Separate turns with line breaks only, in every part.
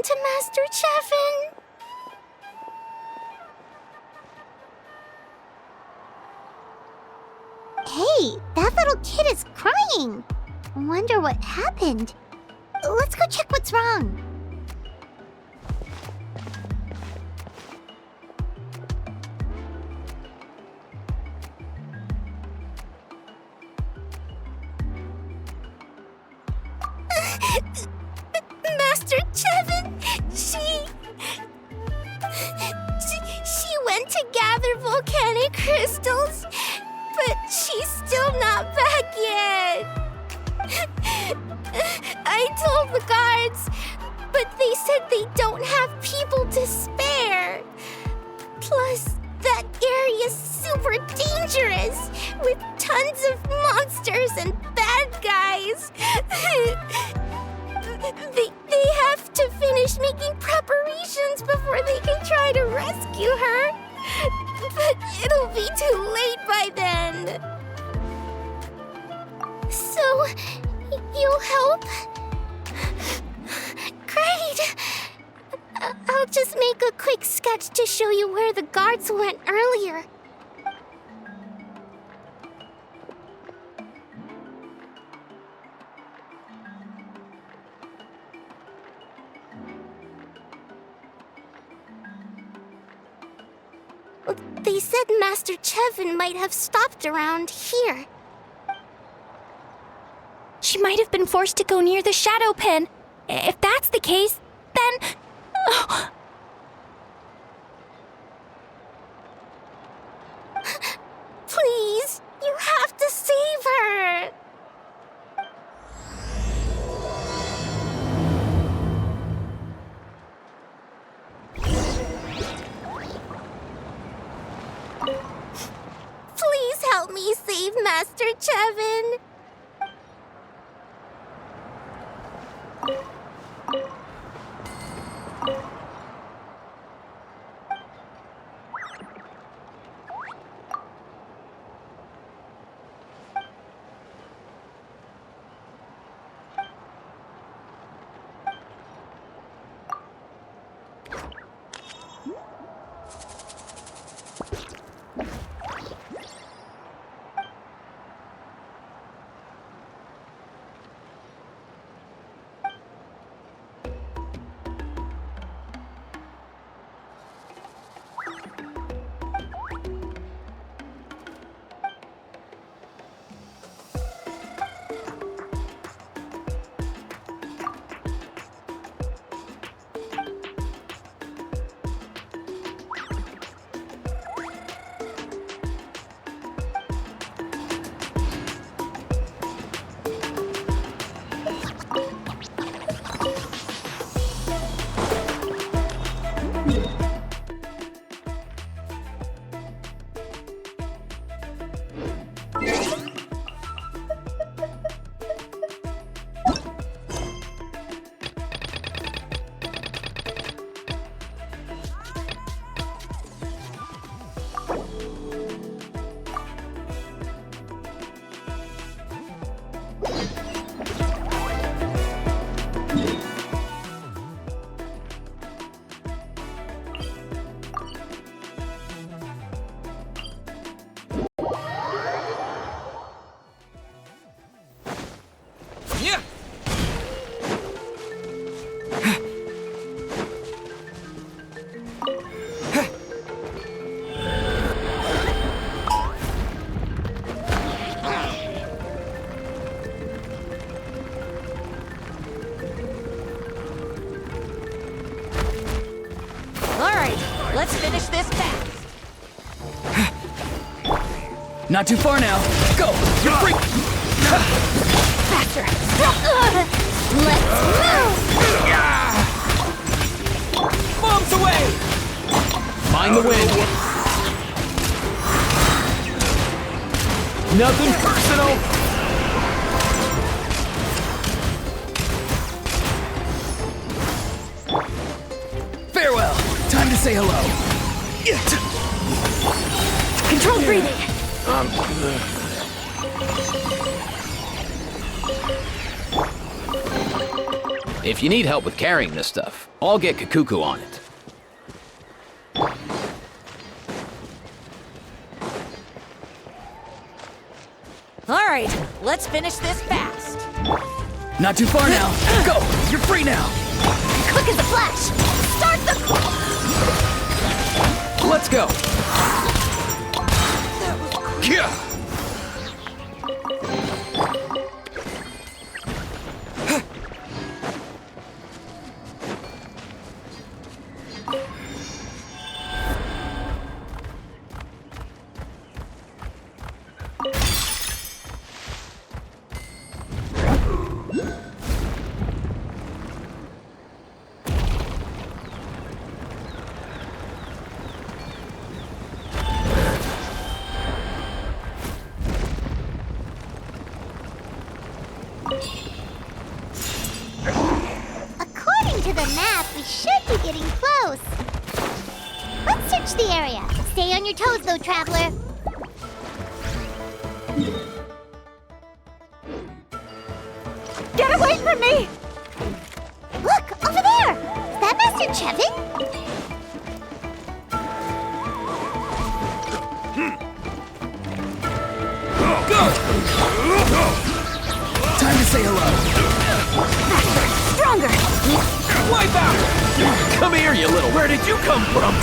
to Master Chevin? Hey, that little kid is crying. Wonder what happened. Let's go check what's wrong. Master Chevin, she went to gather volcanic crystals, but she's still not back yet. I told the guards, but they said they don't have people to spare. Plus, that area's super dangerous, with tons of monsters and bad guys. They have to finish making preparations before they can try to rescue her. But it'll be too late by then. So, you'll help? Great! I'll just make a quick sketch to show you where the guards went earlier. They said Master Chevin might have stopped around here.
She might have been forced to go near the shadow pen. If that's the case, then... Oh.
Please, you have to save her! Please help me save Master Chevin.
Let's finish this fast.
Not too far now. Go! You're free!
Faster! Let's move!
Bombs away! Mind the wind. Nothing personal. Farewell. Time to say hello.
Controlled breathing.
If you need help with carrying this stuff, I'll get Kakuku on it.
All right, let's finish this fast.
Not too far now. Go! You're free now!
Quick as a flash! Start the...
Let's go!
Yeah.
According to the map, we should be getting close. Let's search the area. Stay on your toes, though, traveler.
Get away from me!
Look, over there! Is that Master Chevin?
Go! Time to say hello.
Stronger!
Wipe out! Come here, you little...
Where did you come from?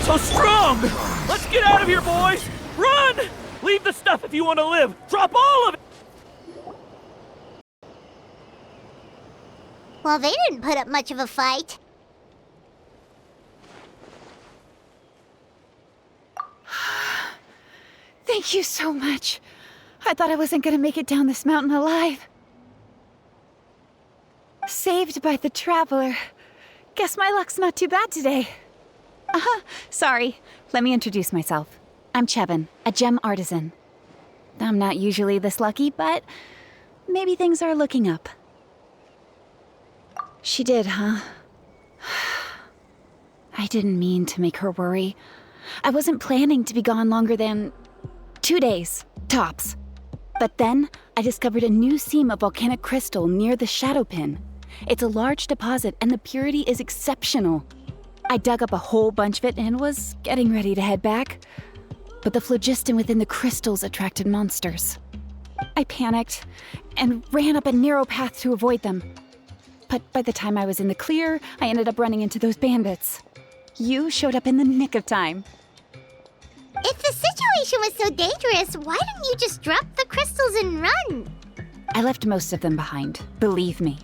So strong! Let's get out of here, boys! Run! Leave the stuff if you want to live! Drop all of it!
Well, they didn't put up much of a fight.
Thank you so much. I thought I wasn't gonna make it down this mountain alive. Saved by the traveler. Guess my luck's not too bad today. Sorry. Let me introduce myself. I'm Chevin, a gem artisan. I'm not usually this lucky, but maybe things are looking up. She did, huh? I didn't mean to make her worry. I wasn't planning to be gone longer than 2 days, tops. But then, I discovered a new seam of volcanic crystal near the Shadow Pin. It's a large deposit, and the purity is exceptional. I dug up a whole bunch of it and was getting ready to head back. But the phlogiston within the crystals attracted monsters. I panicked and ran up a narrow path to avoid them. But by the time I was in the clear, I ended up running into those bandits. You showed up in the nick of time.
If the situation was so dangerous, why didn't you just drop the crystals and run?
I left most of them behind, believe me.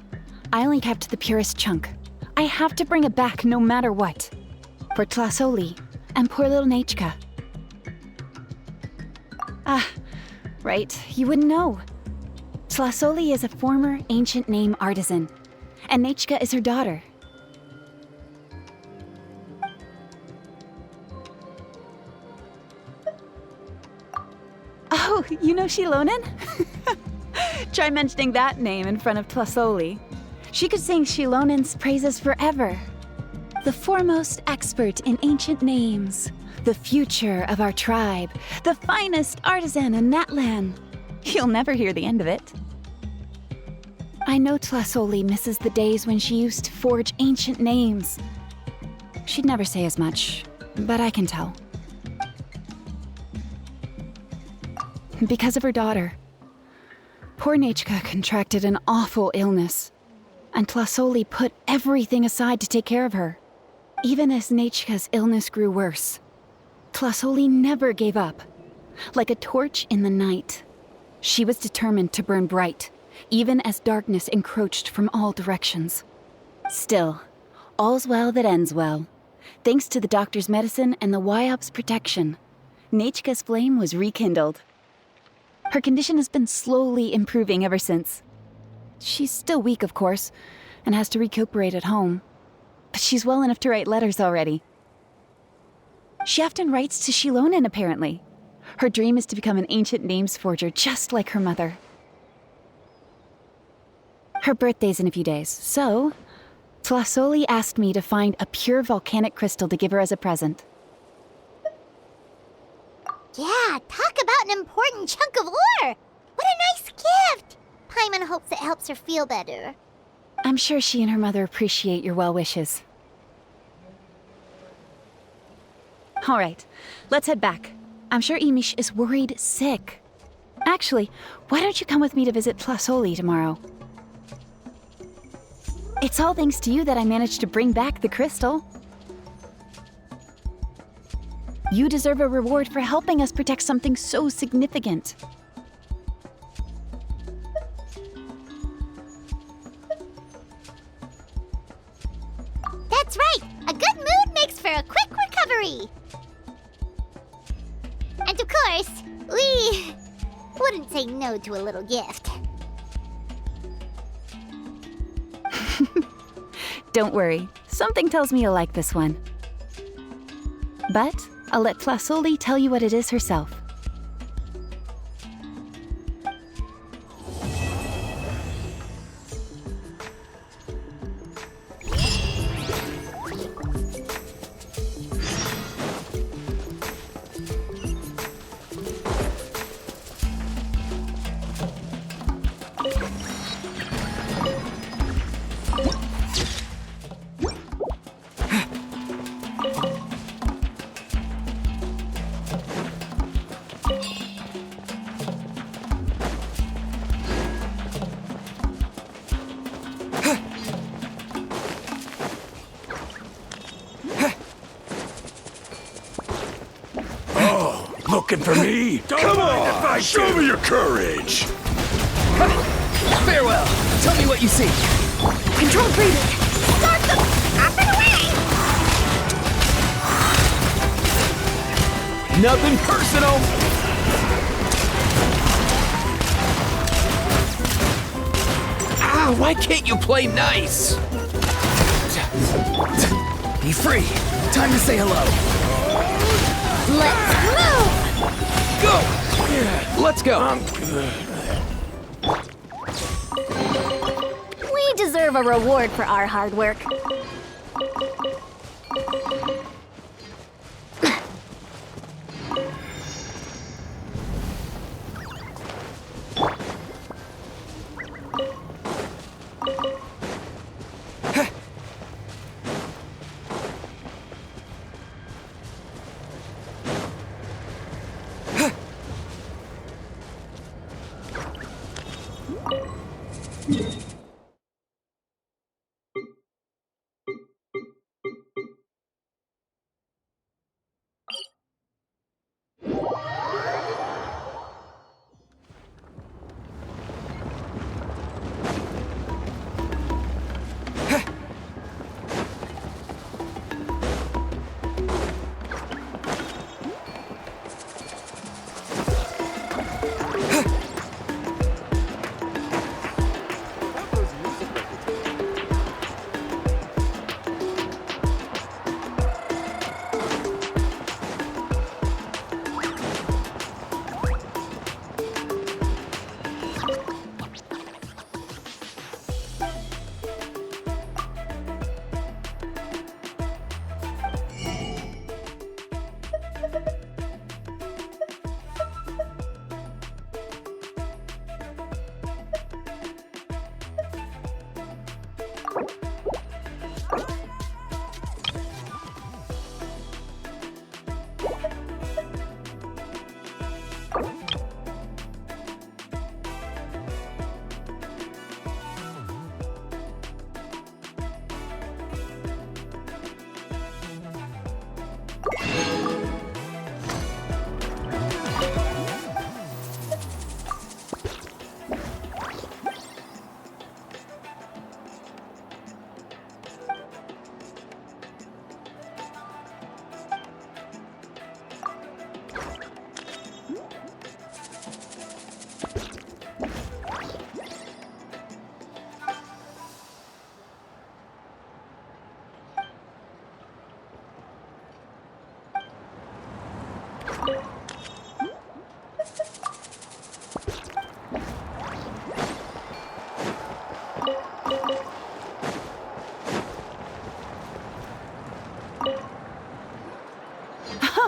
I only kept the purest chunk. I have to bring it back no matter what. For Tlasoli and poor little Nachka. Right, you wouldn't know. Tlasoli is a former ancient name artisan, and Nachka is her daughter. Oh, you know Xilonen? Try mentioning that name in front of Tlasoli. She could sing Xilonen's praises forever. The foremost expert in ancient names, the future of our tribe, the finest artisan in that land. You'll never hear the end of it. I know Tlasoli misses the days when she used to forge ancient names. She'd never say as much, but I can tell. Because of her daughter. Poor Nachka contracted an awful illness, and Tlasoli put everything aside to take care of her. Even as Nachka's illness grew worse, Tlasoli never gave up. Like a torch in the night, she was determined to burn bright, even as darkness encroached from all directions. Still, all's well that ends well. Thanks to the doctor's medicine and the Wyop's protection, Nachka's flame was rekindled. Her condition has been slowly improving ever since. She's still weak, of course, and has to recuperate at home. But she's well enough to write letters already. She often writes to Xilonen, apparently. Her dream is to become an ancient names forger, just like her mother. Her birthday's in a few days, so Tlasoli asked me to find a pure volcanic crystal to give her as a present.
Yeah, talk about an important chunk of ore! What a nice gift! Paimon hopes it helps her feel better.
I'm sure she and her mother appreciate your well wishes. All right, let's head back. I'm sure Imish is worried sick. Actually, why don't you come with me to visit Plasoli tomorrow? It's all thanks to you that I managed to bring back the crystal. You deserve a reward for helping us protect something so significant.
That's right! A good mood makes for a quick recovery! And of course, we wouldn't say no to a little gift.
Don't worry, something tells me you'll like this one. But I'll let Plasoli tell you what it is herself.
Looking for me? Come on! Show me your courage!
Farewell! Tell me what you see!
Control breathing!
Start them! Up and away!
Nothing personal! Ah, why can't you play nice?
Be free! Time to say hello!
Let's move!
Go! Let's go!
We deserve a reward for our hard work.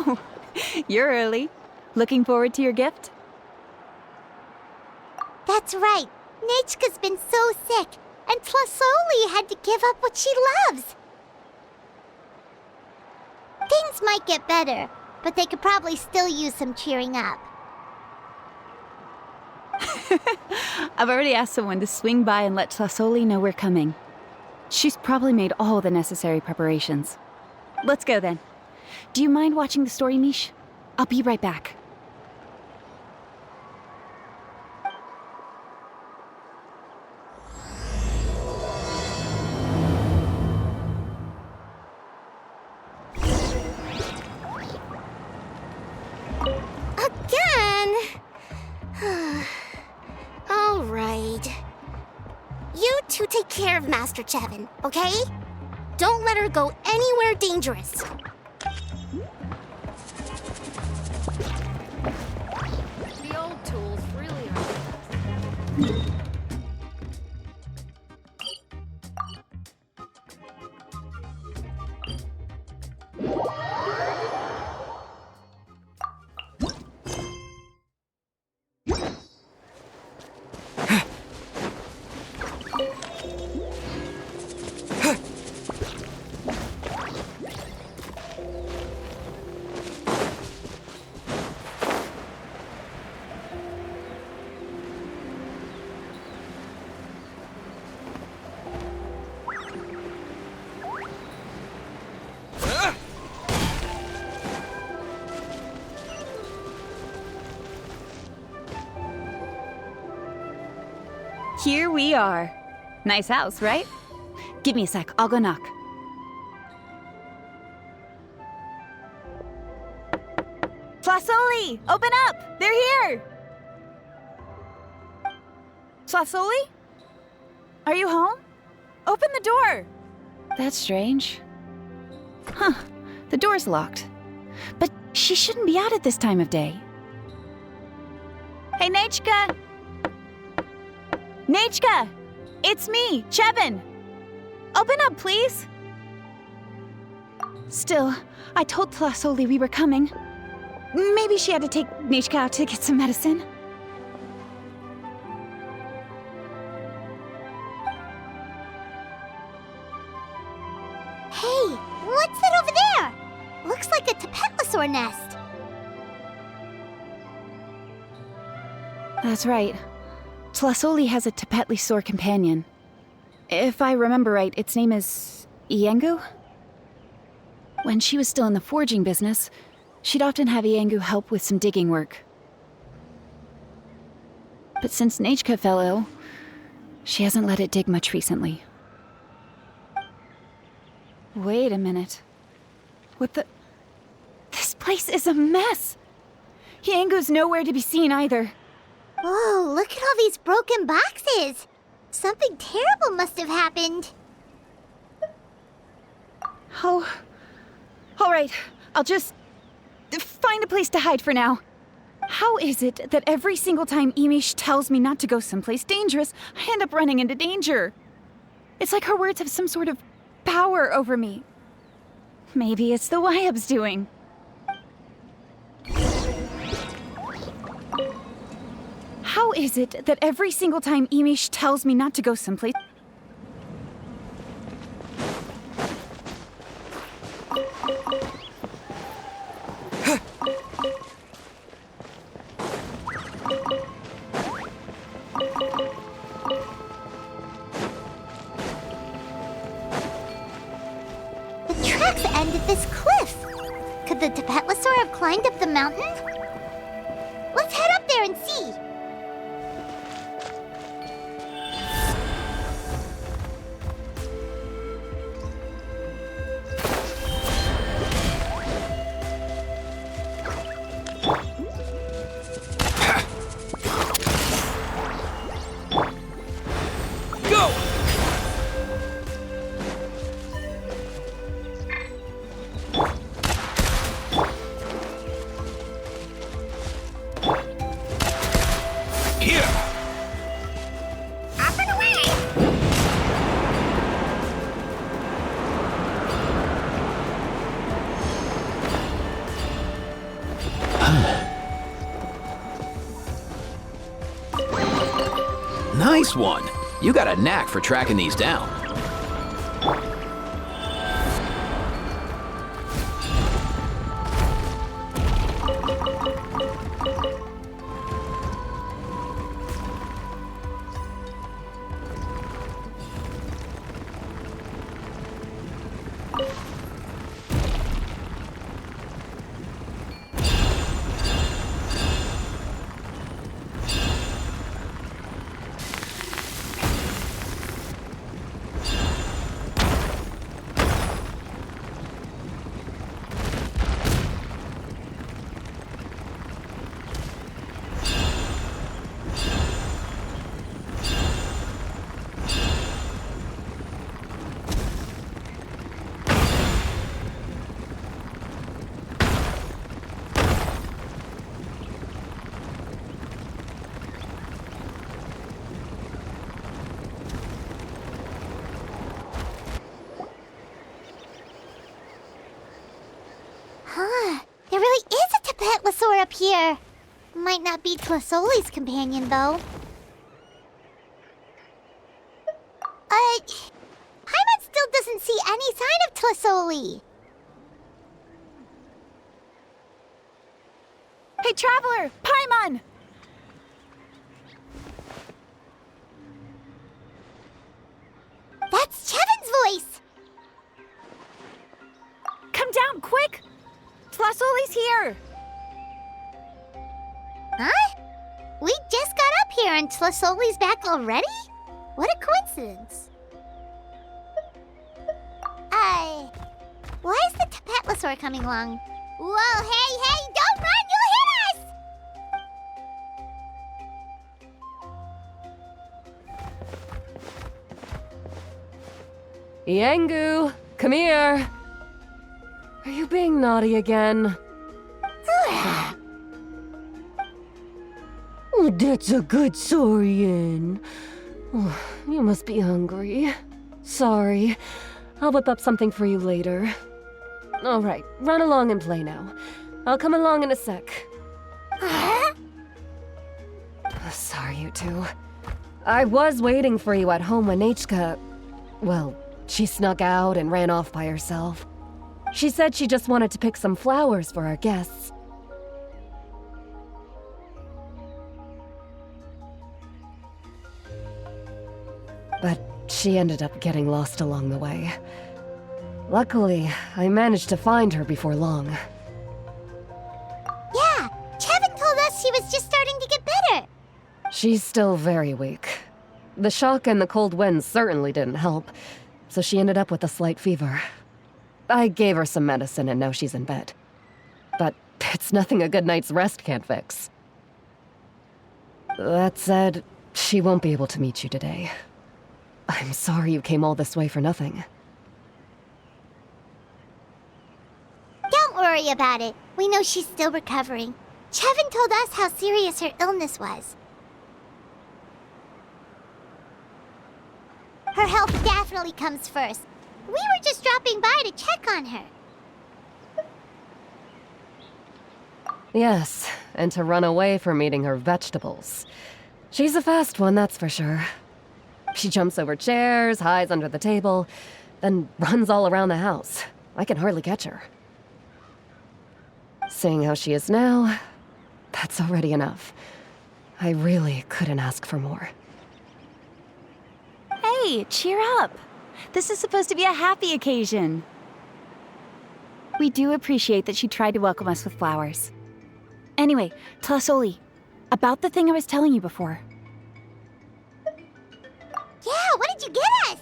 Oh, you're early. Looking forward to your gift?
That's right. Nechka's been so sick, and Tlasoli had to give up what she loves. Things might get better, but they could probably still use some cheering up.
I've already asked someone to swing by and let Tlasoli know we're coming. She's probably made all the necessary preparations. Let's go then. Do you mind watching the story, Mish? I'll be right back.
Again? All right. You two take care of Master Chevin, okay? Don't let her go anywhere dangerous.
The old tools really are.
Here we are. Nice house, right? Give me a sec, I'll go knock. Tlasoli! Open up! They're here! Tlasoli? Are you home? Open the door! That's strange. Huh, the door's locked. But she shouldn't be out at this time of day. Hey, Nechka! Nechka! It's me, Chevin! Open up, please! Still, I told Tlasoli we were coming. Maybe she had to take Nechka out to get some medicine.
Hey, what's that over there? Looks like a Tapetlosaur nest.
That's right. Tlasoli has a Tapetlosaur companion. If I remember right, its name is Iengu? When she was still in the forging business, she'd often have Iengu help with some digging work. But since Nechka fell ill, she hasn't let it dig much recently. Wait a minute. What the... This place is a mess! Iengu's nowhere to be seen either.
Whoa, look at all these broken boxes. Something terrible must have happened.
Oh... Alright, I'll just... find a place to hide for now. How is it that every single time Emish tells me not to go someplace dangerous, I end up running into danger? It's like her words have some sort of power over me. Maybe it's the Wyab's doing. How is it that every single time Emish tells me not to go someplace...
The tracks end at this cliff. Could the Tapetlosaur have climbed up the mountain? Let's head up there and see.
Nice one. You got a knack for tracking these down.
There really is a Tapetlosaur up here. Might not be Tlasoli's companion, though. Paimon still doesn't see any sign of Tlasoli.
Hey, Traveler! Paimon!
That's Chevin's voice!
Come down, quick! Tlasoli's here!
Huh? We just got up here and Tlasoli's back already? What a coincidence. Why is the Tapetlosaur coming along? Whoa, hey, don't run, you'll hit us!
Yangu, come here. Are you being naughty again? Oh, that's a good saurian. Oh, you must be hungry. Sorry. I'll whip up something for you later. All right, run along and play now. I'll come along in a sec. Sorry, you two. I was waiting for you at home when Chasca... Well, she snuck out and ran off by herself. She said she just wanted to pick some flowers for our guests. But she ended up getting lost along the way. Luckily, I managed to find her before long.
Yeah, Chevin told us she was just starting to get better.
She's still very weak. The shock and the cold winds certainly didn't help, so she ended up with a slight fever. I gave her some medicine and now she's in bed. But it's nothing a good night's rest can't fix. That said, she won't be able to meet you today. I'm sorry you came all this way for nothing.
Don't worry about it. We know she's still recovering. Chevin told us how serious her illness was. Her health definitely comes first. We were just dropping by to check on her.
Yes, and to run away from eating her vegetables. She's a fast one, that's for sure. She jumps over chairs, hides under the table, then runs all around the house. I can hardly catch her. Seeing how she is now, that's already enough. I really couldn't ask for more.
Hey, cheer up! This is supposed to be a happy occasion. We do appreciate that she tried to welcome us with flowers. Anyway, Tlasoli, about the thing I was telling you before.
Yeah, what did you get us?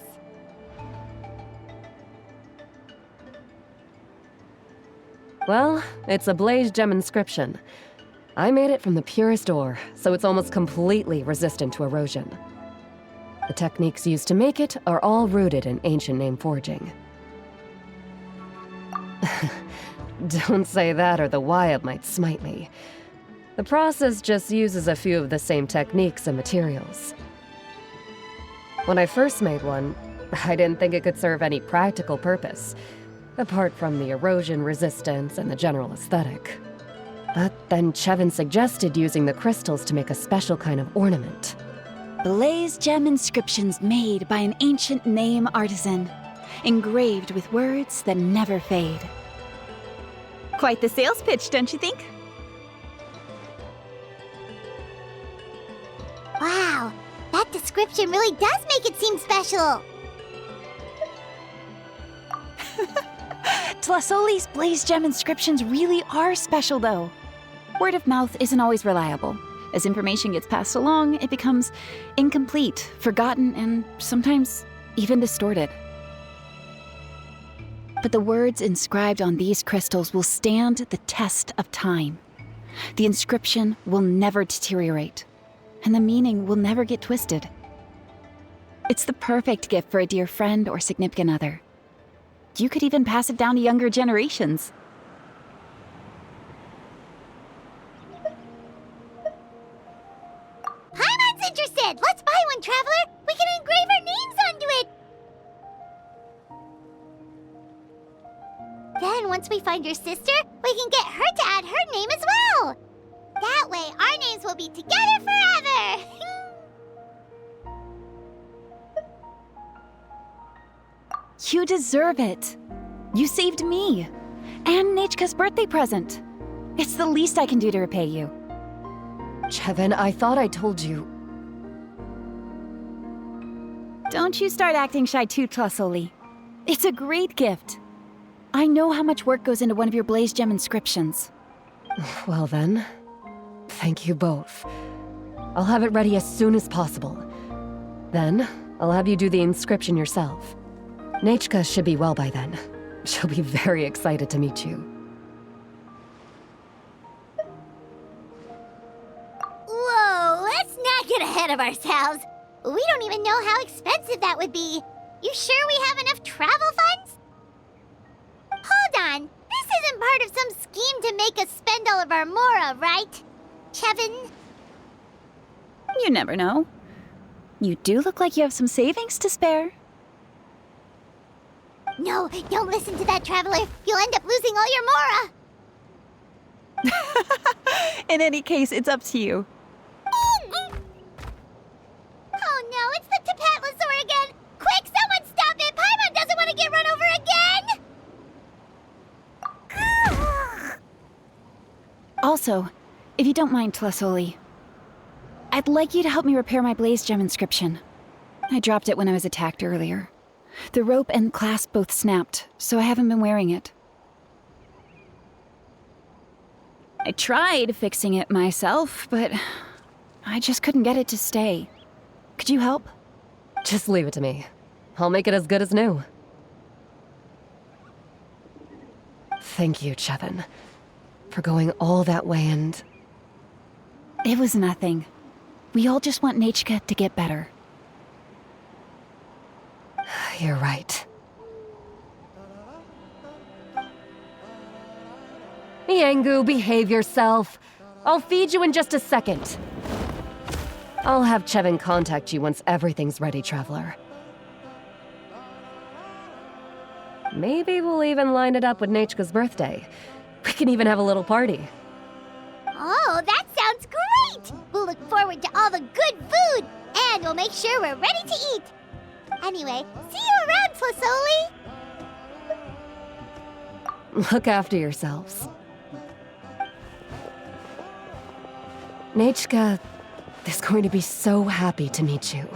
Well, it's a blaze gem inscription. I made it from the purest ore, so it's almost completely resistant to erosion. The techniques used to make it are all rooted in ancient name forging. Don't say that or the Wild might smite me. The process just uses a few of the same techniques and materials. When I first made one, I didn't think it could serve any practical purpose, apart from the erosion resistance and the general aesthetic. But then Chevin suggested using the crystals to make a special kind of ornament.
Blaze gem inscriptions made by an ancient name artisan, engraved with words that never fade. Quite the sales pitch, don't you think?
Wow, that description really does make it seem special.
Tlasoli's Blaze Gem inscriptions really are special, though. Word of mouth isn't always reliable. As information gets passed along, it becomes incomplete, forgotten, and sometimes even distorted. But the words inscribed on these crystals will stand the test of time. The inscription will never deteriorate, and the meaning will never get twisted. It's the perfect gift for a dear friend or significant other. You could even pass it down to younger generations.
Paimon's interested! Let's buy one, Traveler! We can engrave our names onto it! Then, once we find your sister, we can get her to add her name as well! That way, our names will be together forever!
You deserve it. You saved me. And Nechka's birthday present. It's the least I can do to repay you.
Chevin, I thought I told you.
Don't you start acting shy too, Tlasoli. It's a great gift. I know how much work goes into one of your Blaze Gem inscriptions.
Well then, thank you both. I'll have it ready as soon as possible. Then, I'll have you do the inscription yourself. Nechka should be well by then. She'll be very excited to meet you.
Whoa, let's not get ahead of ourselves. We don't even know how expensive that would be. You sure we have enough travel funds? Hold on, this isn't part of some scheme to make us spend all of our mora, right? Chevin?
You never know. You do look like you have some savings to spare.
No, don't listen to that, Traveler. You'll end up losing all your mora.
In any case, it's up to you.
Oh no, it's the Tapatlosaur again! Quick, someone stop it! Paimon doesn't want to get run over again!
Also, if you don't mind, Tlasoli, I'd like you to help me repair my Blaze Gem inscription. I dropped it when I was attacked earlier. The rope and clasp both snapped, so I haven't been wearing it. I tried fixing it myself, but I just couldn't get it to stay. Could you help?
Just leave it to me. I'll make it as good as new. Thank you, Chevin, for going all that way and...
It was nothing. We all just want Nechka to get better.
You're right. Miangu, behave yourself. I'll feed you in just a second. I'll have Chevin contact you once everything's ready, Traveler. Maybe we'll even line it up with Nechka's birthday. We can even have a little party.
Oh, that sounds great! We'll look forward to all the good food, and we'll make sure we're ready to eat. Anyway, see you around, Tlasoli!
Look after yourselves. Nechka is going to be so happy to meet you.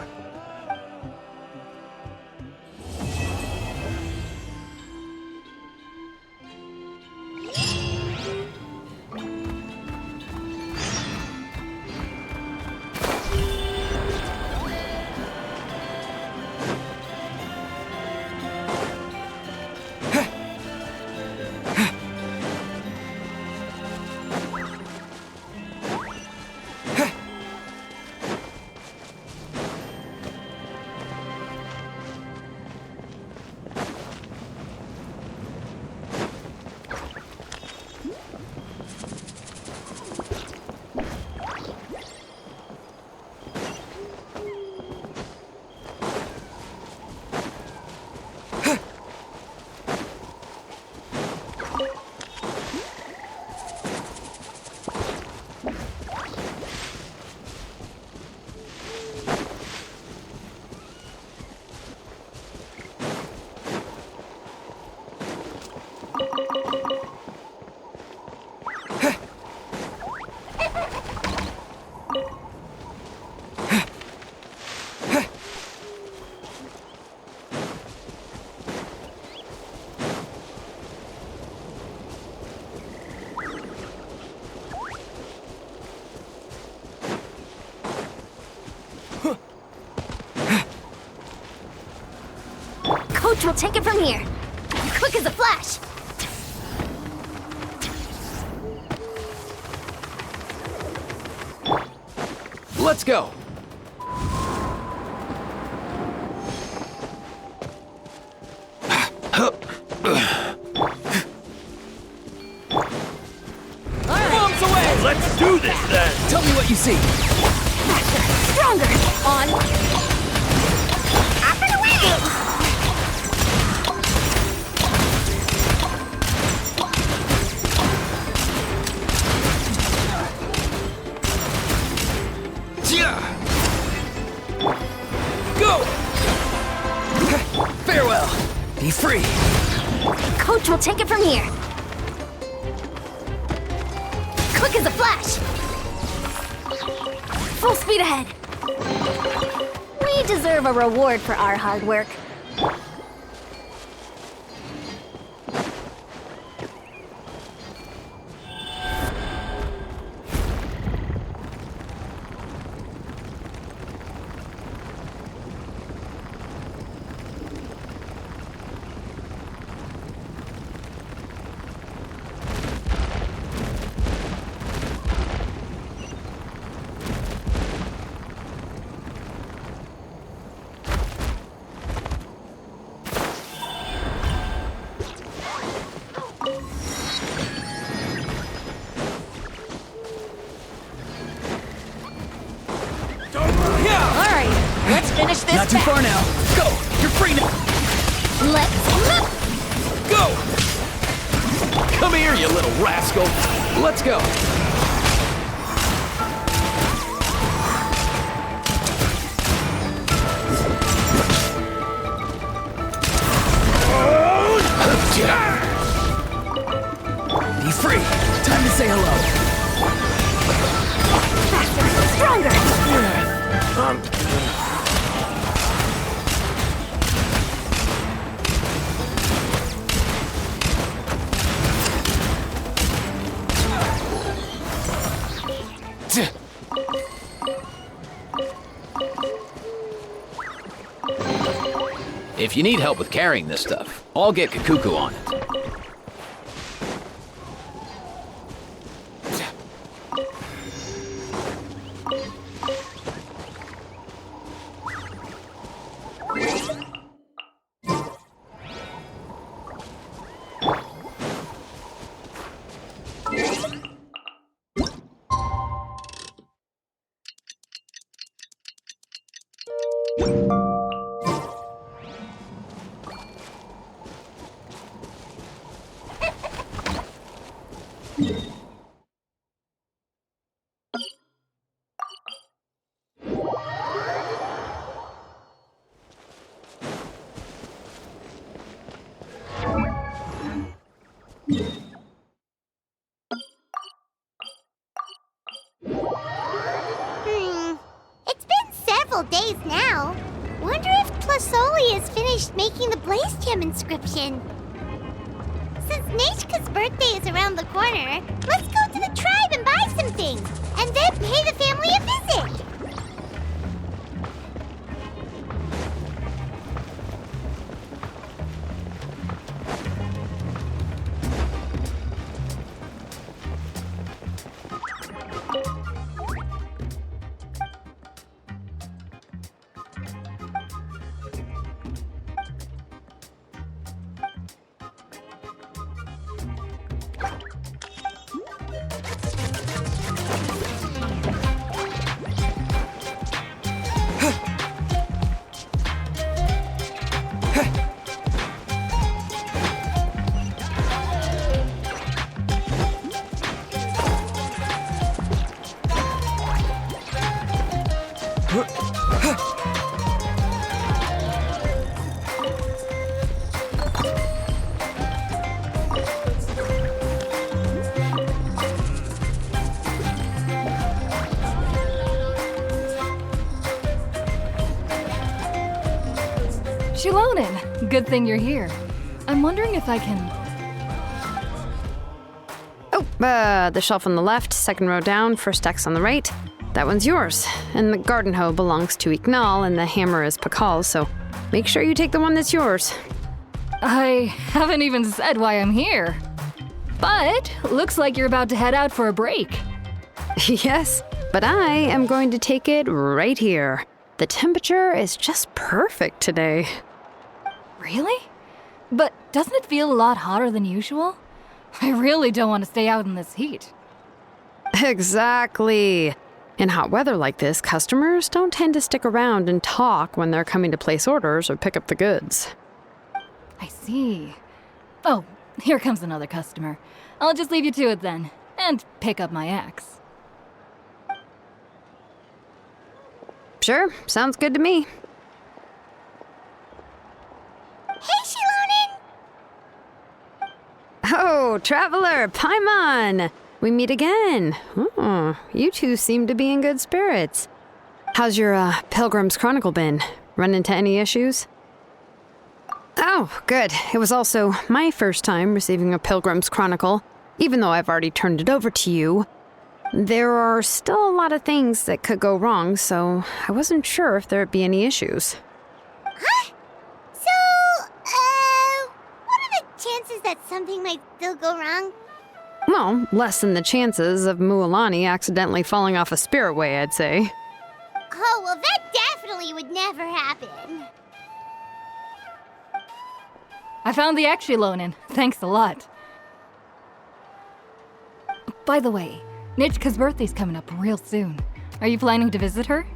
Coach will take it from here. Quick as a flash.
Let's go.
Bombs away! Let's do this then!
Tell me what you see.
Faster, stronger. On. Up and away.
Go!
Farewell. Be free.
Coach will take it from here. Quick as a flash. Full speed ahead. We deserve a reward for our hard work.
Let's finish this
Not too
back.
far now. Go. You're free now.
Let's move.
Go! Come here, you little rascal. Let's go.
Be free. Time to say hello.
Faster, stronger.
If you need help with carrying this stuff, I'll get Kakuku on it.
It's been several days now. Wonder if Plasoli has finished making the Blaze Gem inscription. Since Nechka's birthday is around the corner, let's go to the tribe and buy some things, and then pay the family a visit.
Xilonen, good thing you're here. I'm wondering if I can...
Oh, the shelf on the left, second row down, first X on the right. That one's yours. And the garden hoe belongs to Ignal, and the hammer is Pakal's, so make sure you take the one that's yours.
I haven't even said why I'm here. But looks like you're about to head out for a break.
Yes, but I am going to take it right here. The temperature is just perfect today.
Really? But doesn't it feel a lot hotter than usual? I really don't want to stay out in this heat.
Exactly. In hot weather like this, customers don't tend to stick around and talk when they're coming to place orders or pick up the goods.
I see. Oh, here comes another customer. I'll just leave you to it then, and pick up my axe.
Sure, sounds good to me.
Hey, Xilonen!
Oh, Traveler, Paimon! We meet again. Oh, you two seem to be in good spirits. How's your Pilgrim's Chronicle been? Run into any issues? Oh, good. It was also my first time receiving a Pilgrim's Chronicle. Even though I've already turned it over to you, there are still a lot of things that could go wrong, so I wasn't sure if there'd be any issues.
Huh? So, what are the chances that something might still go wrong?
Well, less than the chances of Mualani accidentally falling off a spirit way, I'd say.
Oh, well, that definitely would never happen.
I found the Xilonen. Thanks a lot. By the way, Nichka's birthday's coming up real soon. Are you planning to visit her?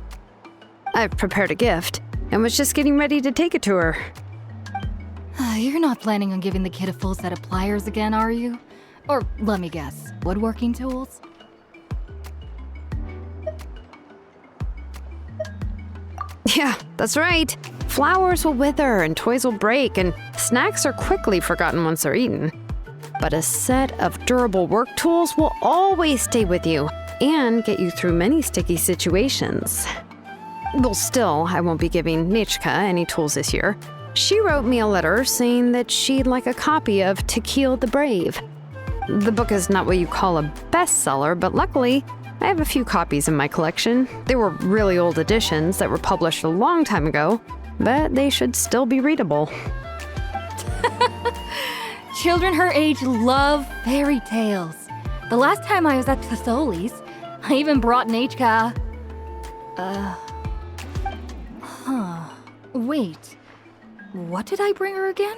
I've prepared a gift and was just getting ready to take it to her.
You're not planning on giving the kid a full set of pliers again, are you? Or, let me guess, woodworking tools?
Yeah, that's right. Flowers will wither and toys will break, and snacks are quickly forgotten once they're eaten. But a set of durable work tools will always stay with you and get you through many sticky situations. Well, still, I won't be giving Nichka any tools this year. She wrote me a letter saying that she'd like a copy of To Kill the Brave. The book is not what you call a bestseller, but luckily, I have a few copies in my collection. They were really old editions that were published a long time ago, but they should still be readable.
Children her age love fairy tales. The last time I was at Thesoli's, I even brought Nichka. Wait. What did I bring her again?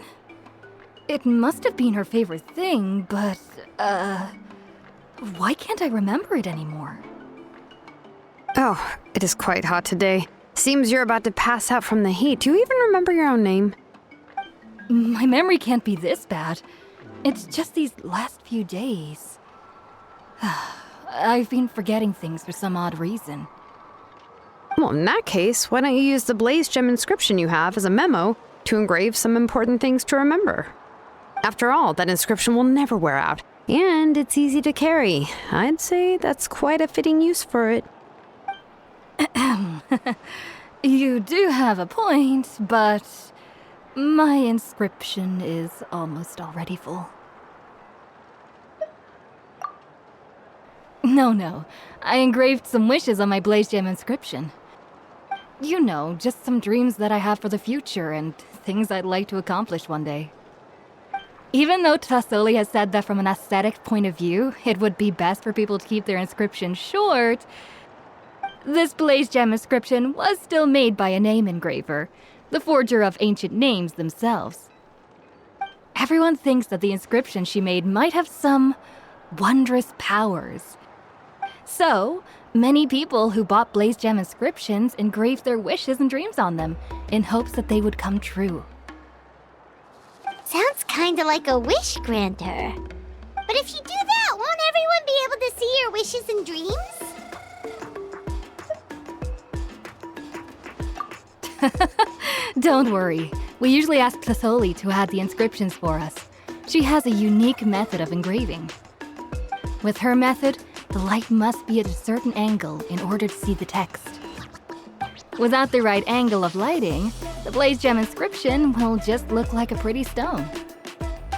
It must have been her favorite thing, but, why can't I remember it anymore?
Oh, it is quite hot today. Seems you're about to pass out from the heat. Do you even remember your own name?
My memory can't be this bad. It's just these last few days. I've been forgetting things for some odd reason.
Well, in that case, why don't you use the Blaze Gem inscription you have as a memo to engrave some important things to remember? After all, that inscription will never wear out, and it's easy to carry. I'd say that's quite a fitting use for it.
You do have a point, but my inscription is almost already full. No. I engraved some wishes on my Blaze Gem inscription. You know, just some dreams that I have for the future and things I'd like to accomplish one day. Even though Thesoli has said that from an aesthetic point of view, it would be best for people to keep their inscription short, this Blaze Gem inscription was still made by a name engraver, the forger of ancient names themselves. Everyone thinks that the inscription she made might have some wondrous powers. So, many people who bought Blaze Gem inscriptions engraved their wishes and dreams on them, in hopes that they would come true.
Sounds kinda like a wish granter. But if you do that, won't everyone be able to see your wishes and dreams?
Don't worry. We usually ask Thesoli to add the inscriptions for us. She has a unique method of engraving. With her method, the light must be at a certain angle in order to see the text. Without the right angle of lighting, the Blaze Gem inscription will just look like a pretty stone.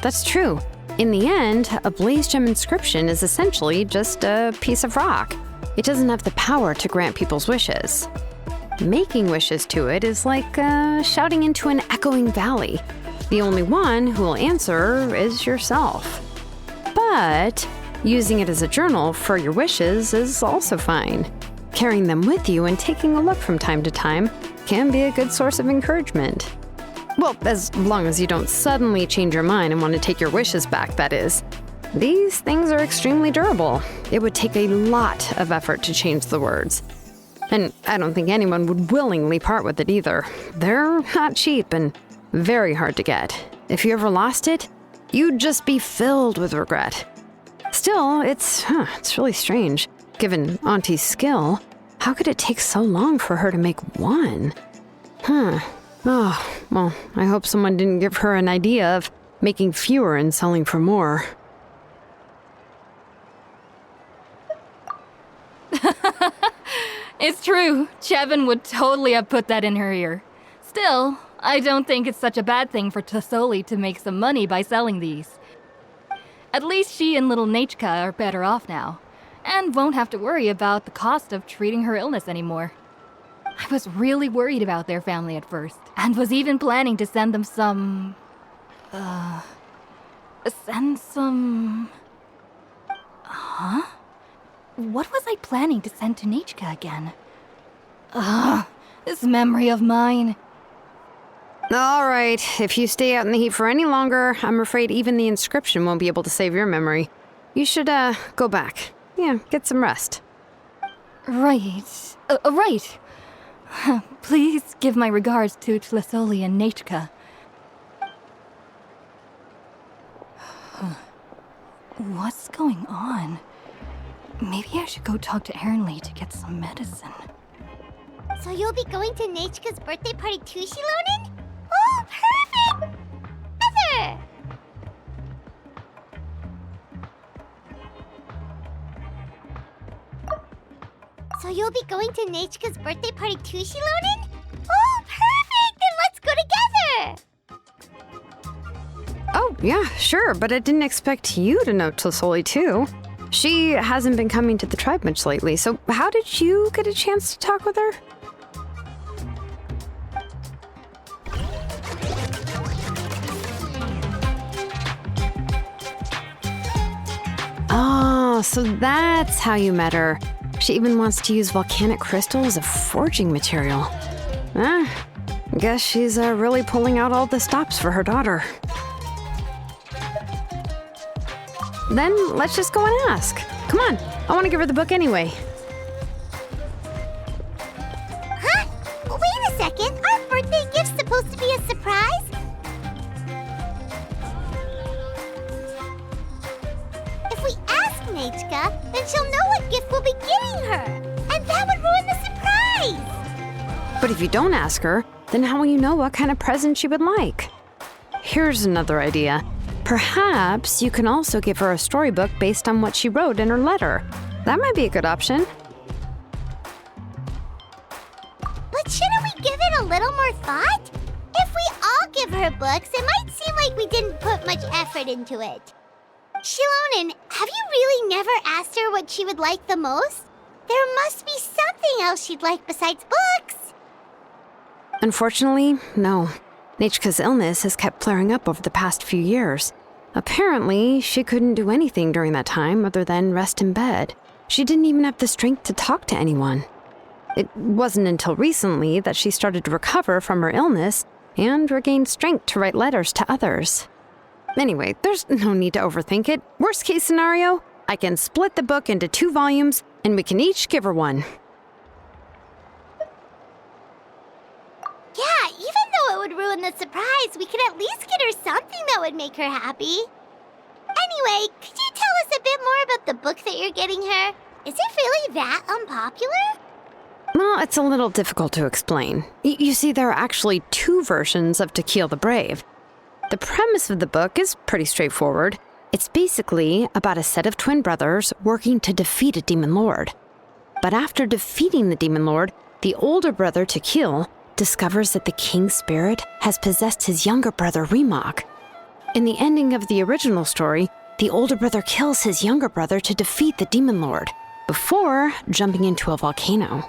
That's true. In the end, a Blaze Gem inscription is essentially just a piece of rock. It doesn't have the power to grant people's wishes. Making wishes to it is like shouting into an echoing valley. The only one who will answer is yourself. But using it as a journal for your wishes is also fine. Carrying them with you and taking a look from time to time can be a good source of encouragement. Well, as long as you don't suddenly change your mind and want to take your wishes back, that is. These things are extremely durable. It would take a lot of effort to change the words. And I don't think anyone would willingly part with it either. They're not cheap and very hard to get. If you ever lost it, you'd just be filled with regret. Still, it's really strange. Given Auntie's skill, how could it take so long for her to make one? Oh, well, I hope someone didn't give her an idea of making fewer and selling for more.
It's true. Chevin would totally have put that in her ear. Still, I don't think it's such a bad thing for Tasoli to make some money by selling these. At least she and little Nachka are better off now, and won't have to worry about the cost of treating her illness anymore. I was really worried about their family at first, and was even planning to send them some... Huh? What was I planning to send to Nachka again? This memory of mine.
All right, if you stay out in the heat for any longer, I'm afraid even the inscription won't be able to save your memory. You should, go back. Yeah, get some rest.
Right. Right. Please give my regards to Tlisoli and Nachka. What's going on? Maybe I should go talk to Ernly to get some medicine.
So you'll be going to Nachka's birthday party too, Xilonen? Oh, perfect! Heather! So you'll be going to Nachka's birthday party too, Xilonen? Oh, perfect! Then let's go together!
Oh, yeah, sure, but I didn't expect you to know Tlisoli too. She hasn't been coming to the tribe much lately, so how did you get a chance to talk with her? Oh, so that's how you met her. She even wants to use volcanic crystal as a forging material. Guess she's really pulling out all the stops for her daughter. Then let's just go and ask. Come on, I want to give her the book anyway.
Huh? Wait a second, our birthday gift's supposed to be a surprise? If we ask Nachka, then she'll know what gift we'll be getting her. And that would ruin the surprise!
But if you don't ask her, then how will you know what kind of present she would like? Here's another idea. Perhaps you can also give her a storybook based on what she wrote in her letter. That might be a good option.
But shouldn't we give it a little more thought? If we all give her books, it might seem like we didn't put much effort into it. Xilonen, have you really never asked her what she would like the most? There must be something else she'd like besides books.
Unfortunately, no. Nachka's illness has kept flaring up over the past few years. Apparently, she couldn't do anything during that time other than rest in bed. She didn't even have the strength to talk to anyone. It wasn't until recently that she started to recover from her illness and regained strength to write letters to others. Anyway, there's no need to overthink it. Worst case scenario, I can split the book into 2 volumes and we can each give her one.
Yeah, even though it would ruin the surprise, we could at least get her something that would make her happy. Anyway, could you tell us a bit more about the book that you're getting her? Is it really that unpopular?
Well, it's a little difficult to explain. You see, there are actually 2 versions of To Kill the Brave. The premise of the book is pretty straightforward. It's basically about a set of twin brothers working to defeat a demon lord. But after defeating the demon lord, the older brother, Tequil, discovers that the king's spirit has possessed his younger brother, Remok. In the ending of the original story, the older brother kills his younger brother to defeat the demon lord, before jumping into a volcano.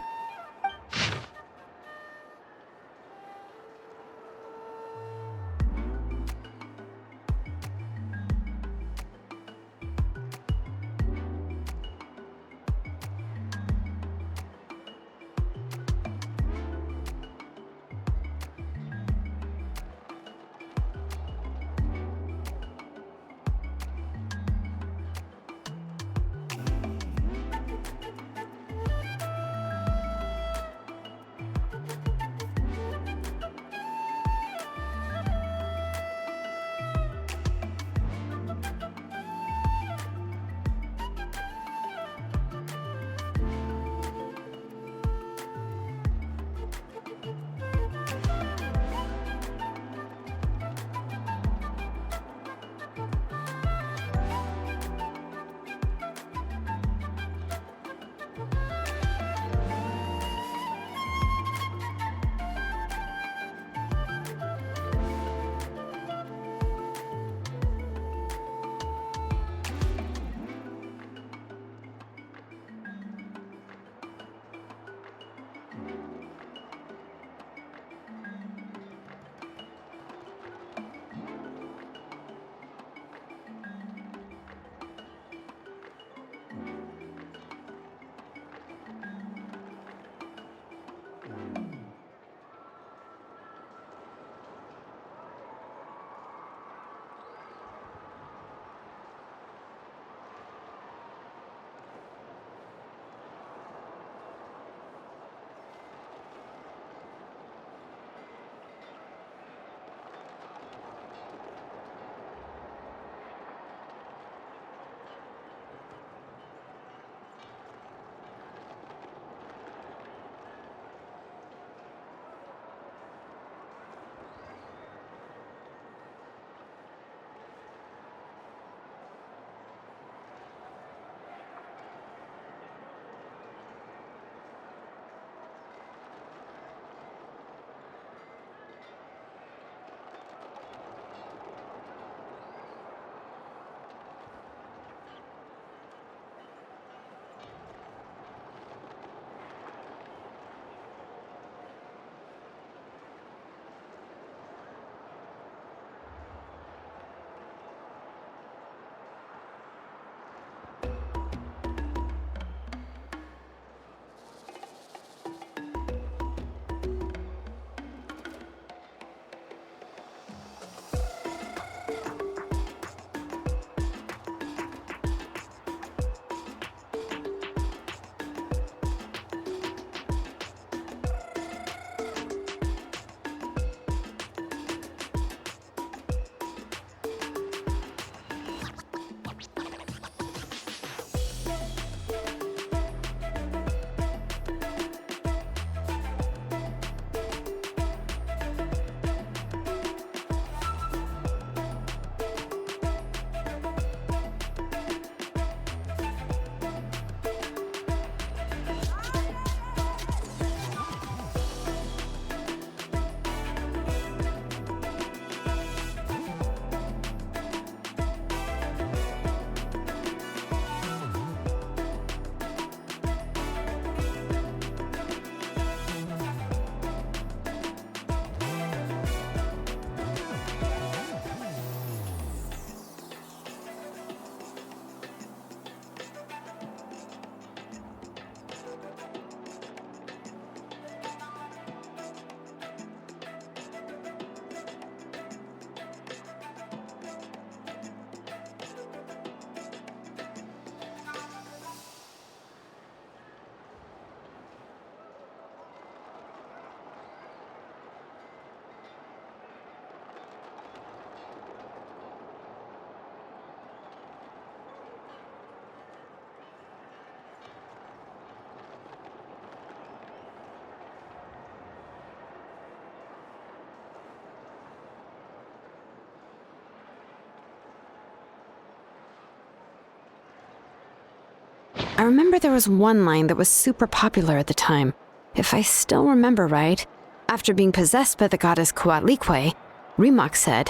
I remember there was one line that was super popular at the time. If I still remember right, after being possessed by the goddess Coatlicue, Rimac said,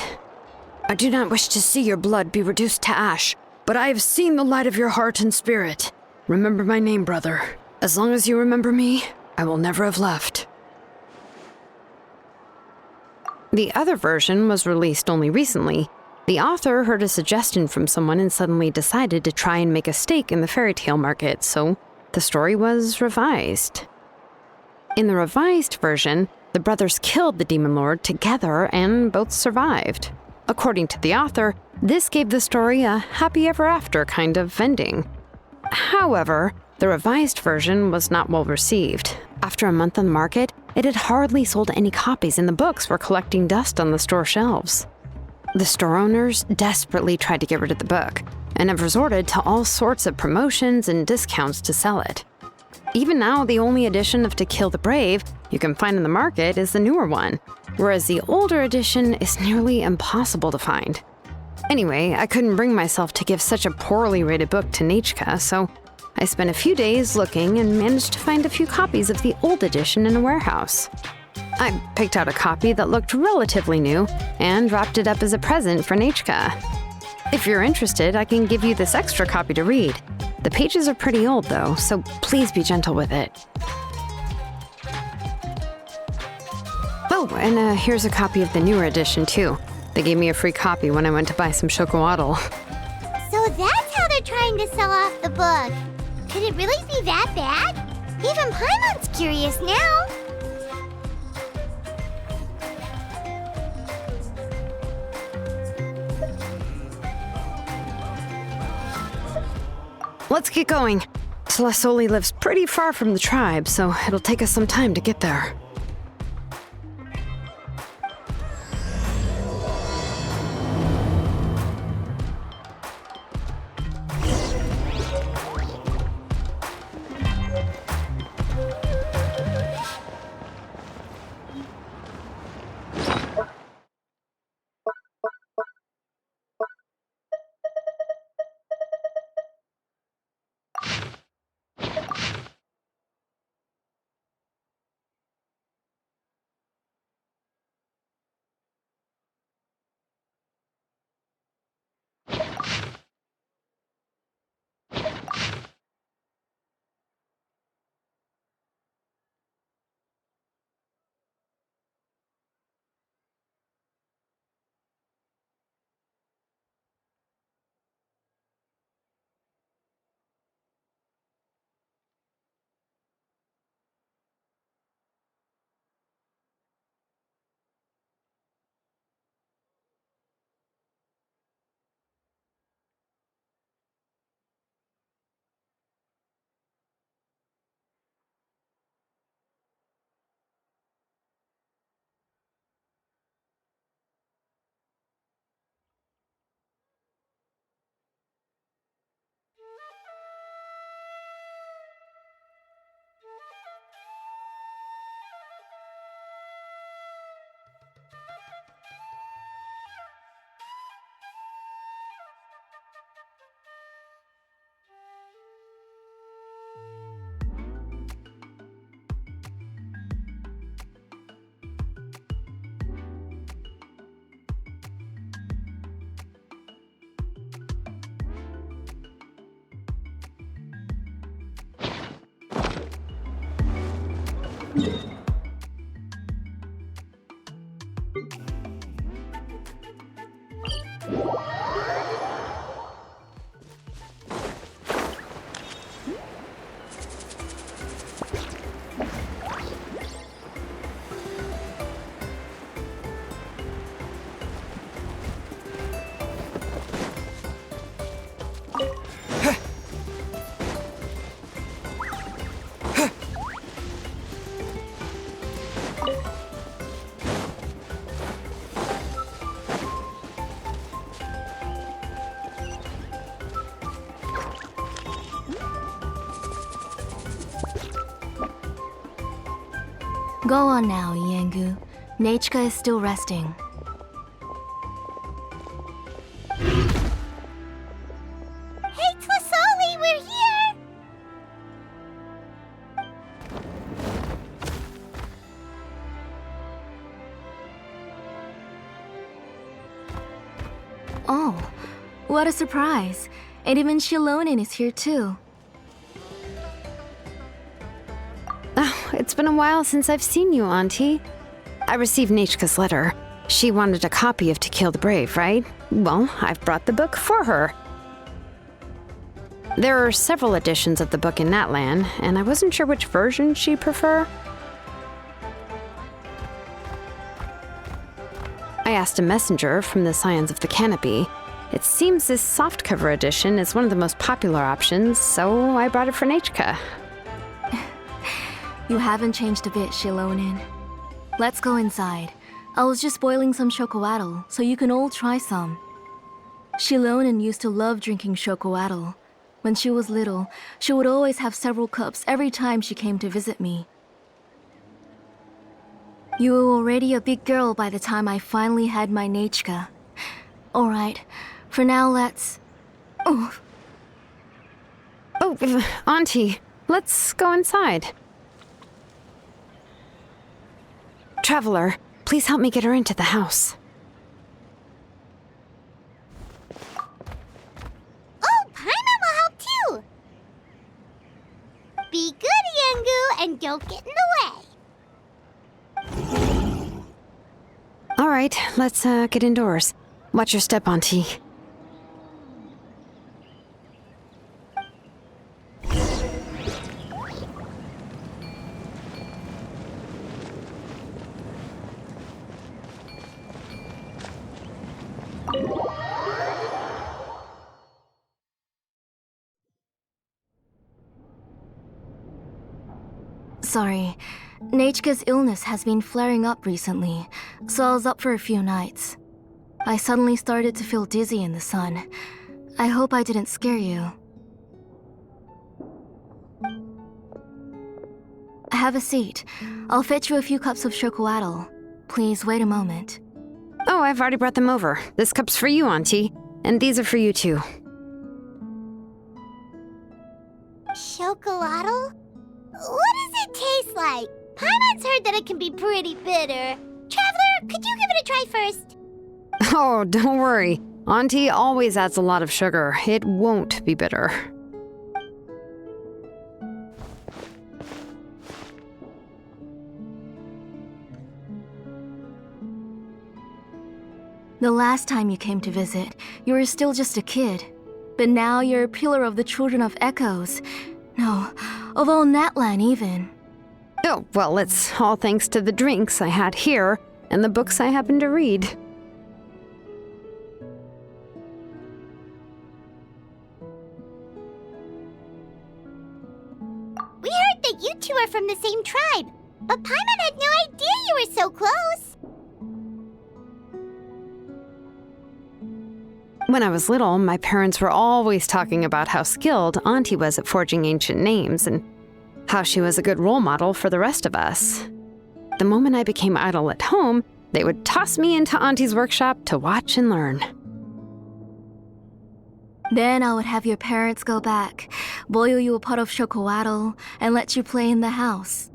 "I do not wish to see your blood be reduced to ash, but I have seen the light of your heart and spirit. Remember my name, brother. As long as you remember me, I will never have left." The other version was released only recently. The author heard a suggestion from someone and suddenly decided to try and make a stake in the fairy tale market, so the story was revised. In the revised version, the brothers killed the demon lord together and both survived. According to the author, this gave the story a happy ever after kind of ending. However, the revised version was not well received. After a month on the market, it had hardly sold any copies and the books were collecting dust on the store shelves. The store owners desperately tried to get rid of the book and have resorted to all sorts of promotions and discounts to sell it. Even now, the only edition of To Kill the Brave you can find in the market is the newer one, whereas the older edition is nearly impossible to find. Anyway, I couldn't bring myself to give such a poorly rated book to Nechka, so I spent a few days looking and managed to find a few copies of the old edition in a warehouse. I picked out a copy that looked relatively new and wrapped it up as a present for Nechka. If you're interested, I can give you this extra copy to read. The pages are pretty old though, so please be gentle with it. Oh, and here's a copy of the newer edition too. They gave me a free copy when I went to buy some chocolatl.
So that's how they're trying to sell off the book. Could it really be that bad? Even Paimon's curious now.
Let's get going. Tlasoli lives pretty far from the tribe, so it'll take us some time to get there.
Go on now, Yengu. Nechka is still resting.
Hey, Tlasoli, we're here!
What a surprise. And even Xilonen is here too.
Oh, it's been a while since I've seen you, Auntie. I received Nechka's letter. She wanted a copy of To Kill the Brave, right? Well, I've brought the book for her. There are several editions of the book in Natlan, and I wasn't sure which version she'd prefer. I asked a messenger from the Scions of the Canopy. It seems this softcover edition is one of the most popular options, so I brought it for Nechka.
You haven't changed a bit, Xilonen. Let's go inside. I was just boiling some chocoatl, so you can all try some. Xilonen used to love drinking chocoatl. When she was little, she would always have several cups every time she came to visit me. You were already a big girl by the time I finally had my Nechka. Alright, for now let's... Oh,
Auntie, let's go inside. Traveler, please help me get her into the house.
Oh, Paimon will help too! Be good, Yangu, and don't get in the way.
All right, let's get indoors. Watch your step, Auntie.
sorry. Nechka's illness has been flaring up recently, so I was up for a few nights. I suddenly started to feel dizzy in the sun. I hope I didn't scare you. Have a seat. I'll fetch you a few cups of chocoatl. Please wait a moment.
Oh, I've already brought them over. This cup's for you, Auntie. And these are for you, too.
Chocolatl? What does it taste like? Paimon's heard that it can be pretty bitter. Traveler, could you give it a try first?
Oh, don't worry. Auntie always adds a lot of sugar. It won't be bitter.
The last time you came to visit, you were still just a kid. But now you're a pillar of the Children of Echoes. No, of all Natlan even.
Oh, well, it's all thanks to the drinks I had here and the books I happened to read.
We heard that you two are from the same tribe, but Paimon had no idea you were so close.
When I was little, my parents were always talking about how skilled Auntie was at forging ancient names and how she was a good role model for the rest of us. The moment I became idle at home, they would toss me into Auntie's workshop to watch and learn.
Then I would have your parents go back, boil you a pot of chocoatl, and let you play in the house.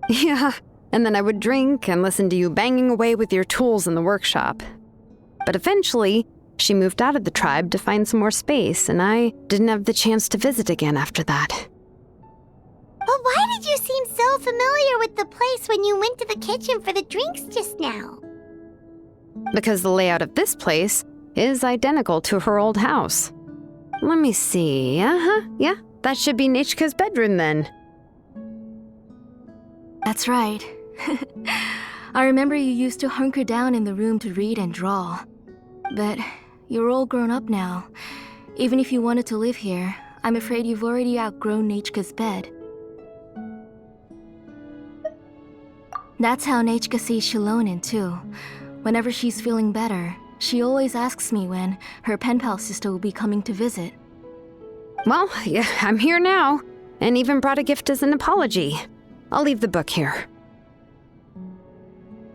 Yeah, and then I would drink and listen to you banging away with your tools in the workshop. But eventually, she moved out of the tribe to find some more space, and I didn't have the chance to visit again after that.
But why did you seem so familiar with the place when you went to the kitchen for the drinks just now?
Because the layout of this place is identical to her old house. Let me see. Yeah, that should be Nechka's bedroom then.
That's right. I remember you used to hunker down in the room to read and draw. But you're all grown up now. Even if you wanted to live here, I'm afraid you've already outgrown Nechka's bed. That's how Nechka sees Xilonen too. Whenever she's feeling better, she always asks me when her pen pal sister will be coming to visit.
Well, yeah, I'm here now, and even brought a gift as an apology. I'll leave the book here.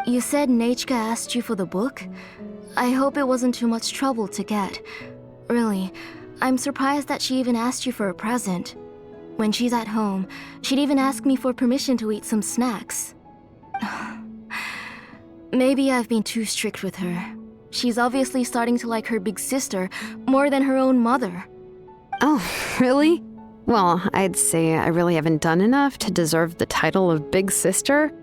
You said Nechka asked you for the book? I hope it wasn't too much trouble to get. Really, I'm surprised that she even asked you for a present. When she's at home, she'd even ask me for permission to eat some snacks. Maybe I've been too strict with her. She's obviously starting to like her big sister more than her own mother.
Oh, really? Well, I'd say I really haven't done enough to deserve the title of big sister.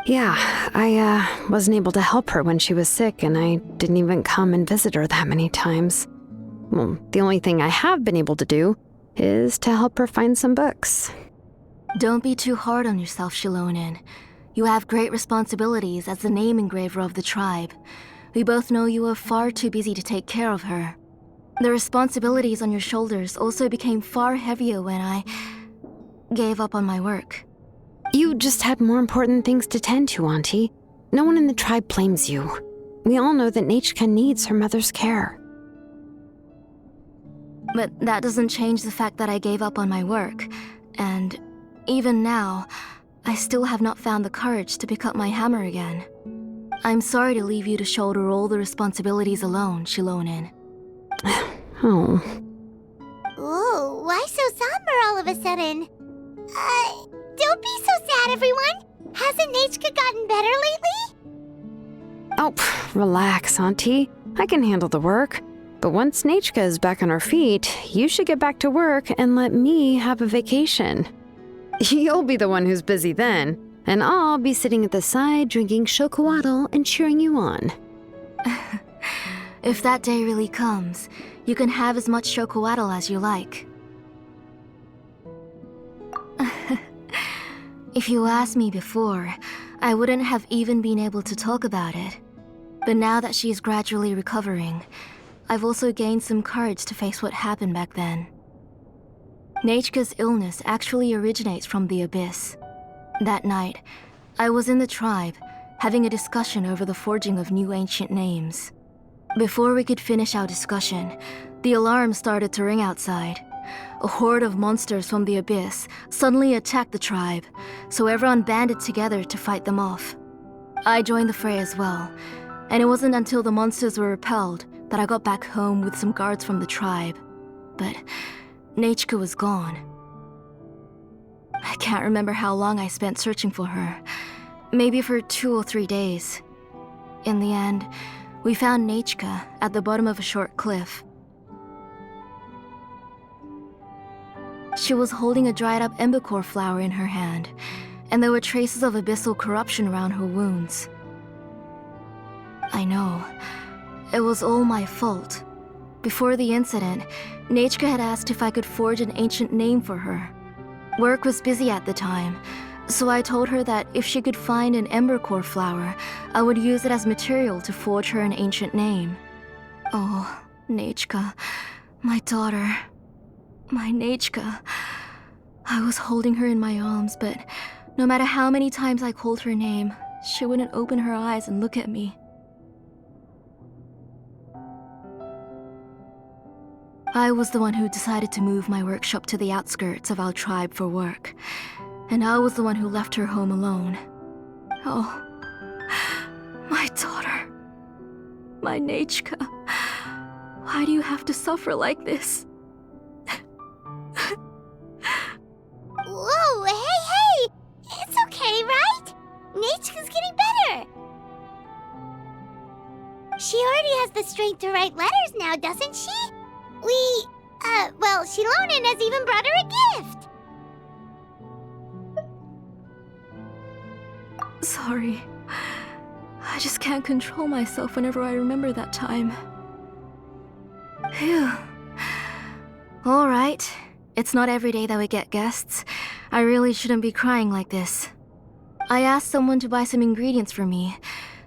Yeah, I wasn't able to help her when she was sick, and I didn't even come and visit her that many times. Well, the only thing I have been able to do is to help her find some books.
Don't be too hard on yourself, Xilonen. You have great responsibilities as the name engraver of the tribe. We both know you are far too busy to take care of her. The responsibilities on your shoulders also became far heavier when I gave up on my work.
You just had more important things to tend to, Auntie. No one in the tribe blames you. We all know that Nachka needs her mother's care.
But that doesn't change the fact that I gave up on my work, and even now, I still have not found the courage to pick up my hammer again. I'm sorry to leave you to shoulder all the responsibilities alone, Xilonen.
Oh.
Ooh, why so somber all of a sudden? Don't be so sad, everyone. Hasn't Nachka gotten better lately?
Oh, relax, Auntie. I can handle the work. But once Nachka is back on her feet, you should get back to work and let me have a vacation. You'll be the one who's busy then, and I'll be sitting at the side drinking chocolatl and cheering you on.
If that day really comes, you can have as much chocolatl as you like. If you asked me before, I wouldn't have even been able to talk about it. But now that she's gradually recovering, I've also gained some courage to face what happened back then. Nachka's illness actually originates from the Abyss. That night, I was in the tribe, having a discussion over the forging of new ancient names. Before we could finish our discussion, the alarm started to ring outside. A horde of monsters from the Abyss suddenly attacked the tribe, so everyone banded together to fight them off. I joined the fray as well, and it wasn't until the monsters were repelled that I got back home with some guards from the tribe. But Nachka was gone. I can't remember how long I spent searching for her. Maybe for 2 or 3 days. In the end, we found Nachka at the bottom of a short cliff. She was holding a dried up embercore flower in her hand, and there were traces of abyssal corruption around her wounds. I know. It was all my fault. Before the incident, Nachka had asked if I could forge an ancient name for her. Work was busy at the time, so I told her that if she could find an embercore flower, I would use it as material to forge her an ancient name. Oh, Nachka, my daughter. My Nachka. I was holding her in my arms, but no matter how many times I called her name, she wouldn't open her eyes and look at me. I was the one who decided to move my workshop to the outskirts of our tribe for work, and I was the one who left her home alone. Oh, my daughter. My Nachka. Why do you have to suffer like this?
Whoa, hey! It's okay, right? Nachka's getting better. She already has the strength to write letters now, doesn't she? Well, Xilonen has even brought her a gift.
Sorry. I just can't control myself whenever I remember that time. Phew. Alright. It's not every day that we get guests. I really shouldn't be crying like this. I asked someone to buy some ingredients for me,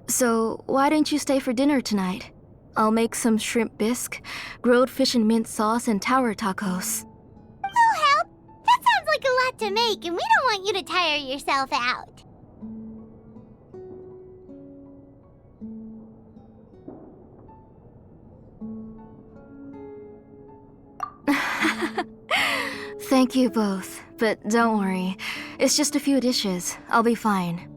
so why don't you stay for dinner tonight? I'll make some shrimp bisque, grilled fish and mint sauce, and tower tacos.
We'll help. That sounds like a lot to make, and we don't want you to tire yourself out.
Thank you both, but don't worry. It's just a few dishes. I'll be fine.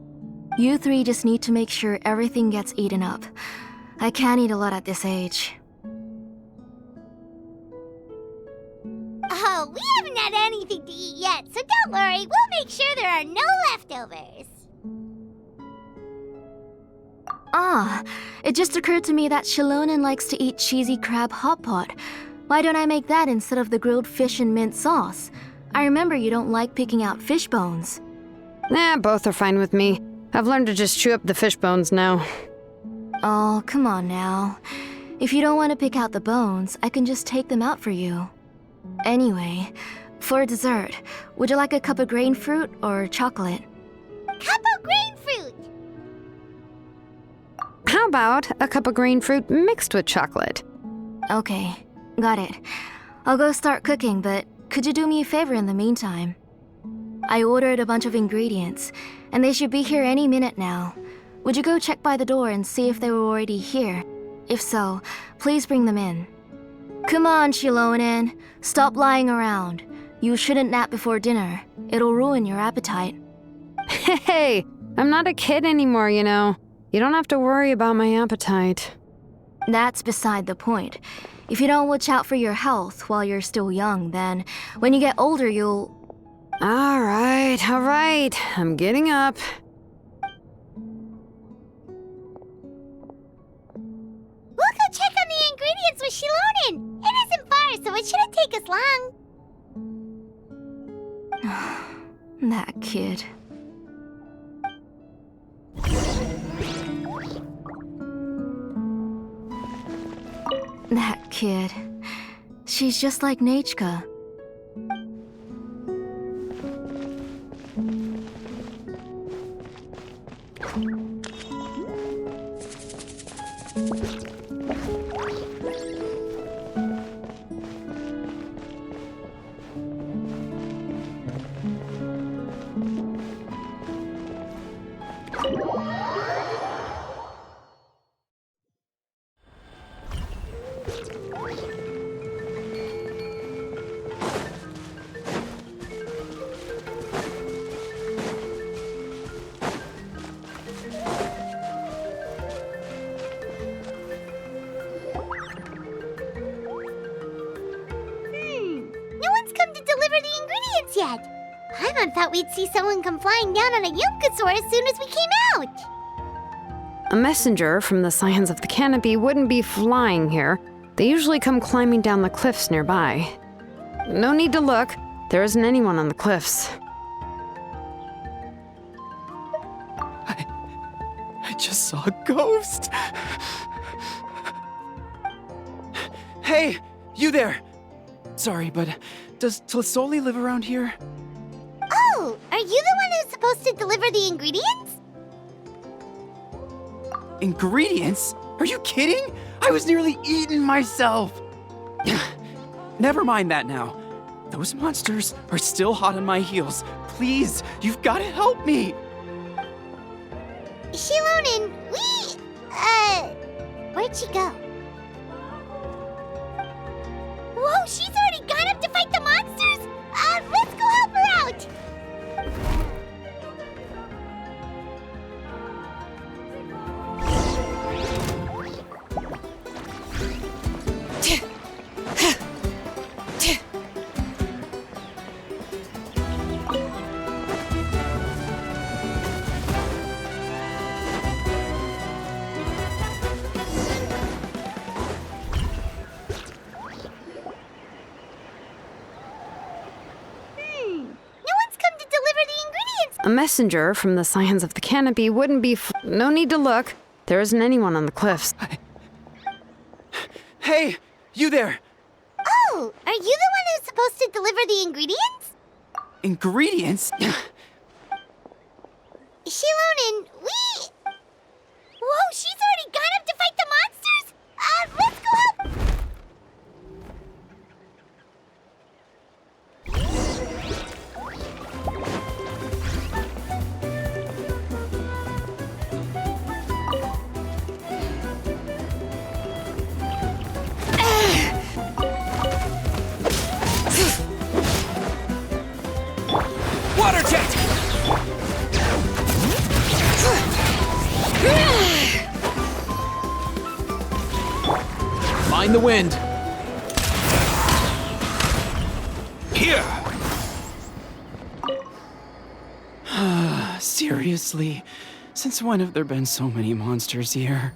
You three just need to make sure everything gets eaten up. I can't eat a lot at this age.
Oh, we haven't had anything to eat yet, so don't worry. We'll make sure there are no leftovers.
Ah, It just occurred to me that Xilonen likes to eat cheesy crab hot pot. Why don't I make that instead of the grilled fish and mint sauce? I remember you don't like picking out fish bones.
Nah, both are fine with me. I've learned to just chew up the fish bones now.
Oh, come on now. If you don't want to pick out the bones, I can just take them out for you. Anyway, for dessert, would you like a cup of grain fruit or chocolate?
Cup of grain fruit!
How about a cup of green fruit mixed with chocolate?
Okay, got it. I'll go start cooking, but could you do me a favor in the meantime? I ordered a bunch of ingredients, and they should be here any minute now. Would you go check by the door and see if they were already here? If so, please bring them in. Come on, Xilonen. Stop lying around. You shouldn't nap before dinner. It'll ruin your appetite.
Hey, I'm not a kid anymore, you know. You don't have to worry about my appetite.
That's beside the point. If you don't watch out for your health while you're still young, then when you get older, you'll...
All right. I'm getting up.
We'll go check on the ingredients with Xilonen. It isn't far, so it shouldn't take us long.
That kid. That kid. She's just like Nachka.
Yet. Paimon thought we'd see someone come flying down on a Yunkasaur as soon as we came out.
A messenger from the Scions of the Canopy wouldn't be flying here. They usually come climbing down the cliffs nearby. No need to look. There isn't anyone on the cliffs.
I just saw a ghost. Hey, you there. Sorry, but does Tlisoli live around here?
Oh, are you the one who's supposed to deliver the ingredients?
Ingredients? Are you kidding? I was nearly eaten myself. Never mind that now. Those monsters are still hot on my heels. Please, you've got to help me.
Xilonen, where'd she go? Whoa, she's already gone up to fight the monsters? Let's go help her out!
A messenger from the Scions of the Canopy wouldn't be no need to look. There isn't anyone on the cliffs.
Hey, you there.
Oh, are you the one who's supposed to deliver the ingredients?
Ingredients?
Xilonen, Whoa, she's already gone up to fight the monsters? Let's go help!
Water jet!
Mind the wind.
Here! Seriously? Since when have there been so many monsters here?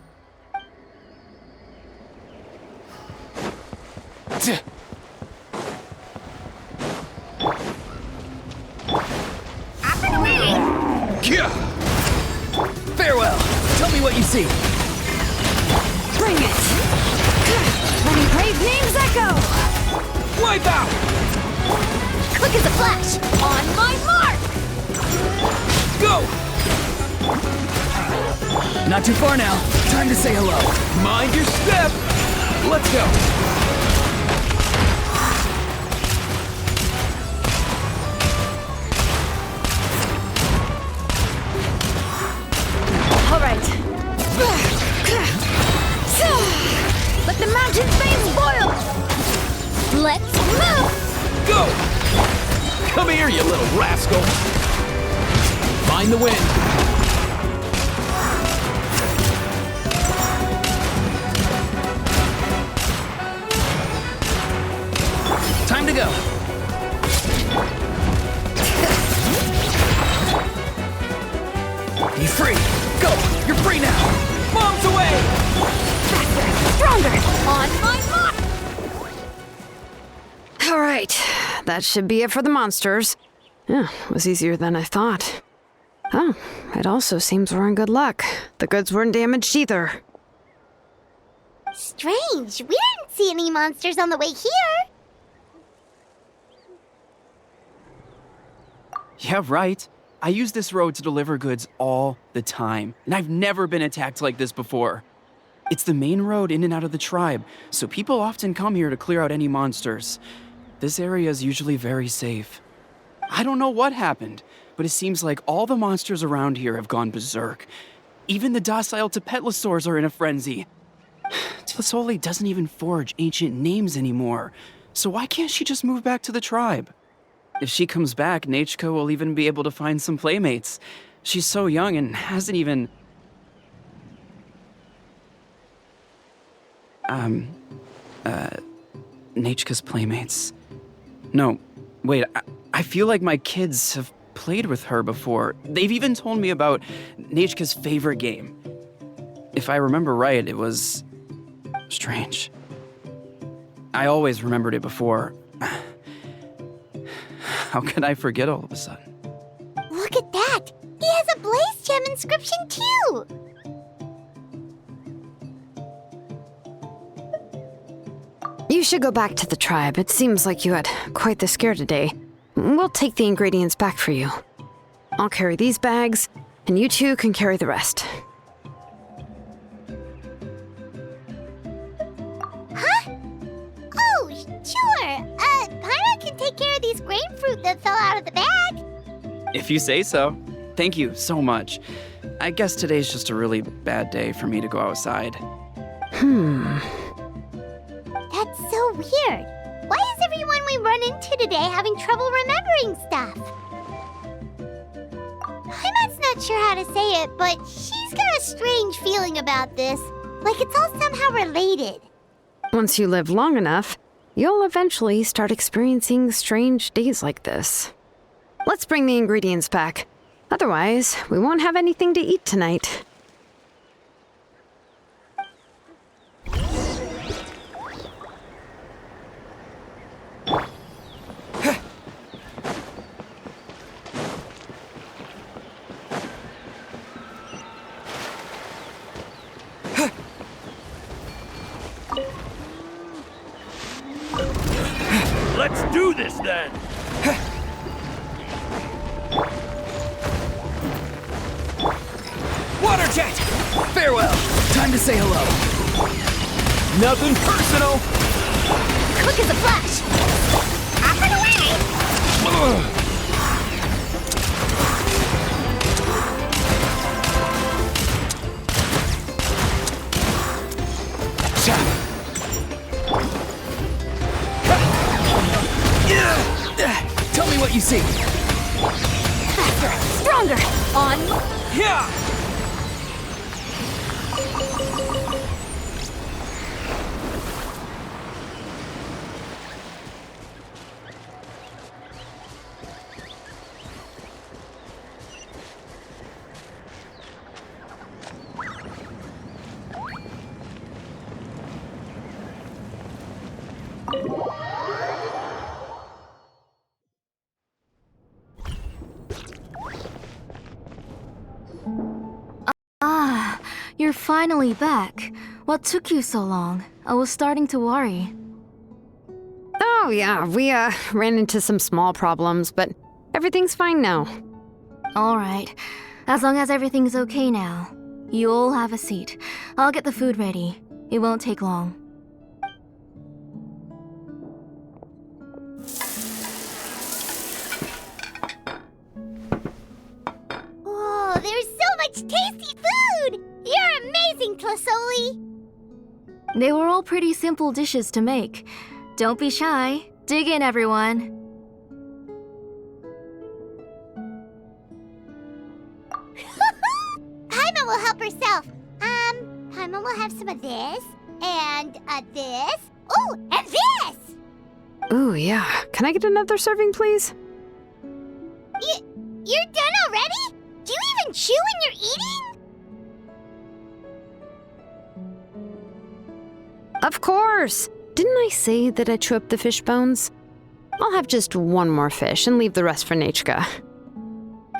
Farewell. Tell me what you see.
Bring it! Many brave names echo!
Wipe out!
Quick as a flash! On my mark!
Go! Not too far now. Time to say hello. Mind your step. Let's go.
All right. Let the mountain's veins boil!
Let's move!
Go! Come here, you little rascal. Find the wind. Time to go. Be free. Go. You're free now. Bombs away.
Stronger!
On my mark!
All right, that should be it for the monsters. Yeah, it was easier than I thought. Oh, it also seems we're in good luck. The goods weren't damaged either.
Strange, we didn't see any monsters on the way here.
Yeah, right. I use this road to deliver goods all the time, and I've never been attacked like this before. It's the main road in and out of the tribe, so people often come here to clear out any monsters. This area is usually very safe. I don't know what happened, but it seems like all the monsters around here have gone berserk. Even the docile Tepetlosaurs are in a frenzy. Tlasoli doesn't even forge ancient names anymore, so why can't she just move back to the tribe? If she comes back, Nechka will even be able to find some playmates. She's so young and hasn't even... Nechka's playmates. No, wait, I feel like my kids have played with her before. They've even told me about Nechka's favorite game. If I remember right, it was... strange. I always remembered it before. How could I forget all of a sudden?
Look at that! He has a Blaze Gem inscription too!
You should go back to the tribe. It seems like you had quite the scare today. We'll take the ingredients back for you. I'll carry these bags, and you two can carry the rest.
Huh? Oh, sure. Pyra can take care of these grapefruit that fell out of the bag.
If you say so. Thank you so much. I guess today's just a really bad day for me to go outside.
That's so weird. Why is everyone we run into today having trouble remembering stuff? Heimat's not sure how to say it, but she's got a strange feeling about this. Like it's all somehow related.
Once you live long enough, you'll eventually start experiencing strange days like this. Let's bring the ingredients back. Otherwise, we won't have anything to eat tonight.
Let's do this then!
Water jet! Farewell! Time to say hello.
Nothing personal!
Quick as a flash! Up and away!
Tell me what you see.
Faster! Stronger! On...
Yeah!
You're finally back. What took you so long? I was starting to worry.
Oh, yeah, we ran into some small problems, but everything's fine now.
Alright. As long as everything's okay now. You all have a seat. I'll get the food ready. It won't take long.
Oh, there's so much tasty food! You're amazing, Tlasoli!
They were all pretty simple dishes to make. Don't be shy. Dig in, everyone.
Paimon will help herself. Paimon will have some of this, and this. Oh, and this!
Ooh, yeah. Can I get another serving, please?
You're done already? Do you even chew when you're eating?
Of course! Didn't I say that I chew up the fish bones? I'll have just one more fish and leave the rest for Nechka.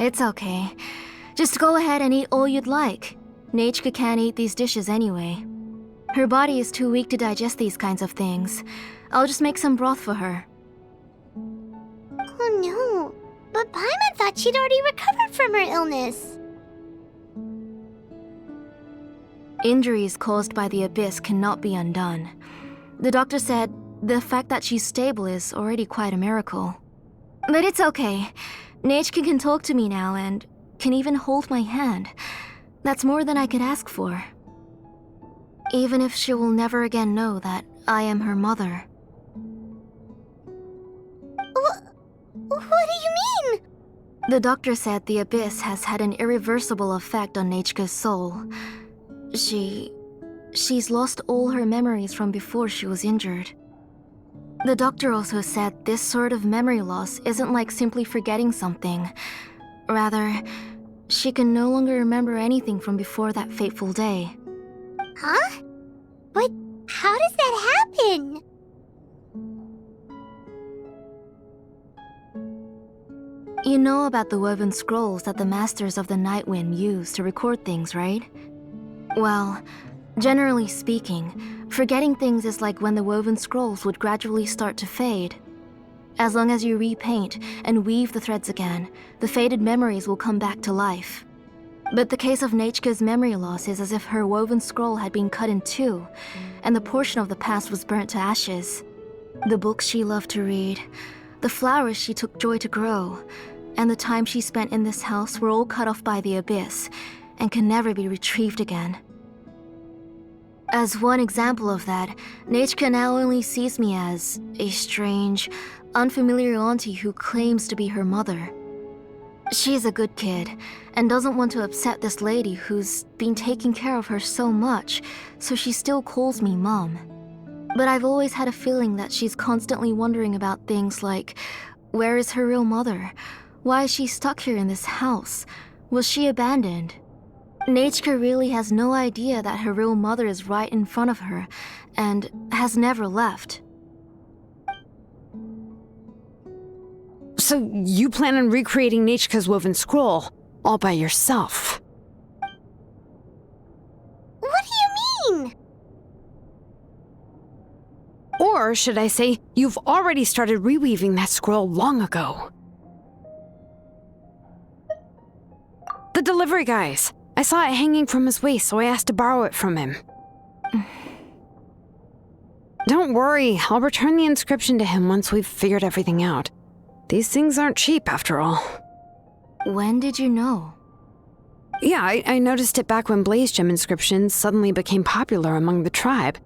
It's okay. Just go ahead and eat all you'd like. Nechka can't eat these dishes anyway. Her body is too weak to digest these kinds of things. I'll just make some broth for her.
Oh no, but Paimon thought she'd already recovered from her illness.
Injuries caused by the abyss cannot be undone. The doctor said the fact that she's stable is already quite a miracle. But it's okay. Nechka can talk to me now and can even hold my hand. That's more than I could ask for. Even if she will never again know that I am her mother.
What do you mean?
The doctor said the abyss has had an irreversible effect on Nechka's soul. She's lost all her memories from before she was injured. The doctor also said this sort of memory loss isn't like simply forgetting something. Rather, she can no longer remember anything from before that fateful day.
Huh? But how does that happen?
You know about the woven scrolls that the Masters of the Night Wind use to record things, right? Well, generally speaking, forgetting things is like when the woven scrolls would gradually start to fade. As long as you repaint and weave the threads again, the faded memories will come back to life. But the case of Nechka's memory loss is as if her woven scroll had been cut in two, and the portion of the past was burnt to ashes. The books she loved to read, the flowers she took joy to grow, and the time she spent in this house were all cut off by the abyss, and can never be retrieved again. As one example of that, Nechka now only sees me as a strange, unfamiliar auntie who claims to be her mother. She's a good kid, and doesn't want to upset this lady who's been taking care of her so much, so she still calls me Mom. But I've always had a feeling that she's constantly wondering about things like, where is her real mother? Why is she stuck here in this house? Was she abandoned? Nechka really has no idea that her real mother is right in front of her, and has never left.
So you plan on recreating Nechka's woven scroll all by yourself?
What do you mean?
Or should I say, you've already started reweaving that scroll long ago. The delivery guys. I saw it hanging from his waist, so I asked to borrow it from him. Don't worry, I'll return the inscription to him once we've figured everything out. These things aren't cheap, after all.
When did you know?
Yeah, I noticed it back when Blaze Gem inscriptions suddenly became popular among the tribe.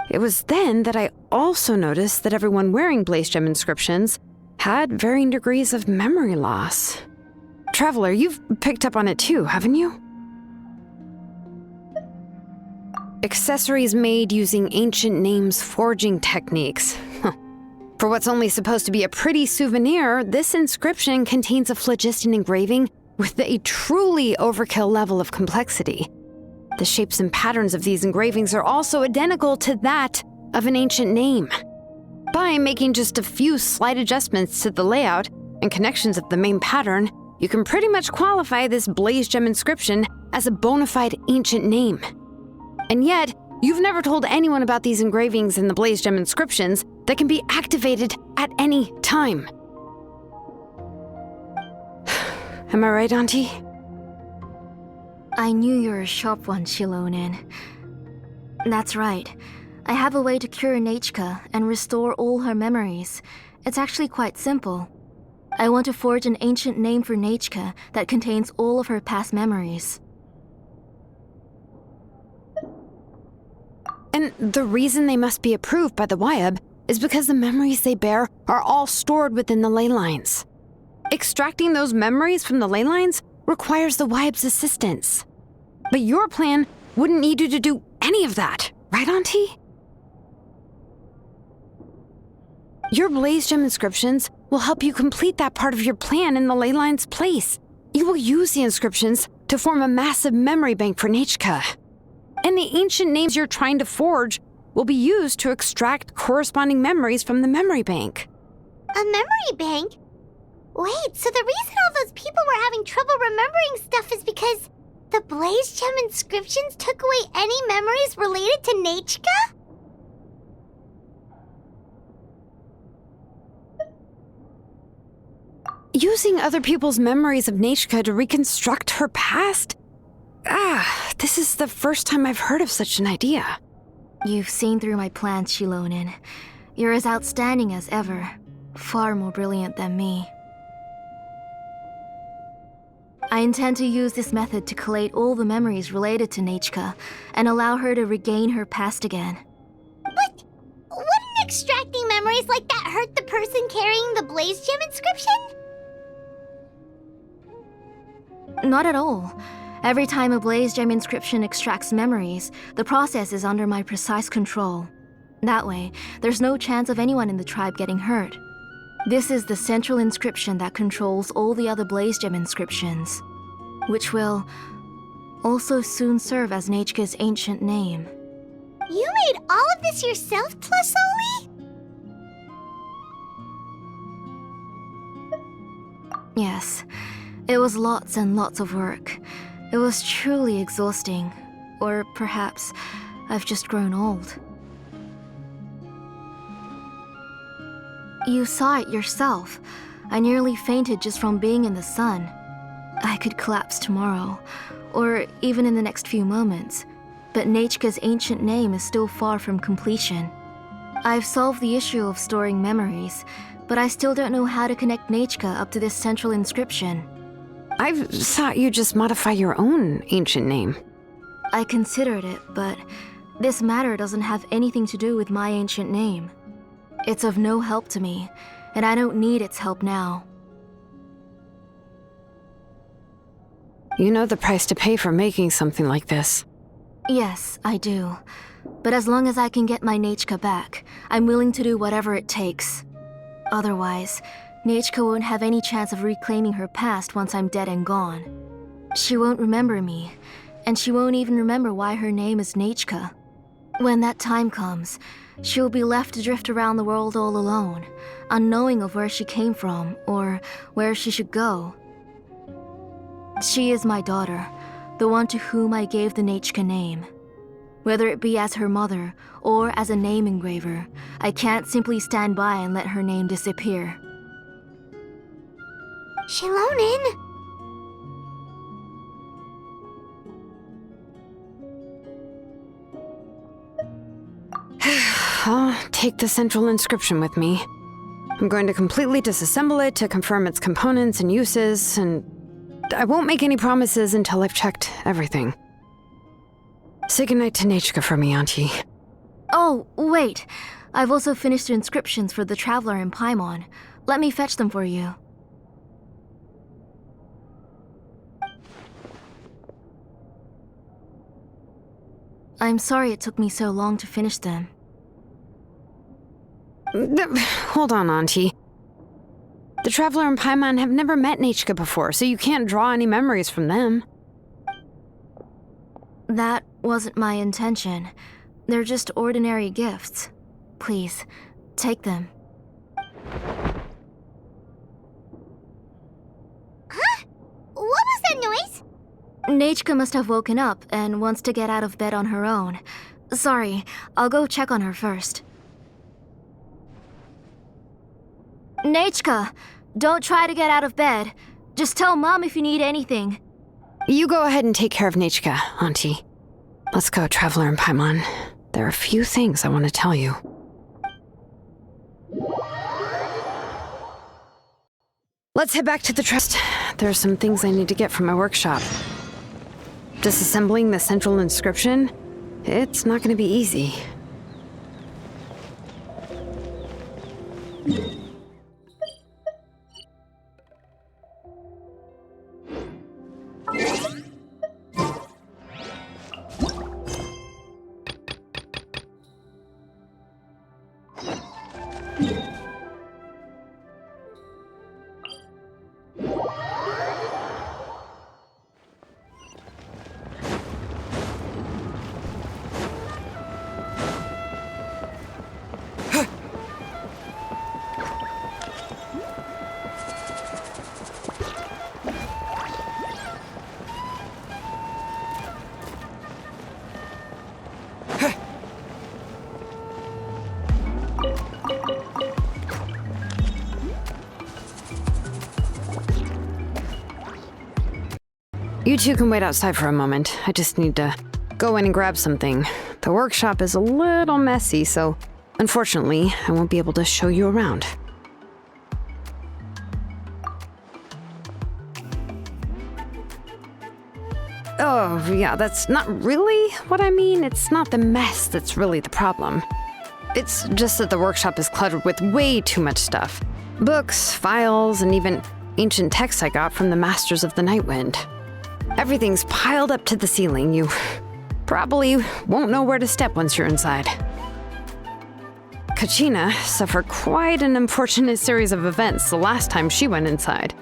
It was then that I also noticed that everyone wearing Blaze Gem inscriptions had varying degrees of memory loss. Traveler, you've picked up on it too, haven't you? Accessories made using ancient names forging techniques. For what's only supposed to be a pretty souvenir, this inscription contains a phlogiston engraving with a truly overkill level of complexity. The shapes and patterns of these engravings are also identical to that of an ancient name. By making just a few slight adjustments to the layout and connections of the main pattern, you can pretty much qualify this Blaze Gem inscription as a bona fide ancient name. And yet, you've never told anyone about these engravings in the Blaze Gem inscriptions that can be activated at any time. Am I right, Auntie?
I knew you were a sharp one, Xilonen. That's right. I have a way to cure Nechka and restore all her memories. It's actually quite simple. I want to forge an ancient name for Nechka that contains all of her past memories.
And the reason they must be approved by the Wyab is because the memories they bear are all stored within the ley lines. Extracting those memories from the ley lines requires the Wyab's assistance. But your plan wouldn't need you to do any of that, right, Auntie? Your Blaze Gem inscriptions will help you complete that part of your plan in the ley line's place. You will use the inscriptions to form a massive memory bank for Nechka. And the ancient names you're trying to forge will be used to extract corresponding memories from the memory bank.
A memory bank? Wait, so the reason all those people were having trouble remembering stuff is because the Blaze Gem inscriptions took away any memories related to Nechka?
Using other people's memories of Nechka to reconstruct her past? This is the first time I've heard of such an idea.
You've seen through my plans, Xilonen. You're as outstanding as ever. Far more brilliant than me. I intend to use this method to collate all the memories related to Nechka and allow her to regain her past again.
But wouldn't extracting memories like that hurt the person carrying the Blaze Gem inscription?
Not at all. Every time a Blaze Gem inscription extracts memories, the process is under my precise control. That way, there's no chance of anyone in the tribe getting hurt. This is the central inscription that controls all the other Blaze Gem inscriptions, which will also soon serve as Nechka's ancient name.
You made all of this yourself, Tlasoli?
Yes, it was lots and lots of work. It was truly exhausting. Or perhaps I've just grown old. You saw it yourself. I nearly fainted just from being in the sun. I could collapse tomorrow, or even in the next few moments, but Nechka's ancient name is still far from completion. I've solved the issue of storing memories, but I still don't know how to connect Nechka up to this central inscription.
I thought you'd just modify your own ancient name.
I considered it, but this matter doesn't have anything to do with my ancient name. It's of no help to me, and I don't need its help now.
You know the price to pay for making something like this.
Yes, I do. But as long as I can get my Nechka back, I'm willing to do whatever it takes. Otherwise, Nechka won't have any chance of reclaiming her past once I'm dead and gone. She won't remember me, and she won't even remember why her name is Nechka. When that time comes, she'll be left to drift around the world all alone, unknowing of where she came from or where she should go. She is my daughter, the one to whom I gave the Nechka name. Whether it be as her mother or as a name engraver, I can't simply stand by and let her name disappear.
Xilonen!
I'll take the central inscription with me. I'm going to completely disassemble it to confirm its components and uses, and I won't make any promises until I've checked everything. Say goodnight to Nechka for me, Auntie.
Oh, wait. I've also finished the inscriptions for the Traveler in Paimon. Let me fetch them for you. I'm sorry it took me so long to finish them.
Hold on, Auntie. The Traveler and Paimon have never met Nechka before, so you can't draw any memories from them.
That wasn't my intention. They're just ordinary gifts. Please, take them.
Huh? What was that noise?
Nechka must have woken up and wants to get out of bed on her own. Sorry, I'll go check on her first. Nechka, don't try to get out of bed. Just tell Mom if you need anything.
You go ahead and take care of Nechka, Auntie. Let's go, Traveler and Paimon. There are a few things I want to tell you. Let's head back to the trust. There are some things I need to get from my workshop. Disassembling the central inscription? It's not going to be easy. You two can wait outside for a moment. I just need to go in and grab something. The workshop is a little messy, so unfortunately, I won't be able to show you around. Oh, yeah, that's not really what I mean. It's not the mess that's really the problem. It's just that the workshop is cluttered with way too much stuff. Books, files, and even ancient texts I got from the Masters of the Nightwind. Everything's piled up to the ceiling. You probably won't know where to step once you're inside. Kachina suffered quite an unfortunate series of events the last time she went inside.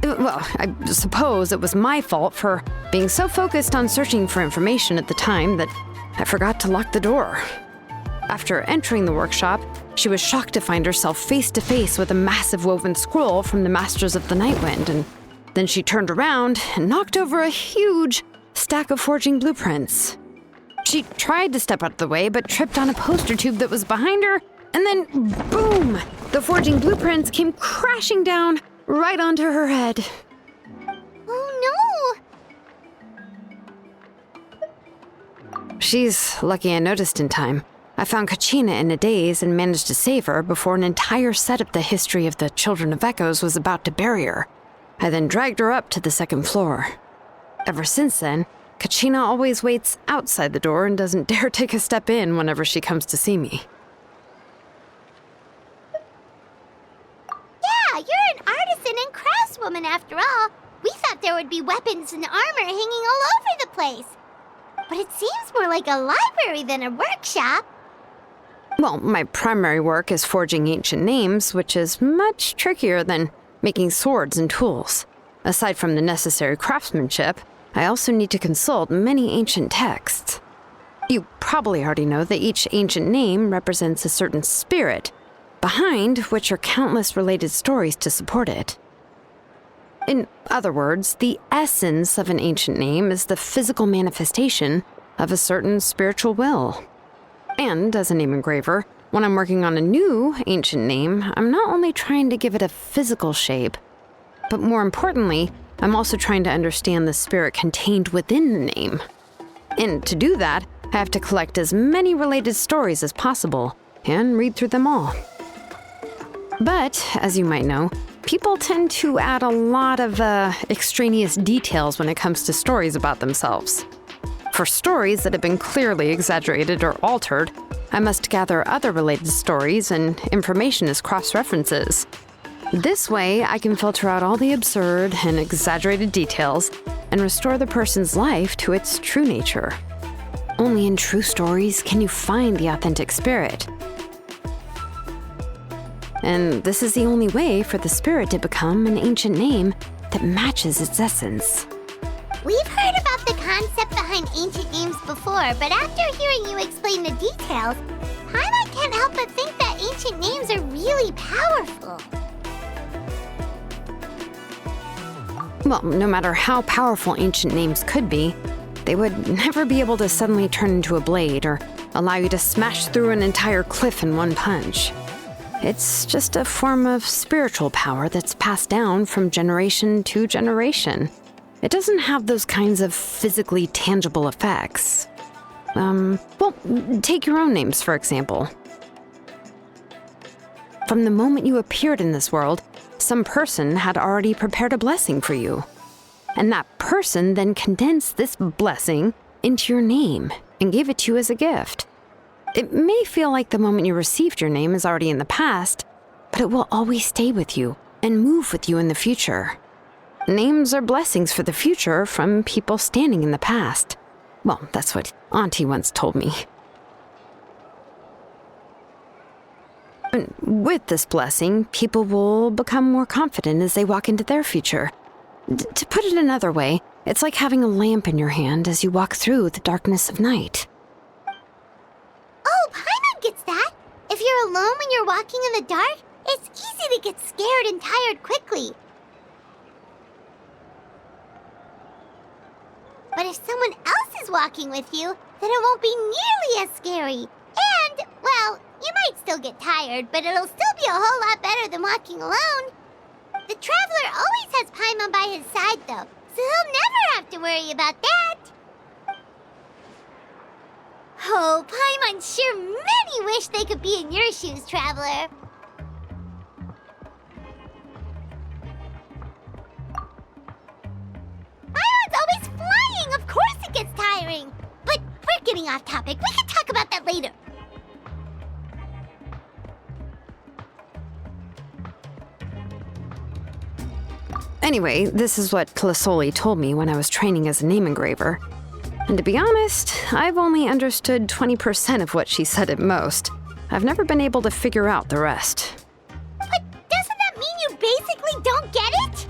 Well, I suppose it was my fault for being so focused on searching for information at the time that I forgot to lock the door. After entering the workshop, she was shocked to find herself face to face with a massive woven scroll from the Masters of the Nightwind, and then she turned around and knocked over a huge stack of forging blueprints. She tried to step out of the way, but tripped on a poster tube that was behind her, and then boom! The forging blueprints came crashing down right onto her head.
Oh
no! She's lucky I noticed in time. I found Kachina in a daze and managed to save her before an entire set of the history of the Children of Echoes was about to bury her. I then dragged her up to the second floor. Ever since then, Kachina always waits outside the door and doesn't dare take a step in whenever she comes to see me.
Yeah, you're an artisan and craftswoman after all. We thought there would be weapons and armor hanging all over the place. But it seems more like a library than a workshop.
Well, my primary work is forging ancient names, which is much trickier than making swords and tools. Aside from the necessary craftsmanship, I also need to consult many ancient texts. You probably already know that each ancient name represents a certain spirit, behind which are countless related stories to support it. In other words, the essence of an ancient name is the physical manifestation of a certain spiritual will. And as a name engraver, when I'm working on a new ancient name, I'm not only trying to give it a physical shape, but more importantly, I'm also trying to understand the spirit contained within the name. And to do that, I have to collect as many related stories as possible and read through them all. But, as you might know, people tend to add a lot of extraneous details when it comes to stories about themselves. For stories that have been clearly exaggerated or altered, I must gather other related stories and information as cross-references. This way, I can filter out all the absurd and exaggerated details and restore the person's life to its true nature. Only in true stories can you find the authentic spirit. And this is the only way for the spirit to become an ancient name that matches its essence.
We've heard about the concept behind ancient names before, but after hearing you explain the details, Paimon can't help but think that ancient names are really powerful.
Well, no matter how powerful ancient names could be, they would never be able to suddenly turn into a blade or allow you to smash through an entire cliff in one punch. It's just a form of spiritual power that's passed down from generation to generation. It doesn't have those kinds of physically tangible effects. Well, take your own names, for example. From the moment you appeared in this world, some person had already prepared a blessing for you. And that person then condensed this blessing into your name and gave it to you as a gift. It may feel like the moment you received your name is already in the past, but it will always stay with you and move with you in the future. Names are blessings for the future from people standing in the past. Well, that's what Auntie once told me. And with this blessing, people will become more confident as they walk into their future. To put it another way, it's like having a lamp in your hand as you walk through the darkness of night.
Oh, Paimon gets that. If you're alone when you're walking in the dark, it's easy to get scared and tired quickly. But if someone else is walking with you, then it won't be nearly as scary. And, well, you might still get tired, but it'll still be a whole lot better than walking alone. The Traveler always has Paimon by his side, though, so he'll never have to worry about that. Oh, Paimon sure many wish they could be in your shoes, Traveler. Paimon's always flying! Of course it gets tiring! But we're getting off topic. We can talk about that later.
Anyway, this is what Plisoli told me when I was training as a name engraver. And to be honest, I've only understood 20% of what she said at most. I've never been able to figure out the rest.
But doesn't that mean you basically don't get it?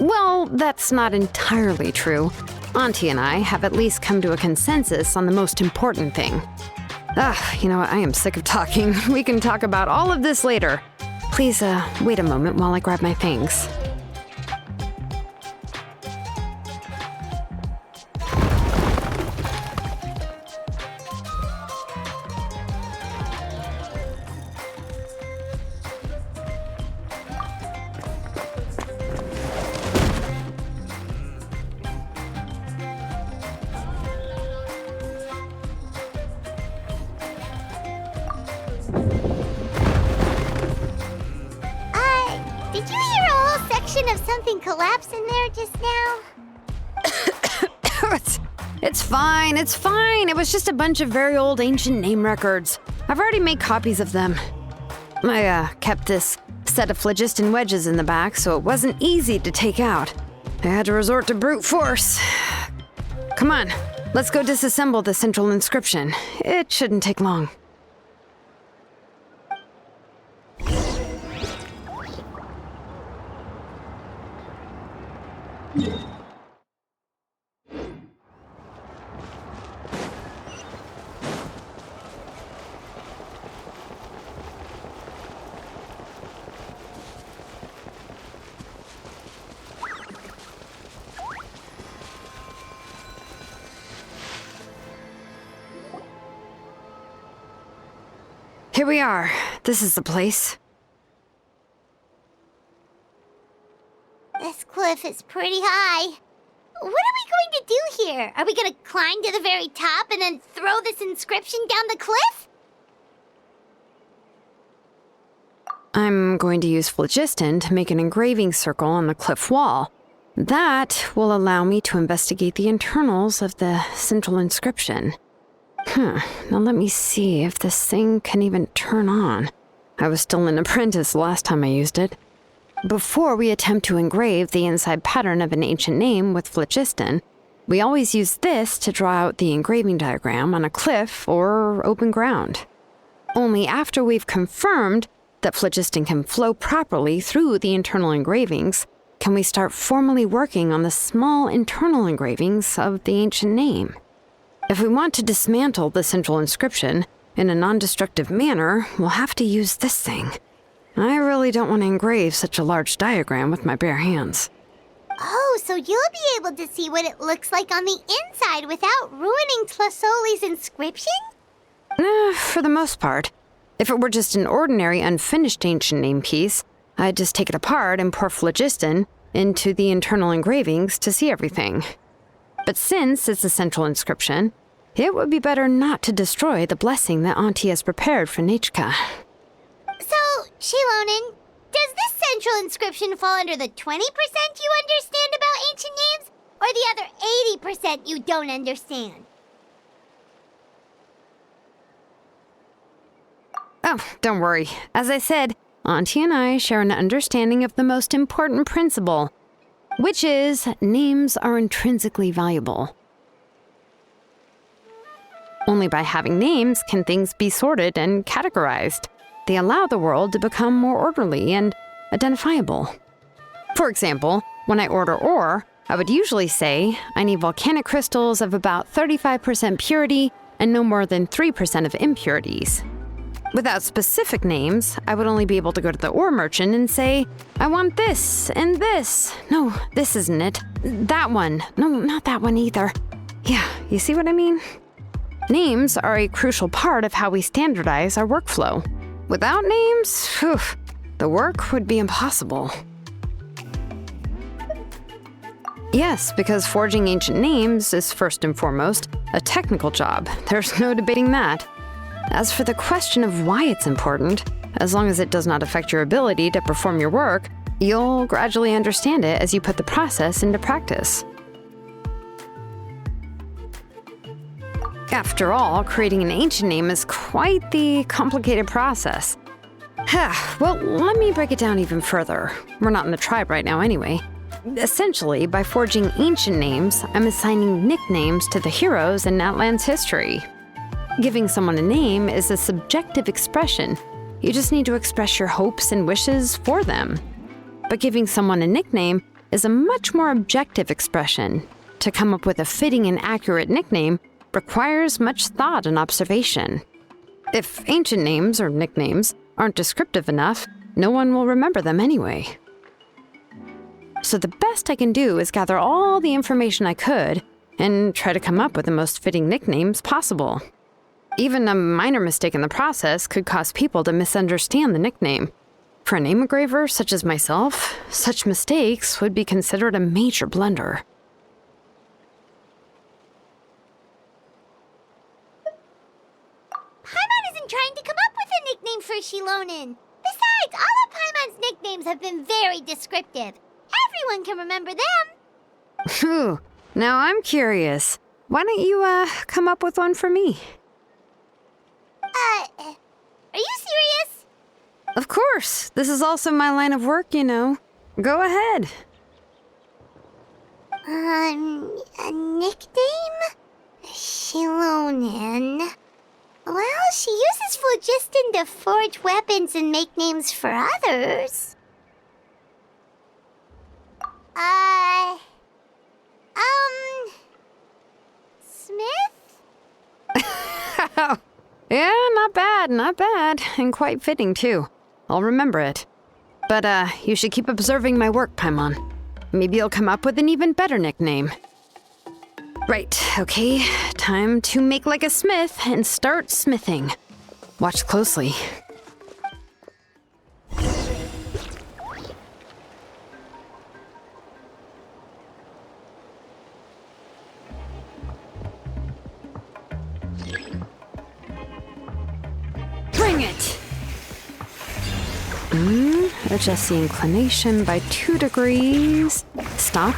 Well, that's not entirely true. Auntie and I have at least come to a consensus on the most important thing. You know what? I am sick of talking. We can talk about all of this later. Please, wait a moment while I grab my things.
Did you hear a whole section of something collapse in there just now?
It's fine, it's fine. It was just a bunch of very old ancient name records. I've already made copies of them. I kept this set of phlogiston wedges in the back, so it wasn't easy to take out. I had to resort to brute force. Come on, let's go disassemble the central inscription. It shouldn't take long. Here we are. This is the place.
This cliff is pretty high. What are we going to do here? Are we going to climb to the very top and then throw this inscription down the cliff?
I'm going to use phlogiston to make an engraving circle on the cliff wall. That will allow me to investigate the internals of the central inscription. Now let me see if this thing can even turn on. I was still an apprentice last time I used it. Before we attempt to engrave the inside pattern of an ancient name with phlogiston, we always use this to draw out the engraving diagram on a cliff or open ground. Only after we've confirmed that phlogiston can flow properly through the internal engravings can we start formally working on the small internal engravings of the ancient name. If we want to dismantle the central inscription in a non-destructive manner, we'll have to use this thing. I really don't want to engrave such a large diagram with my bare hands.
Oh, so you'll be able to see what it looks like on the inside without ruining Tlasoli's inscription?
For the most part. If it were just an ordinary unfinished ancient name piece, I'd just take it apart and pour phlogiston into the internal engravings to see everything. But since it's a central inscription, it would be better not to destroy the blessing that Auntie has prepared for Nichka.
So, Xilonen, does this central inscription fall under the 20% you understand about ancient names, or the other 80% you don't understand?
Oh, don't worry. As I said, Auntie and I share an understanding of the most important principle, which is names are intrinsically valuable. Only by having names can things be sorted and categorized. They allow the world to become more orderly and identifiable. For example, when I order ore, I would usually say I need volcanic crystals of about 35% purity and no more than 3% of impurities. Without specific names, I would only be able to go to the ore merchant and say, I want this and this. No, this isn't it. That one. No, not that one either. Yeah, you see what I mean? Names are a crucial part of how we standardize our workflow. Without names, the work would be impossible. Yes, because forging ancient names is first and foremost a technical job. There's no debating that. As for the question of why it's important, as long as it does not affect your ability to perform your work, you'll gradually understand it as you put the process into practice. After all, creating an ancient name is quite the complicated process. Well, let me break it down even further. We're not in the tribe right now anyway. Essentially, by forging ancient names, I'm assigning nicknames to the heroes in Natlan's history. Giving someone a name is a subjective expression. You just need to express your hopes and wishes for them. But giving someone a nickname is a much more objective expression. To come up with a fitting and accurate nickname requires much thought and observation. If ancient names or nicknames aren't descriptive enough, no one will remember them anyway. So the best I can do is gather all the information I could and try to come up with the most fitting nicknames possible. Even a minor mistake in the process could cause people to misunderstand the nickname. For a name engraver such as myself, such mistakes would be considered a major blunder.
Paimon isn't trying to come up with a nickname for Xilonen. Besides, all of Paimon's nicknames have been very descriptive. Everyone can remember them.
Phew, now I'm curious. Why don't you, come up with one for me?
Are you serious?
Of course. This is also my line of work, you know. Go ahead.
A nickname? Xilonen. Well, she uses phlogiston to forge weapons and make names for others. Smith?
Yeah, not bad, and quite fitting too. I'll remember it. But, you should keep observing my work, Paimon. Maybe you'll come up with an even better nickname. Right, okay, time to make like a smith and start smithing. Watch closely. Bring it! Adjust the inclination by 2 degrees. Stop.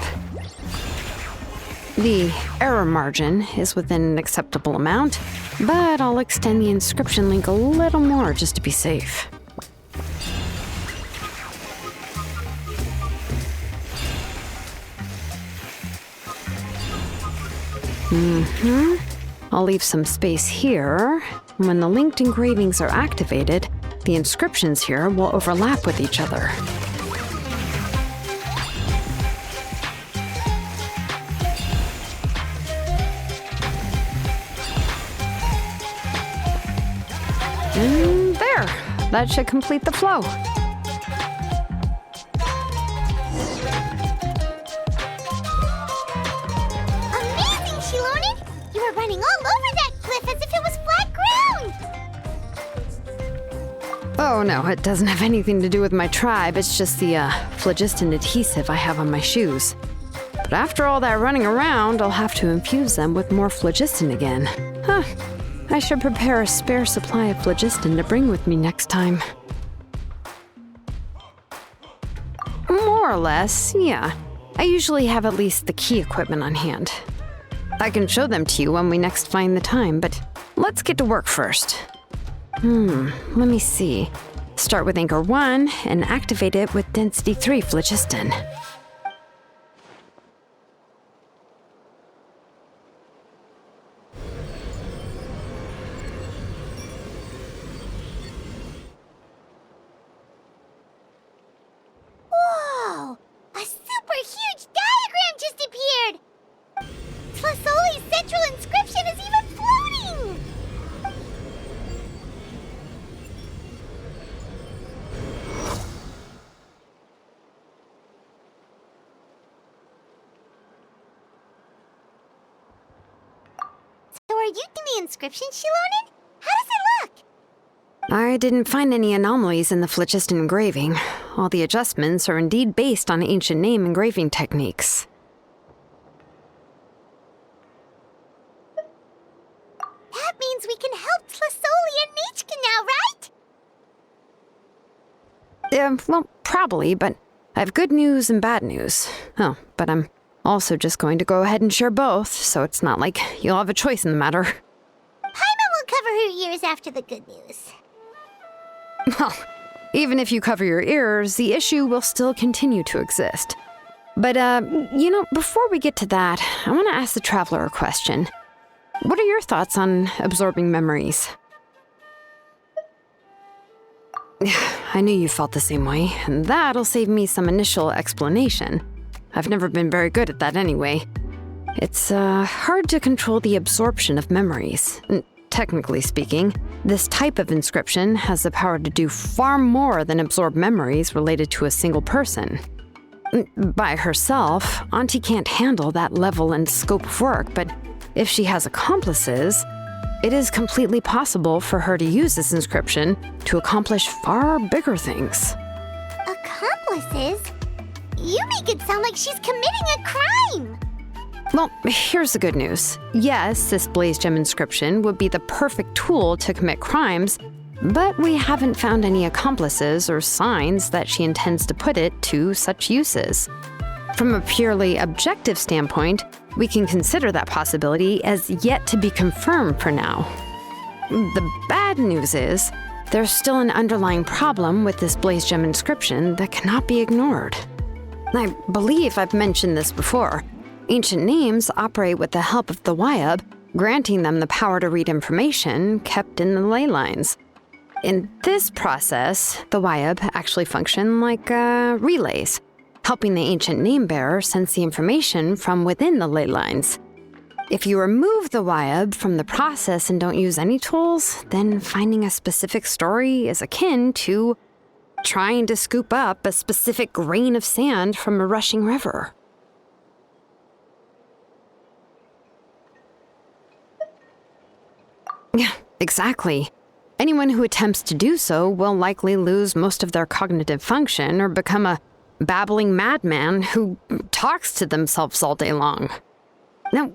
The error margin is within an acceptable amount, but I'll extend the inscription link a little more just to be safe. I'll leave some space here. When the linked engravings are activated, the inscriptions here will overlap with each other. And there! That should complete the flow.
You're running all over that cliff as if it was flat ground!
Oh no, it doesn't have anything to do with my tribe. It's just the phlogiston adhesive I have on my shoes. But after all that running around, I'll have to infuse them with more phlogiston again. Huh. I should prepare a spare supply of phlogiston to bring with me next time. More or less, yeah. I usually have at least the key equipment on hand. I can show them to you when we next find the time, but let's get to work first. Let me see. Start with Anchor 1 and activate it with Density 3 phlogiston.
Whoa! A super huge diagram just appeared! Tlasoli's central inscription is even floating! So are you doing the inscription, Xilonen? How does it look?
I didn't find any anomalies in the phlogiston engraving. All the adjustments are indeed based on ancient name engraving techniques.
That means we can help Tlasoli and Nichka now, right?
Well, probably, but I have good news and bad news. Oh, but I'm also just going to go ahead and share both, so it's not like you'll have a choice in the matter.
Paimon will cover her ears after the good news.
Well, even if you cover your ears, the issue will still continue to exist. But, before we get to that, I want to ask the Traveler a question. What are your thoughts on absorbing memories? I knew you felt the same way, and that'll save me some initial explanation. I've never been very good at that anyway. It's hard to control the absorption of memories. Technically speaking, this type of inscription has the power to do far more than absorb memories related to a single person. By herself, Auntie can't handle that level and scope of work, but if she has accomplices, it is completely possible for her to use this inscription to accomplish far bigger things.
Accomplices? You make it sound like she's committing a crime!
Well, here's the good news. Yes, this blaze gem inscription would be the perfect tool to commit crimes, but we haven't found any accomplices or signs that she intends to put it to such uses. From a purely objective standpoint, we can consider that possibility as yet to be confirmed for now. The bad news is, there's still an underlying problem with this blaze gem inscription that cannot be ignored. I believe I've mentioned this before. Ancient names operate with the help of the Wyab, granting them the power to read information kept in the ley lines. In this process, the Wyab actually function like relays, helping the ancient name bearer sense the information from within the ley lines. If you remove the Wyab from the process and don't use any tools, then finding a specific story is akin to trying to scoop up a specific grain of sand from a rushing river. Yeah, exactly. Anyone who attempts to do so will likely lose most of their cognitive function or become a babbling madman who talks to themselves all day long. Now,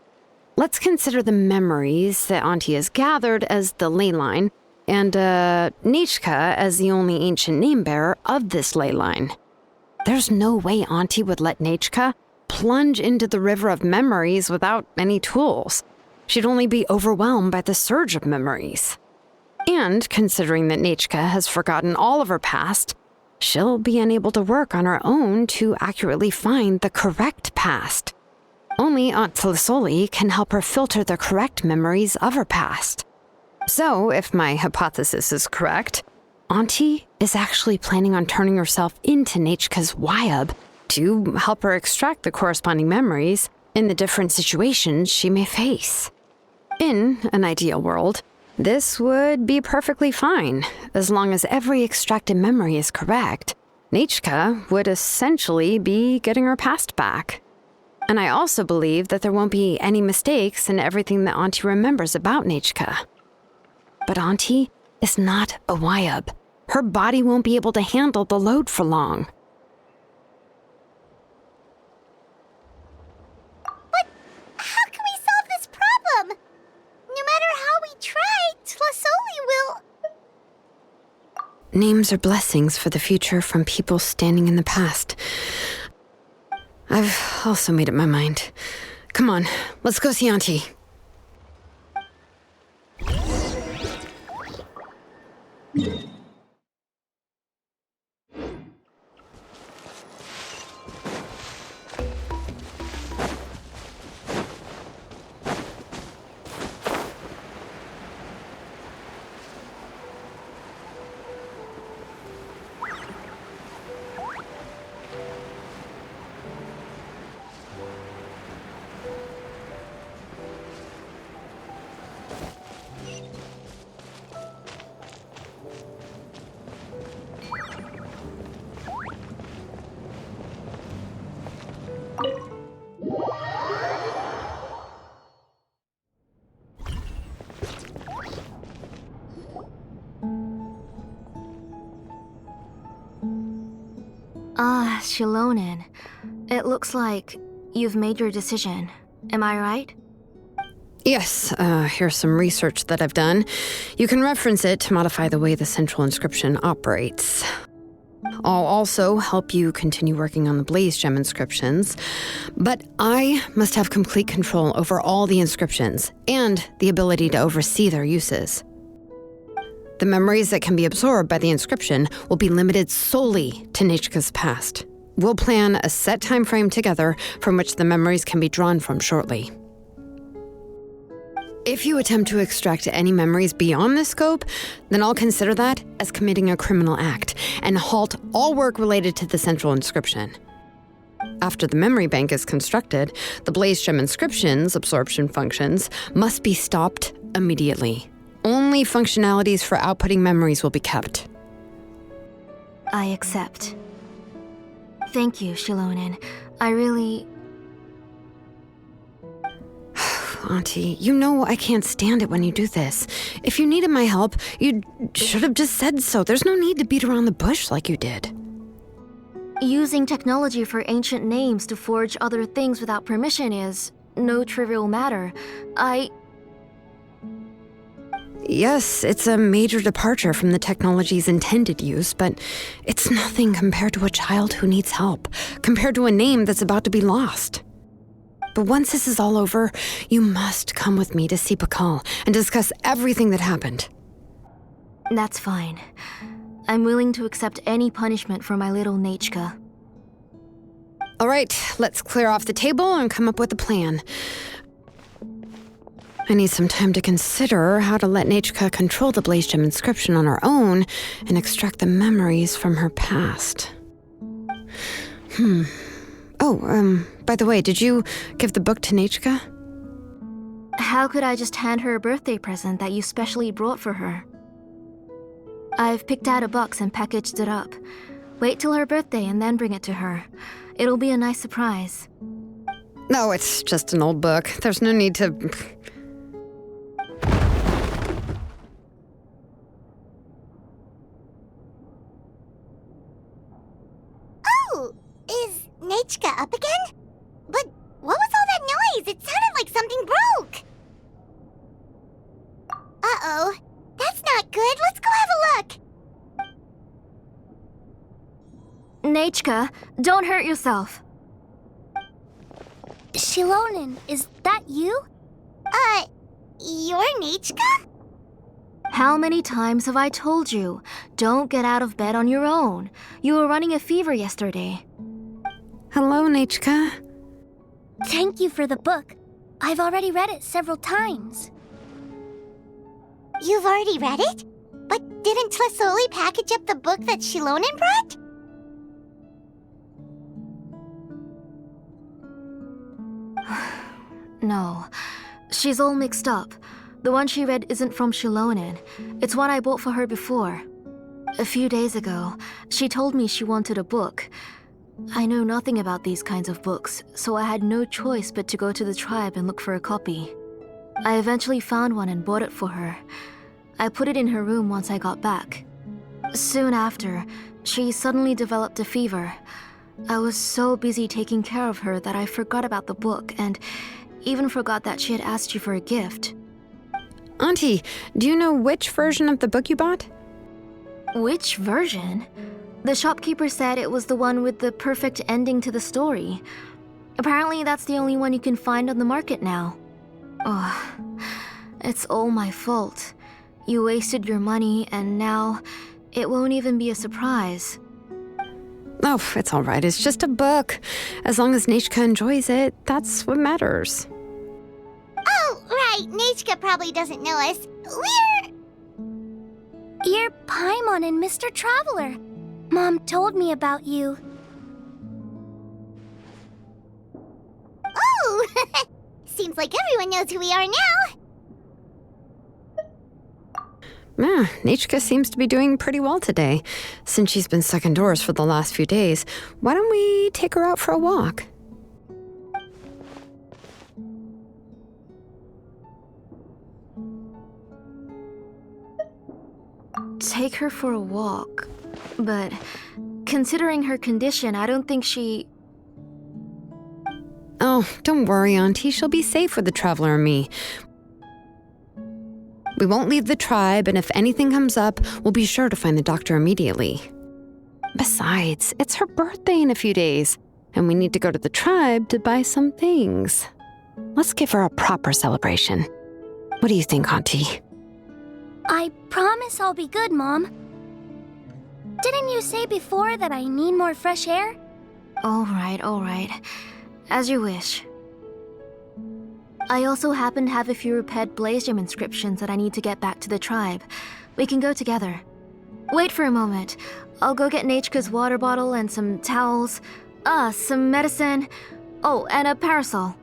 let's consider the memories that Auntie has gathered as the ley line, and Nichka as the only ancient name bearer of this ley line. There's no way Auntie would let Nichka plunge into the river of memories without any tools. She'd only be overwhelmed by the surge of memories. And considering that Nichka has forgotten all of her past, she'll be unable to work on her own to accurately find the correct past. Only Aunt Tlasoli can help her filter the correct memories of her past. So, if my hypothesis is correct, Auntie is actually planning on turning herself into Nichka's Wyab to help her extract the corresponding memories in the different situations she may face. In an ideal world, this would be perfectly fine, as long as every extracted memory is correct. Nichka would essentially be getting her past back. And I also believe that there won't be any mistakes in everything that Auntie remembers about Nechka. But Auntie is not a Wyab. Her body won't be able to handle the load for long.
But how can we solve this problem? No matter how we try, Tlasoli will...
Names are blessings for the future from people standing in the past. I've also made up my mind. Come on, let's go see Auntie.
Xilonen. It looks like you've made your decision. Am I right?
Yes, here's some research that I've done. You can reference it to modify the way the central inscription operates. I'll also help you continue working on the Blaze Gem inscriptions, but I must have complete control over all the inscriptions and the ability to oversee their uses. The memories that can be absorbed by the inscription will be limited solely to Nechka's past. We'll plan a set time frame together from which the memories can be drawn from shortly. If you attempt to extract any memories beyond this scope, then I'll consider that as committing a criminal act and halt all work related to the central inscription. After the memory bank is constructed, the Blaze Gem inscription's absorption functions must be stopped immediately. Only functionalities for outputting memories will be kept.
I accept. Thank you, Xilonen. I really...
Auntie, you know I can't stand it when you do this. If you needed my help, you should have just said so. There's no need to beat around the bush like you did.
Using technology for ancient names to forge other things without permission is no trivial matter.
Yes, it's a major departure from the technology's intended use, but it's nothing compared to a child who needs help, compared to a name that's about to be lost. But once this is all over, you must come with me to see Pakal and discuss everything that happened.
That's fine. I'm willing to accept any punishment for my little Nechka.
All right, let's clear off the table and come up with a plan. I need some time to consider how to let Nechka control the Blaze Gem inscription on her own and extract the memories from her past. By the way, did you give the book to Nechka?
How could I just hand her a birthday present that you specially brought for her? I've picked out a box and packaged it up. Wait till her birthday and then bring it to her. It'll be a nice surprise.
No, it's just an old book. There's no need to...
Oh, is Nechka up again? But what was all that noise? It sounded like something broke. Uh-oh, that's not good. Let's go have a look.
Nechka, don't hurt yourself.
Xilonen, is that you? You're Nechka?
How many times have I told you? Don't get out of bed on your own. You were running a fever yesterday.
Hello, Nechka.
Thank you for the book. I've already read it several times. You've already read it? But didn't Tlasoli package up the book that Xilonen brought?
No, she's all mixed up. The one she read isn't from Xilonen. It's one I bought for her before. A few days ago, she told me she wanted a book. I know nothing about these kinds of books, so I had no choice but to go to the tribe and look for a copy. I eventually found one and bought it for her. I put it in her room once I got back. Soon after, she suddenly developed a fever. I was so busy taking care of her that I forgot about the book and even forgot that she had asked you for a gift.
Auntie, do you know which version of the book you bought?
Which version? The shopkeeper said it was the one with the perfect ending to the story. Apparently that's the only one you can find on the market now. Oh, it's all my fault. You wasted your money and now it won't even be a surprise.
Oh, it's all right. It's just a book. As long as Nechka enjoys it, that's what matters.
Oh, right. Nechka probably doesn't know us. You're Paimon and Mr. Traveler. Mom told me about you. Oh! Seems like everyone knows who we are now.
Nechka seems to be doing pretty well today. Since she's been stuck indoors for the last few days, why don't we take her out for a walk?
Take her for a walk. But considering her condition, I don't think she...
Oh, don't worry, Auntie. She'll be safe with the Traveler and me. We won't leave the tribe, and if anything comes up, we'll be sure to find the doctor immediately. Besides, it's her birthday in a few days, and we need to go to the tribe to buy some things. Let's give her a proper celebration. What do you think, Auntie?
I promise I'll be good, Mom. Didn't you say before that I need more fresh air?
All right. As you wish. I also happen to have a few repaired blaze gem inscriptions that I need to get back to the tribe. We can go together. Wait for a moment. I'll go get Nechka's water bottle and some towels. Some medicine. Oh, and a parasol.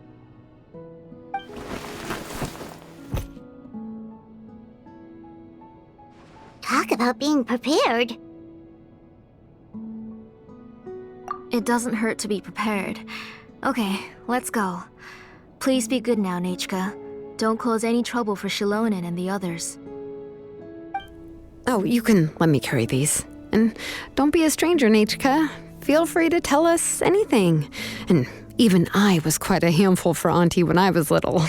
Talk about being prepared.
It doesn't hurt to be prepared. Okay, let's go. Please be good now, Nechka. Don't cause any trouble for Xilonen and the others.
Oh, you can let me carry these. And don't be a stranger, Nechka. Feel free to tell us anything. And even I was quite a handful for Auntie when I was little.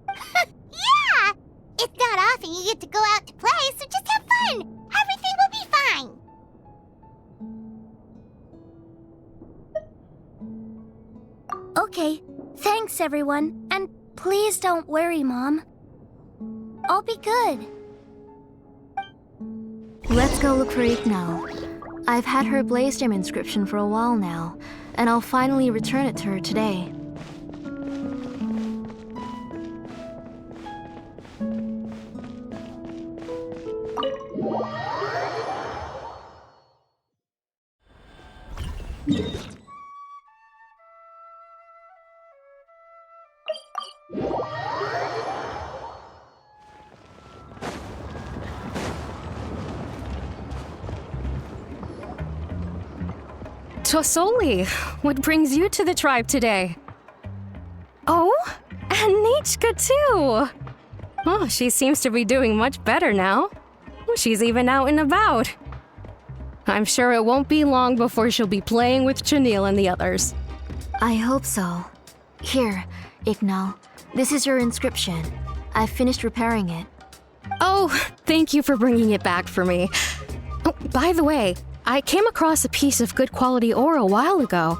Yeah! It's not often you get to go out to play, so just have fun. Everything will be fine. Okay, thanks everyone. And please don't worry, Mom. I'll be good.
Let's go look for Ignal. I've had her blaze gem inscription for a while now, and I'll finally return it to her today.
Tosoli, what brings you to the tribe today? Oh, and Nechka too! Oh, she seems to be doing much better now. She's even out and about. I'm sure it won't be long before she'll be playing with Chanil and the others.
I hope so. Here, Ignal. This is your inscription. I've finished repairing it.
Oh, thank you for bringing it back for me. Oh, by the way, I came across a piece of good quality ore a while ago.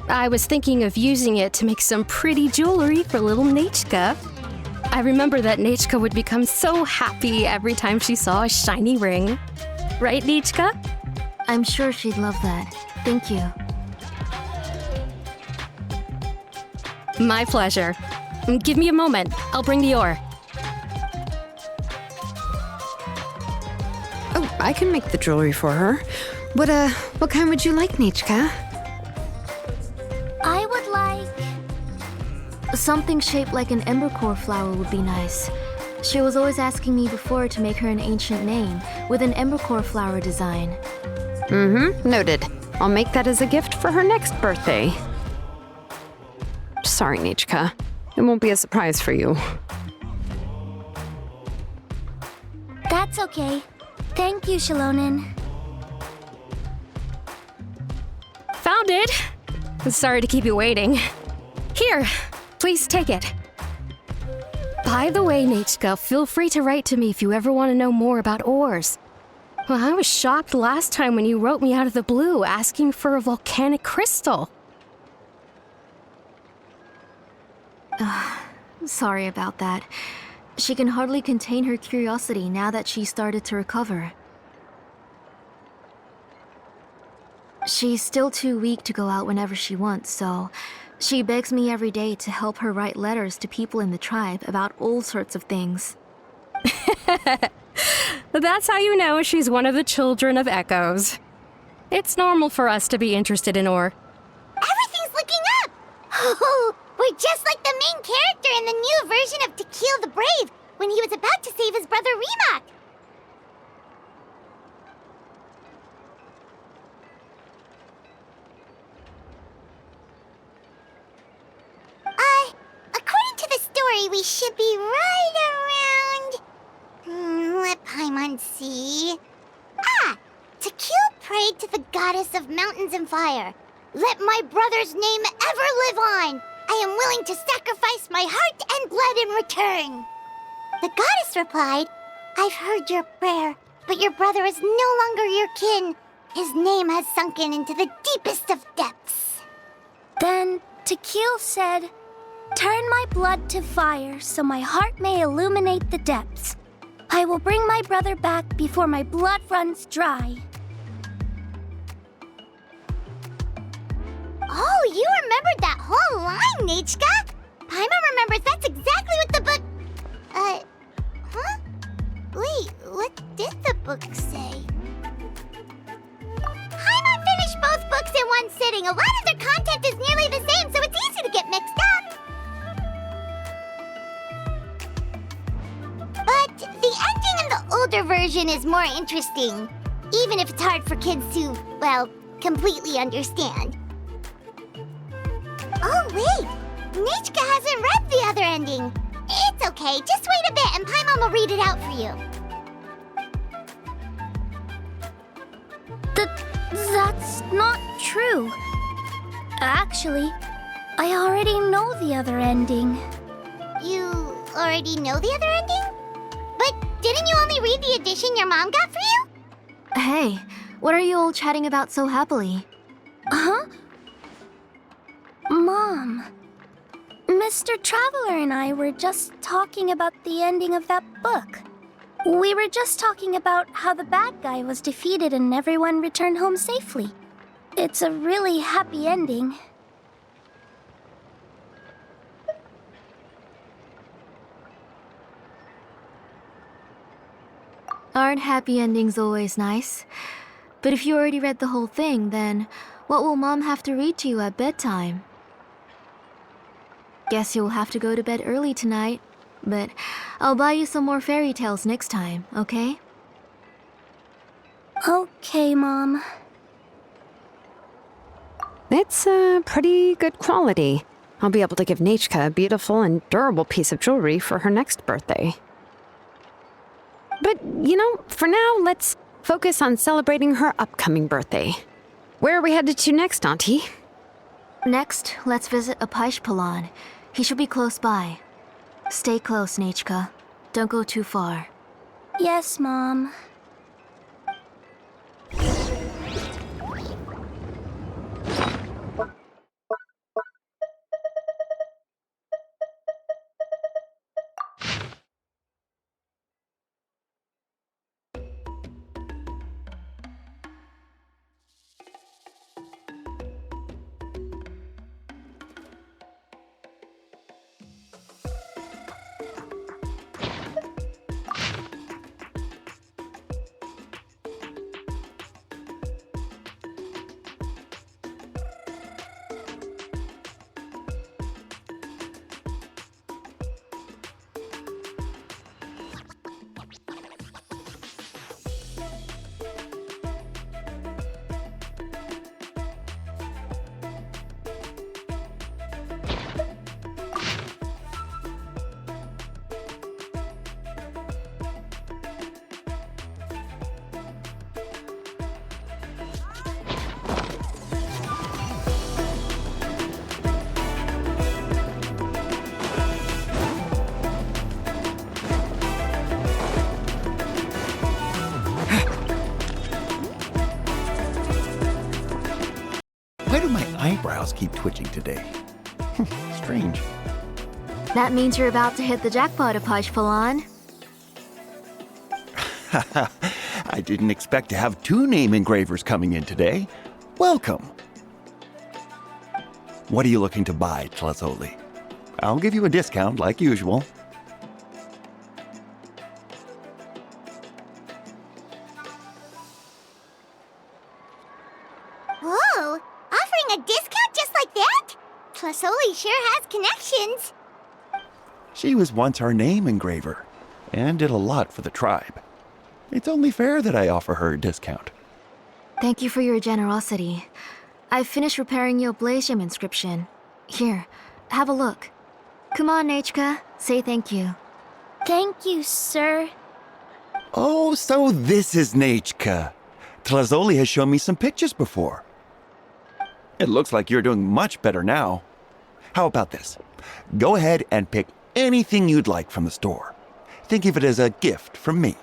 I was thinking of using it to make some pretty jewelry for little Nechka. I remember that Nechka would become so happy every time she saw a shiny ring. Right, Nechka?
I'm sure she'd love that. Thank you.
My pleasure. Give me a moment. I'll bring the ore.
Oh, I can make the jewelry for her. What kind would you like, Nechka?
I would like...
Something shaped like an embercore flower would be nice. She was always asking me before to make her an ancient name with an embercore flower design.
Mm-hmm, noted. I'll make that as a gift for her next birthday. Sorry, Nichka. It won't be a surprise for you.
That's okay. Thank you, Xilonen.
Found it! Sorry to keep you waiting. Here, please take it. By the way, Nichka, feel free to write to me if you ever want to know more about ores. Well, I was shocked last time when you wrote me out of the blue asking for a volcanic crystal.
Sorry about that. She can hardly contain her curiosity now that she started to recover. She's still too weak to go out whenever she wants, so she begs me every day to help her write letters to people in the tribe about all sorts of things.
That's how you know she's one of the children of Echoes. It's normal for us to be interested in ore.
Everything's looking up! Oh, we're just like the main character in the new version of To Kill the Brave, when he was about to save his brother Rimac. According to the story, we should be right around... let Paimon see... To Kill prayed to the goddess of mountains and fire. Let my brother's name ever live on. I am willing to sacrifice my heart and blood in return. The goddess replied, I've heard your prayer, but your brother is no longer your kin. His name has sunken into the deepest of depths. Then To Kill said, turn my blood to fire so my heart may illuminate the depths. I will bring my brother back before my blood runs dry. Oh, you remembered that whole line, Nichka! Paimon remembers that's exactly what the book... huh? Wait, what did the book say? Paimon finished both books in one sitting. A lot of their content is nearly the same, so it's easy to get mixed up. But the ending in the older version is more interesting, even if it's hard for kids to, well, completely understand. Oh, wait! Nichka hasn't read the other ending. It's okay, just wait a bit and Paimon will read it out for you. That's not true. Actually, I already know the other ending. You already know the other ending? But didn't you only read the edition your mom got for you?
Hey, what are you all chatting about so happily?
Huh? Mom, Mr. Traveler and I were just talking about the ending of that book. We were just talking about how the bad guy was defeated and everyone returned home safely. It's a really happy ending.
Aren't happy endings always nice? But if you already read the whole thing, then what will Mom have to read to you at bedtime? Guess you'll have to go to bed early tonight, but I'll buy you some more fairy tales next time, okay?
Okay, Mom.
It's a pretty good quality. I'll be able to give Nichka a beautiful and durable piece of jewelry for her next birthday. But, for now, let's focus on celebrating her upcoming birthday. Where are we headed to next, Auntie?
Next, let's visit Apaish Palan. He should be close by. Stay close, Nichka. Don't go too far.
Yes, Mom.
Why do my eyebrows keep twitching today? Strange.
That means you're about to hit the jackpot, Xilonen.
I didn't expect to have 2 name engravers coming in today. Welcome. What are you looking to buy, Tlazoli? I'll give you a discount like usual.
Whoa! Offering a discount just like that? Tlasoli sure has connections.
She was once our name engraver and did a lot for the tribe. It's only fair that I offer her a discount.
Thank you for your generosity. I've finished repairing your blaze gem inscription. Here, have a look. Come on, Nechka, say thank you.
Thank you, sir.
Oh, so this is Nechka. Tlazoli has shown me some pictures before. It looks like you're doing much better now. How about this? Go ahead and pick anything you'd like from the store. Think of it as a gift from me.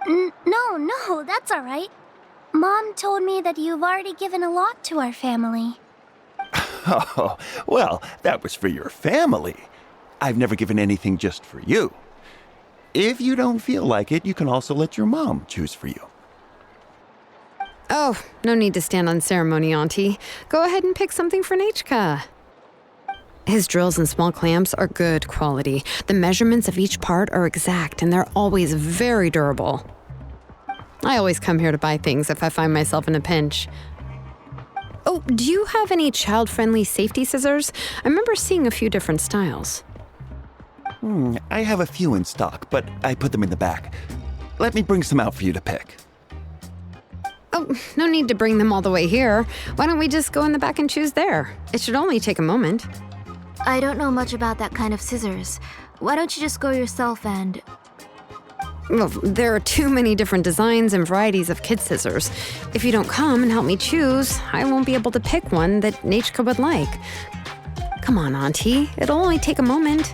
No, that's all right. Mom told me that you've already given a lot to our family.
Oh, well, that was for your family. I've never given anything just for you. If you don't feel like it, you can also let your mom choose for you.
Oh, no need to stand on ceremony, Auntie. Go ahead and pick something for Nechka. His drills and small clamps are good quality. The measurements of each part are exact, and they're always very durable. I always come here to buy things if I find myself in a pinch. Oh, do you have any child-friendly safety scissors? I remember seeing a few different styles.
I have a few in stock, but I put them in the back. Let me bring some out for you to pick.
Oh, no need to bring them all the way here. Why don't we just go in the back and choose there? It should only take a moment.
I don't know much about that kind of scissors. Why don't you just go yourself and...
Well, there are too many different designs and varieties of kid scissors. If you don't come and help me choose, I won't be able to pick one that Nechka would like. Come on, Auntie. It'll only take a moment.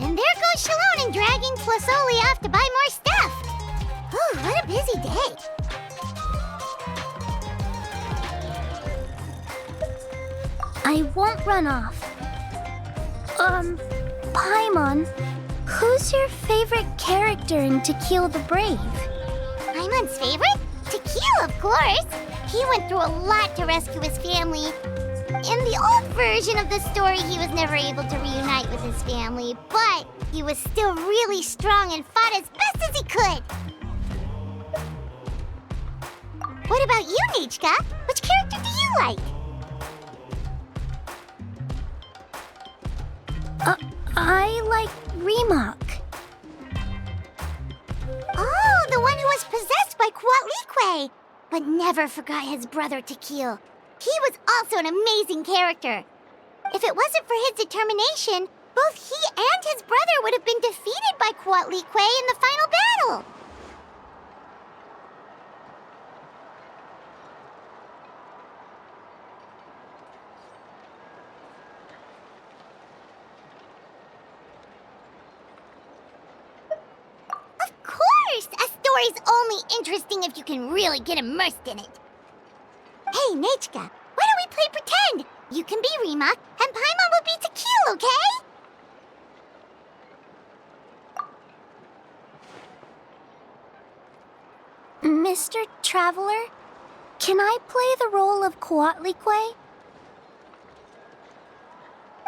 And there goes Xilonen dragging Tlasoli off to buy more stuff. Ooh, what a busy day. I won't run off. Paimon, who's your favorite character in To Kill the Brave? Paimon's favorite? To Kill, of course. He went through a lot to rescue his family. In the old version of the story, he was never able to reunite with his family, but he was still really strong and fought as best as he could. What about you, Nechka? Which character do you like? I like Remak. Oh, the one who was possessed by Quatlique, but never forgot his brother Tequil. He was also an amazing character. If it wasn't for his determination, both he and his brother would have been defeated by Quatlique in the final battle. A story's only interesting if you can really get immersed in it. Hey, Nechka, why don't we play pretend? You can be Remak, and Paimon will be Tequil, okay? Mr. Traveler, can I play the role of Quatlique?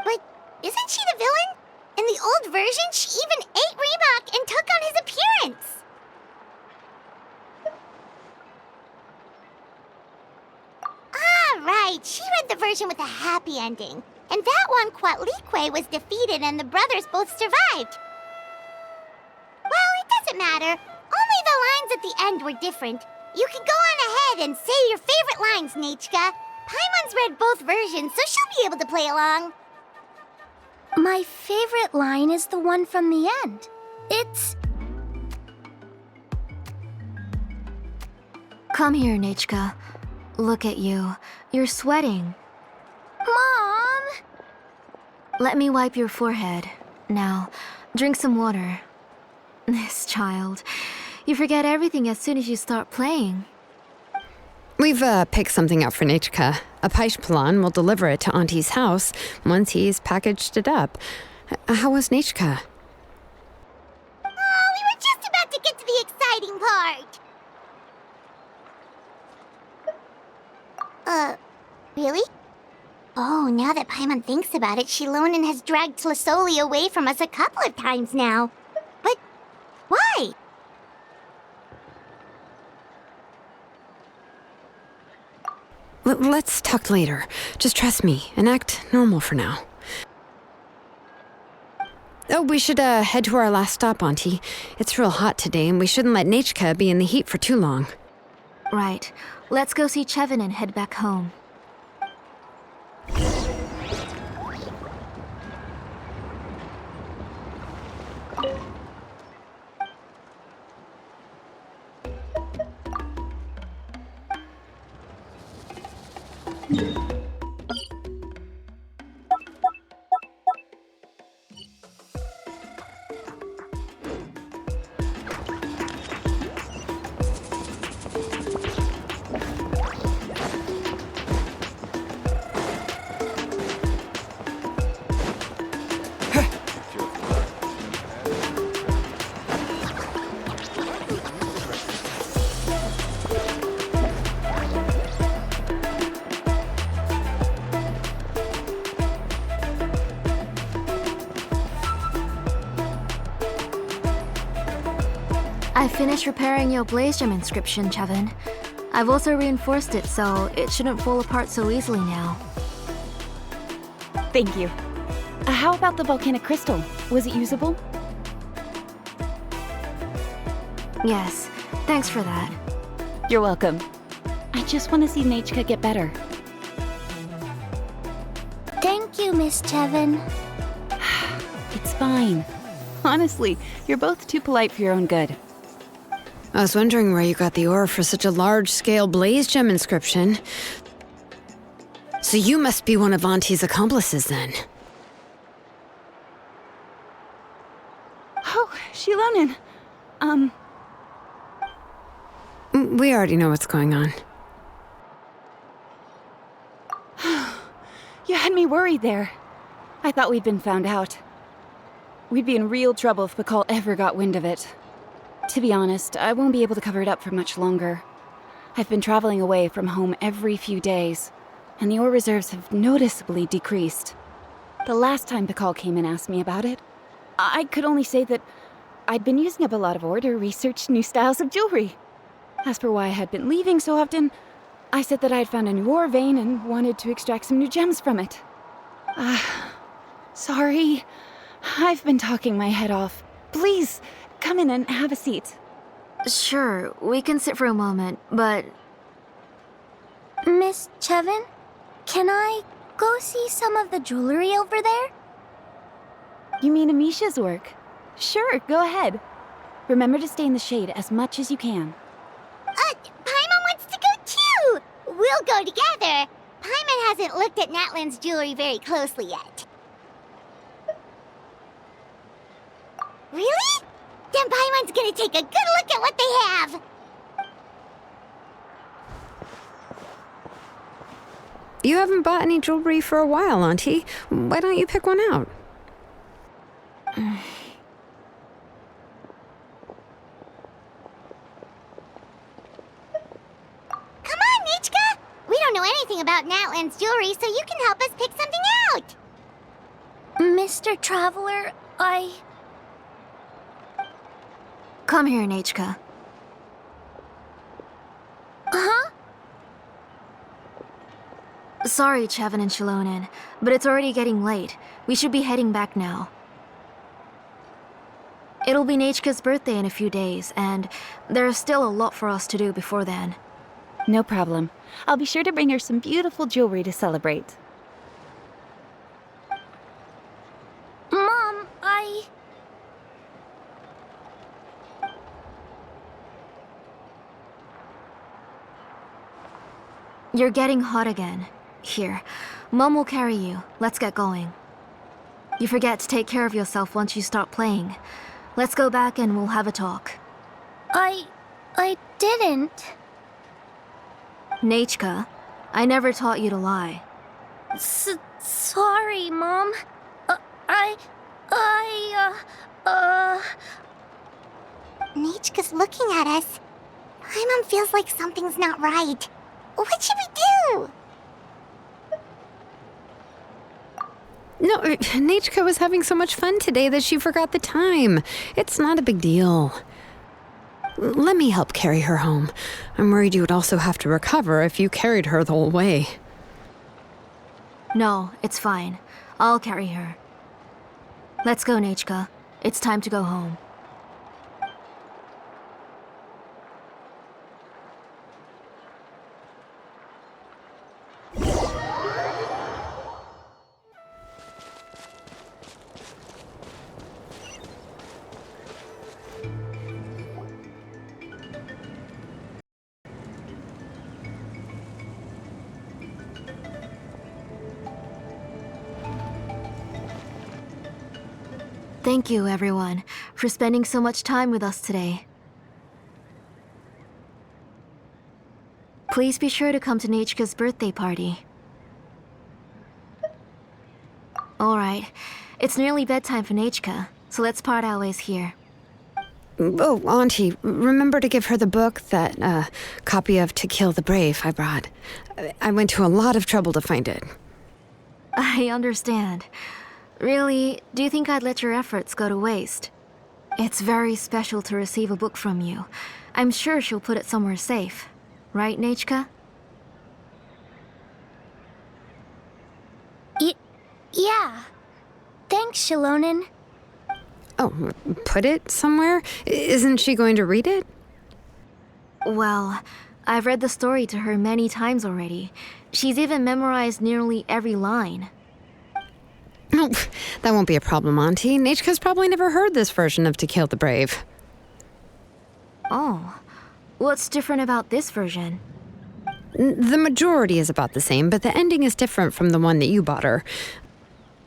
But isn't she the villain? In the old version, she even ate Remak and took on his appearance. Right, she read the version with a happy ending. And that one, Quatlique was defeated and the brothers both survived. Well, it doesn't matter. Only the lines at the end were different. You can go on ahead and say your favorite lines, Nechka. Paimon's read both versions, so she'll be able to play along. My favorite line is the one from the end. It's...
Come here, Nechka. Look at you. You're sweating.
Mom!
Let me wipe your forehead. Now, drink some water. This child. You forget everything as soon as you start playing.
We've picked something up for Nechka. A Paishpalan will deliver it to Auntie's house once he's packaged it up. How was Nechka?
Oh, we were just about to get to the exciting part. Really? Oh, now that Paimon thinks about it, Xilonen has dragged Tlasoli away from us a couple of times now. But why?
Let's talk later. Just trust me and act normal for now. Oh, we should head to our last stop, Auntie. It's real hot today, and we shouldn't let Nechka be in the heat for too long.
Right. Let's go see Chevin and head back home. I finished repairing your blaze gem inscription, Chevin. I've also reinforced it so it shouldn't fall apart so easily now.
Thank you. How about the volcanic crystal? Was it usable?
Yes, thanks for that.
You're welcome. I just want to see Nechka get better.
Thank you, Miss Chevin.
It's fine. Honestly, you're both too polite for your own good.
I was wondering where you got the ore for such a large-scale blaze gem inscription. So you must be one of Auntie's accomplices, then.
Oh, Xilonen.
We already know what's going on.
You had me worried there. I thought we'd been found out. We'd be in real trouble if Bakal ever got wind of it. To be honest, I won't be able to cover it up for much longer. I've been traveling away from home every few days, and the ore reserves have noticeably decreased. The last time Bakal came and asked me about it, I could only say that I'd been using up a lot of ore to research new styles of jewelry. As for why I had been leaving so often, I said that I had found a new ore vein and wanted to extract some new gems from it. Sorry. I've been talking my head off. Please, come in and have a seat.
Sure, we can sit for a moment, but...
Miss Chevin, can I go see some of the jewelry over there?
You mean Amisha's work? Sure, go ahead. Remember to stay in the shade as much as you can.
Paimon wants to go too! We'll go together. Paimon hasn't looked at Natlan's jewelry very closely yet. Really? Then Paimon's gonna take a good look at what they have!
You haven't bought any jewelry for a while, Auntie. Why don't you pick one out?
Come on, Nechka! We don't know anything about Natlan's jewelry, so you can help us pick something out! Mr. Traveler,
Come here, Nechka.
Huh?
Sorry, Chevin and Xilonen, but it's already getting late. We should be heading back now. It'll be Nechka's birthday in a few days, and there's still a lot for us to do before then.
No problem. I'll be sure to bring her some beautiful jewelry to celebrate.
Mom,
You're getting hot again. Here, Mom will carry you. Let's get going. You forget to take care of yourself once you start playing. Let's go back and we'll have a talk.
I didn't.
Nechka, I never taught you to lie.
Sorry, Mom. Nichka's looking at us. Paimon feels like something's not right. What should we do?
No, Nechka was having so much fun today that she forgot the time. It's not a big deal. Let me help carry her home. I'm worried you would also have to recover if you carried her the whole way.
No, it's fine. I'll carry her. Let's go, Nechka. It's time to go home. Thank you, everyone, for spending so much time with us today. Please be sure to come to Nechka's birthday party. Alright, it's nearly bedtime for Nechka, so let's part our ways here.
Oh, Auntie, remember to give her the book, that copy of To Kill the Brave I brought. I went to a lot of trouble to find it.
I understand. Really, do you think I'd let your efforts go to waste? It's very special to receive a book from you. I'm sure she'll put it somewhere safe. Right, Nechka?
Yeah. Thanks, Xilonen.
Oh, put it somewhere? Isn't she going to read it?
Well, I've read the story to her many times already. She's even memorized nearly every line.
Oh, that won't be a problem, Auntie. Nechka's probably never heard this version of To Kill the Brave.
Oh. What's different about this version?
The majority is about the same, but the ending is different from the one that you bought her.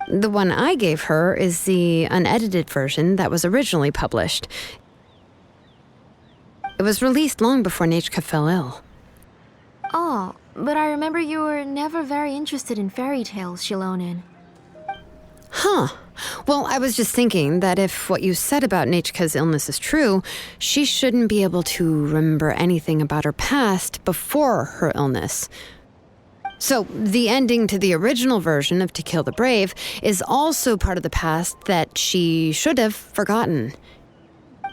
The one I gave her is the unedited version that was originally published. It was released long before Nechka fell ill.
Oh, but I remember you were never very interested in fairy tales, Xilonen.
Huh. Well, I was just thinking that if what you said about Nechka's illness is true, she shouldn't be able to remember anything about her past before her illness. So, the ending to the original version of To Kill the Brave is also part of the past that she should have forgotten.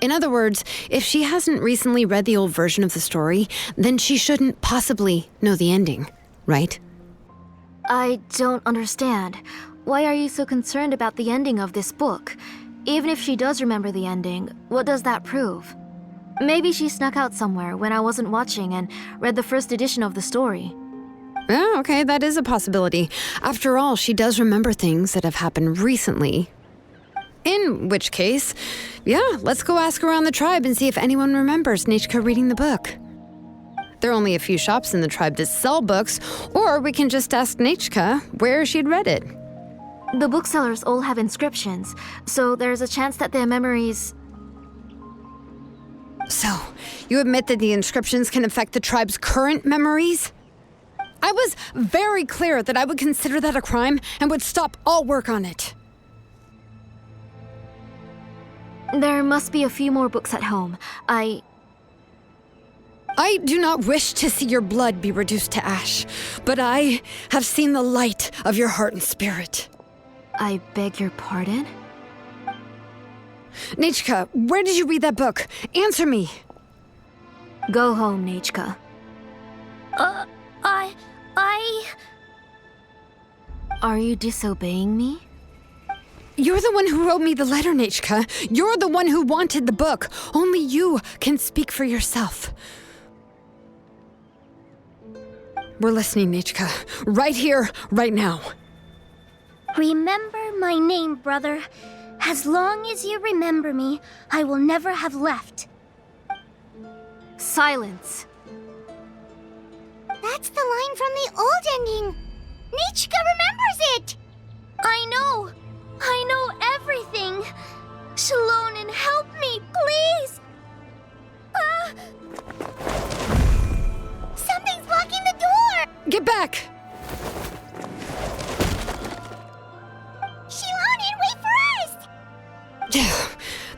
In other words, if she hasn't recently read the old version of the story, then she shouldn't possibly know the ending, right?
I don't understand. Why are you so concerned about the ending of this book? Even if she does remember the ending, what does that prove? Maybe she snuck out somewhere when I wasn't watching and read the first edition of the story.
Yeah, okay, that is a possibility. After all, she does remember things that have happened recently. In which case, yeah, let's go ask around the tribe and see if anyone remembers Nechka reading the book. There are only a few shops in the tribe that sell books, or we can just ask Nechka where she'd read it.
The booksellers all have inscriptions, so there's a chance that their memories...
So, you admit that the inscriptions can affect the tribe's current memories? I was very clear that I would consider that a crime and would stop all work on it.
There must be a few more books at home. I
do not wish to see your blood be reduced to ash, but I have seen the light of your heart and spirit.
I beg your pardon?
Nechka, where did you read that book? Answer me.
Go home, Nechka. Are you disobeying me?
You're the one who wrote me the letter, Nechka. You're the one who wanted the book. Only you can speak for yourself. We're listening, Nechka. Right here, right now.
Remember my name, brother. As long as you remember me, I will never have left.
Silence.
That's the line from the old ending. Nichka remembers it. I know everything. Xilonen, help me, please.
back!
Xilonen, wait for us!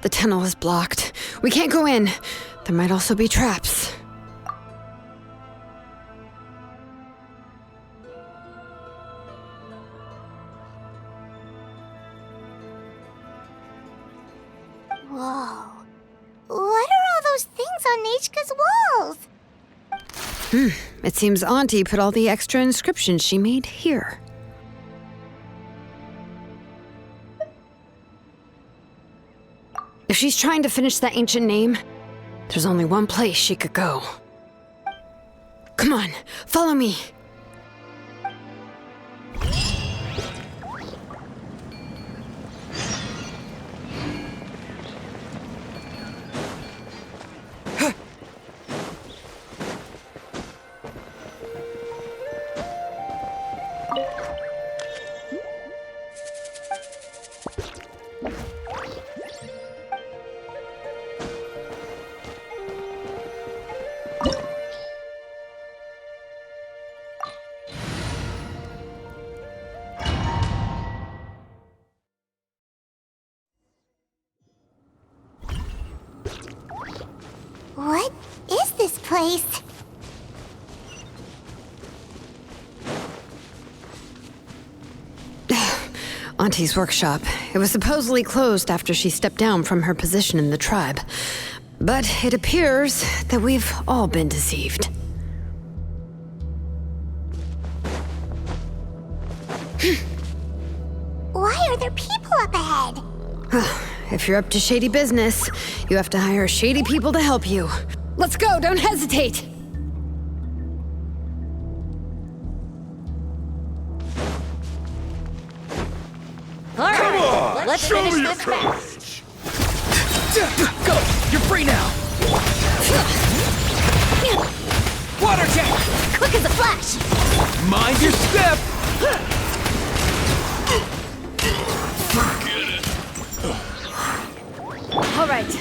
The tunnel is blocked. We can't go in. There might also be traps.
Whoa. What are all those things on Nechka's walls?
It seems Auntie put all the extra inscriptions she made here. If she's trying to finish that ancient name, there's only one place she could go. Come on, follow me.
What is this place?
Auntie's workshop. It was supposedly closed after she stepped down from her position in the tribe. But it appears that we've all been deceived.
Why are there people up ahead?
If you're up to shady business, you have to hire shady people to help you. Let's go, don't hesitate!
All right,
Come on,
let's
show
finish
me your
this fast.
courage.
Go! You're free now! Water jet!
Quick as a flash!
Mind your step!
All right.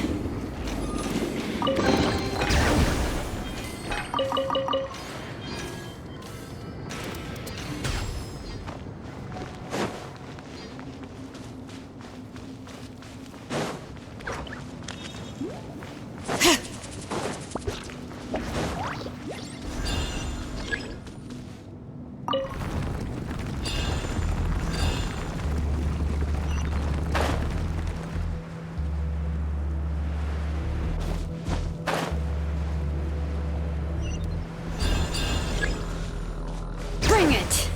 Bring it!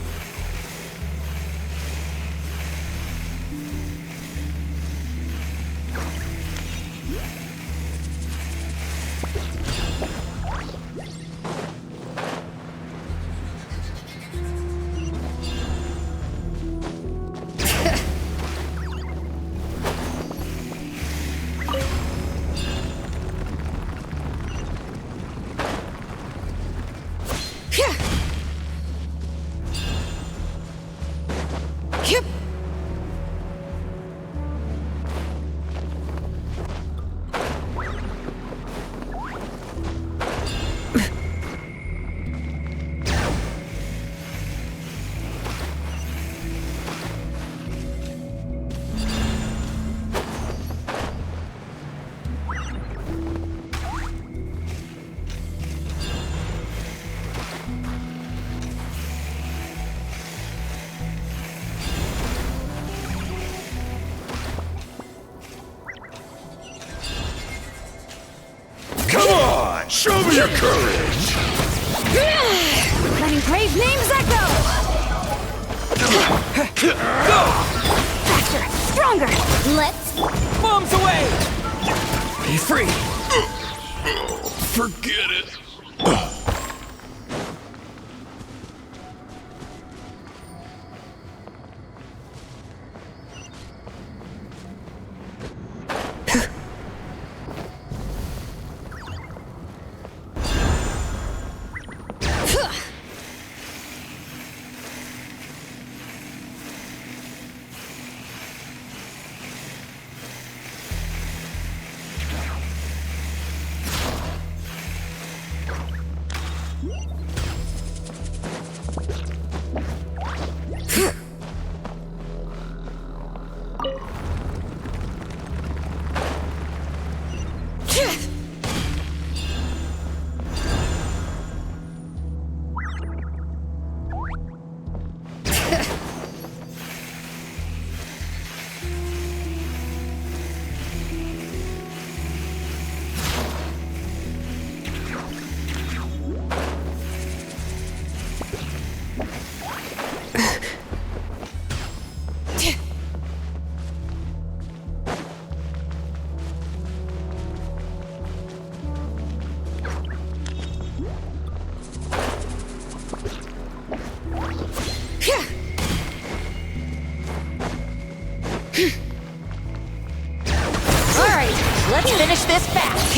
Yep.
Come on, show me your courage.
Letting brave names echo!
Faster! Stronger! Let's...
Bombs away! Be free!
Forget it.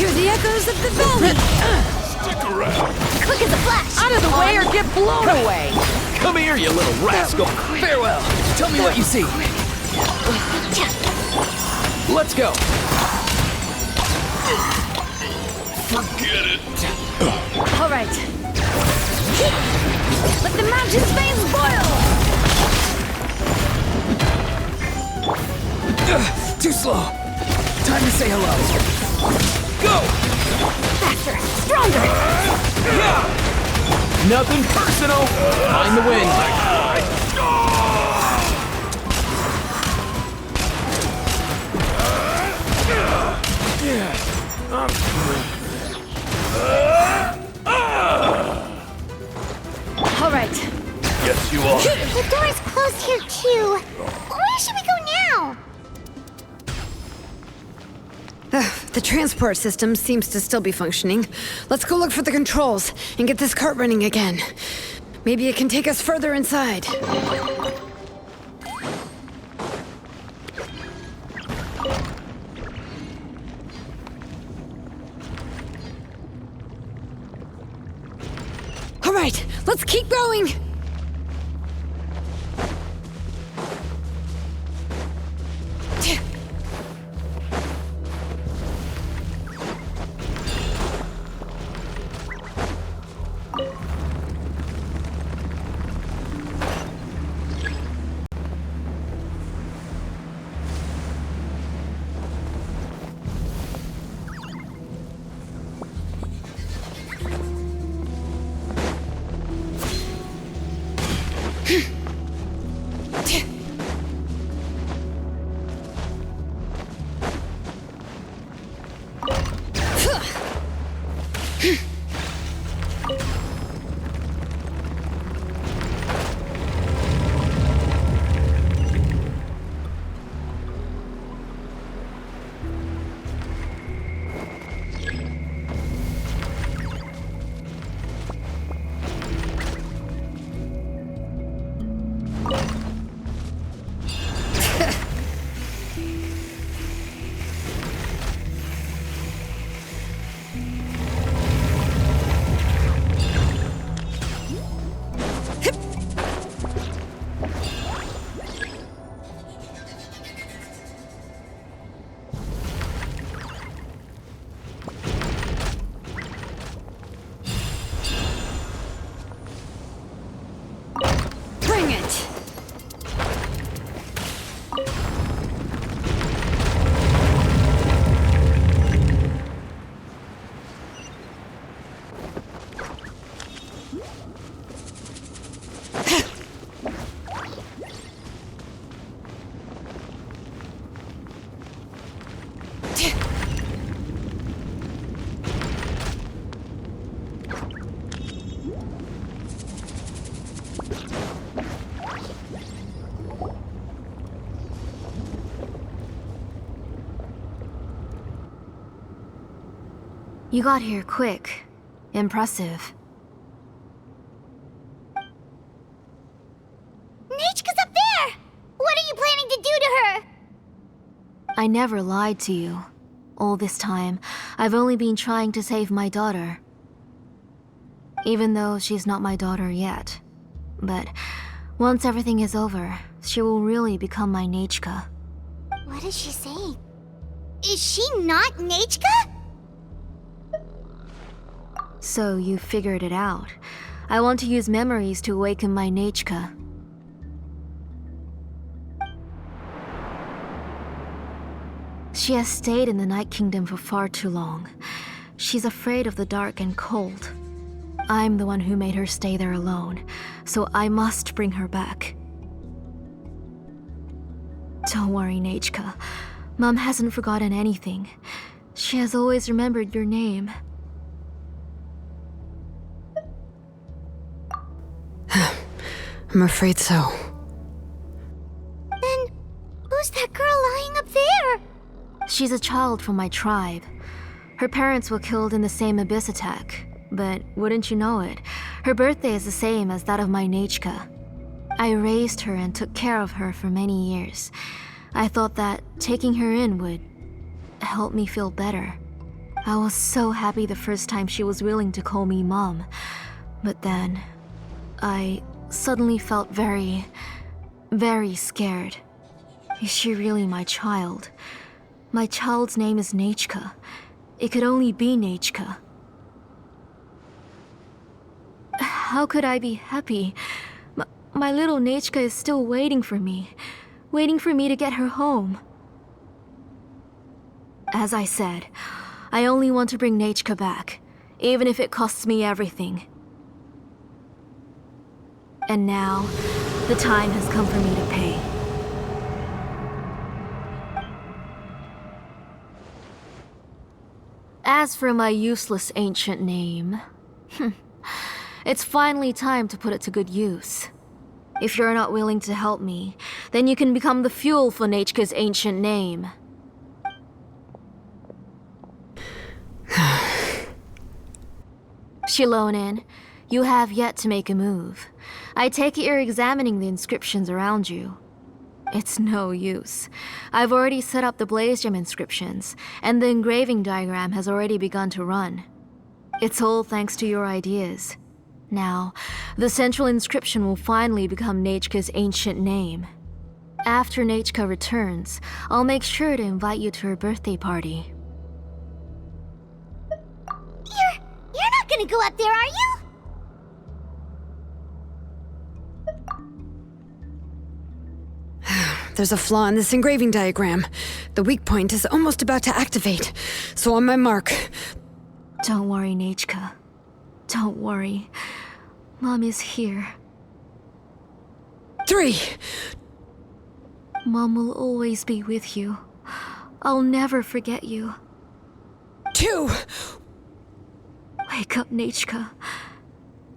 Hear the echoes of the valley!
Stick around.
Quick as a flash!
Out of the way or get blown away!
Come here, you little rascal.
Farewell. Tell me what you see.
Let's go. Forget it.
All right. Let the mountain's veins boil!
Too slow. Time to say hello. Go!
Faster! Stronger!
Yeah. Nothing personal. Find the wind.
All right.
Yes, you are.
The door's closed here too. Where should we go now?
The transport system seems to still be functioning. Let's go look for the controls and get this cart running again. Maybe it can take us further inside. All right, let's keep going. Bring it!
You got here quick. Impressive.
Nechka's up there! What are you planning to do to her?
I never lied to you. All this time, I've only been trying to save my daughter. Even though she's not my daughter yet. But once everything is over, she will really become my Nechka.
What is she saying? Is she not Nechka?
So you figured it out. I want to use memories to awaken my Nechka. She has stayed in the Night Kingdom for far too long. She's afraid of the dark and cold. I'm the one who made her stay there alone, so I must bring her back. Don't worry, Nechka. Mom hasn't forgotten anything. She has always remembered your name.
I'm afraid so.
Then, who's that girl lying up there?
She's a child from my tribe. Her parents were killed in the same abyss attack. But wouldn't you know it, her birthday is the same as that of my Nechka. I raised her and took care of her for many years. I thought that taking her in would help me feel better. I was so happy the first time she was willing to call me Mom. But then, I suddenly felt very, very scared. Is she really my child? My child's name is Nechka. It could only be Nechka. How could I be happy? My little Nechka is still waiting for me to get her home. As I said, I only want to bring Nechka back, even if it costs me everything. And now, the time has come for me to pay. As for my useless ancient name, it's finally time to put it to good use. If you're not willing to help me, then you can become the fuel for Nechka's ancient name. Xilonen, you have yet to make a move. I take it you're examining the inscriptions around you. It's no use. I've already set up the blaze gem inscriptions, and the engraving diagram has already begun to run. It's all thanks to your ideas. Now, the central inscription will finally become Nechka's ancient name. After Nechka returns, I'll make sure to invite you to her birthday party.
You're not gonna go up there, are you?
There's a flaw in this engraving diagram. The weak point is almost about to activate. So on my mark.
Don't worry, Nechka. Don't worry. Mom is here.
3.
Mom will always be with you. I'll never forget you.
2.
Wake up, Nechka.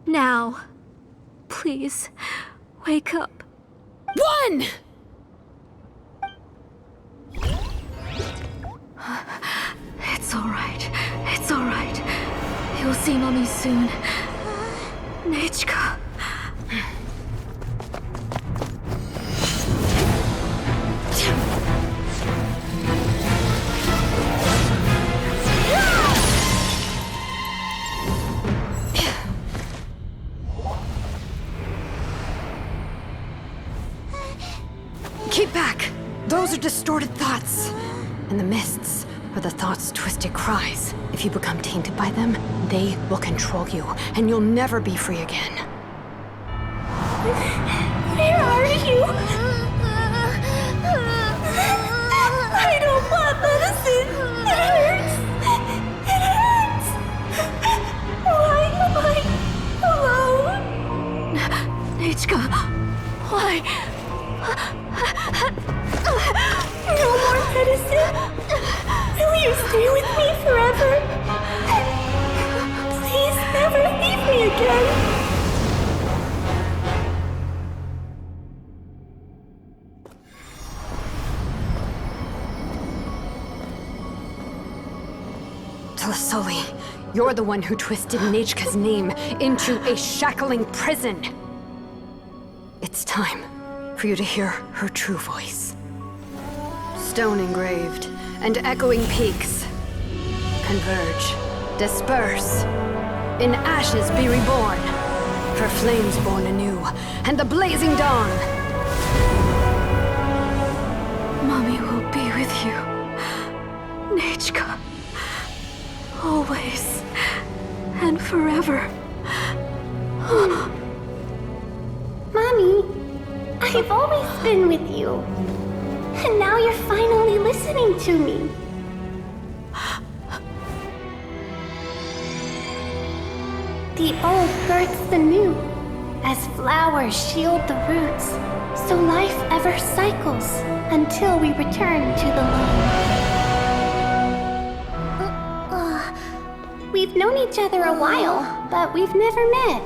Now. Please, wake up.
1!
It's alright. It's alright. You'll see Mommy soon. Nechka.
Keep back! Those are distorted thoughts. And the mists are the thoughts' twisted cries. If you become tainted by them, they will control you, and you'll never be free again.
Where are you? I don't want medicine. It hurts. It hurts. Why am I alone?
Nechka, why?
No more medicine. Will you stay with me forever? Please never leave me again.
Tlasoli, you're the one who twisted Nechka's name into a shackling prison. It's time for you to hear her true voice. Stone engraved and echoing peaks converge, disperse, in ashes be reborn, for flames born anew, and the blazing dawn.
Mommy will be with you. Nechka. Always. And forever.
Mommy, I've always been with you. And now you're finally listening to me. The old hurts the new, as flowers shield the roots. So life ever cycles until we return to the loam. We've known each other a while, but we've never met.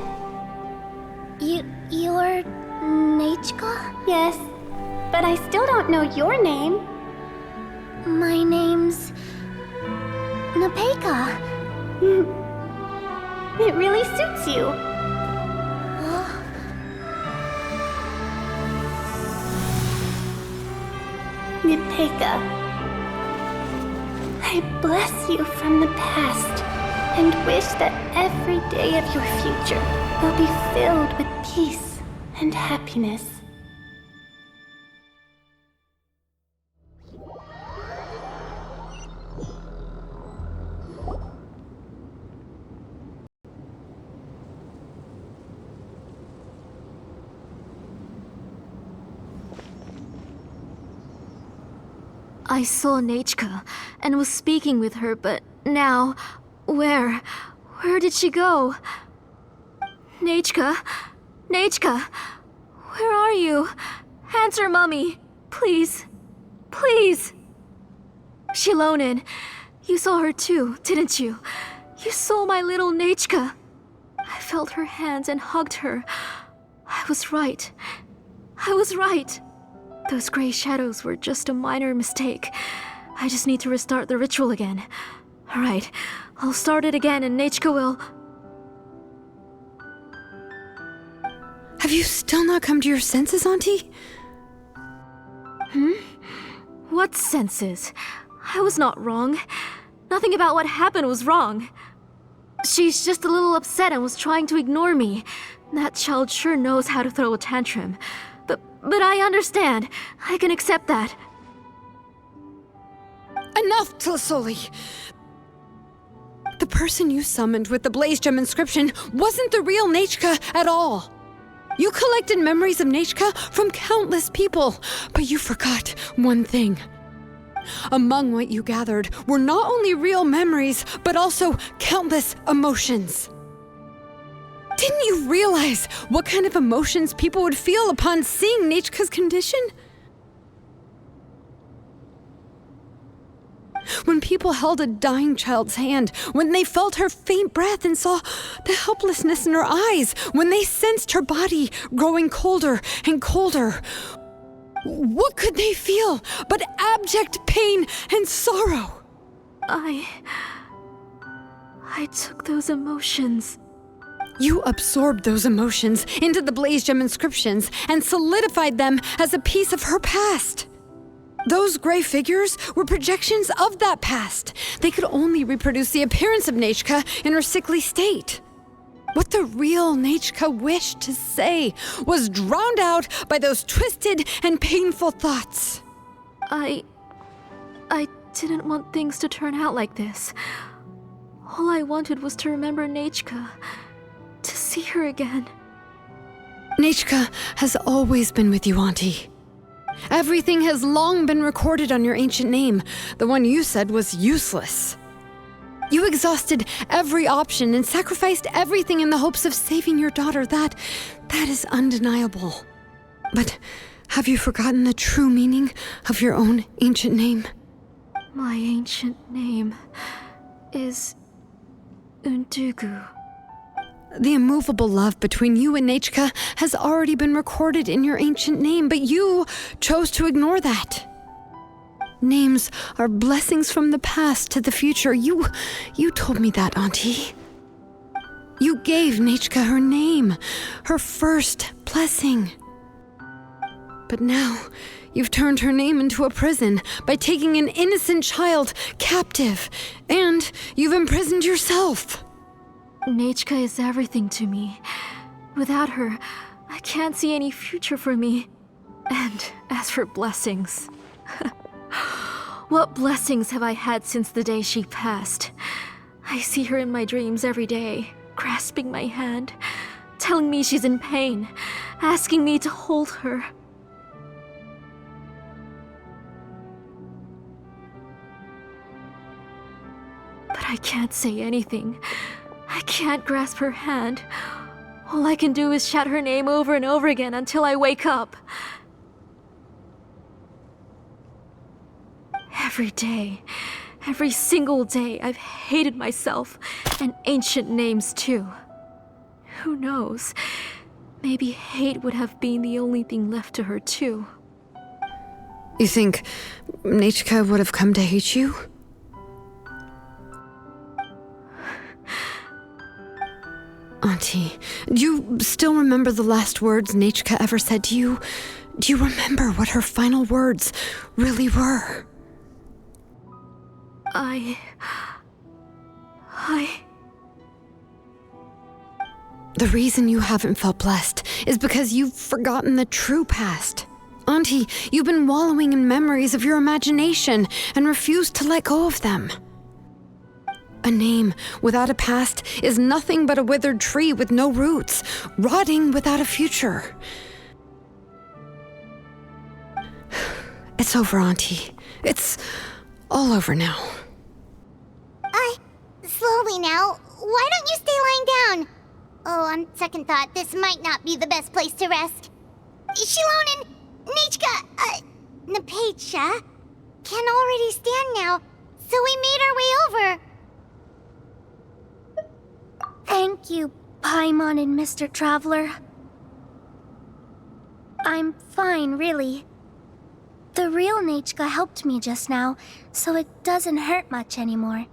You're Nechka? Yes, but I still don't know your name. My name's Nepeka. It really suits you. Nepeka. I
I bless you from the past and wish that every day of your future will be filled with peace and happiness.
I saw Nechka and was speaking with her, but now, where did she go? Nechka? Nechka? Where are you? Answer, Mummy. Please. Please. Xilonen, you saw her too, didn't you? You saw my little Nechka. I felt her hands and hugged her. I was right. I was right. Those gray shadows were just a minor mistake. I just need to restart the ritual again. Alright, I'll start it again and Nechka will...
Have you still not come to your senses, Auntie?
What senses? I was not wrong. Nothing about what happened was wrong. She's just a little upset and was trying to ignore me. That child sure knows how to throw a tantrum. But I understand. I can accept that.
Enough, Tlasoli! The person you summoned with the Blaze Gem inscription wasn't the real Nechka at all. You collected memories of Nechka from countless people, but you forgot one thing. Among what you gathered were not only real memories, but also countless emotions. Didn't you realize what kind of emotions people would feel upon seeing Nechka's condition? When people held a dying child's hand, when they felt her faint breath and saw the helplessness in her eyes, when they sensed her body growing colder and colder, what could they feel but abject pain and sorrow?
I took those emotions.
You absorbed those emotions into the Blaze Gem inscriptions and solidified them as a piece of her past. Those gray figures were projections of that past. They could only reproduce the appearance of Nechka in her sickly state. What the real Nechka wished to say was drowned out by those twisted and painful thoughts.
I didn't want things to turn out like this. All I wanted was to remember Nechka. To see her again.
Nechka has always been with you, Auntie. Everything has long been recorded on your ancient name, the one you said was useless. You exhausted every option and sacrificed everything in the hopes of saving your daughter. That is undeniable. But have you forgotten the true meaning of your own ancient name?
My ancient name is Undugu.
The immovable love between you and Nechka has already been recorded in your ancient name, but you chose to ignore that. Names are blessings from the past to the future. You told me that, Auntie. You gave Nechka her name, her first blessing. But now, you've turned her name into a prison by taking an innocent child captive, and you've imprisoned yourself.
Nechka is everything to me. Without her, I can't see any future for me. And as for blessings... what blessings have I had since the day she passed? I see her in my dreams every day, grasping my hand, telling me she's in pain, asking me to hold her. But I can't say anything. I can't grasp her hand. All I can do is shout her name over and over again until I wake up. Every day, every single day, I've hated myself, and ancient names too. Who knows? Maybe hate would have been the only thing left to her too.
You think Nechka would have come to hate you? Auntie, do you still remember the last words Nechka ever said to you? Do you remember what her final words really were? The reason you haven't felt blessed is because you've forgotten the true past. Auntie, you've been wallowing in memories of your imagination and refused to let go of them. A name without a past is nothing but a withered tree with no roots, rotting without a future. It's over, Auntie. It's all over now.
Slowly now. Why don't you stay lying down? Oh, on second thought, this might not be the best place to rest. Xilonen, Nichka, Napecha can already stand now, so we made our way over.
Thank you, Paimon and Mr. Traveler. I'm fine, really. The real Nichka helped me just now, so it doesn't hurt much anymore.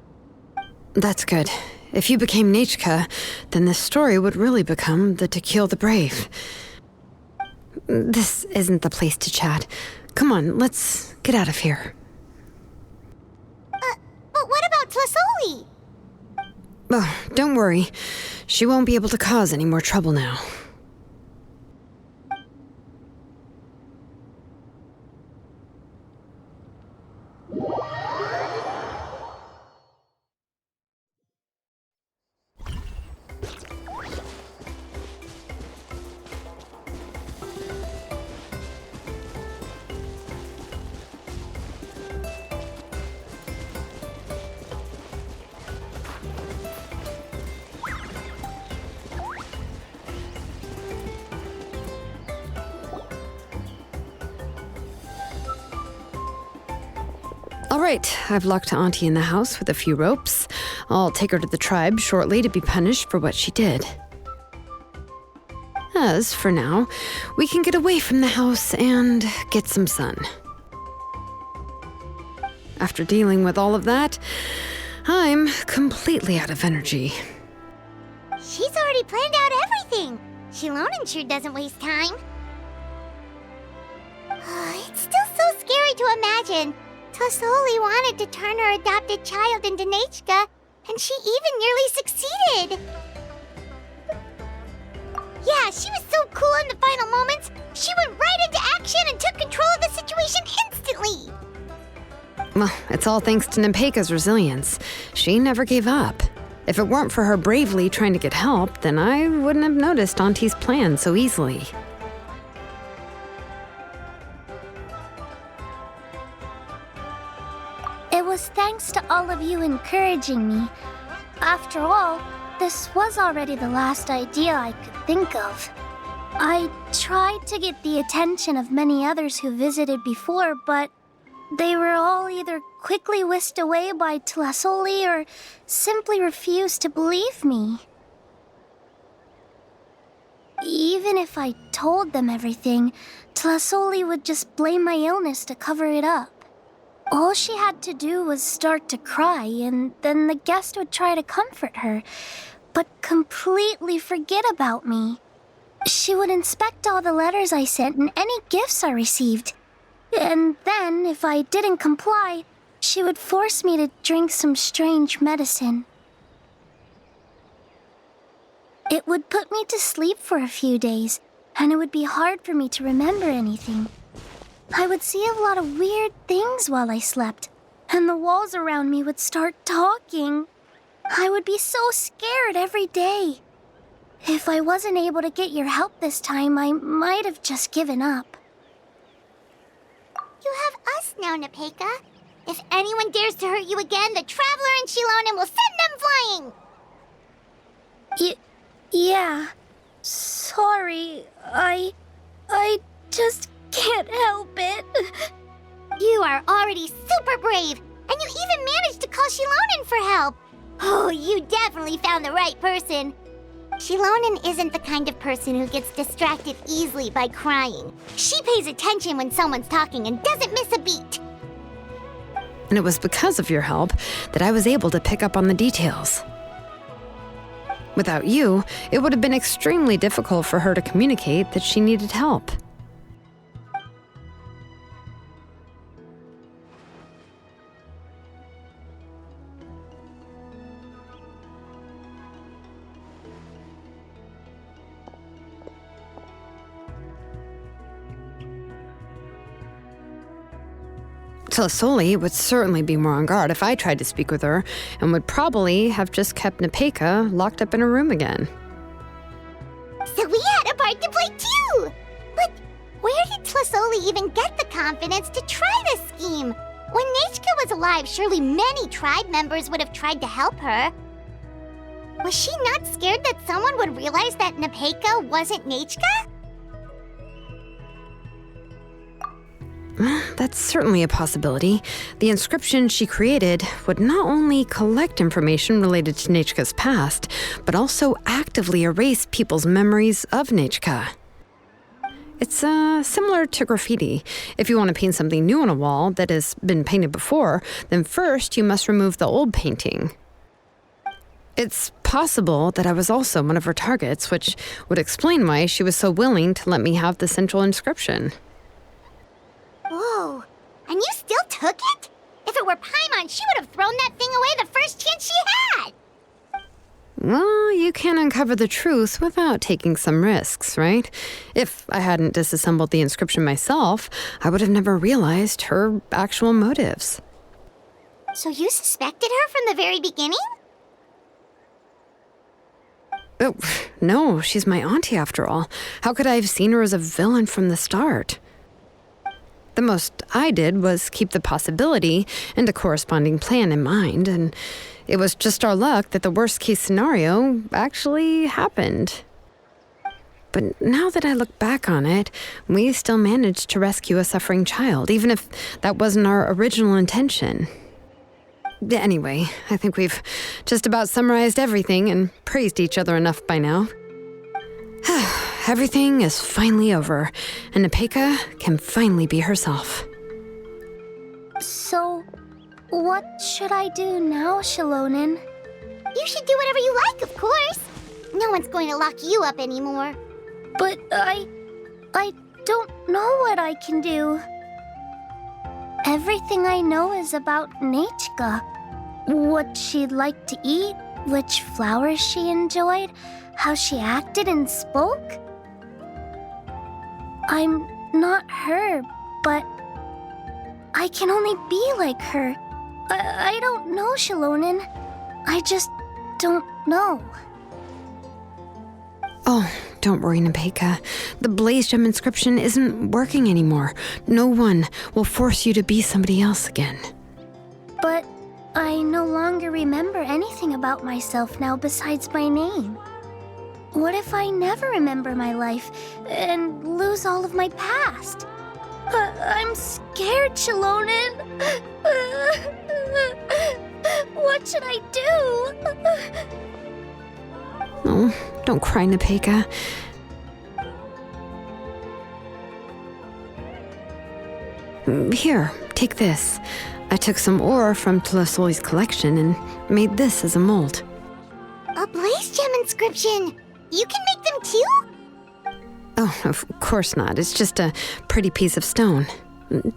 That's good. If you became Nichka, then this story would really become the To Kill the Brave. This isn't the place to chat. Come on, let's get out of here.
But what about Tlasoli?
Oh, don't worry. She won't be able to cause any more trouble now. All right, I've locked Auntie in the house with a few ropes. I'll take her to the tribe shortly to be punished for what she did. As for now, we can get away from the house and get some sun. After dealing with all of that, I'm completely out of energy.
She's already planned out everything. Xilonen sure doesn't waste time. It's still so scary to imagine. Tlasoli wanted to turn her adopted child into Nichka, and she even nearly succeeded. Yeah, she was so cool in the final moments. She went right into action and took control of the situation instantly.
Well, it's all thanks to Napecha's resilience. She never gave up. If it weren't for her bravely trying to get help, then I wouldn't have noticed Auntie's plan so easily.
It was thanks to all of you encouraging me. After all, this was already the last idea I could think of. I tried to get the attention of many others who visited before, but they were all either quickly whisked away by Tlasoli or simply refused to believe me. Even if I told them everything, Tlasoli would just blame my illness to cover it up. All she had to do was start to cry, and then the guest would try to comfort her, but completely forget about me. She would inspect all the letters I sent and any gifts I received. And then, if I didn't comply, she would force me to drink some strange medicine. It would put me to sleep for a few days, and it would be hard for me to remember anything. I would see a lot of weird things while I slept, and the walls around me would start talking. I would be so scared every day. If I wasn't able to get your help this time, I might have just given up.
You have us now, Napecha. If anyone dares to hurt you again, the Traveler and Xilonen will send them flying!
Yeah. Sorry, I just can't help it.
You are already super brave, and you even managed to call Xilonen for help. Oh, you definitely found the right person. Xilonen isn't the kind of person who gets distracted easily by crying. She pays attention when someone's talking and doesn't miss a beat.
And it was because of your help that I was able to pick up on the details. Without you, it would have been extremely difficult for her to communicate that she needed help. Tlasoli would certainly be more on guard if I tried to speak with her, and would probably have just kept Nepeka locked up in her room again.
So we had a part to play too! But where did Tlasoli even get the confidence to try this scheme? When Nechka was alive, surely many tribe members would have tried to help her. Was she not scared that someone would realize that Nepeka wasn't Nechka?
That's certainly a possibility. The inscription she created would not only collect information related to Nechka's past, but also actively erase people's memories of Nechka. It's similar to graffiti. If you want to paint something new on a wall that has been painted before, then first you must remove the old painting. It's possible that I was also one of her targets, which would explain why she was so willing to let me have the central inscription.
Whoa, and you still took it? If it were Paimon, she would have thrown that thing away the first chance she had!
Well, you can uncover the truth without taking some risks, right? If I hadn't disassembled the inscription myself, I would have never realized her actual motives.
So you suspected her from the very beginning?
Oh, no, she's my auntie after all. How could I have seen her as a villain from the start? The most I did was keep the possibility and a corresponding plan in mind, and it was just our luck that the worst-case scenario actually happened. But now that I look back on it, we still managed to rescue a suffering child, even if that wasn't our original intention. Anyway, I think we've just about summarized everything and praised each other enough by now. Everything is finally over, and Nepeka can finally be herself.
So, what should I do now, Xilonen?
You should do whatever you like, of course. No one's going to lock you up anymore.
But I don't know what I can do. Everything I know is about Nechka. What she'd like to eat, which flowers she enjoyed, how she acted and spoke. I'm not her, but I can only be like her. I don't know, Xilonen. I just don't know.
Oh, don't worry, Nepeka. The Blaze Gem inscription isn't working anymore. No one will force you to be somebody else again.
But I no longer remember anything about myself now besides my name. What if I never remember my life and lose all of my past? I'm scared, Xilonen. What should I do?
Oh, don't cry, Nepeka. Here, take this. I took some ore from Tlasoli's collection and made this as a mold.
A Blaze Gem inscription! You can make them too?
Oh, of course not. It's just a pretty piece of stone.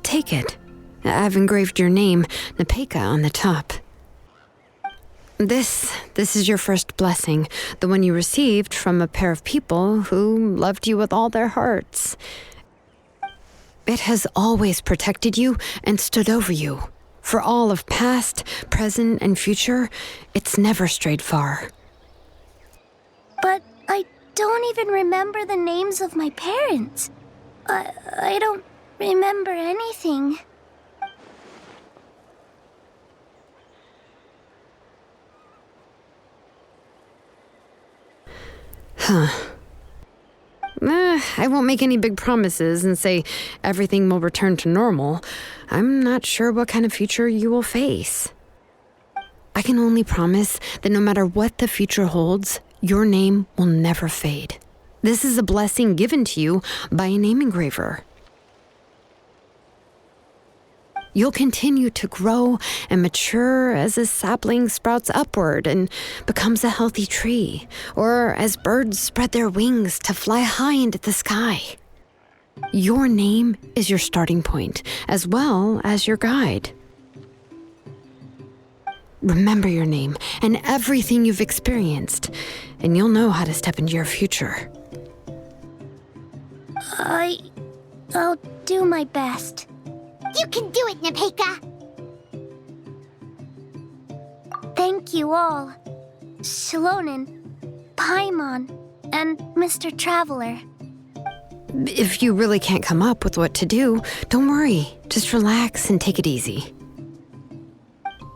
Take it. I've engraved your name, Nepeka, on the top. This is your first blessing, the one you received from a pair of people who loved you with all their hearts. It has always protected you and stood over you. For all of past, present, and future, it's never strayed far.
But I don't even remember the names of my parents. I don't remember anything.
I won't make any big promises and say everything will return to normal. I'm not sure what kind of future you will face. I can only promise that no matter what the future holds, your name will never fade. This is a blessing given to you by a name engraver. You'll continue to grow and mature as a sapling sprouts upward and becomes a healthy tree, or as birds spread their wings to fly high into the sky. Your name is your starting point, as well as your guide. Remember your name and everything you've experienced, and you'll know how to step into your future.
I'll do my best.
You can do it, Nepeka!
Thank you all. Xilonen, Paimon, and Mr. Traveler.
If you really can't come up with what to do, don't worry. Just relax and take it easy.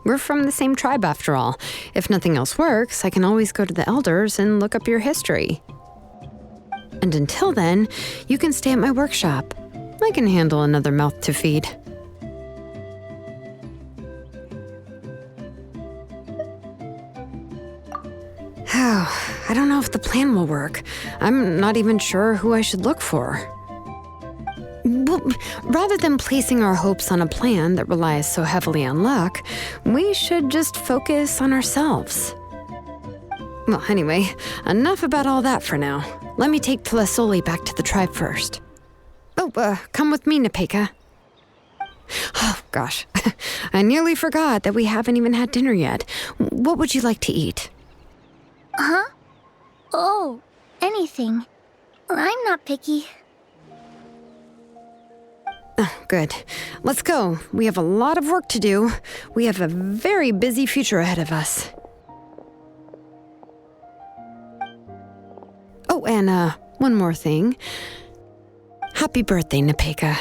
We're from the same tribe after all. If nothing else works, I can always go to the elders and look up your history. And until then, you can stay at my workshop. I can handle another mouth to feed. I don't know if the plan will work. I'm not even sure who I should look for. Well, rather than placing our hopes on a plan that relies so heavily on luck, we should just focus on ourselves. Well, anyway, enough about all that for now. Let me take Tlasoli back to the tribe first. Oh, come with me, Nepeka. Oh, gosh. I nearly forgot that we haven't even had dinner yet. What would you like to eat?
Huh? Oh, anything. I'm not picky.
Oh, good. Let's go. We have a lot of work to do. We have a very busy future ahead of us. Oh, and one more thing. Happy birthday, Nepeka.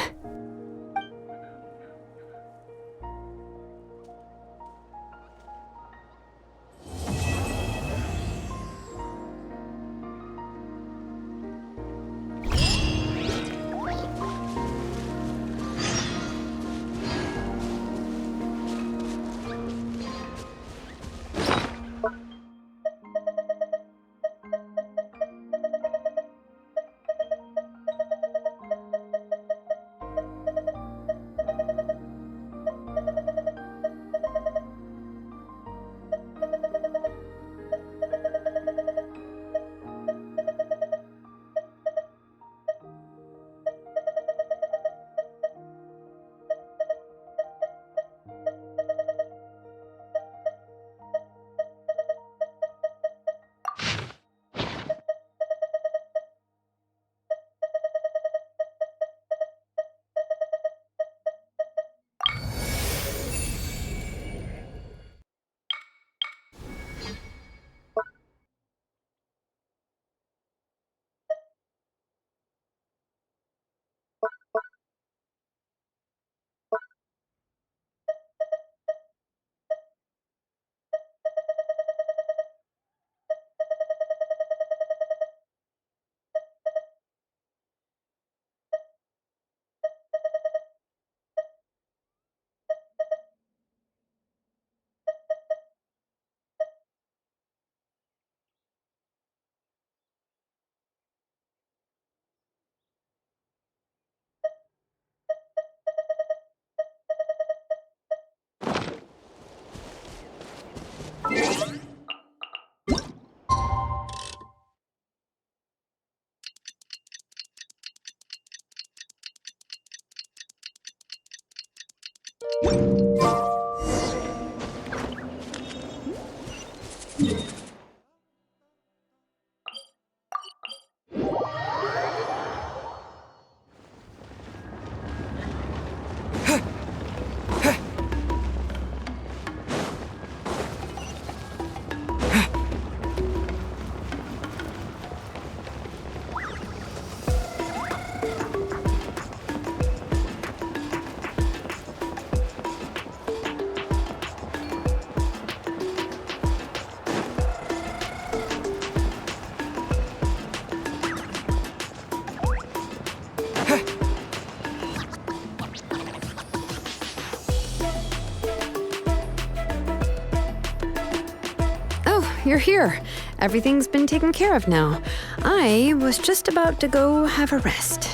You're here. Everything's been taken care of now. I was just about to go have a rest.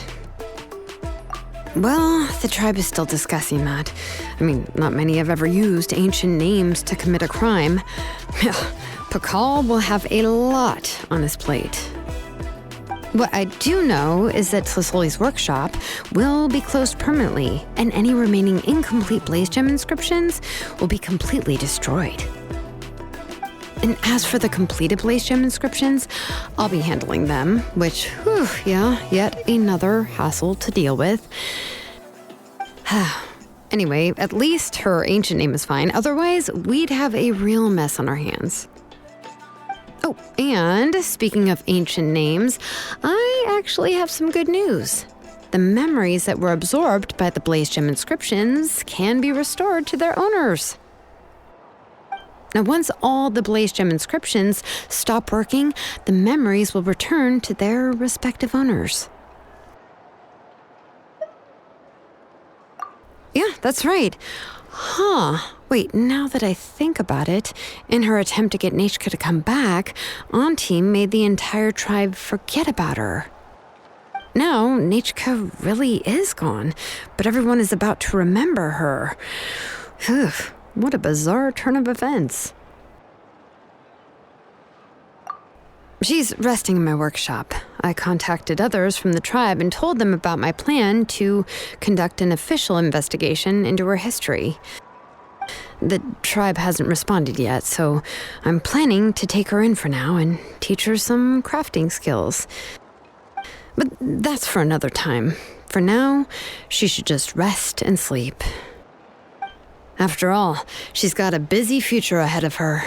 Well, the tribe is still discussing that. I mean, not many have ever used ancient names to commit a crime. Pakal will have a lot on his plate. What I do know is that Tlasoli's workshop will be closed permanently, and any remaining incomplete Blaze Gem inscriptions will be completely destroyed. And as for the completed Blaze Gem inscriptions, I'll be handling them, which, yet another hassle to deal with. Anyway, at least her ancient name is fine. Otherwise, we'd have a real mess on our hands. Oh, and speaking of ancient names, I actually have some good news. The memories that were absorbed by the Blaze Gem inscriptions can be restored to their owners. Now, once all the Blaze Gem inscriptions stop working, the memories will return to their respective owners. Yeah, that's right. Wait, now that I think about it, in her attempt to get Nechka to come back, Auntie made the entire tribe forget about her. Now, Nechka really is gone, but everyone is about to remember her. Phew, what a bizarre turn of events. She's resting in my workshop. I contacted others from the tribe and told them about my plan to conduct an official investigation into her history. The tribe hasn't responded yet, so I'm planning to take her in for now and teach her some crafting skills. But that's for another time. For now, she should just rest and sleep. After all, she's got a busy future ahead of her.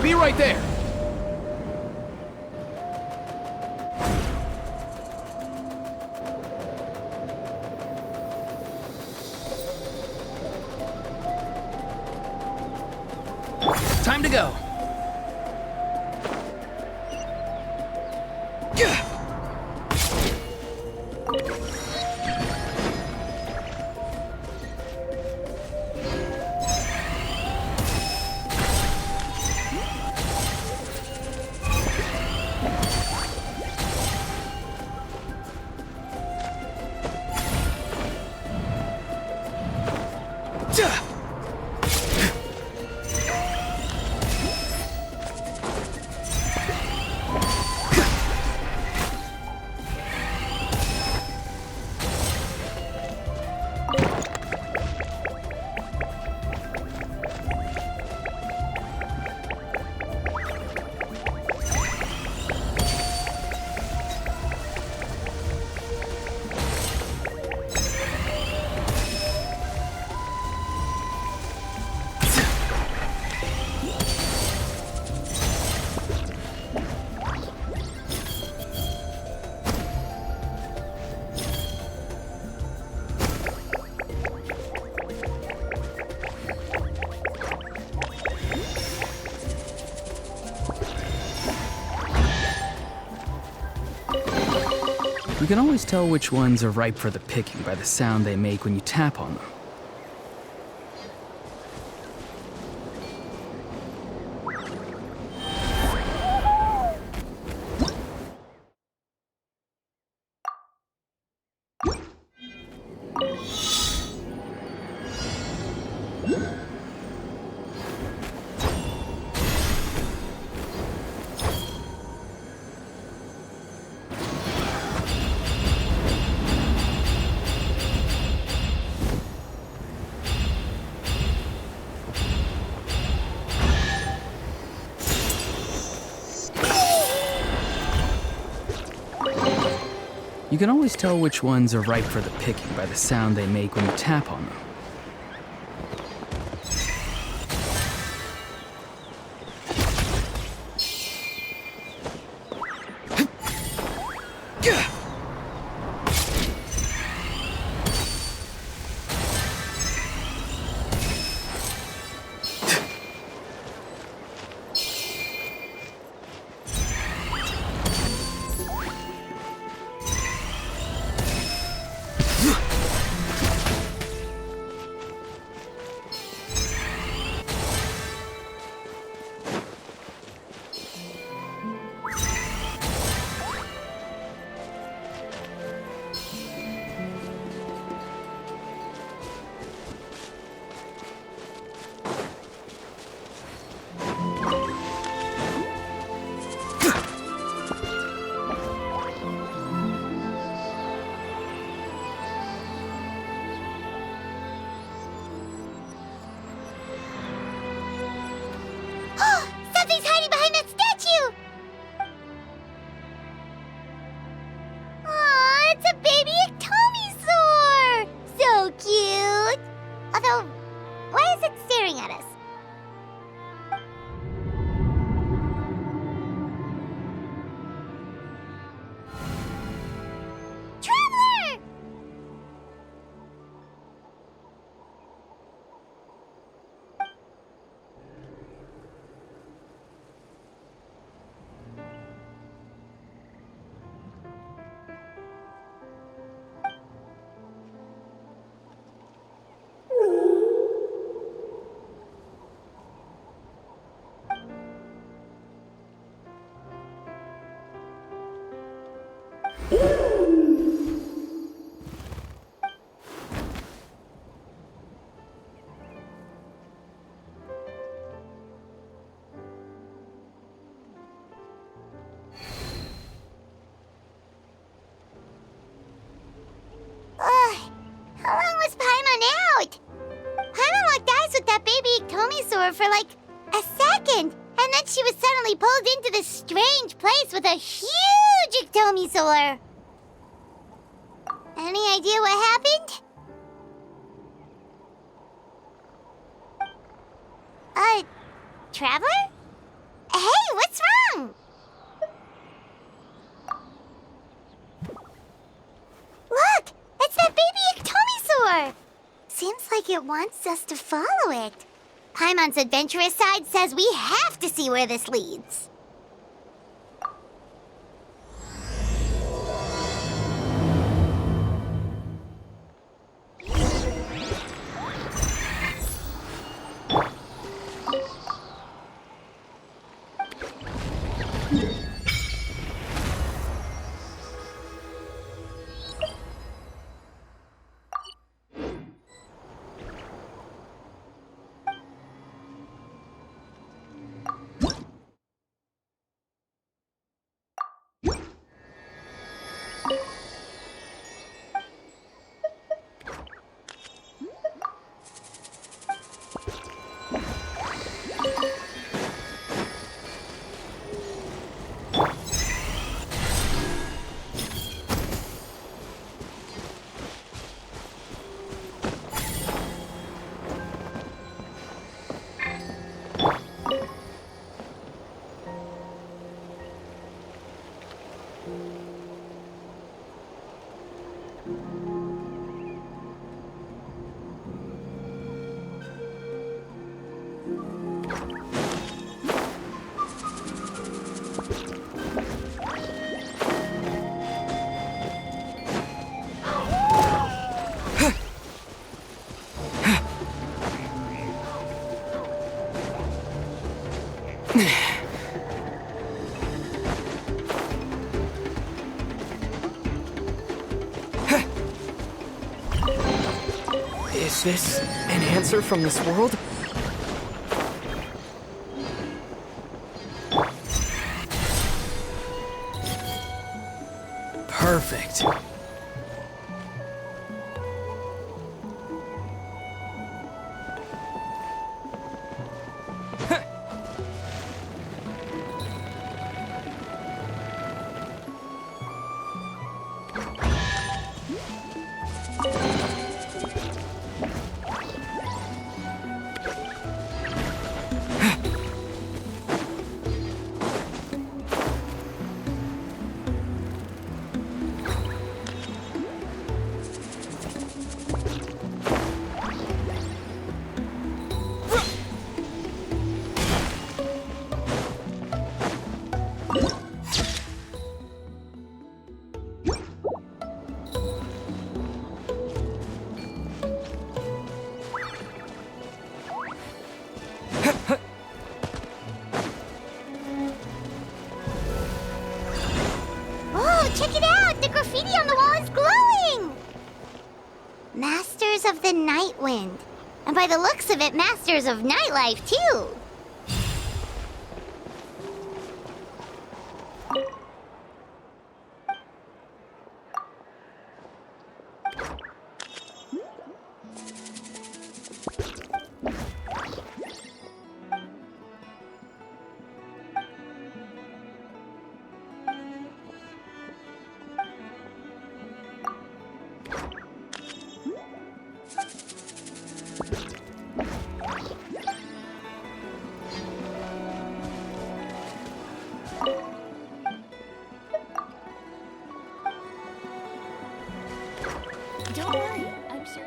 Be right there.
Time to go. can always tell which ones are ripe for the picking by the sound they make when you tap on them. You can always tell which ones are ripe for the picking by the sound they make when you tap on them.
Something's hiding behind that statue! Aw, it's a baby Ectomisaur! So cute! Although, why is it staring at us? Traveler! How long was Paimon out? Paimon locked eyes with that baby Ectomisaur for like a second, and then she was suddenly pulled into this strange place with a huge Ectomisaur. Any idea what happened? Traveler? Hey, what's wrong? Look! It's that baby Ectomisaur! Seems like it wants us to follow it. Paimon's adventurous side says we have to see where this leads.
Is this an answer from this world? Perfect.
Oh, check it out! The graffiti on the wall is glowing! Masters of the Night Wind. And by the looks of it, masters of nightlife, too. Don't worry, I'm sure.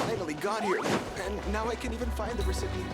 Finally got here, and now I can even find the recipient.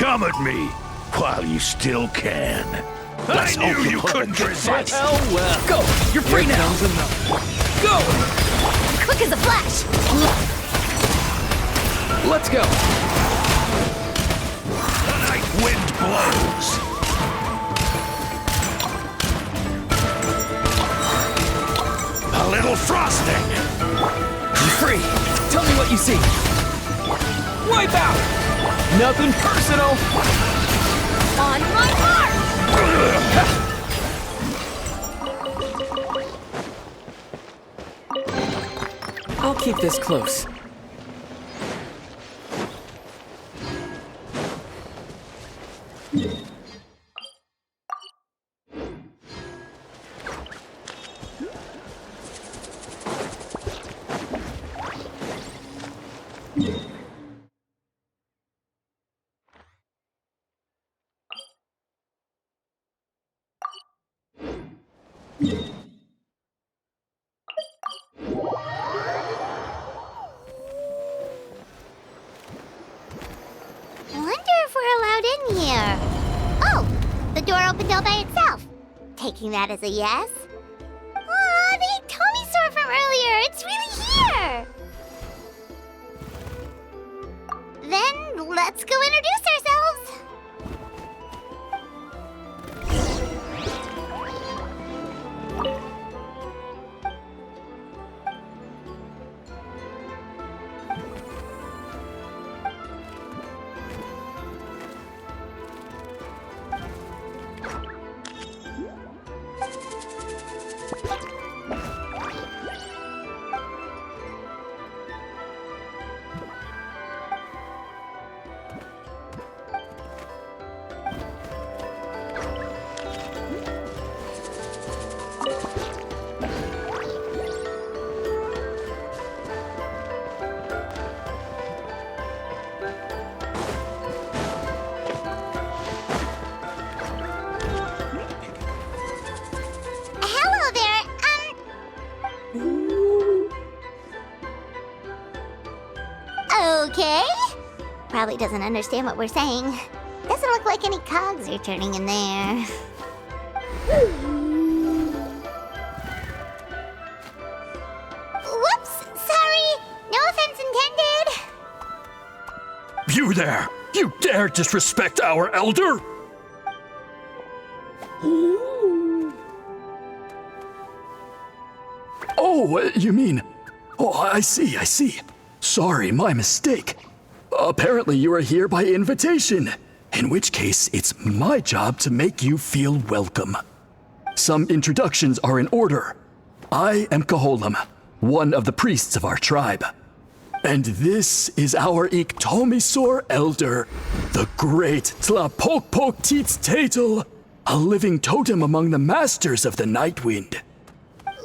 Come at me while you still can.
I
knew you couldn't resist.
Oh well.
Go! You're free
Here
now!
comes another.
Go!
Quick as a flash!
Let's go!
The night wind blows. A little frosting.
You're free! Tell me what you see! Wipe out! Nothing personal!
On my mark!
I'll keep this close.
Wonder if we're allowed in here. Oh, the door opened all by itself. Taking that as a yes. Aw, the Tommy store from earlier. It's really here. Then let's go introduce ourselves. Hello there. Okay. Probably doesn't understand what we're saying. Doesn't look like any cogs are turning in there. Whoops, sorry. No offense intended.
You there! You dare disrespect our elder?
Oh, you mean... Oh, I see. Sorry, my mistake. Apparently you are here by invitation, in which case it's my job to make you feel welcome. Some introductions are in order. I am Kaholam, one of the priests of our tribe. And this is our Iktomisor elder, the great Tlapokpok Teets Tatel, a living totem among the masters of the Night Wind.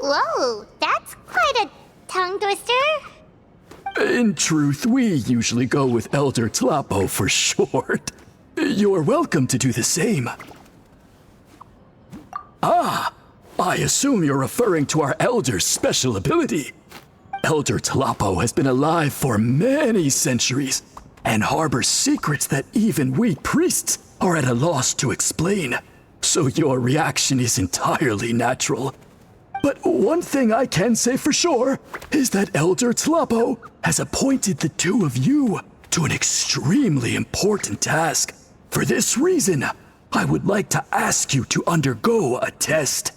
Whoa, that's quite a tongue twister.
In truth, we usually go with Elder Tlapo for short. You're welcome to do the same. Ah, I assume you're referring to our Elder's special ability. Elder Tlapo has been alive for many centuries and harbors secrets that even we priests are at a loss to explain. So your reaction is entirely natural. But one thing I can say for sure is that Elder Tlapo has appointed the two of you to an extremely important task. For this reason, I would like to ask you to undergo a test.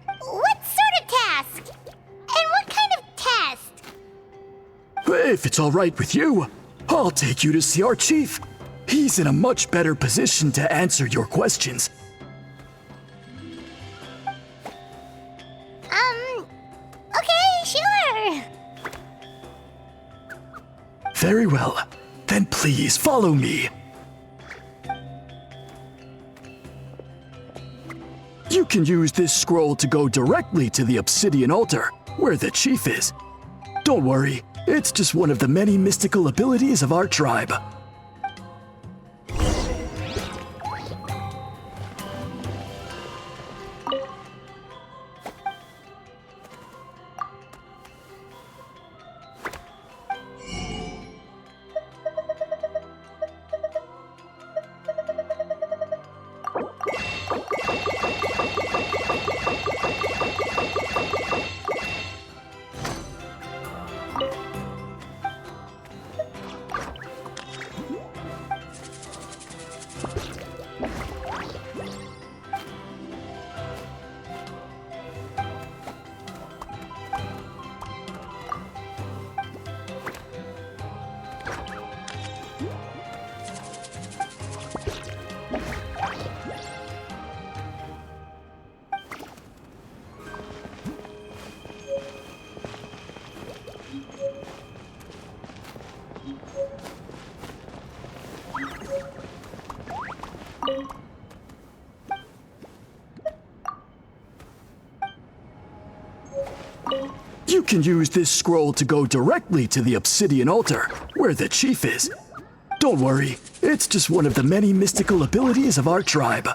What sort of task? And what kind of test?
If it's all right with you, I'll take you to see our chief. He's in a much better position to answer your questions.
Okay, sure.
Very well. Then please follow me. You can use this scroll to go directly to the obsidian altar, where the chief is. Don't worry, it's just one of the many mystical abilities of our tribe. You can use this scroll to go directly to the obsidian altar, where the chief is. Don't worry, it's just one of the many mystical abilities of our tribe.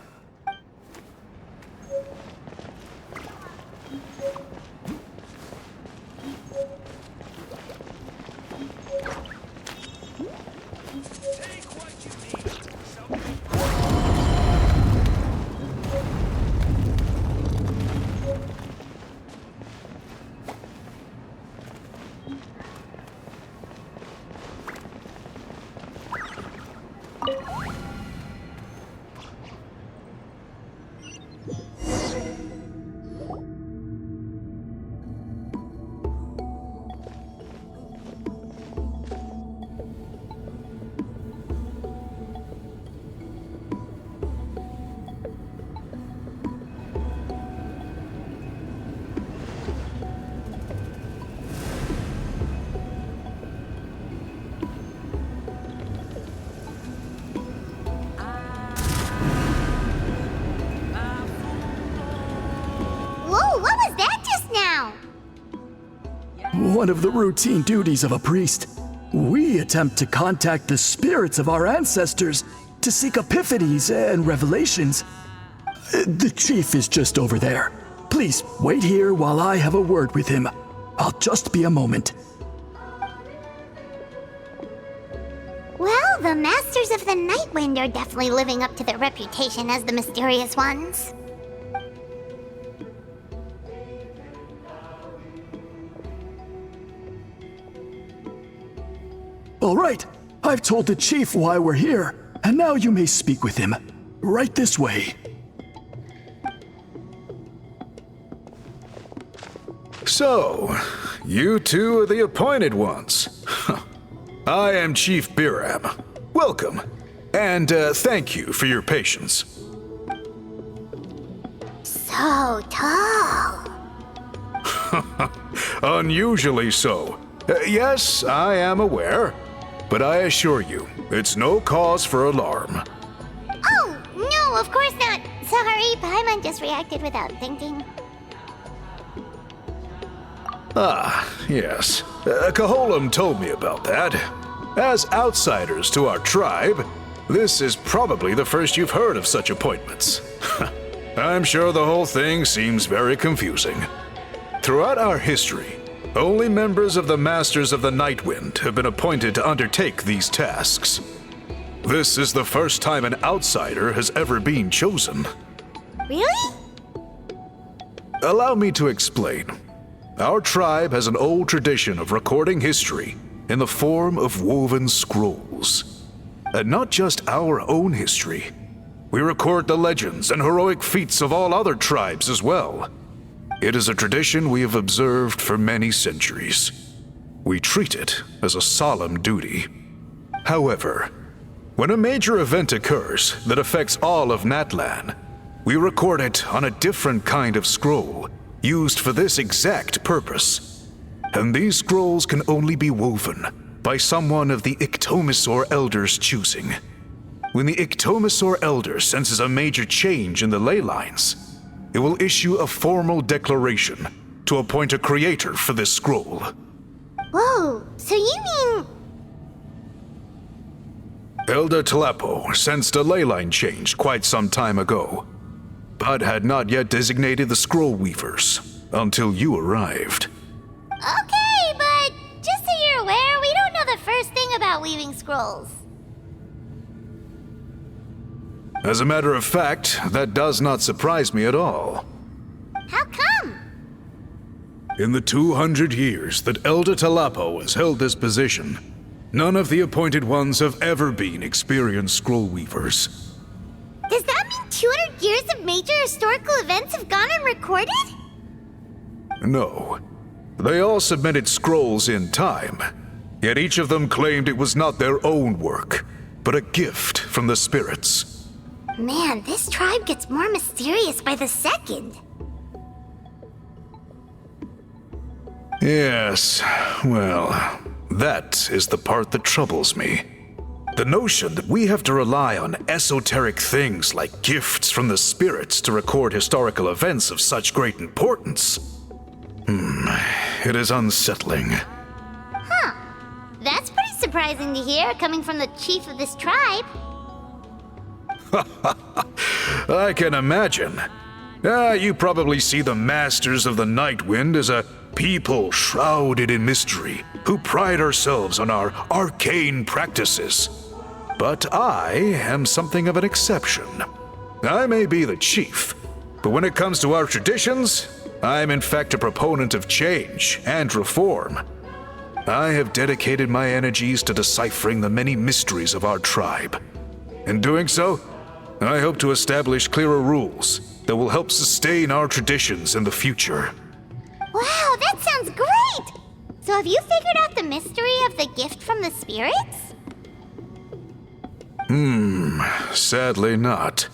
One of the routine duties of a priest. We attempt to contact the spirits of our ancestors to seek epiphanies and revelations. The chief is just over there. Please wait here while I have a word with him. I'll just be a moment.
Well, the Masters of the Nightwind are definitely living up to their reputation as the mysterious ones.
All right, I've told the chief why we're here, and now you may speak with him. Right this way.
So, you two are the appointed ones. I am Chief Biram. Welcome, and thank you for your patience.
So tall.
Unusually so. Yes, I am aware. But I assure you, it's no cause for alarm.
Oh, no, of course not. Sorry, Paimon just reacted without thinking.
Ah, yes. Kaholam told me about that. As outsiders to our tribe, this is probably the first you've heard of such appointments. I'm sure the whole thing seems very confusing. Throughout our history, only members of the Masters of the Nightwind have been appointed to undertake these tasks. This is the first time an outsider has ever been chosen.
Really?
Allow me to explain. Our tribe has an old tradition of recording history in the form of woven scrolls. And not just our own history. We record the legends and heroic feats of all other tribes as well. It is a tradition we have observed for many centuries. We treat it as a solemn duty. However, when a major event occurs that affects all of Natlan, we record it on a different kind of scroll, used for this exact purpose. And these scrolls can only be woven by someone of the Iktomisor Elder's choosing. When the Iktomisor Elder senses a major change in the ley lines, it will issue a formal declaration to appoint a creator for this scroll.
Whoa, so you mean...
Elder Tlapo sensed a ley line change quite some time ago, but had not yet designated the scroll weavers until you arrived.
Okay, but just so you're aware, we don't know the first thing about weaving scrolls.
As a matter of fact, that does not surprise me at all.
How come?
In the 200 years that Elder Tlapo has held this position, none of the appointed ones have ever been experienced scroll weavers.
Does that mean 200 years of major historical events have gone unrecorded?
No. They all submitted scrolls in time, yet each of them claimed it was not their own work, but a gift from the spirits.
Man, this tribe gets more mysterious by the second.
Yes, well, that is the part that troubles me. The notion that we have to rely on esoteric things like gifts from the spirits to record historical events of such great importance. it is unsettling.
Huh. That's pretty surprising to hear, coming from the chief of this tribe.
I can imagine. You probably see the Masters of the Night Wind as a people shrouded in mystery, who pride ourselves on our arcane practices. But I am something of an exception. I may be the chief, but when it comes to our traditions, I am in fact a proponent of change and reform. I have dedicated my energies to deciphering the many mysteries of our tribe. In doing so, I hope to establish clearer rules that will help sustain our traditions in the future.
Wow, that sounds great! So have you figured out the mystery of the gift from the spirits?
Sadly not.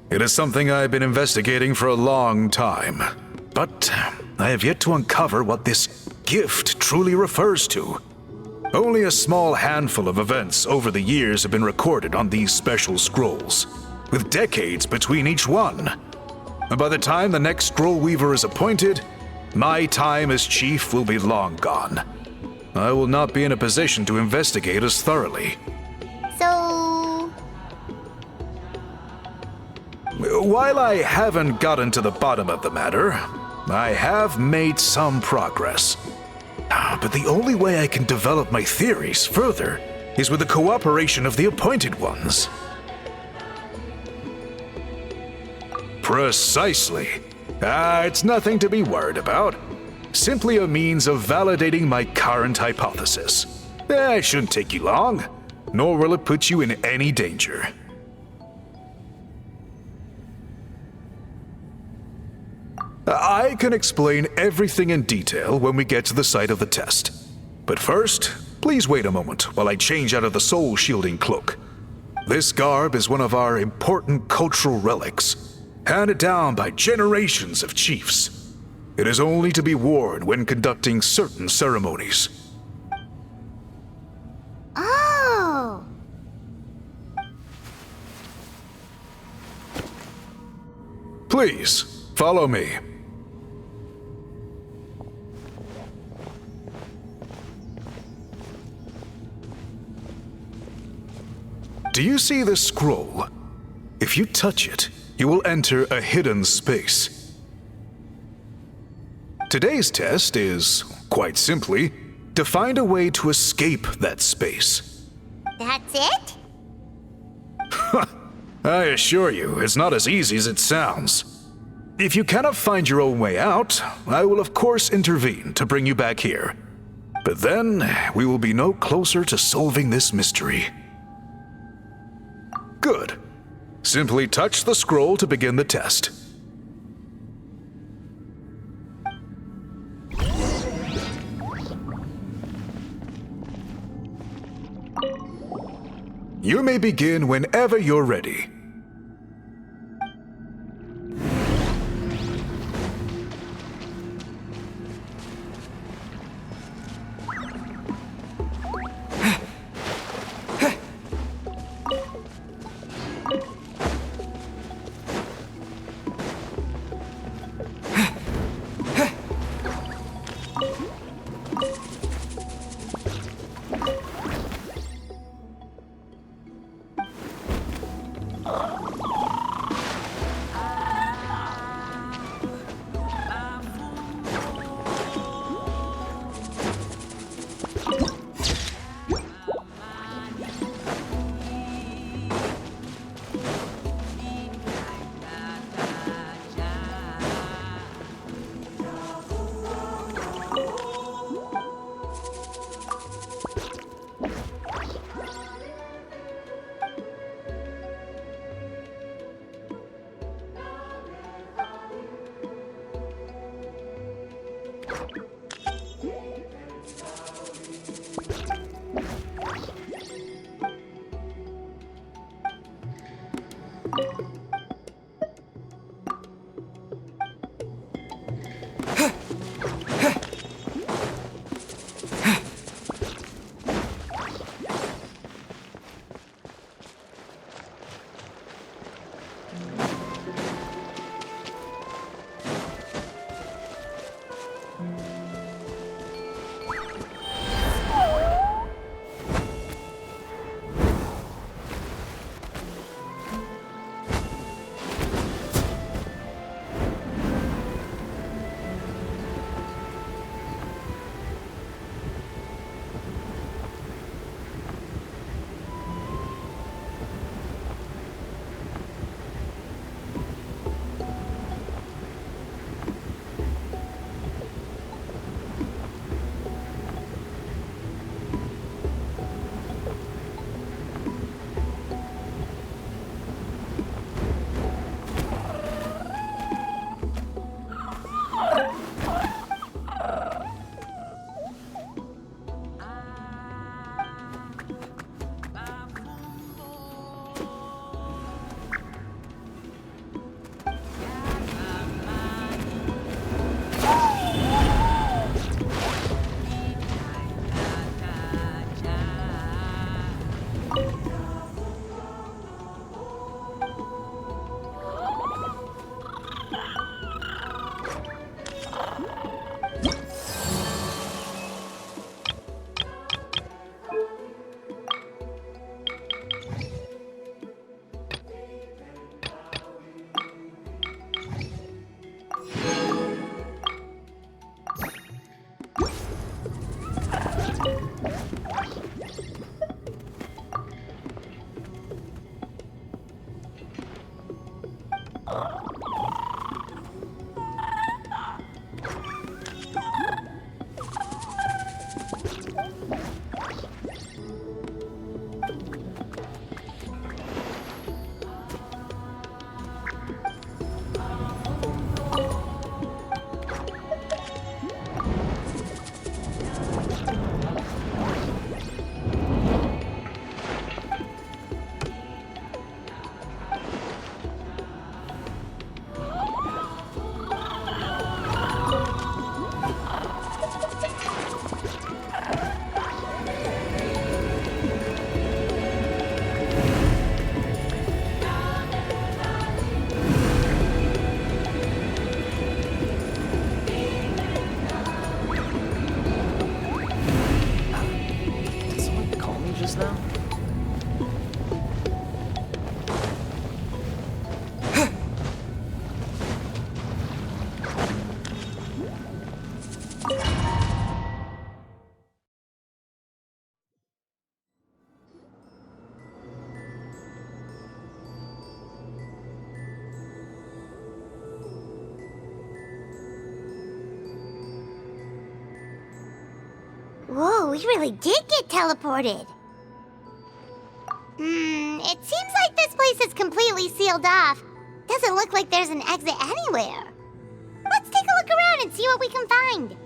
It is something I've been investigating for a long time, but I have yet to uncover what this gift truly refers to. Only a small handful of events over the years have been recorded on these special scrolls, with decades between each one. And by the time the next scroll weaver is appointed, my time as chief will be long gone. I will not be in a position to investigate as thoroughly.
So...
While I haven't gotten to the bottom of the matter, I have made some progress. But the only way I can develop my theories further is with the cooperation of the appointed ones. Precisely. It's nothing to be worried about. Simply a means of validating my current hypothesis. It shouldn't take you long, nor will it put you in any danger. I can explain everything in detail when we get to the site of the test. But first, please wait a moment while I change out of the soul-shielding cloak. This garb is one of our important cultural relics, handed down by generations of chiefs. It is only to be worn when conducting certain ceremonies.
Oh!
Please, follow me. Do you see this scroll? If you touch it, you will enter a hidden space. Today's test is, quite simply, to find a way to escape that space.
That's it?
I assure you, it's not as easy as it sounds. If you cannot find your own way out, I will of course intervene to bring you back here. But then, we will be no closer to solving this mystery. Good. Simply touch the scroll to begin the test. You may begin whenever you're ready.
we really did get teleported. It seems like this place is completely sealed off. Doesn't look like there's an exit anywhere. Let's take a look around and see what we can find.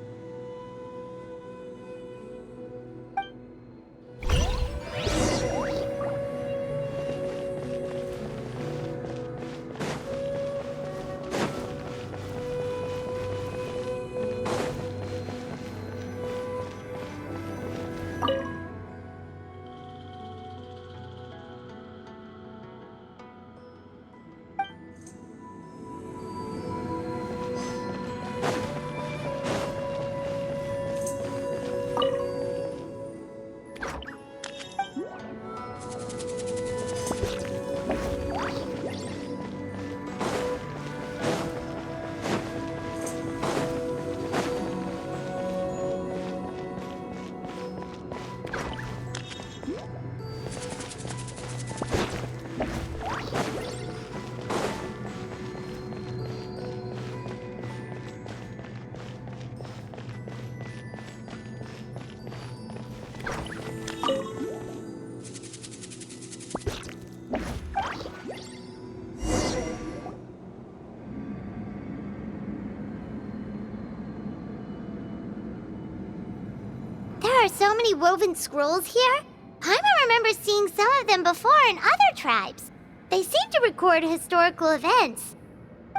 There are so many woven scrolls here. Paimon remembers seeing some of them before in other tribes. They seem to record historical events.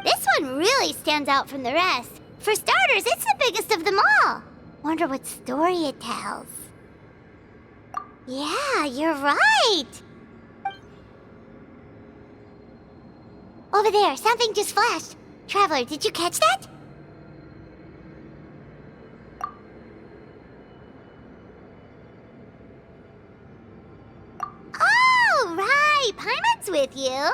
This one really stands out from the rest. For starters, it's the biggest of them all. Wonder what story it tells. Yeah, you're right. Over there, something just flashed. Traveler, did you catch that? Oh, right. Paimon's with you.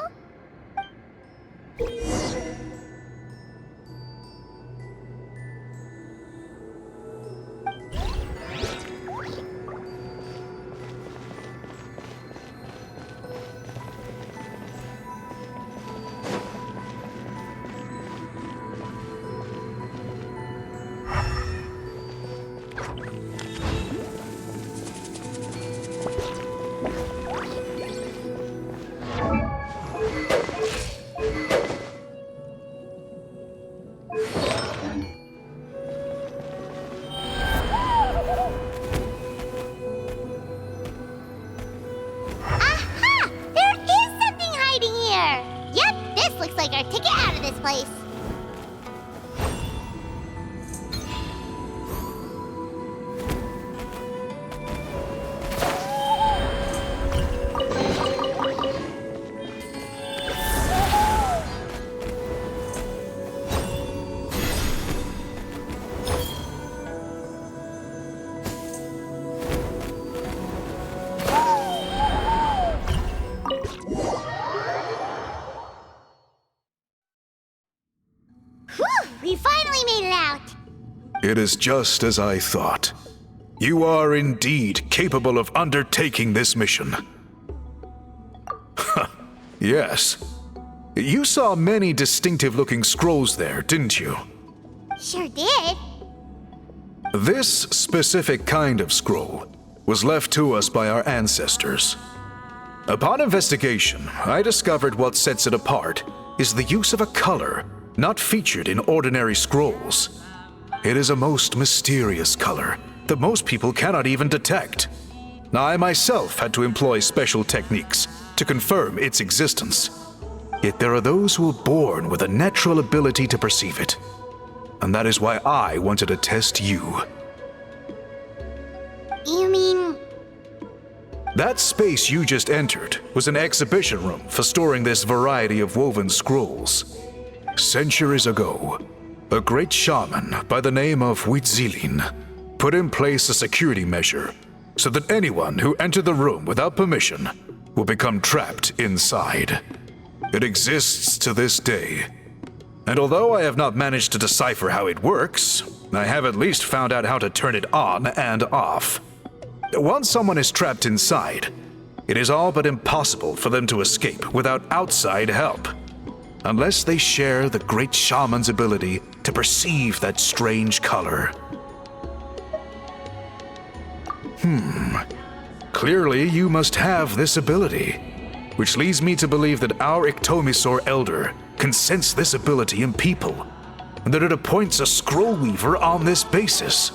We finally made it out!
It is just as I thought. You are indeed capable of undertaking this mission. Yes. You saw many distinctive-looking scrolls there, didn't you?
Sure did.
This specific kind of scroll was left to us by our ancestors. Upon investigation, I discovered what sets it apart is the use of a color not featured in ordinary scrolls. It is a most mysterious color that most people cannot even detect. I myself had to employ special techniques to confirm its existence. Yet there are those who are born with a natural ability to perceive it. And that is why I wanted to test you.
You mean...
That space you just entered was an exhibition room for storing this variety of woven scrolls. Centuries ago, a great shaman by the name of Xilonen put in place a security measure so that anyone who entered the room without permission will become trapped inside. It exists to this day. And although I have not managed to decipher how it works, I have at least found out how to turn it on and off. Once someone is trapped inside, it is all but impossible for them to escape without outside help. Unless they share the great shaman's ability to perceive that strange color. Clearly, you must have this ability, which leads me to believe that our Ictomisaur Elder can sense this ability in people, and that it appoints a Scroll Weaver on this basis.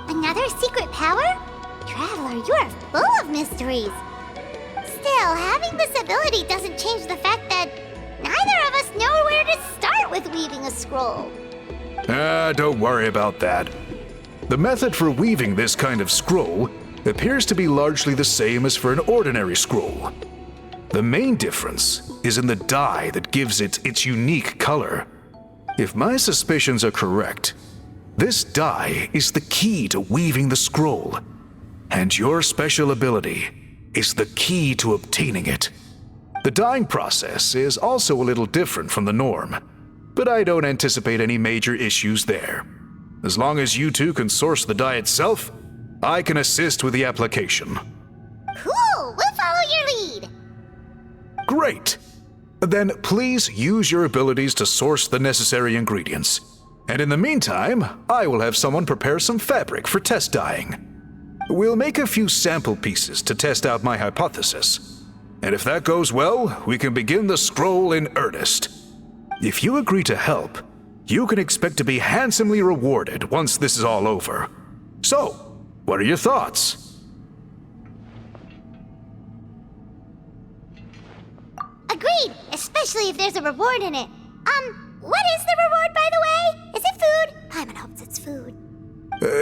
Another secret power? Traveler, you are full of mysteries. Still, having this ability doesn't change the fact that neither of us know where to start with weaving a scroll.
Don't worry about that. The method for weaving this kind of scroll appears to be largely the same as for an ordinary scroll. The main difference is in the dye that gives it its unique color. If my suspicions are correct, this dye is the key to weaving the scroll, and your special ability is the key to obtaining it. The dyeing process is also a little different from the norm, but I don't anticipate any major issues there. As long as you two can source the dye itself, I can assist with the application.
Cool! We'll follow your lead!
Great! Then please use your abilities to source the necessary ingredients. And in the meantime, I will have someone prepare some fabric for test dyeing. We'll make a few sample pieces to test out my hypothesis. And if that goes well, we can begin the scroll in earnest. If you agree to help, you can expect to be handsomely rewarded once this is all over. So, what are your thoughts?
Agreed, especially if there's a reward in it. What is the reward, by the way? Is it food? Paimon hopes it's food.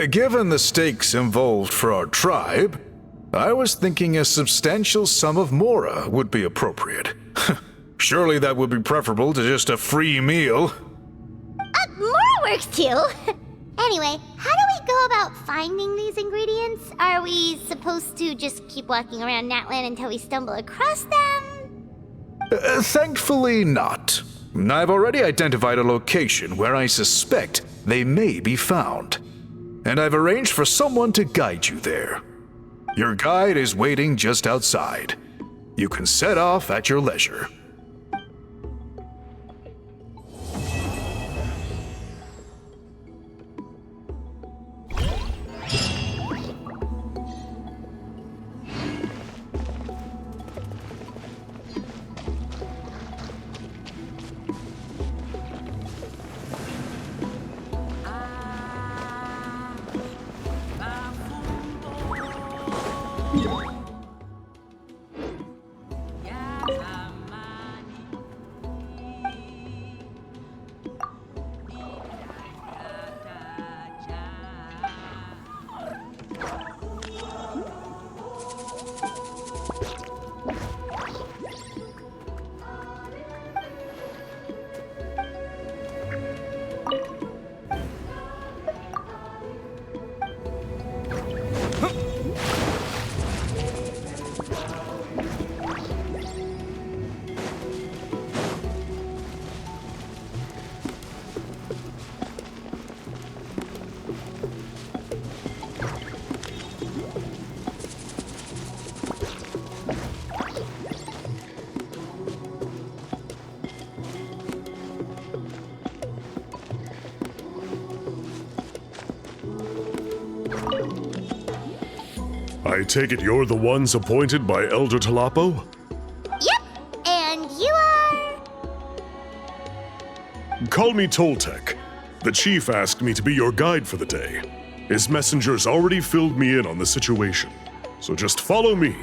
Given the stakes involved for our tribe, I was thinking a substantial sum of mora would be appropriate. Surely that would be preferable to just a free meal.
Mora works too! Anyway, how do we go about finding these ingredients? Are we supposed to just keep walking around Natlan until we stumble across them?
Thankfully not. I've already identified a location where I suspect they may be found. And I've arranged for someone to guide you there. Your guide is waiting just outside. You can set off at your leisure.
I take it you're the ones appointed by Elder Talapo?
Yep, and you are...
Call me Toltec. The chief asked me to be your guide for the day. His messengers already filled me in on the situation, so just follow me.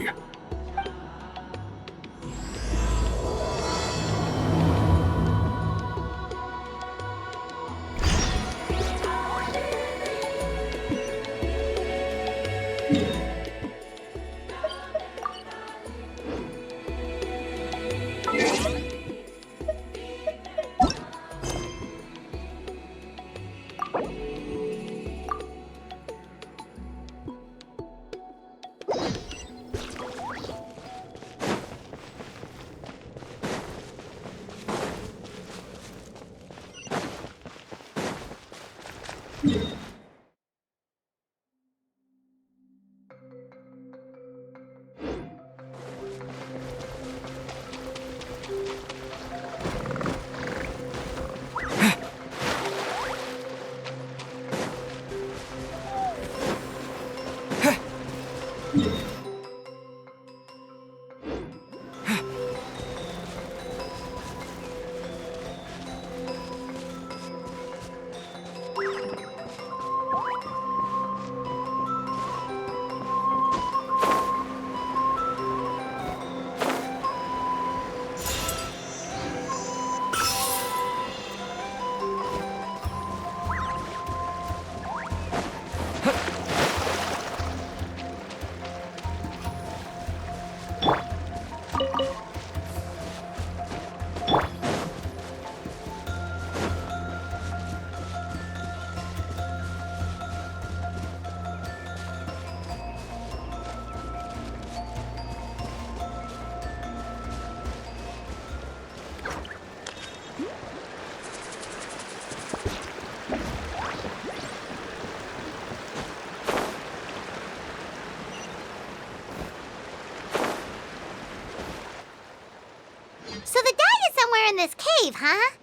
huh?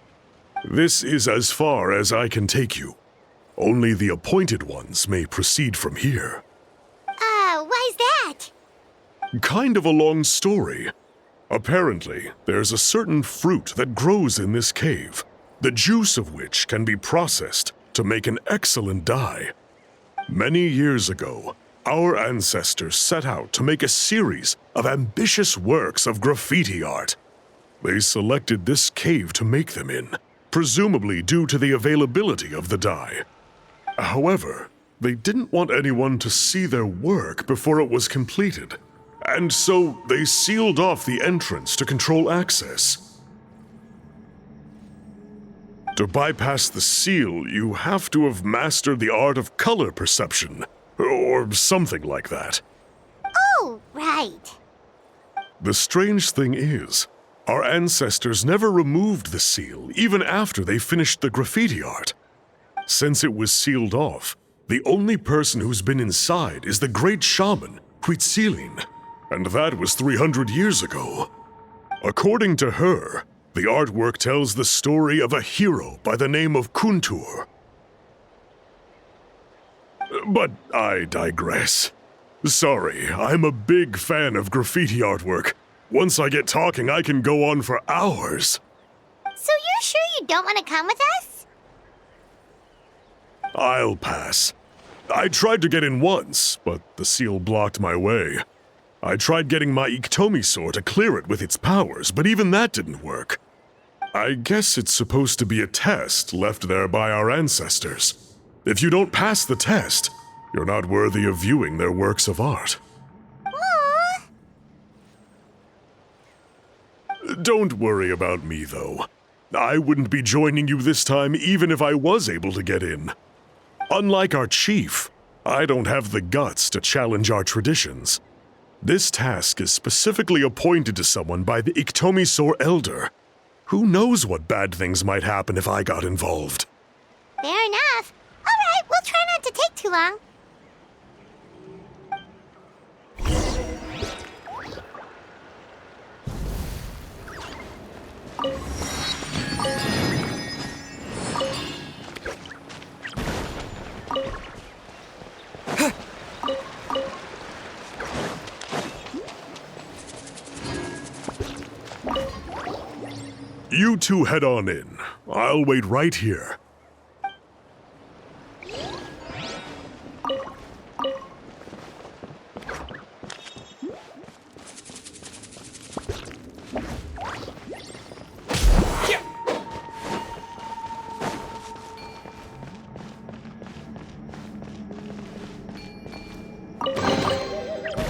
This is as far as I can take you. Only the appointed ones may proceed from here.
Why's that?
Kind of a long story. Apparently, there's a certain fruit that grows in this cave, the juice of which can be processed to make an excellent dye. Many years ago, our ancestors set out to make a series of ambitious works of graffiti art. They selected this cave to make them in, presumably due to the availability of the dye. However, they didn't want anyone to see their work before it was completed, and so they sealed off the entrance to control access. To bypass the seal, you have to have mastered the art of color perception, or something like that.
Oh, right.
The strange thing is, our ancestors never removed the seal, even after they finished the graffiti art. Since it was sealed off, the only person who's been inside is the great shaman, Xilonen, and that was 300 years ago. According to her, the artwork tells the story of a hero by the name of Kuntur. But I digress. Sorry, I'm a big fan of graffiti artwork. Once I get talking, I can go on for hours.
So you're sure you don't want to come with us?
I'll pass. I tried to get in once, but the seal blocked my way. I tried getting my Iktomi to clear it with its powers, but even that didn't work. I guess it's supposed to be a test left there by our ancestors. If you don't pass the test, you're not worthy of viewing their works of art.
Aww.
Don't worry about me, though. I wouldn't be joining you this time even if I was able to get in. Unlike our chief, I don't have the guts to challenge our traditions. This task is specifically appointed to someone by the Iktomi Elder. Who knows what bad things might happen if I got involved?
Fair enough. All right, we'll try not to take too long.
You two head on in. I'll wait right here.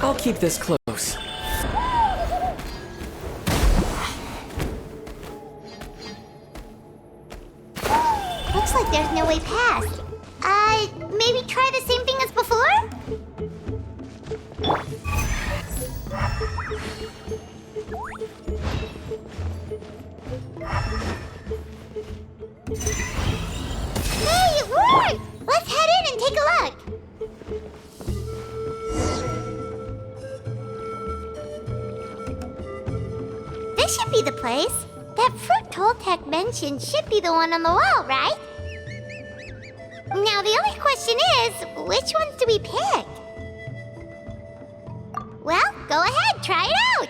I'll keep this close.
Looks like there's no way past. Maybe try the same thing as before? Hey, it worked! Let's head in and take a look. This should be the place. That fruit Toltec mentioned should be the one on the wall, right? Now the only question is, which ones do we pick? Well, go ahead, try it out!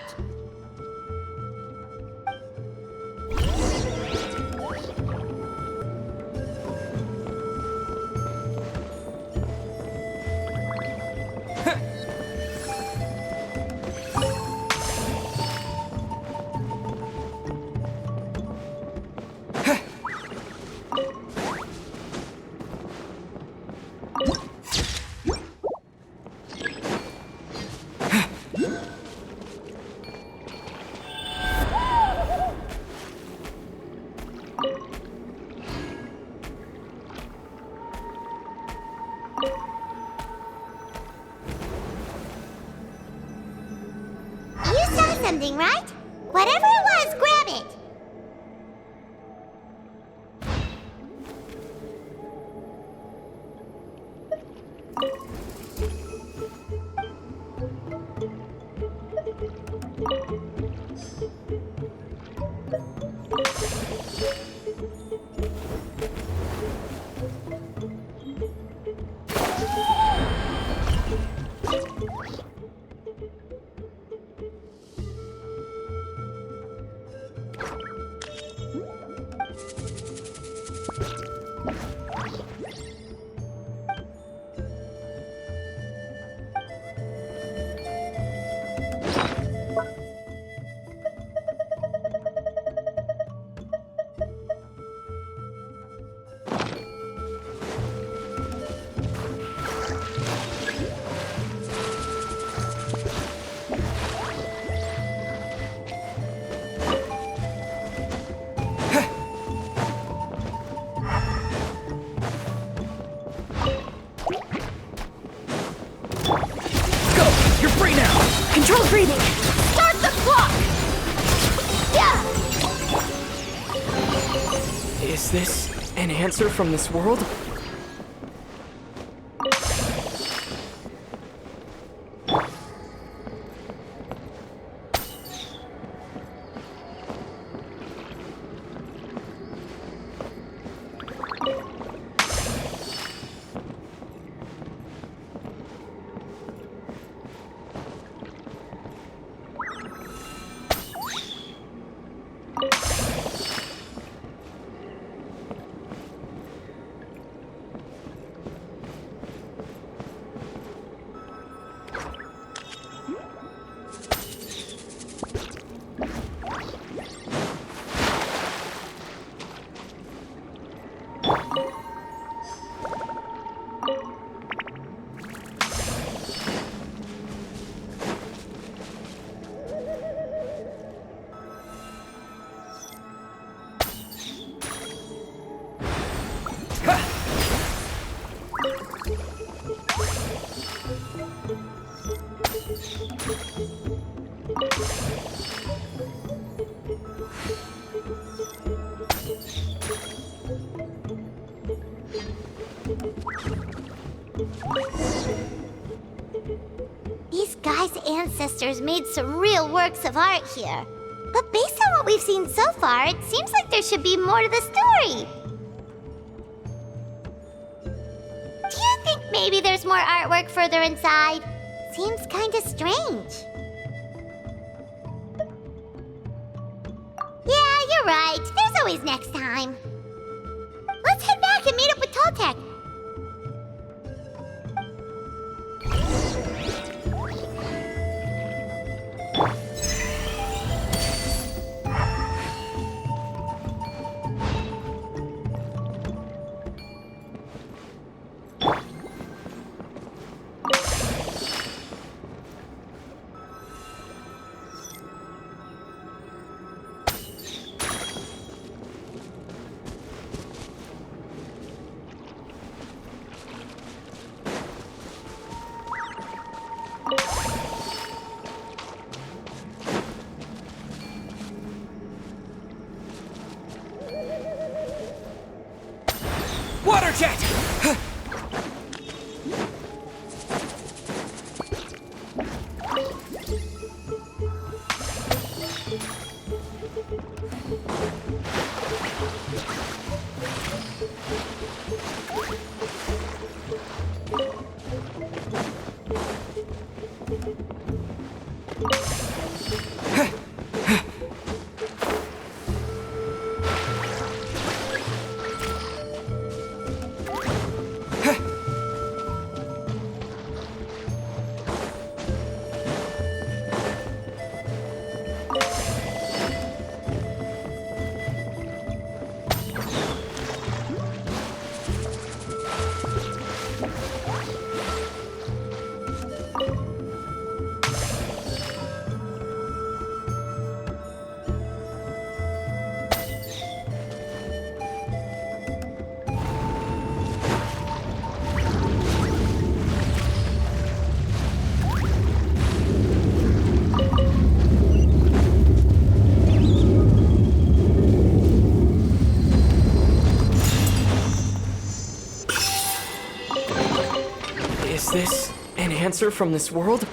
Something, right? Whatever it was, grab it!
Controlled breathing! Start the clock! Yeah!
Is this an answer from this world?
These guys' ancestors made some real works of art here. But based on what we've seen so far, it seems like there should be more to the story. Do you think maybe there's more artwork further inside? Seems kinda strange. Yeah, you're right. There's always next time. Let's head back and meet up with Toltec.
Water jet! Is this an answer from this world?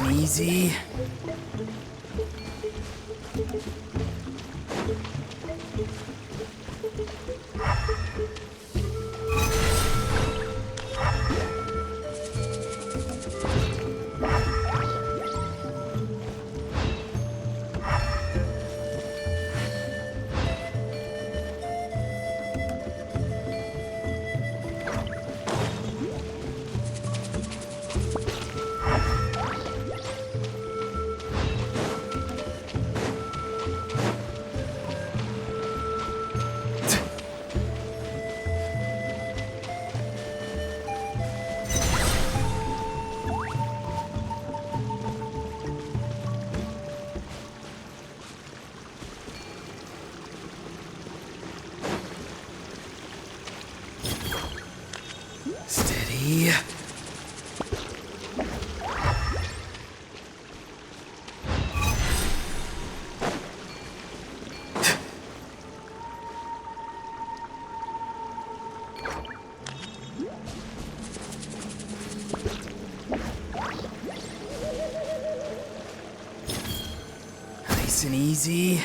and easy. Steady. Nice and easy.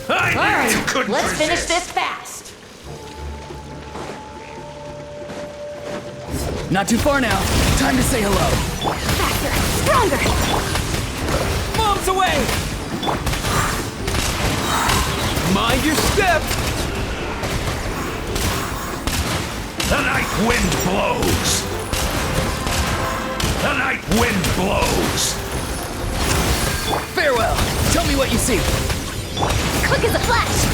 Alright, let's finish this fast.
Not too far now. Time to say hello.
Faster, stronger!
Mom's away! Mind your step!
The night wind blows! The night wind blows!
Farewell! Tell me what you see.
Quick as a flash!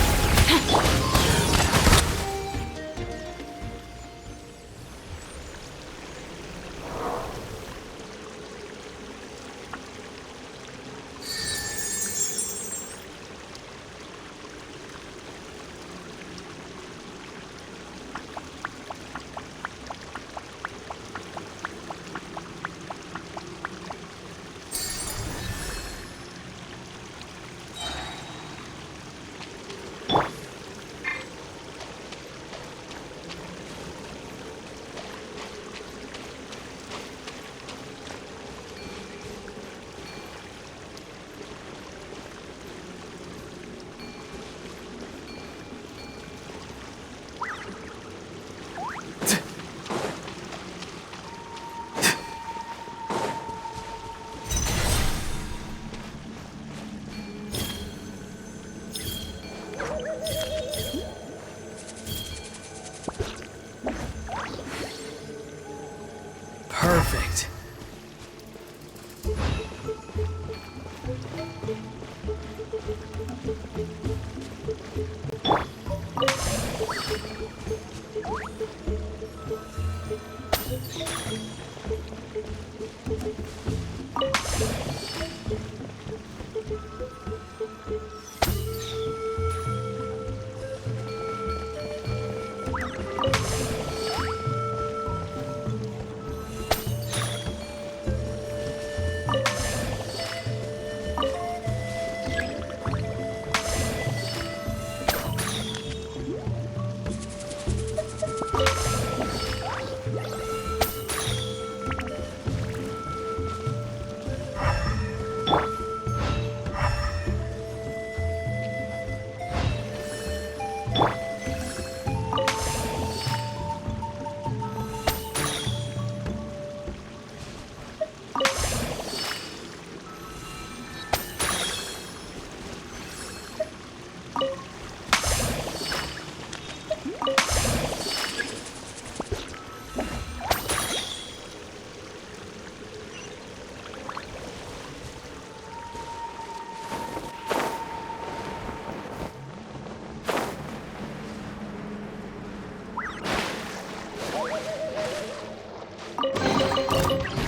Perfect.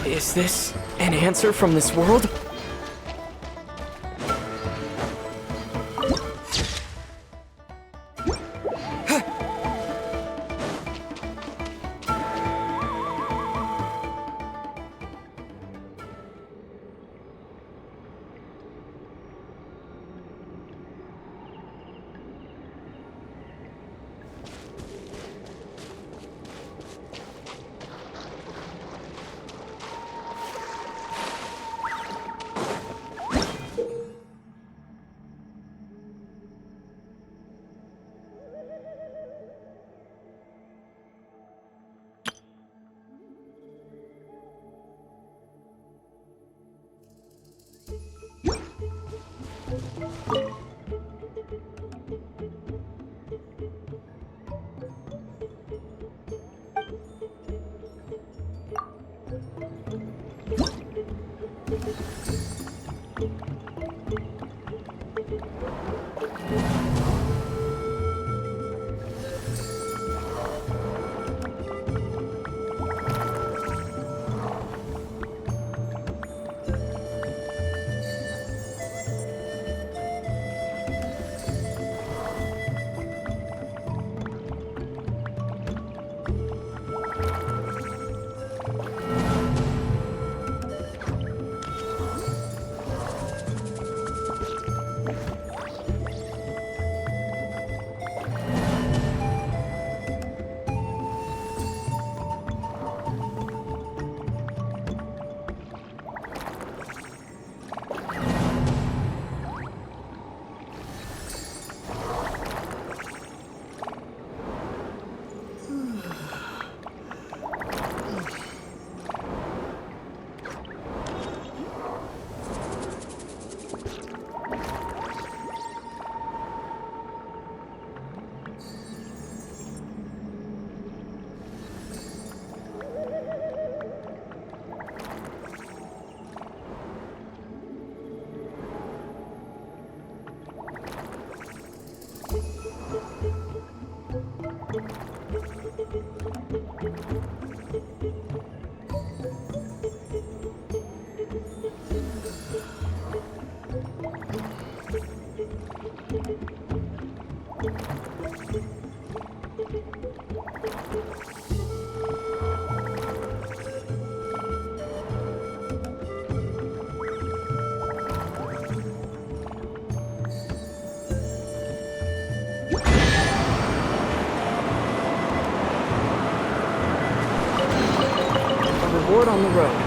Is this an answer from this world?
Reward on the road.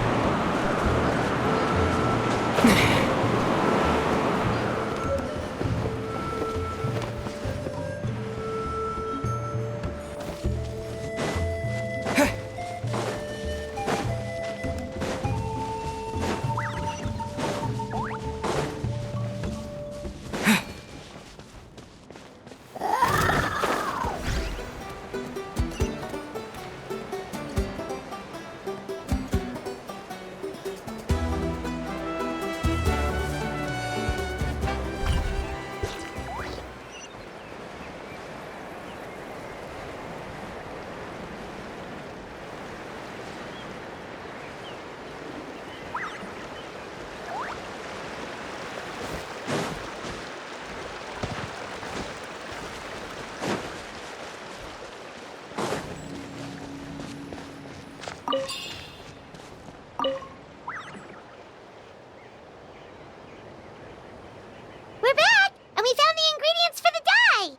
We're back, and we found the ingredients for the dye!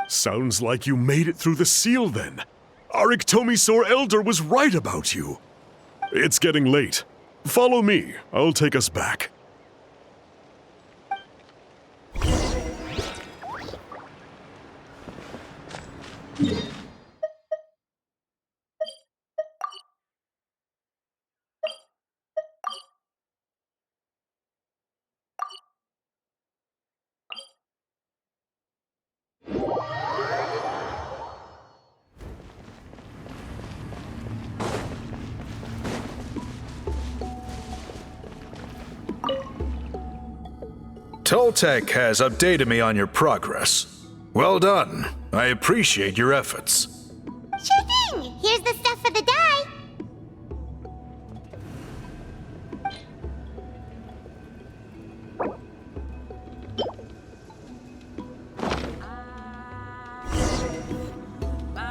Sounds like you made it through the seal then. Our Iktomisaur Elder was right about you. It's getting late. Follow me. I'll take us back.
Toltec has updated me on your progress. Well done. I appreciate your efforts.
Sure thing! Here's the stuff for the dye.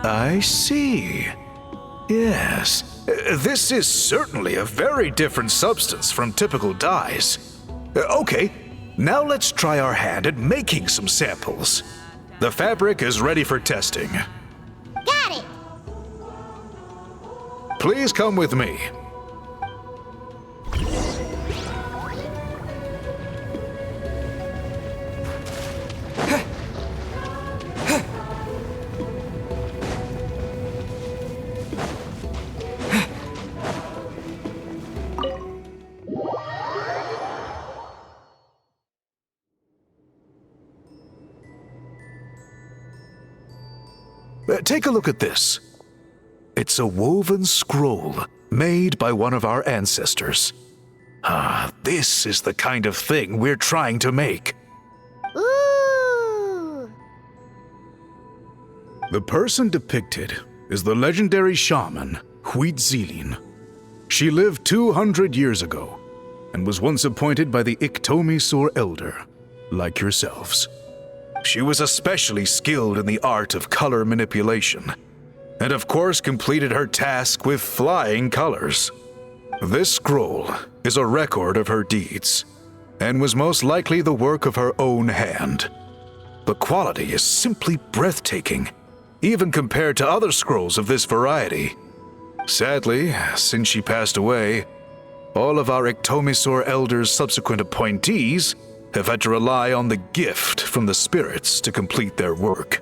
I see. Yes. This is certainly a very different substance from typical dyes. Okay, now let's try our hand at making some samples. The fabric is ready for testing.
Got it!
Please come with me. Take a look at this. It's a woven scroll made by one of our ancestors. This is the kind of thing we're trying to make.
Ooh!
The person depicted is the legendary shaman, Xilonen. She lived 200 years ago and was once appointed by the Iktomisor Elder, like yourselves. She was especially skilled in the art of color manipulation, and of course completed her task with flying colors. This scroll is a record of her deeds, and was most likely the work of her own hand. The quality is simply breathtaking, even compared to other scrolls of this variety. Sadly, since she passed away, all of our Iktomisor Elder's subsequent appointees have had to rely on the gift from the spirits to complete their work.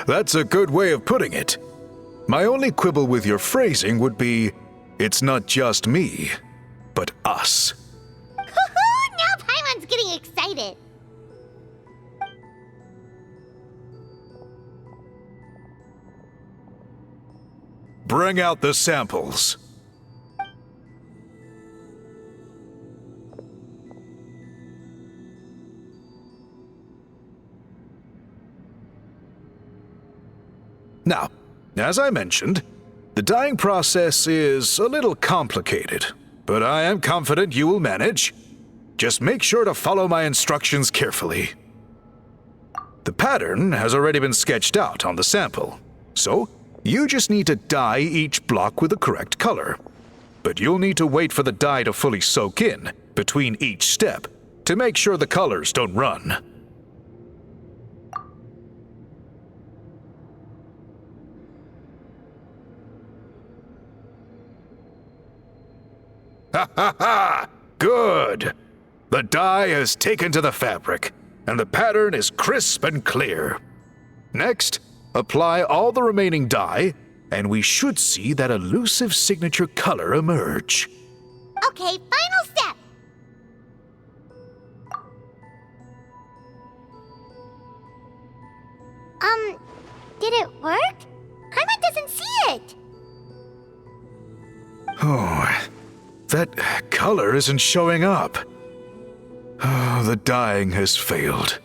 That's a good way of putting it. My only quibble with your phrasing would be, it's not just me, but us.
Now Paimon's getting excited.
Bring out the samples. Now, as I mentioned, the dyeing process is a little complicated, but I am confident you will manage. Just make sure to follow my instructions carefully. The pattern has already been sketched out on the sample, so you just need to dye each block with the correct color. But you'll need to wait for the dye to fully soak in between each step to make sure the colors don't run. Ha ha ha! Good! The dye has taken to the fabric, and the pattern is crisp and clear. Next, apply all the remaining dye, and we should see that elusive signature color emerge.
Okay, final step. Did it work? Paimon doesn't see it.
Oh, that color isn't showing up. Oh, the dyeing has failed.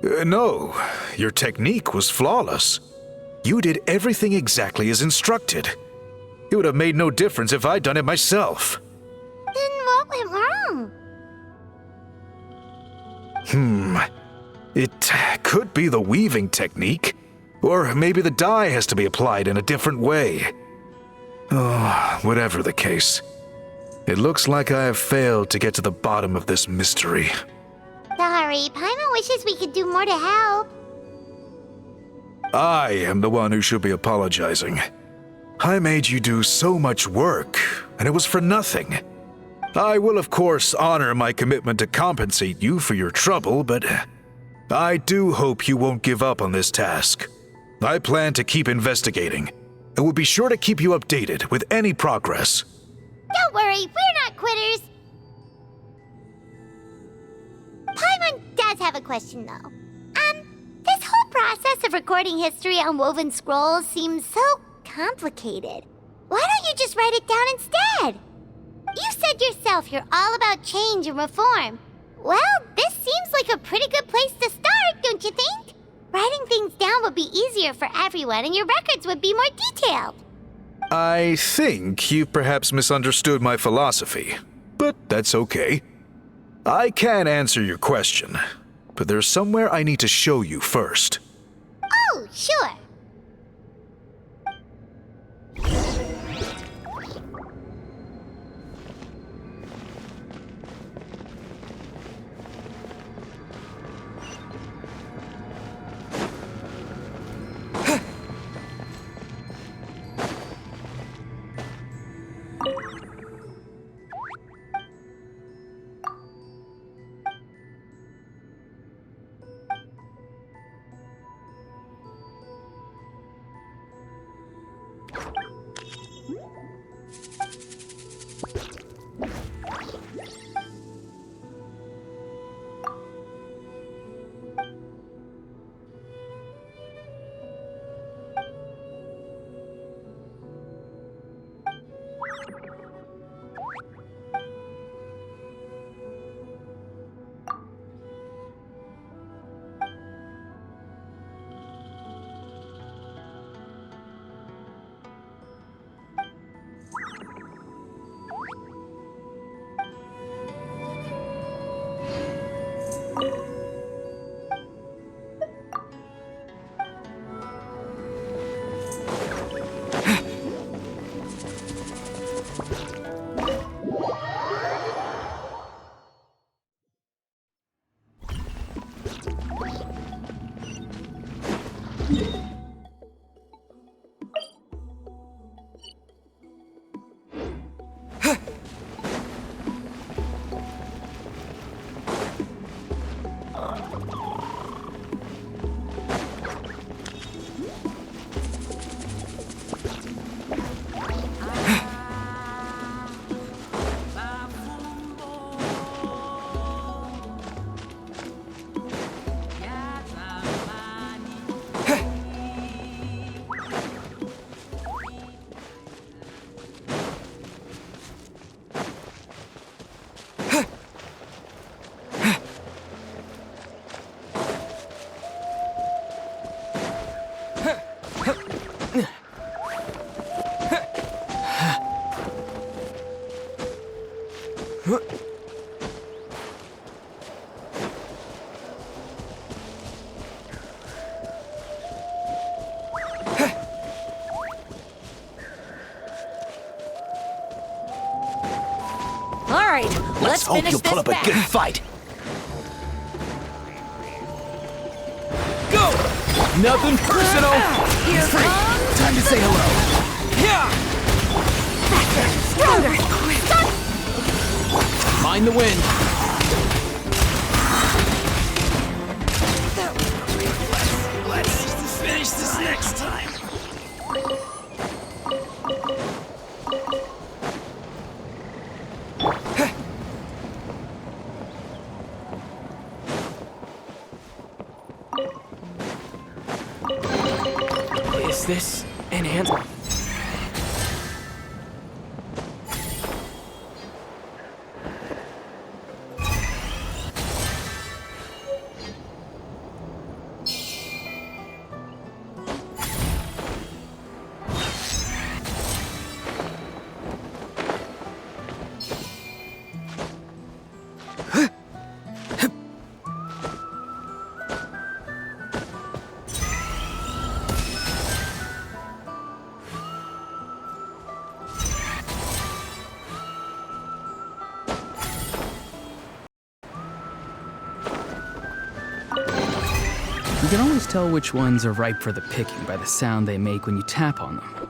No, your technique was flawless. You did everything exactly as instructed. It would have made no difference if I'd done it myself.
Then what went wrong?
It could be the weaving technique, or maybe the dye has to be applied in a different way. Oh, whatever the case, it looks like I have failed to get to the bottom of this mystery.
Sorry, Paimon wishes we could do more to help.
I am the one who should be apologizing. I made you do so much work, and it was for nothing. I will, of course, honor my commitment to compensate you for your trouble, but I do hope you won't give up on this task. I plan to keep investigating, and will be sure to keep you updated with any progress.
Don't worry, we're not quitters. Paimon does have a question, though. This whole process of recording history on woven scrolls seems so complicated. Why don't you just write it down instead? You said yourself you're all about change and reform. Well, this seems like a pretty good place to start, don't you think? Writing things down would be easier for everyone, and your records would be more detailed.
I think you've perhaps misunderstood my philosophy, but that's okay. I can answer your question, but there's somewhere I need to show you first.
Oh, sure.
All right, let's
hope
finish
you'll
this
put up a
back.
good fight. Go! Nothing personal.
Here
Free.
comes
Time to say hello. Yeah.
Stronger.
Mind the wind. Let's finish this next time.
Is this an ant?
You can always tell which ones are ripe for the picking by the sound they make when you tap on them.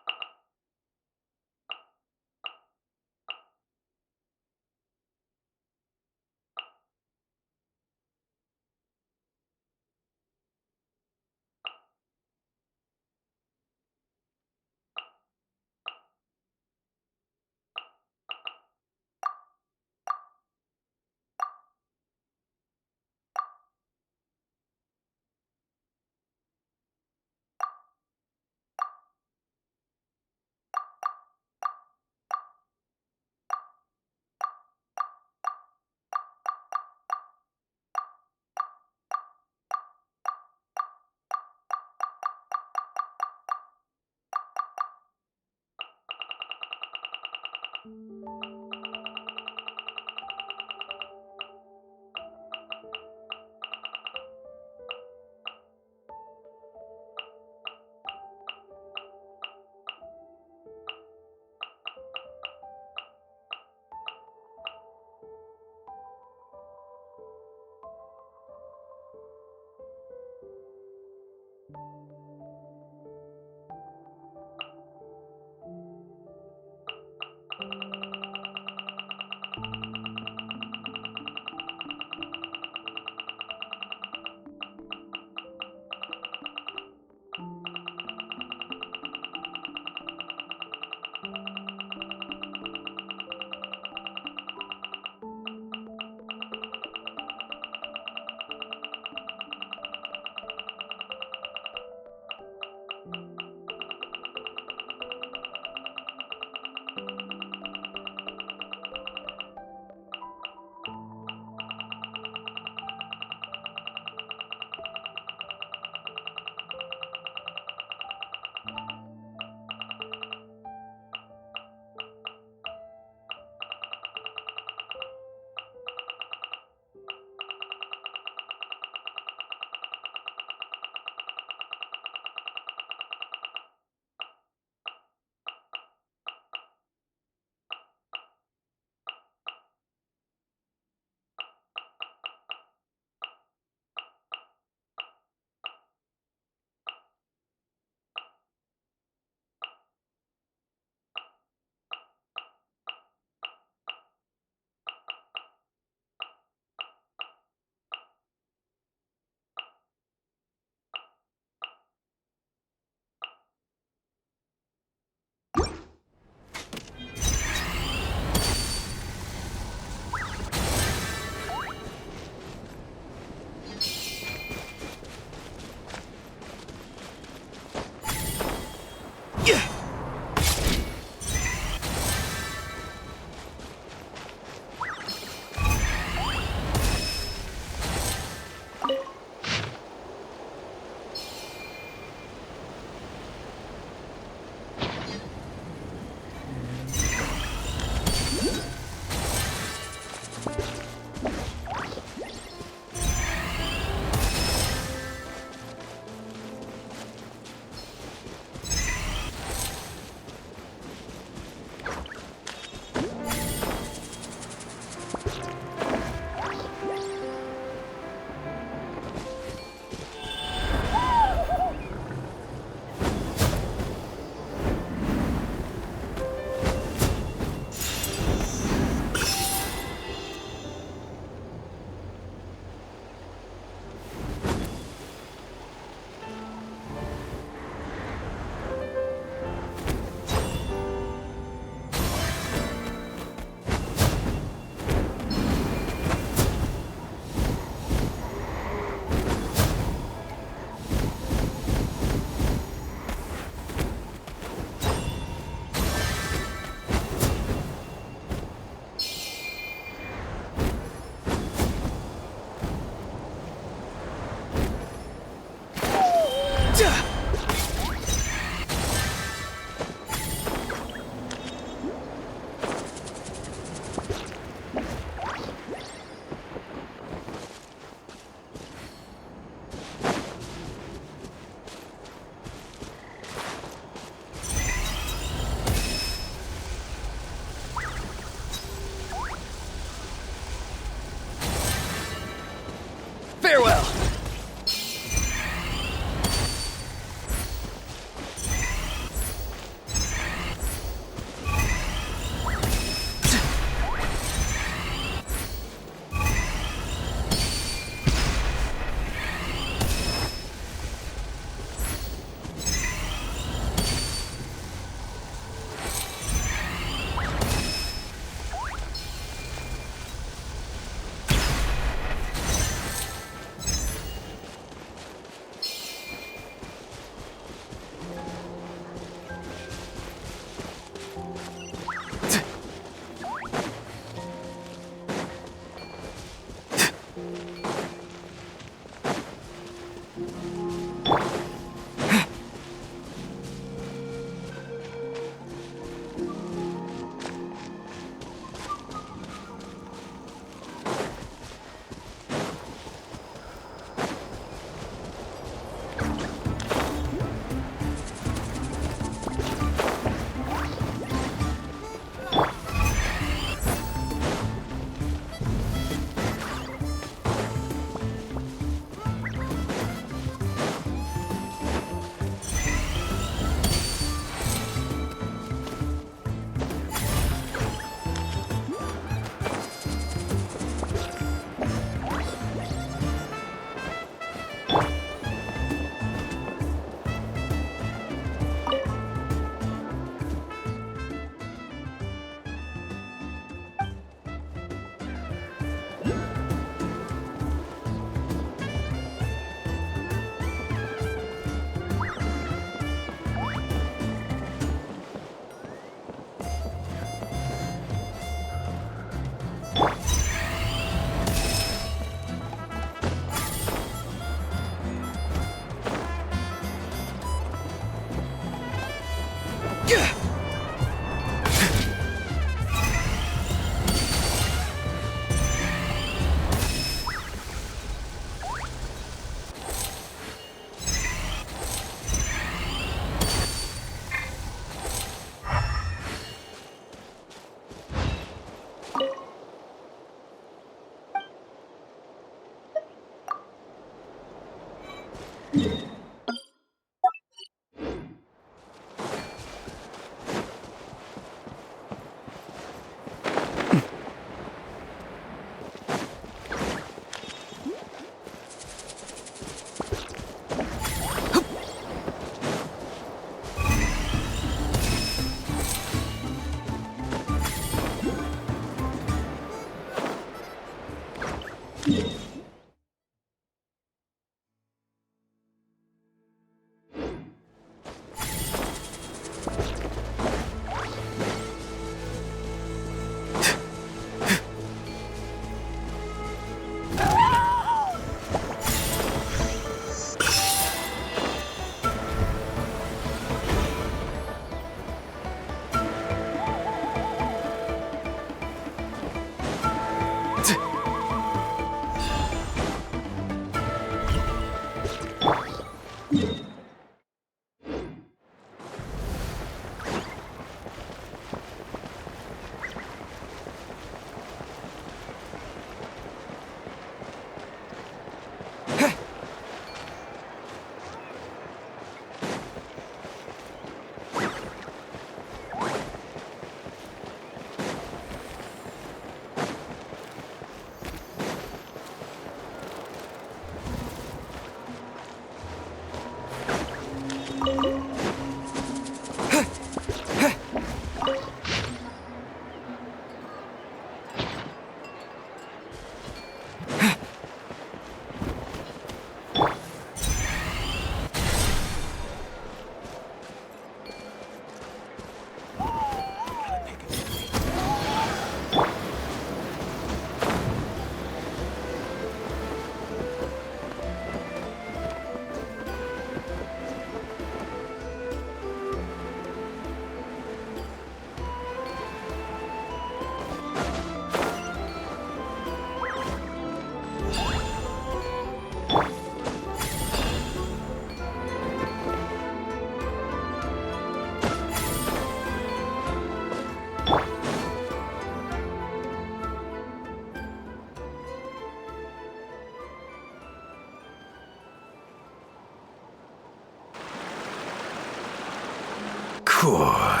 Cool.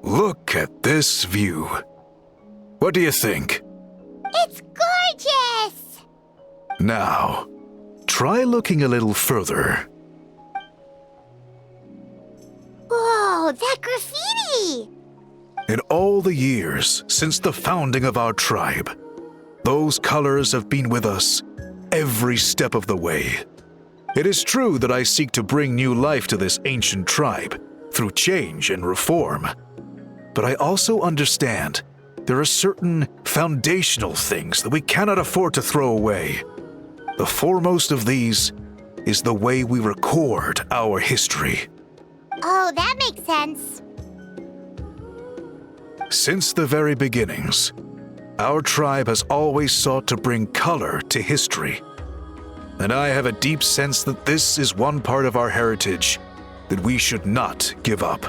Look at this view. What do you think?
It's gorgeous!
Now, try looking a little further.
Whoa, that graffiti!
In all the years since the founding of our tribe, those colors have been with us every step of the way. It is true that I seek to bring new life to this ancient tribe through change and reform. But I also understand there are certain foundational things that we cannot afford to throw away. The foremost of these is the way we record our history.
Oh, that makes sense.
Since the very beginnings, our tribe has always sought to bring color to history. And I have a deep sense that this is one part of our heritage that we should not give up.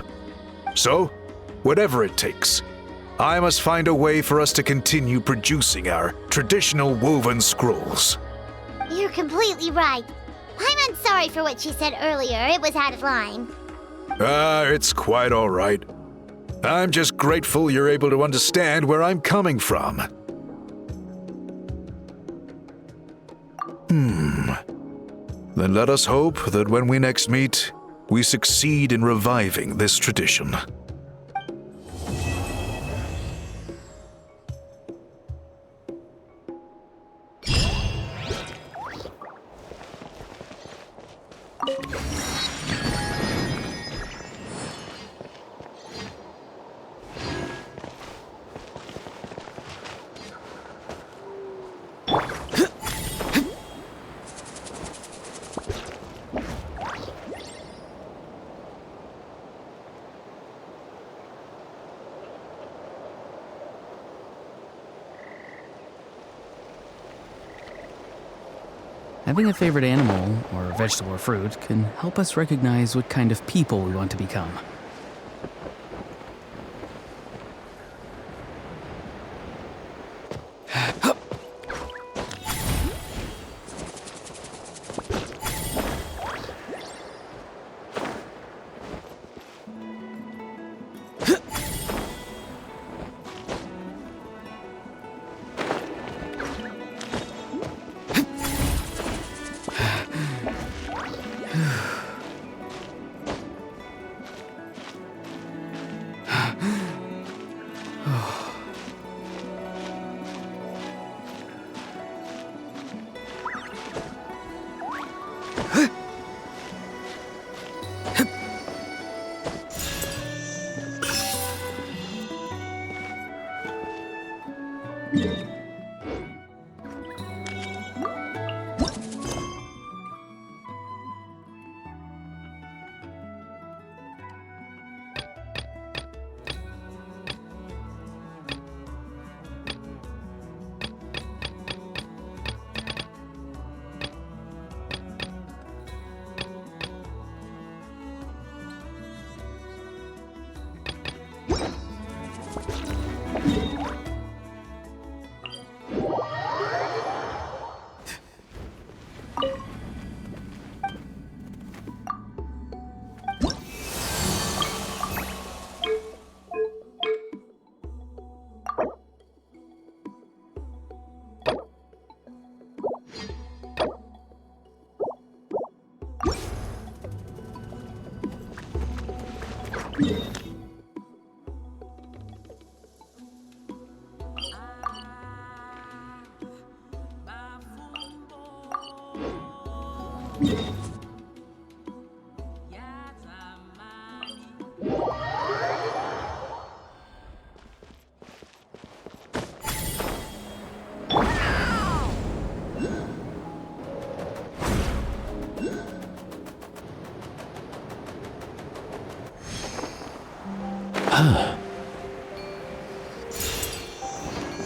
So, whatever it takes, I must find a way for us to continue producing our traditional woven scrolls.
You're completely right. I'm sorry for what she said earlier. It was out of line.
It's quite all right. I'm just grateful you're able to understand where I'm coming from. Then let us hope that when we next meet, we succeed in reviving this tradition.
Having a favorite animal, or vegetable or fruit, can help us recognize what kind of people we want to become.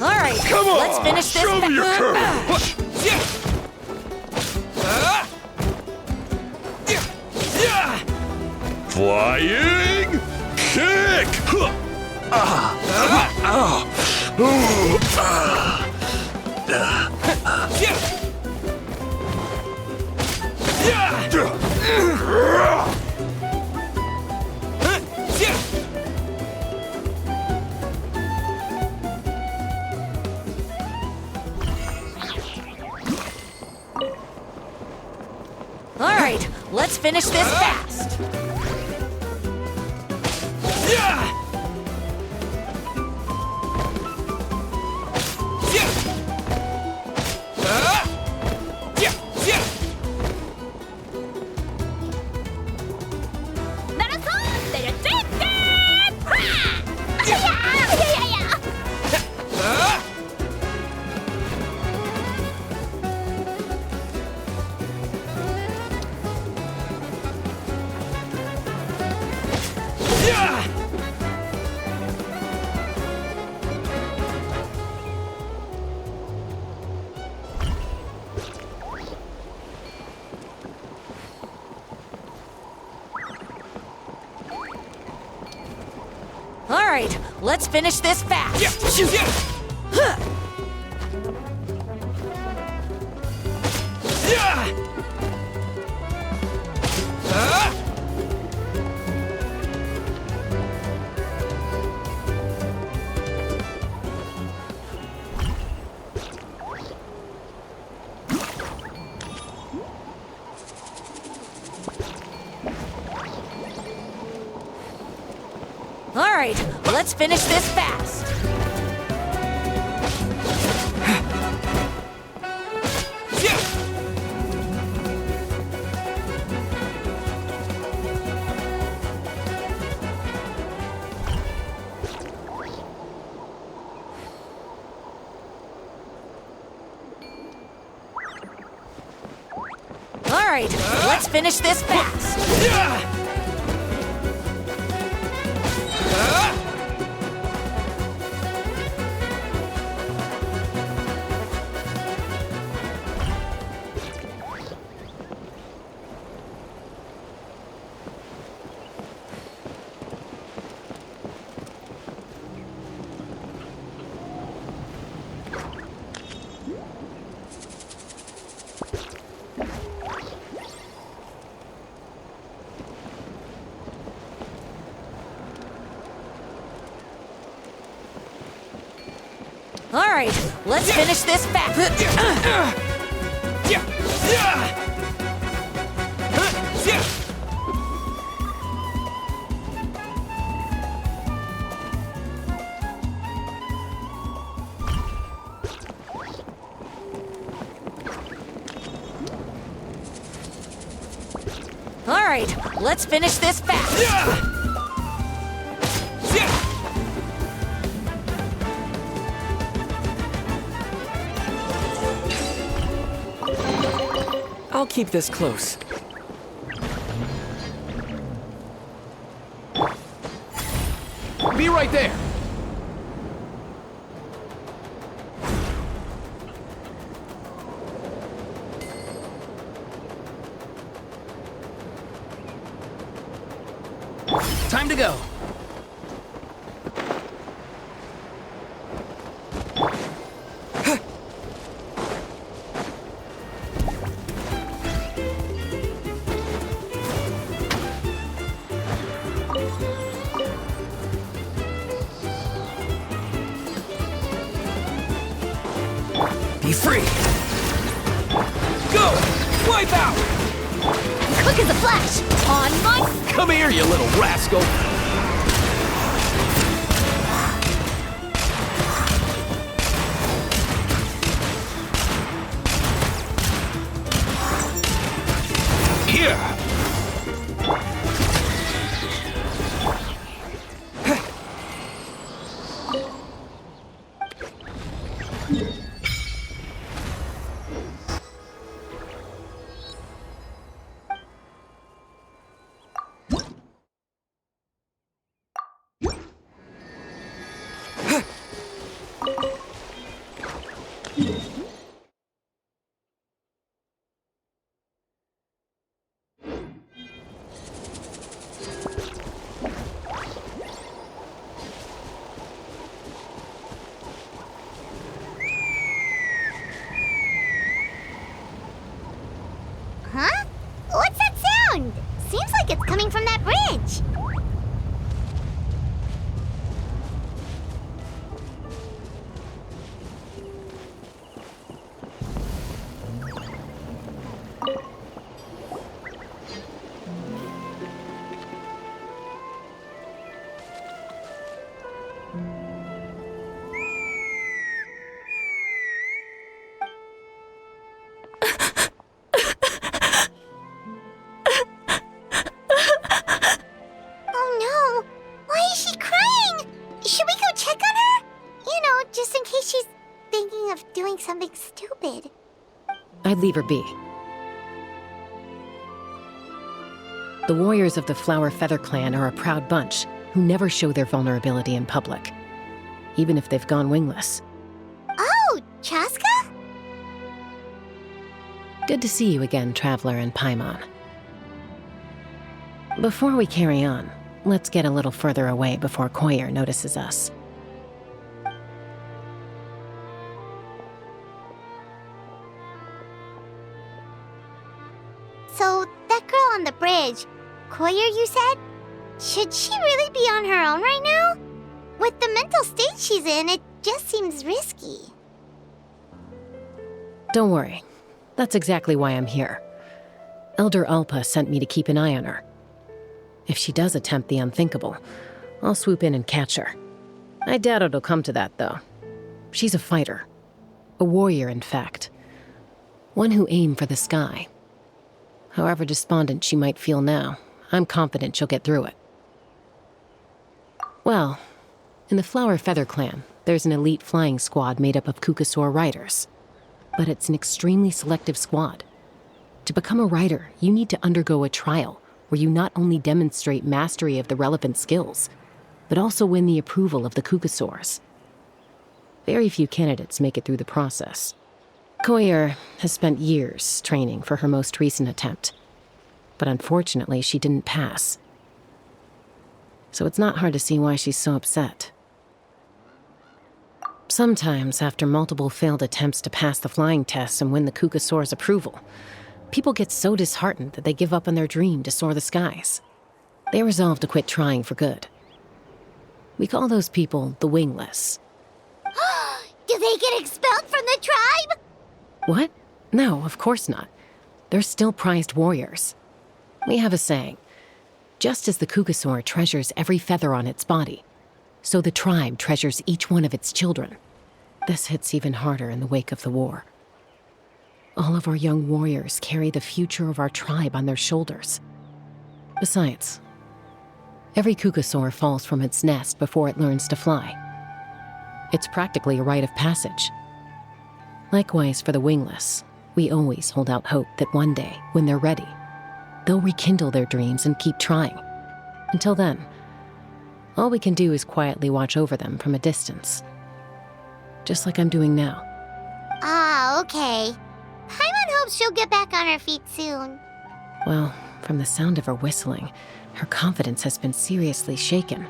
All right,
Come on,
let's finish this.
show me your courage. Flying kick!
All right, let's finish this fast. All right, let's finish this fast. All right, let's finish this fast. All right, let's finish this fast. All right, let's finish this fast. All right, let's finish this fast.
I'll keep this close.
Be right there. Time to go.
Be free! Go! Wipe out!
Quick as a flash! On my...
Come here, you little rascal! Here!
Huh? What's that sound? Seems like it's coming from that bridge. Something stupid.
I'd leave her be. The warriors of the Flower Feather Clan are a proud bunch who never show their vulnerability in public, even if they've gone wingless.
Oh, Chasca?
Good to see you again, Traveler and Paimon. Before we carry on, let's get a little further away before Koyer notices us.
So, that girl on the bridge, Koyer, you said? Should she really be on her own right now? With the mental state she's in, it just seems risky.
Don't worry. That's exactly why I'm here. Elder Alpa sent me to keep an eye on her. If she does attempt the unthinkable, I'll swoop in and catch her. I doubt it'll come to that, though. She's a fighter. A warrior, in fact. One who aimed for the sky. However despondent she might feel now, I'm confident she'll get through it. Well, in the Flower Feather Clan, there's an elite flying squad made up of Kukasaur riders. But it's an extremely selective squad. To become a rider, you need to undergo a trial where you not only demonstrate mastery of the relevant skills, but also win the approval of the Kukasaurs. Very few candidates make it through the process. Koyer has spent years training for her most recent attempt, but unfortunately she didn't pass. So it's not hard to see why she's so upset. Sometimes, after multiple failed attempts to pass the flying test and win the Kukasaur's approval, people get so disheartened that they give up on their dream to soar the skies. They resolve to quit trying for good. We call those people the wingless.
Do they get expelled from the tribe?
What? No, of course not. They're still prized warriors. We have a saying. Just as the Kukasaur treasures every feather on its body, so the tribe treasures each one of its children. This hits even harder in the wake of the war. All of our young warriors carry the future of our tribe on their shoulders. Besides, every Kukasaur falls from its nest before it learns to fly. It's practically a rite of passage. Likewise for the wingless, we always hold out hope that one day, when they're ready, they'll rekindle their dreams and keep trying. Until then, all we can do is quietly watch over them from a distance. Just like I'm doing now.
Ah, okay. Paimon hopes she'll get back on her feet soon.
Well, from the sound of her whistling, her confidence has been seriously shaken.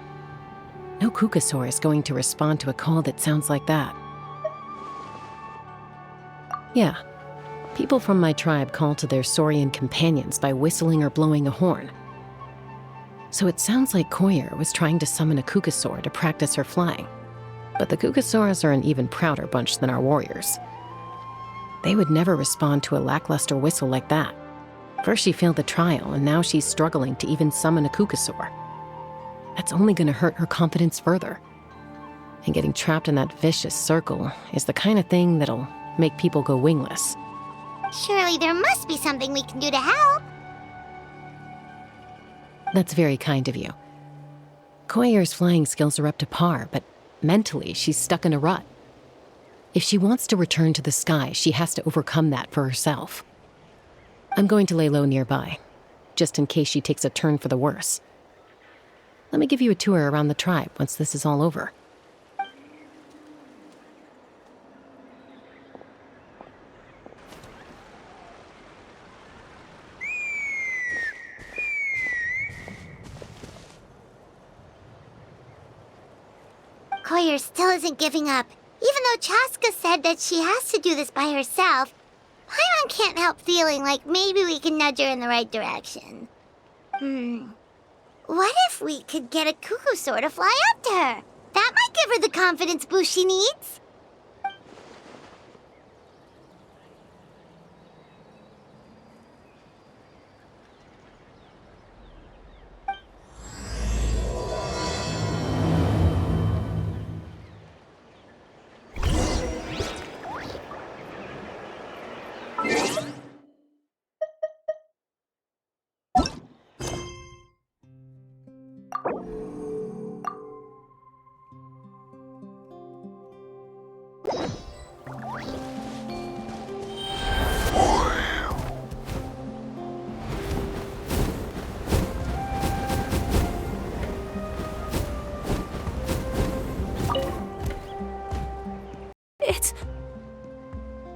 No Kukasaur is going to respond to a call that sounds like that. Yeah, people from my tribe call to their saurian companions by whistling or blowing a horn. So it sounds like Koyer was trying to summon a Kukasaur to practice her flying. But the Kukasaurs are an even prouder bunch than our warriors. They would never respond to a lackluster whistle like that. First she failed the trial, and now she's struggling to even summon a Kukasaur. That's only going to hurt her confidence further. And getting trapped in that vicious circle is the kind of thing that'll make people go wingless.
Surely there must be something we can do to help.
That's very kind of you. Koyer's flying skills are up to par, but mentally she's stuck in a rut. If she wants to return to the sky, she has to overcome that for herself. I'm going to lay low nearby, just in case she takes a turn for the worse. Let me give you a tour around the tribe once this is all over.
Koyer still isn't giving up. Even though Chasca said that she has to do this by herself, Paimon can't help feeling like maybe we can nudge her in the right direction. What if we could get a Kukasaur to fly up to her? That might give her the confidence boost she needs.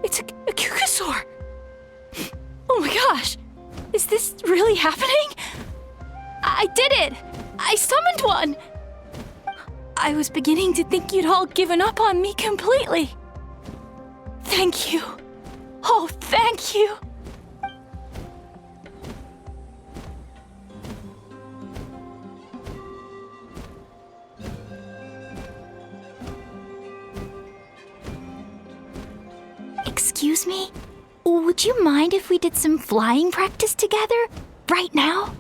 It's a Kukasaur! Oh my gosh! Is this really happening? I did it! I summoned one! I was beginning to think you'd all given up on me completely. Thank you. Oh, thank you. Excuse me? Would you mind if we did some flying practice together? Right now?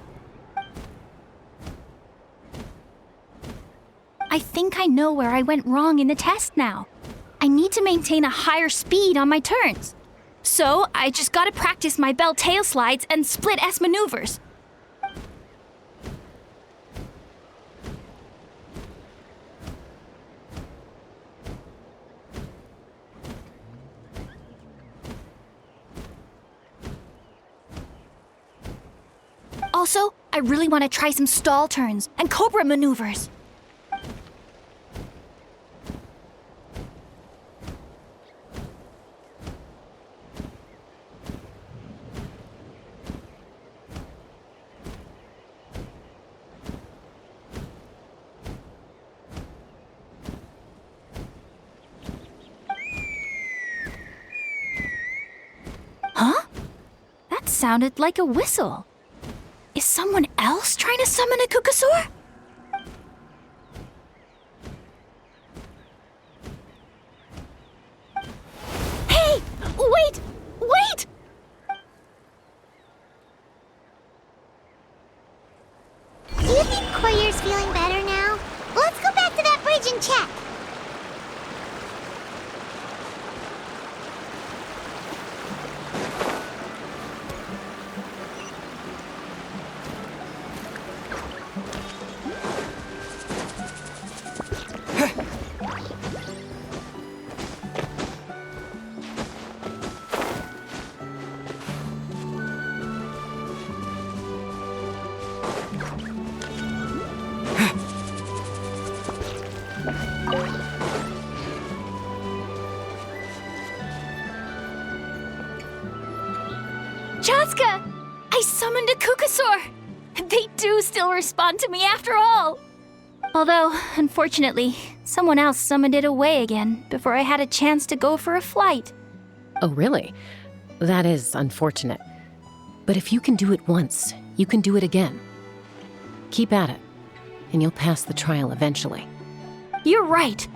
I think I know where I went wrong in the test now. I need to maintain a higher speed on my turns. So I just gotta practice my bell tail slides and split S maneuvers. Also, I really want to try some stall turns and cobra maneuvers. Huh? That sounded like a whistle. Is someone else trying to summon a Kukasaur? Chasca! I summoned a Kukasaur! They do still respond to me after all! Although, unfortunately, someone else summoned it away again before I had a chance to go for a flight.
Oh, really? That is unfortunate. But if you can do it once, you can do it again. Keep at it, and you'll pass the trial eventually.
You're right.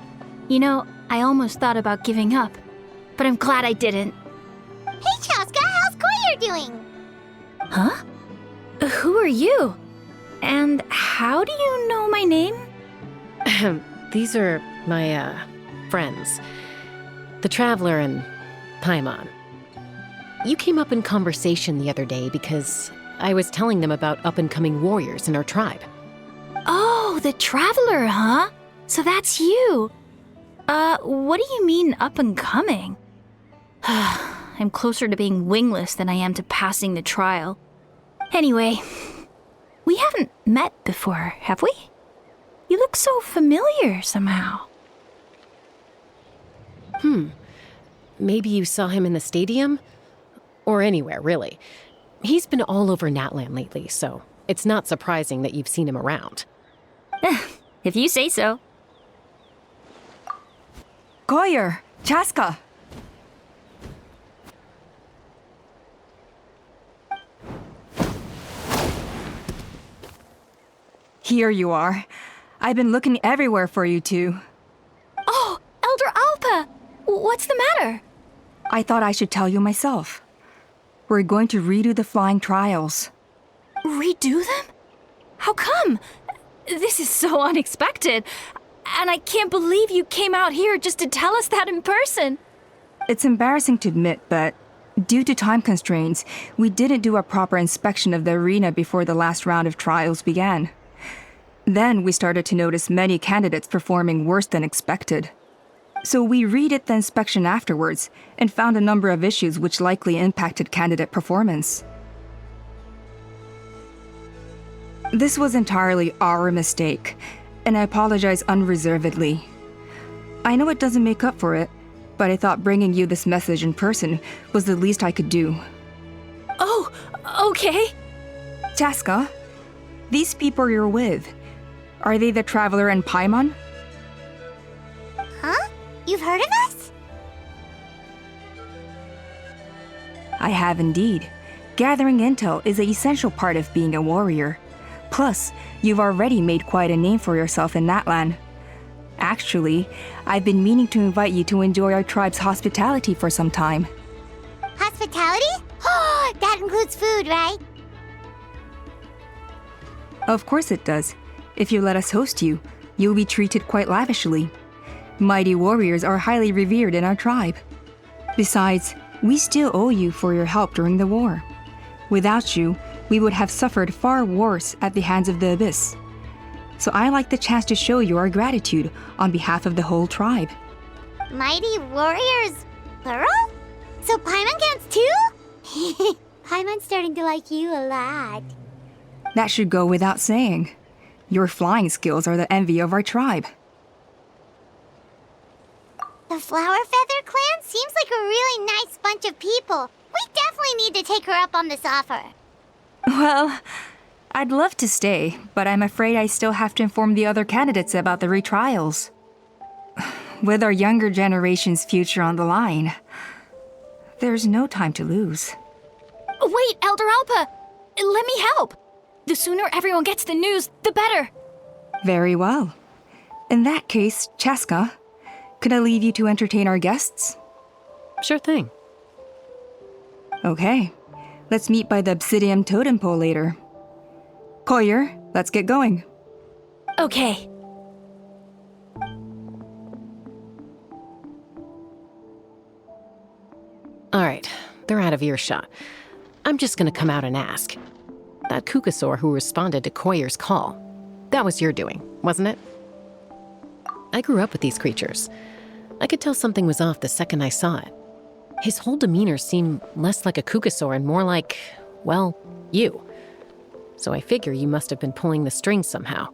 You know, I almost thought about giving up, but I'm glad I didn't.
Hey, Chasca, how's Koyer doing?
Huh? Who are you? And how do you know my name?
These are my, friends. The Traveler and Paimon. You came up in conversation the other day because I was telling them about up-and-coming warriors in our tribe.
Oh, the Traveler, huh? So that's you. What do you mean up-and-coming? I'm closer to being wingless than I am to passing the trial. Anyway, we haven't met before, have we? You look so familiar somehow.
Maybe you saw him in the stadium? Or anywhere, really. He's been all over Natlan lately, so it's not surprising that you've seen him around.
If you say so.
Koyer, Chasca. Here you are. I've been looking everywhere for you two.
Oh, Elder Alpa! What's the matter?
I thought I should tell you myself. We're going to redo the flying trials.
Redo them? How come? This is so unexpected. And I can't believe you came out here just to tell us that in person.
It's embarrassing to admit, but due to time constraints, we didn't do a proper inspection of the arena before the last round of trials began. Then we started to notice many candidates performing worse than expected. So we redid the inspection afterwards and found a number of issues which likely impacted candidate performance. This was entirely our mistake, and I apologize unreservedly. I know it doesn't make up for it, but I thought bringing you this message in person was the least I could do.
Oh, okay.
Chasca, these people you're with, are they the Traveler and Paimon?
Huh? You've heard of us?
I have indeed. Gathering intel is an essential part of being a warrior. Plus, you've already made quite a name for yourself in Natlan. Actually, I've been meaning to invite you to enjoy our tribe's hospitality for some time.
Hospitality? Oh, that includes food, right?
Of course it does. If you let us host you, you'll be treated quite lavishly. Mighty warriors are highly revered in our tribe. Besides, we still owe you for your help during the war. Without you, we would have suffered far worse at the hands of the Abyss. So I like the chance to show you our gratitude on behalf of the whole tribe.
Mighty warriors, plural? So Paimon counts too? Paimon's starting to like you a lot.
That should go without saying. Your flying skills are the envy of our tribe.
The Flower Feather clan seems like a really nice bunch of people. We definitely need to take her up on this offer.
Well, I'd love to stay, but I'm afraid I still have to inform the other candidates about the retrials. With our younger generation's future on the line, there's no time to lose.
Wait, Elder Alpa! Let me help! The sooner everyone gets the news, the better.
Very well. In that case, Chasca, could I leave you to entertain our guests?
Sure thing.
Okay. Let's meet by the Obsidian Totem Pole later. Koyer, let's get going.
Okay.
All right, they're out of earshot. I'm just gonna come out and ask. That Kukasaur who responded to Koyer's call, that was your doing, wasn't it? I grew up with these creatures. I could tell something was off the second I saw it. His whole demeanor seemed less like a Kukasaur and more like, well, you. So I figure you must have been pulling the strings somehow.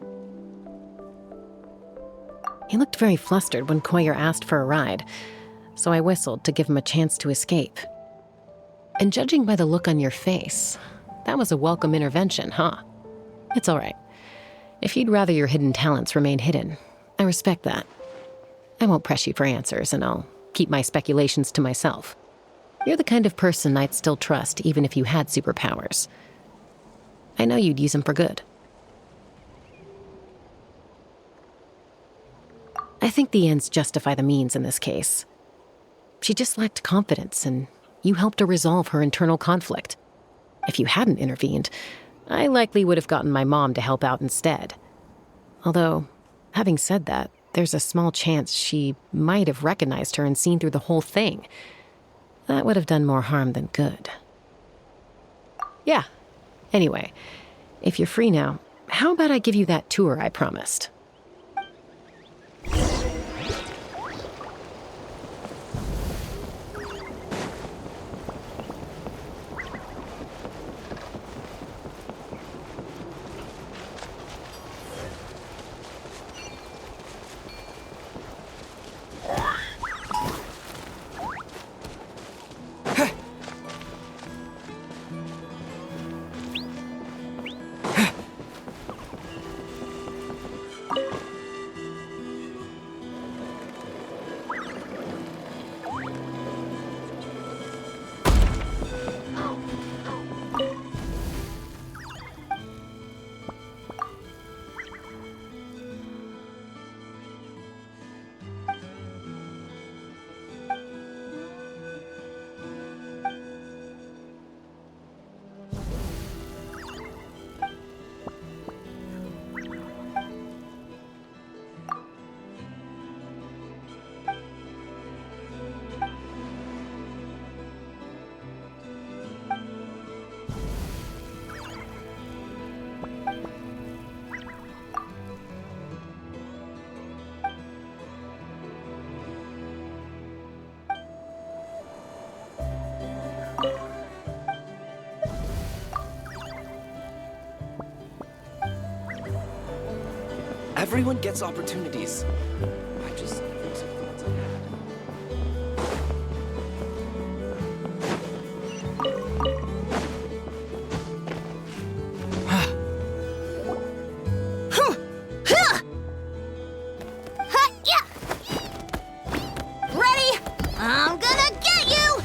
He looked very flustered when Koyer asked for a ride, so I whistled to give him a chance to escape. And judging by the look on your face, that was a welcome intervention, huh? It's all right. If you'd rather your hidden talents remain hidden, I respect that. I won't press you for answers, and I'll keep my speculations to myself. You're the kind of person I'd still trust even if you had superpowers. I know you'd use them for good. I think the ends justify the means in this case. She just lacked confidence, and you helped her resolve her internal conflict. If you hadn't intervened, I likely would have gotten my mom to help out instead. Although, having said that, there's a small chance she might have recognized her and seen through the whole thing. That would have done more harm than good. Yeah. Anyway, if you're free now, how about I give you that tour I promised?
Everyone gets opportunities. I just think some thoughts
Ready? I'm gonna get you!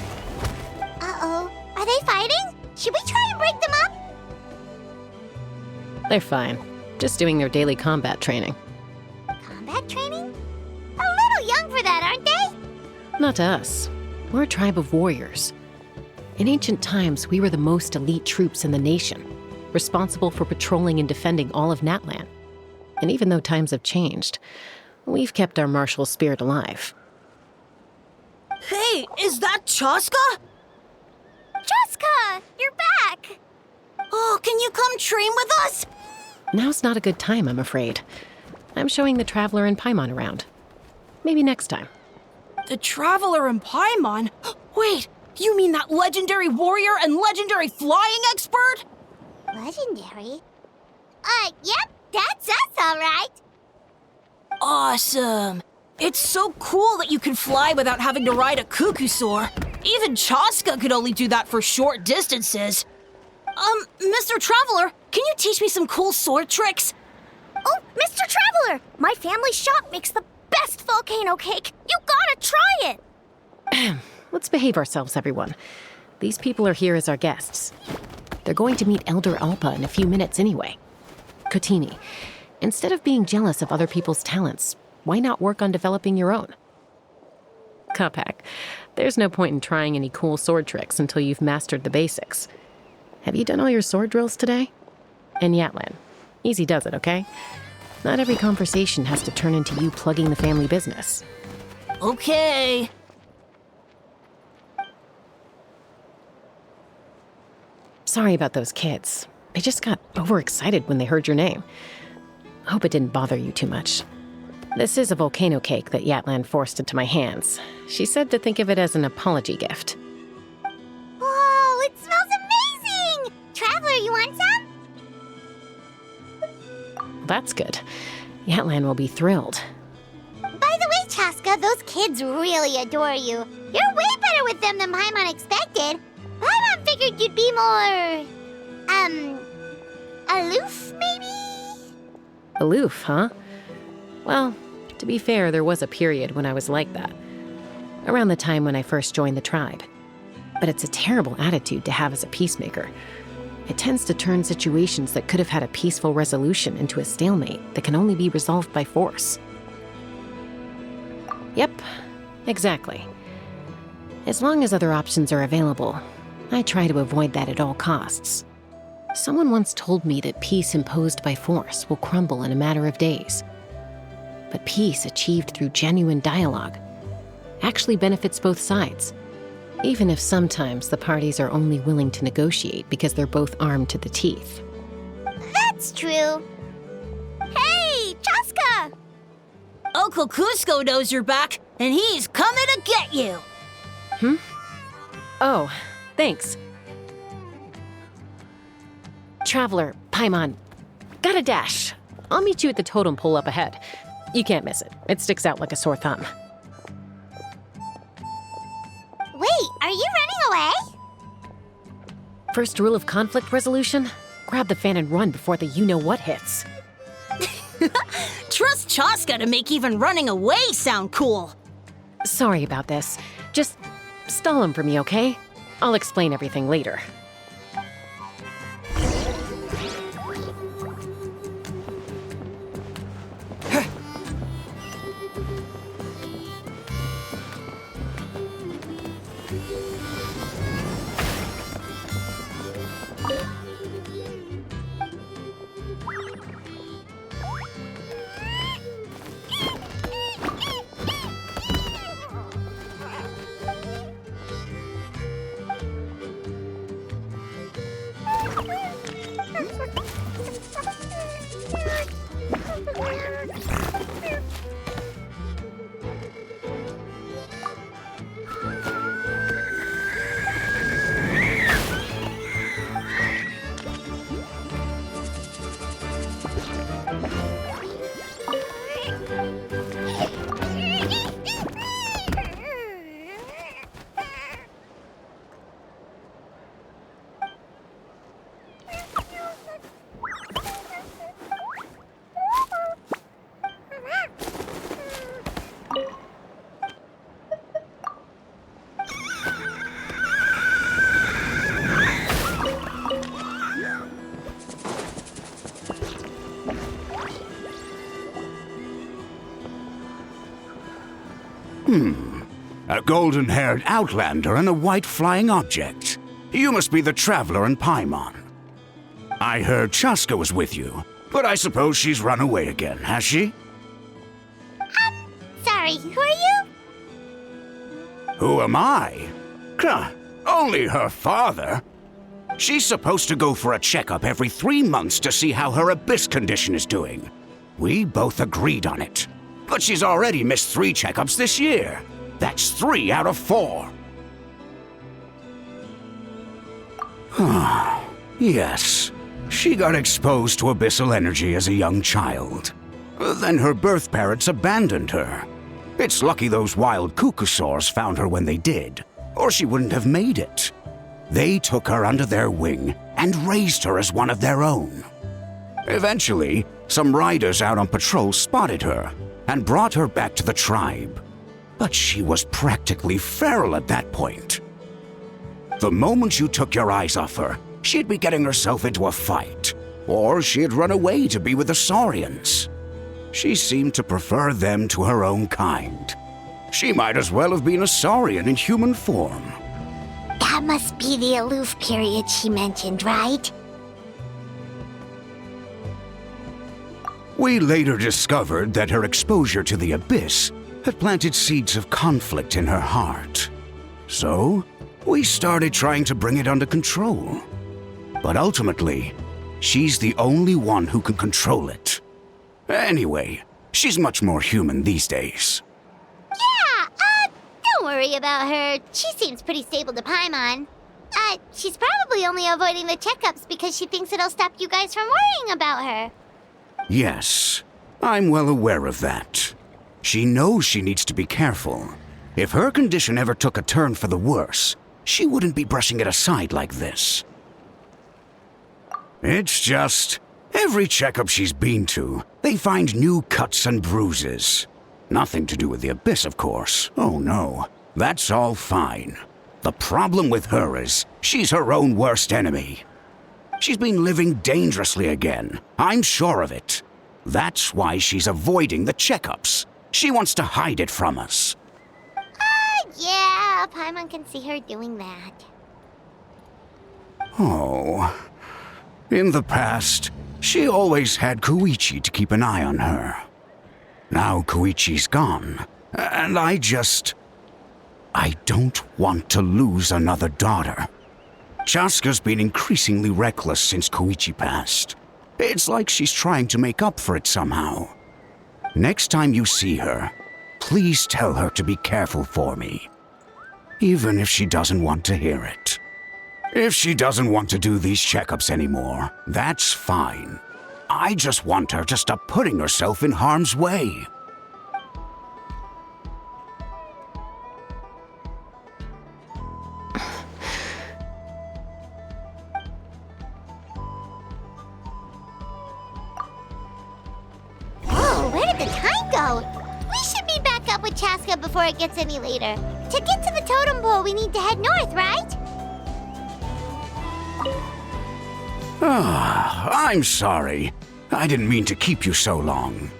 Uh-oh. Are they fighting? Should we try and break them up?
They're fine. Just doing their daily combat training.
Combat training? A little young for that, aren't they?
Not to us. We're a tribe of warriors. In ancient times, we were the most elite troops in the nation, responsible for patrolling and defending all of Natlan. And even though times have changed, we've kept our martial spirit alive.
Hey, is that Chasca?
Chasca, you're back!
Oh, can you come train with us?
Now's not a good time, I'm afraid. I'm showing the Traveler and Paimon around. Maybe next time.
The Traveler and Paimon? Wait, you mean that legendary warrior and legendary flying expert?
Legendary? Yep, that's us, all right.
Awesome. It's so cool that you can fly without having to ride a cuckoosaur. Even Chasca could only do that for short distances. Mr. Traveler, can you teach me some cool sword tricks?
Oh, Mr. Traveler! My family shop makes the best volcano cake! You gotta try it!
Let's behave ourselves, everyone. These people are here as our guests. They're going to meet Elder Alpa in a few minutes anyway. Kotini, instead of being jealous of other people's talents, why not work on developing your own? Kapak, there's no point in trying any cool sword tricks until you've mastered the basics. Have you done all your sword drills today? And Yatlan, easy does it, okay? Not every conversation has to turn into you plugging the family business.
Okay.
Sorry about those kids. They just got overexcited when they heard your name. Hope it didn't bother you too much. This is a volcano cake that Yatlan forced into my hands. She said to think of it as an apology gift.
Whoa, it smells amazing! Traveler, you want some?
That's good. Yatlan will be thrilled.
Chasca, those kids really adore you. You're way better with them than Paimon expected. Paimon figured you'd be more... aloof, maybe?
Aloof, huh? Well, to be fair, there was a period when I was like that. Around the time when I first joined the tribe. But it's a terrible attitude to have as a peacemaker. It tends to turn situations that could have had a peaceful resolution into a stalemate that can only be resolved by force. Yep, exactly. As long as other options are available, I try to avoid that at all costs. Someone once told me that peace imposed by force will crumble in a matter of days. But peace achieved through genuine dialogue actually benefits both sides, even if sometimes the parties are only willing to negotiate because they're both armed to the teeth.
That's true.
Hey, Chasca! Uncle Cusco knows you're back, and he's coming to get you!
Oh, thanks. Traveler, Paimon, gotta dash. I'll meet you at the totem pole up ahead. You can't miss it. It sticks out like a sore thumb.
Wait, are you running away?
First rule of conflict resolution? Grab the fan and run before the you-know-what hits.
Trust Chasca to make even running away sound cool.
Sorry about this. Just stall him for me, okay? I'll explain everything later.
A golden-haired outlander and a white flying object. You must be the traveler in Paimon. I heard Chasca was with you, but I suppose she's run away again, has she?
Sorry, who are you?
Who am I? Only her father. She's supposed to go for a checkup every 3 months to see how her abyss condition is doing. We both agreed on it. But she's already missed 3 checkups this year. That's 3 out of 4. Yes, she got exposed to abyssal energy as a young child. Then her birth parents abandoned her. It's lucky those wild cuckoosaurs found her when they did, or she wouldn't have made it. They took her under their wing and raised her as one of their own. Eventually, some riders out on patrol spotted her and brought her back to the tribe. But she was practically feral at that point. The moment you took your eyes off her, she'd be getting herself into a fight, or she'd run away to be with the Saurians. She seemed to prefer them to her own kind. She might as well have been a Saurian in human form.
That must be the aloof period she mentioned, right?
We later discovered that her exposure to the abyss had planted seeds of conflict in her heart. So, we started trying to bring it under control. But ultimately, she's the only one who can control it. Anyway, she's much more human these days.
Yeah, don't worry about her. She seems pretty stable to Paimon. She's probably only avoiding the checkups because she thinks it'll stop you guys from worrying about her.
Yes, I'm well aware of that. She knows she needs to be careful. If her condition ever took a turn for the worse, she wouldn't be brushing it aside like this. It's just, every checkup she's been to, they find new cuts and bruises. Nothing to do with the Abyss, of course. Oh no, that's all fine. The problem with her is, she's her own worst enemy. She's been living dangerously again. I'm sure of it. That's why she's avoiding the checkups. She wants to hide it from us.
Yeah, Paimon can see her doing that.
Oh. In the past, she always had Koichi to keep an eye on her. Now Koichi's gone, and I don't want to lose another daughter. Chasca's been increasingly reckless since Koichi passed. It's like she's trying to make up for it somehow. Next time you see her, please tell her to be careful for me. Even if she doesn't want to hear it. If she doesn't want to do these checkups anymore, that's fine. I just want her to stop putting herself in harm's way.
Whoa, where did the time go? We should be back up with Chasca before it gets any later. To get to the totem pole, we need to head north, right?
I'm sorry. I didn't mean to keep you so long.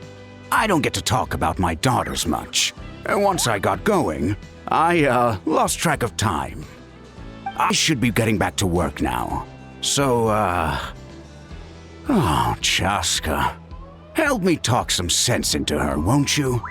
I don't get to talk about my daughters much. Once I got going, I lost track of time. I should be getting back to work now. So, oh, Chasca. Help me talk some sense into her, won't you?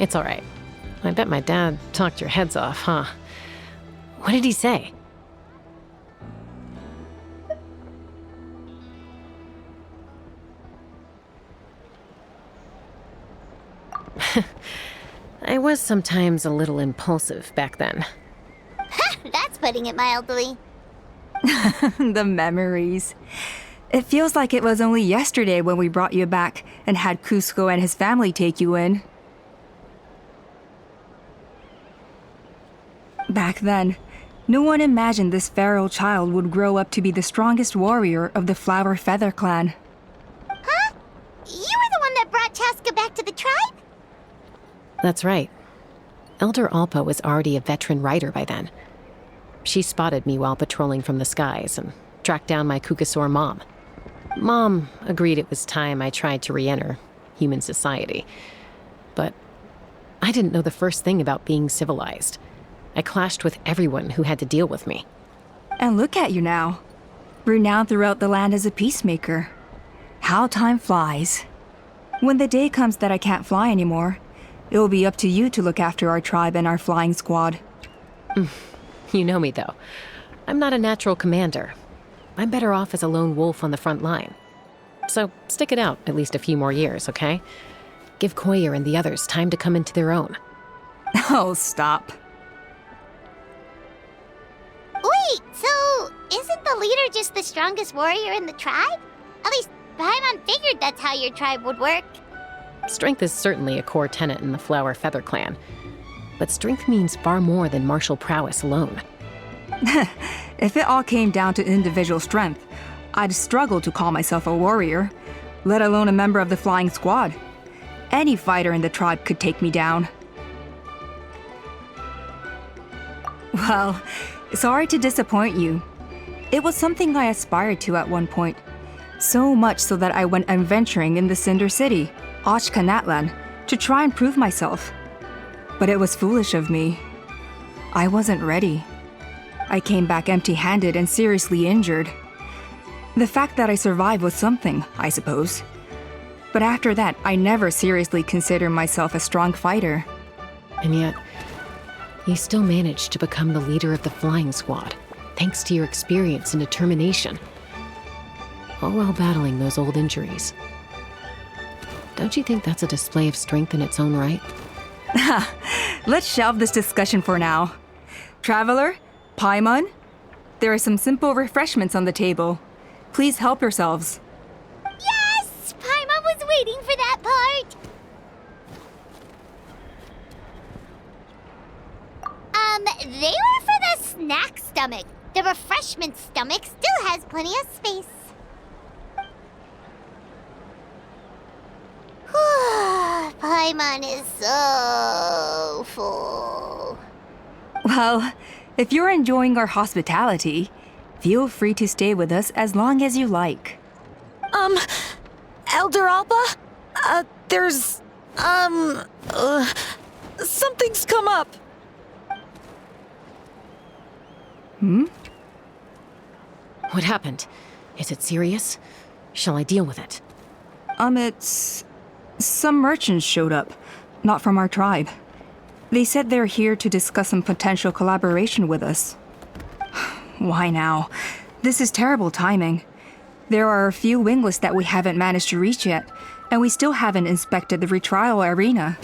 It's all right. I bet my dad talked your heads off, huh? What did he say? I was sometimes a little impulsive back then.
That's putting it mildly.
The memories. It feels like it was only yesterday when we brought you back and had Cusco and his family take you in. Back then, no one imagined this feral child would grow up to be the strongest warrior of the Flower Feather clan.
Huh? You were the one that brought Chasca back to the tribe?
That's right. Elder Alpa was already a veteran rider by then. She spotted me while patrolling from the skies and tracked down my Kukasaur mom. Mom agreed it was time I tried to re-enter human society. But I didn't know the first thing about being civilized. I clashed with everyone who had to deal with me.
And look at you now. Renowned throughout the land as a peacemaker. How time flies. When the day comes that I can't fly anymore, it will be up to you to look after our tribe and our flying squad.
You know me, though. I'm not a natural commander. I'm better off as a lone wolf on the front line. So stick it out at least a few more years, okay? Give Koyer and the others time to come into their own.
Oh, stop.
Wait, so isn't the leader just the strongest warrior in the tribe? At least Paimon figured that's how your tribe would work.
Strength is certainly a core tenet in the Flower Feather clan. But strength means far more than martial prowess alone.
If it all came down to individual strength, I'd struggle to call myself a warrior, let alone a member of the flying squad. Any fighter in the tribe could take me down. Well, sorry to disappoint you. It was something I aspired to at one point. So much so that I went adventuring in the Cinder City, Ochkanatlan, to try and prove myself. But it was foolish of me. I wasn't ready. I came back empty-handed and seriously injured. The fact that I survived was something, I suppose. But after that, I never seriously considered myself a strong fighter.
And yet, you still managed to become the leader of the flying squad, thanks to your experience and determination. All while battling those old injuries. Don't you think that's a display of strength in its own right?
Let's shelve this discussion for now. Traveler, Paimon, there are some simple refreshments on the table. Please help yourselves.
Yes! Paimon was waiting for that part! They were for the snack stomach. The refreshment stomach still has plenty of space. Paimon is so full.
Well, if you're enjoying our hospitality, feel free to stay with us as long as you like.
Elder Alba? Something's come up.
What happened? Is it serious? Shall I deal with it?
It's... Some merchants showed up, not from our tribe. They said they're here to discuss some potential collaboration with us. Why now? This is terrible timing. There are a few wingless that we haven't managed to reach yet, and we still haven't inspected the retrial arena.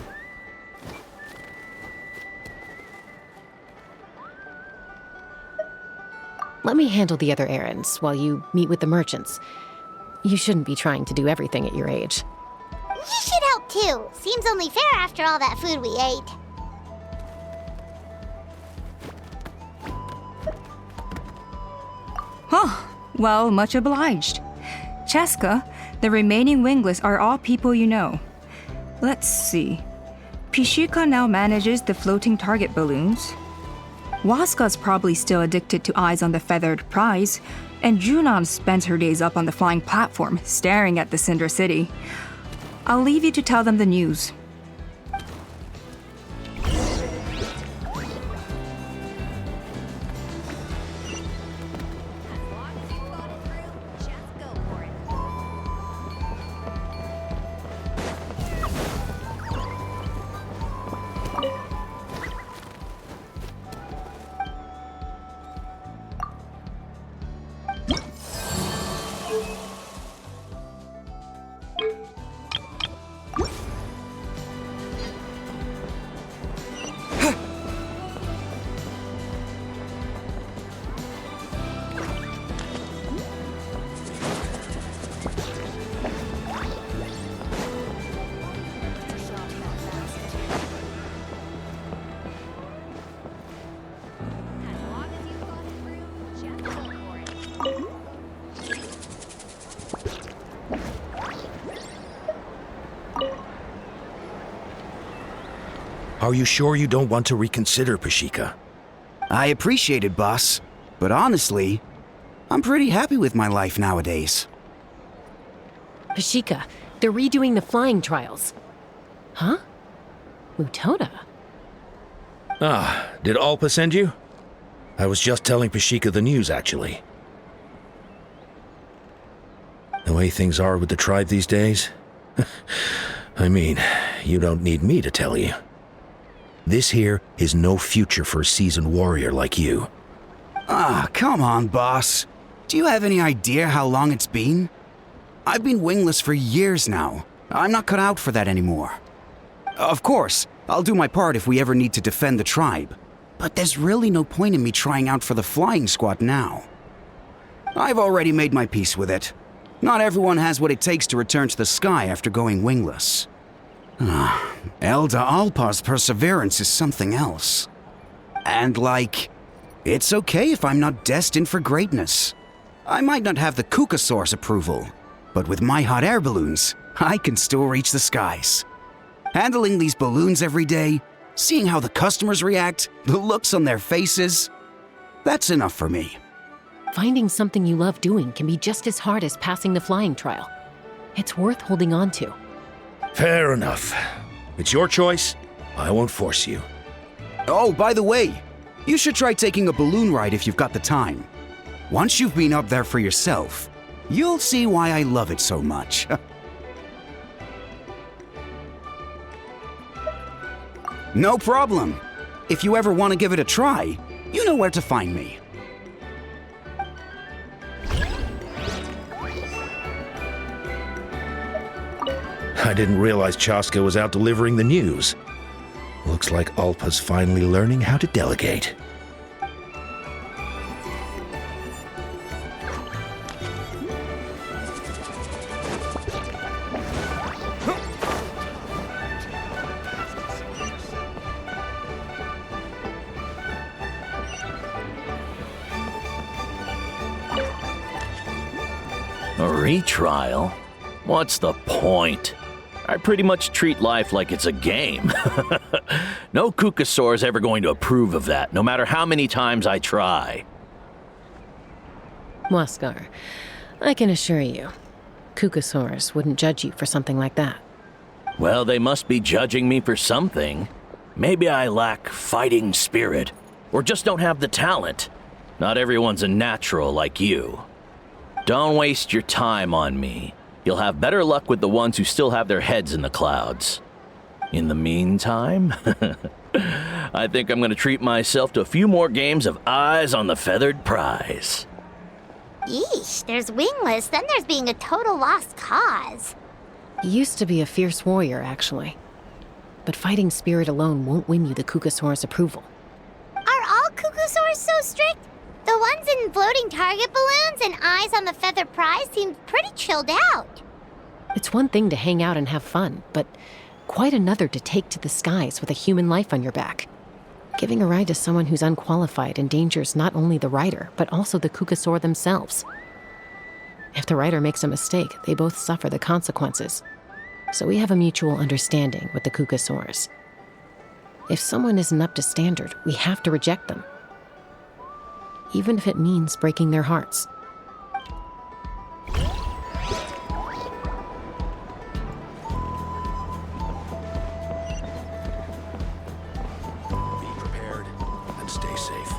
Let me handle the other errands while you meet with the merchants. You shouldn't be trying to do everything at your age.
You should help too. Seems only fair after all that food we ate.
Huh. Well, much obliged. Chasca, the remaining wingless are all people you know. Let's see. Pishika now manages the floating target balloons. Waska's probably still addicted to eyes on the feathered prize, and Junon spends her days up on the flying platform, staring at the Cinder City. I'll leave you to tell them the news.
Are you sure you don't want to reconsider, Pashika?
I appreciate it, boss. But honestly, I'm pretty happy with my life nowadays.
Pashika, they're redoing the flying trials. Huh? Mutona?
Ah, did Alpa send you? I was just telling Pashika the news, actually. The way things are with the tribe these days? I mean, you don't need me to tell you. This here is no future for a seasoned warrior like you.
Ah, come on, boss. Do you have any idea how long it's been? I've been wingless for years now. I'm not cut out for that anymore. Of course, I'll do my part if we ever need to defend the tribe. But there's really no point in me trying out for the flying squad now. I've already made my peace with it. Not everyone has what it takes to return to the sky after going wingless. Elder Alpa's perseverance is something else. And it's okay if I'm not destined for greatness. I might not have the Kukasaur's approval, but with my hot air balloons, I can still reach the skies. Handling these balloons every day, seeing how the customers react, the looks on their faces, that's enough for me.
Finding something you love doing can be just as hard as passing the flying trial. It's worth holding on to.
Fair enough. It's your choice. I won't force you.
Oh, by the way, you should try taking a balloon ride if you've got the time. Once you've been up there for yourself, you'll see why I love it so much. No problem. If you ever want to give it a try, you know where to find me.
I didn't realize Chasca was out delivering the news. Looks like Alpa's finally learning how to delegate.
A retrial? What's the point? I pretty much treat life like it's a game. No Kukasaur is ever going to approve of that, no matter how many times I try.
Huascar, I can assure you, Kukasaurs wouldn't judge you for something like that.
Well, they must be judging me for something. Maybe I lack fighting spirit, or just don't have the talent. Not everyone's a natural like you. Don't waste your time on me. You'll have better luck with the ones who still have their heads in the clouds. In the meantime, I think I'm going to treat myself to a few more games of Eyes on the Feathered Prize.
Yeesh, there's Wingless, then there's being a total lost cause.
He used to be a fierce warrior, actually. But fighting spirit alone won't win you the Kukasaur's approval.
Are all Kukasaurs so strict? The ones in floating target balloons and Eyes on the Feathered Prize seem pretty chilled out.
It's one thing to hang out and have fun, but quite another to take to the skies with a human life on your back. Giving a ride to someone who's unqualified endangers not only the rider, but also the Kukasaur themselves. If the rider makes a mistake, they both suffer the consequences. So we have a mutual understanding with the Kukasaurs. If someone isn't up to standard, we have to reject them. Even if it means breaking their hearts.
Be prepared and stay safe.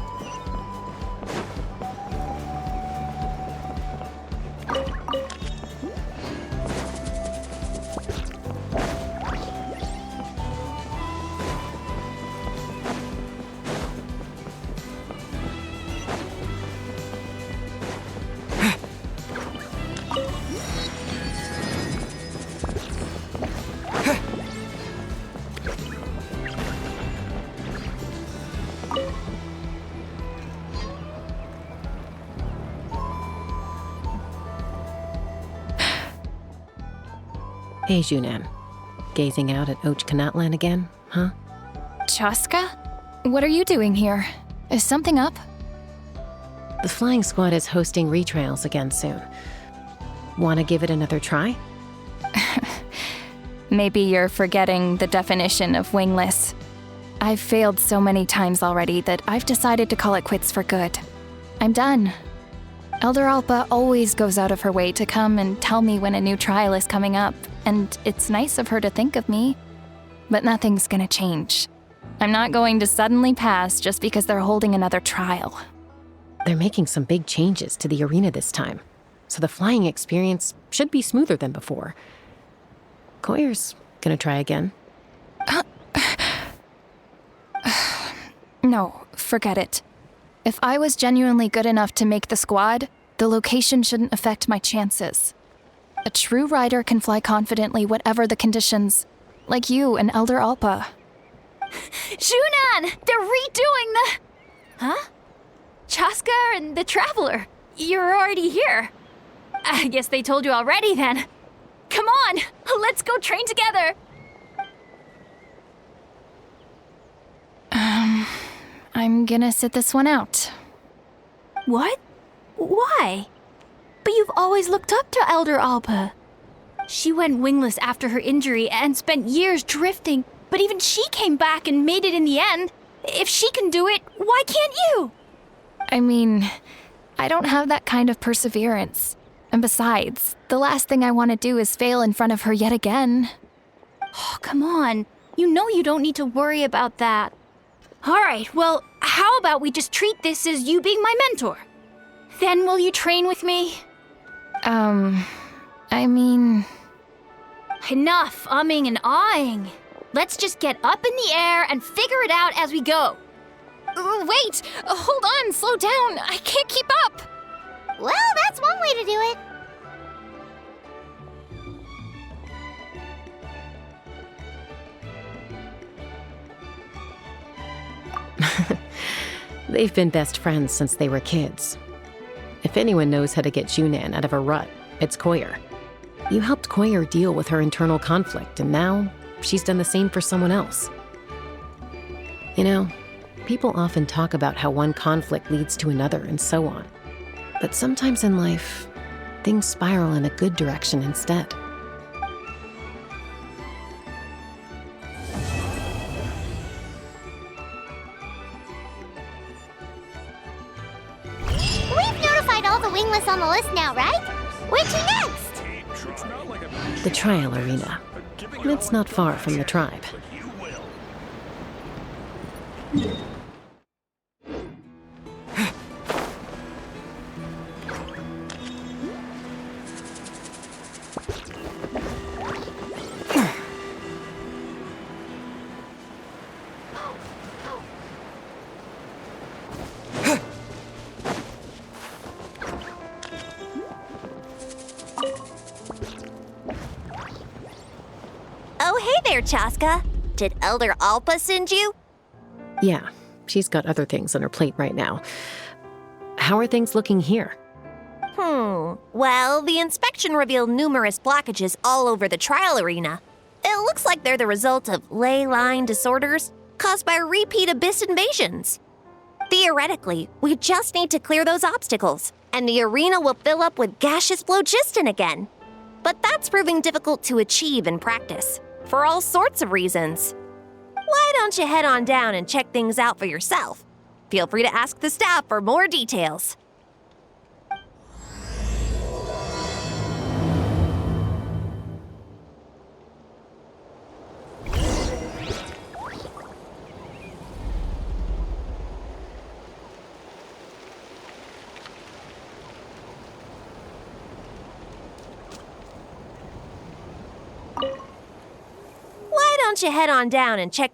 Hey, Junan. Gazing out at Ochkanatlan again, huh?
Chasca? What are you doing here? Is something up?
The flying squad is hosting retrials again soon. Want to give it another try?
Maybe you're forgetting the definition of wingless. I've failed so many times already that I've decided to call it quits for good. I'm done. Elder Alpa always goes out of her way to come and tell me when a new trial is coming up, and it's nice of her to think of me. But nothing's gonna change. I'm not going to suddenly pass just because they're holding another trial.
They're making some big changes to the arena this time, so the flying experience should be smoother than before. Koyer's gonna try again.
No, forget it. If I was genuinely good enough to make the squad, the location shouldn't affect my chances. A true rider can fly confidently whatever the conditions, like you and Elder Alpa.
Junan! They're redoing the... Huh? Chasca and the Traveler. You're already here. I guess they told you already then. Come on, let's go train together.
I'm gonna sit this one out.
What? Why? But you've always looked up to Elder Alpa. She went wingless after her injury and spent years drifting, but even she came back and made it in the end. If she can do it, why can't you?
I mean, I don't have that kind of perseverance. And besides, the last thing I want to do is fail in front of her yet again.
Oh, come on. You know you don't need to worry about that. All right, well, how about we just treat this as you being my mentor? Then will you train with me?
I mean...
Enough umming and ahhing.
Let's just get up in the air and figure it out as we go. Wait! Hold on, slow down. I can't keep up.
Well, that's one way to do it.
They've been best friends since they were kids. If anyone knows how to get Junan out of a rut, it's Koyer. You helped Koyer deal with her internal conflict, and now she's done the same for someone else. You know, people often talk about how one conflict leads to another and so on. But sometimes in life, things spiral in a good direction instead.
We've notified all the wingless on the list now, right? Where to next?
The trial arena. It's not far from the tribe.
Oh, hey there, Chasca. Did Elder Alpa send you?
Yeah, she's got other things on her plate right now. How are things looking here?
Well, the inspection revealed numerous blockages all over the trial arena. It looks like they're the result of ley line disorders caused by repeat abyss invasions. Theoretically, we just need to clear those obstacles, and the arena will fill up with gaseous phlogiston again. But that's proving difficult to achieve in practice, for all sorts of reasons. Why don't you head on down and check things out for yourself? Feel free to ask the staff for more details. Why don't you head on down and check...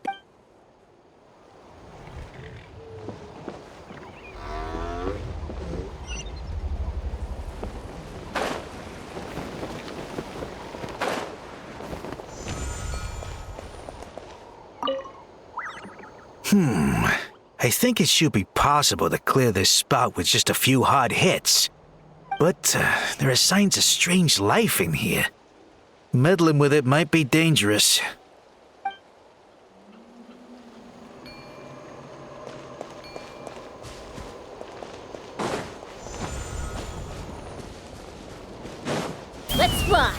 I think it should be possible to clear this spot with just a few hard hits. But there are signs of strange life in here. Meddling with it might be dangerous.
Let's fly.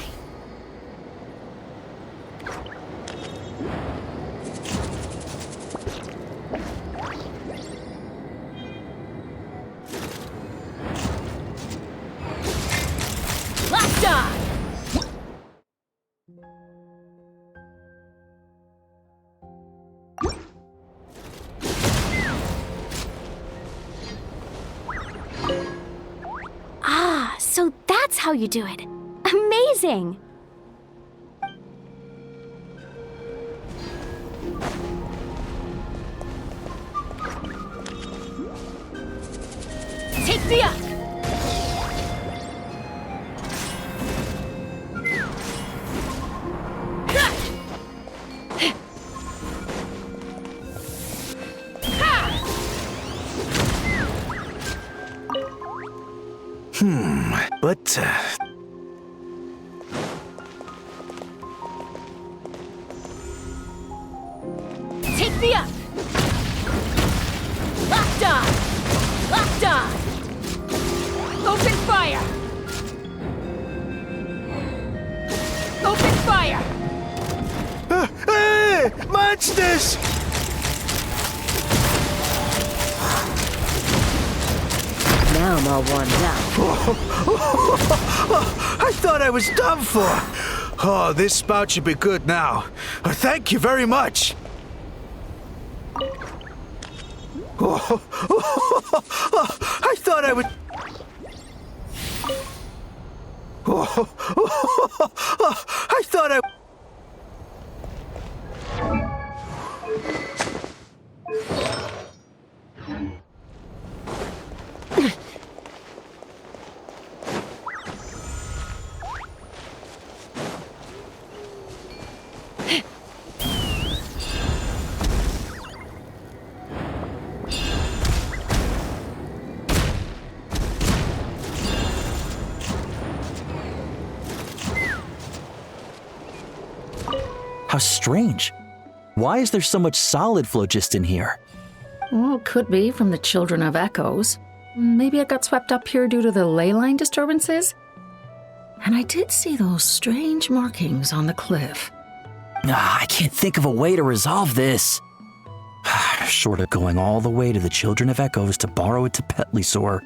Locked on.
Ah, so that's how you do it. Amazing!
Take me up.
But
Take me up. Locked on. Locked on. Open fire. Open fire.
Hey! Monsters!
Now I'm all warmed up.
I thought I was done for. Oh, this spout should be good now. Thank you very much. I thought I would... I thought I...
How strange. Why is there so much solid phlogiston here?
Well, could be from the Children of Echoes. Maybe it got swept up here due to the ley line disturbances? And I did see those strange markings on the cliff.
I can't think of a way to resolve this. Short of going all the way to the Children of Echoes to borrow a Tapetlisaur.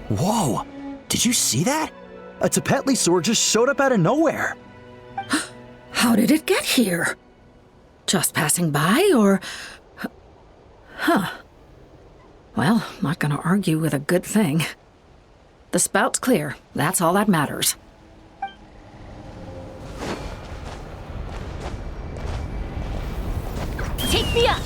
Whoa! Did you see that? A Tapetlisaur just showed up out of nowhere.
How did it get here? Just passing by, or... Huh. Well, not gonna argue with a good thing. The spout's clear. That's all that matters.
Take me up!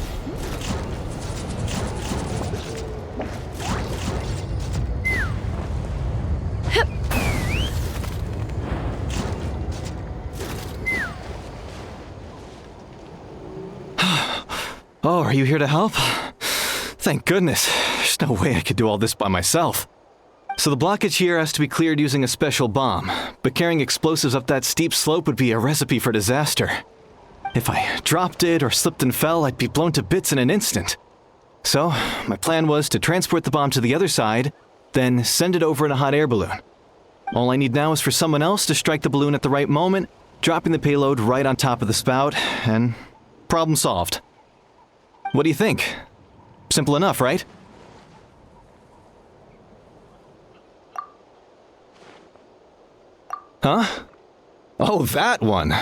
Oh, are you here to help? Thank goodness. There's no way I could do all this by myself. So the blockage here has to be cleared using a special bomb, but carrying explosives up that steep slope would be a recipe for disaster. If I dropped it or slipped and fell, I'd be blown to bits in an instant. So, my plan was to transport the bomb to the other side, then send it over in a hot air balloon. All I need now is for someone else to strike the balloon at the right moment, dropping the payload right on top of the spout, and problem solved. What do you think? Simple enough, right? Huh? Oh, that one.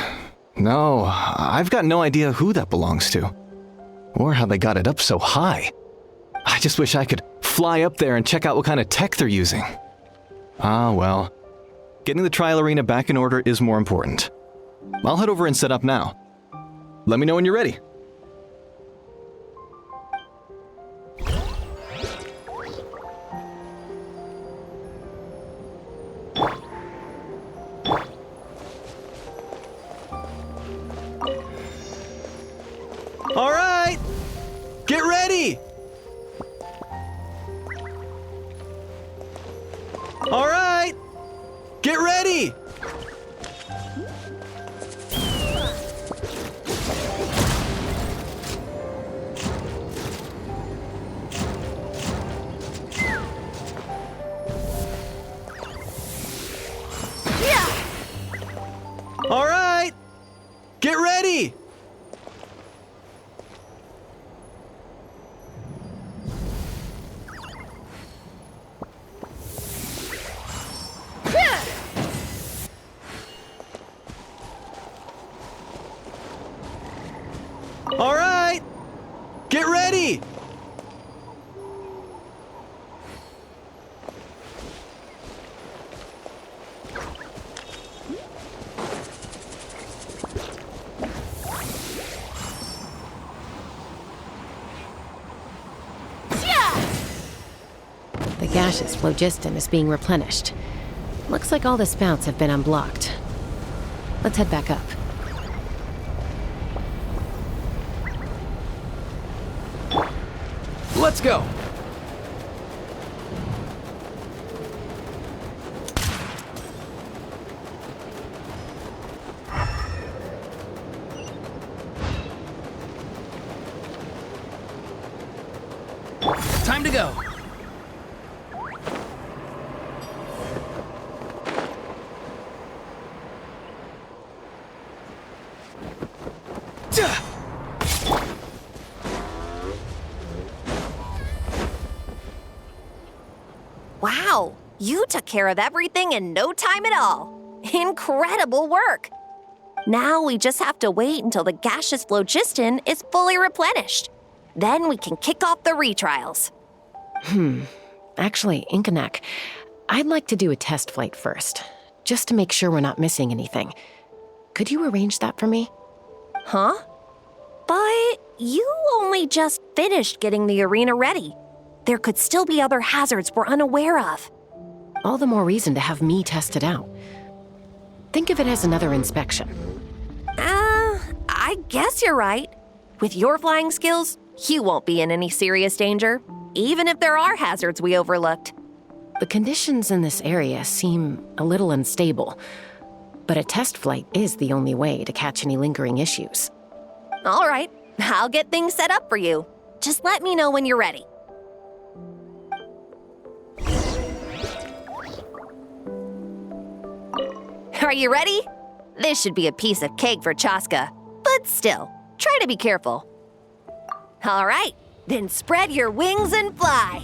No, I've got no idea who that belongs to. Or how they got it up so high. I just wish I could fly up there and check out what kind of tech they're using. Ah, well. Getting the trial arena back in order is more important. I'll head over and set up now. Let me know when you're ready. All right, get ready. All right, get ready. All right, get ready. All right, get ready.
The gaseous phlogiston is being replenished. Looks like all the spouts have been unblocked. Let's head back up.
Let's go! Time to go!
Wow, you took care of everything in no time at all. Incredible work. Now we just have to wait until the gaseous phlogiston is fully replenished. Then we can kick off the retrials.
Actually, Inkanak, I'd like to do a test flight first. just to make sure we're not missing anything. Could you arrange that for me?
Huh? But you only just finished getting the arena ready. There could still be other hazards we're unaware of.
All the more reason to have me test it out. Think of it as another inspection.
I guess you're right. With your flying skills, you won't be in any serious danger, even if there are hazards we overlooked.
The conditions in this area seem a little unstable, but a test flight is the only way to catch any lingering issues.
All right, I'll get things set up for you. Just let me know when you're ready. Are you ready? This should be a piece of cake for Chasca, but still, try to be careful. All right, then spread your wings and fly.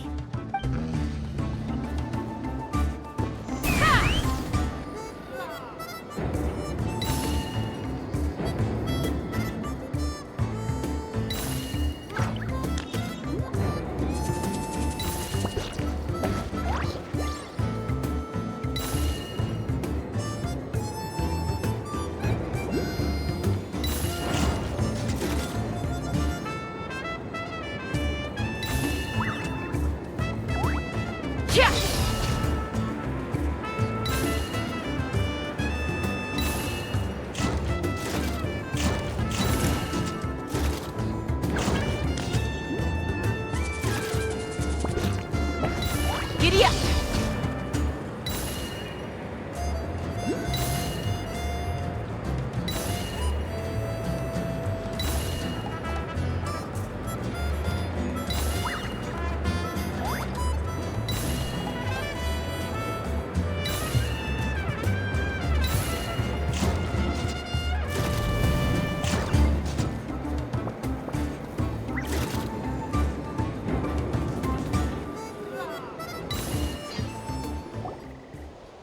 Giddy up!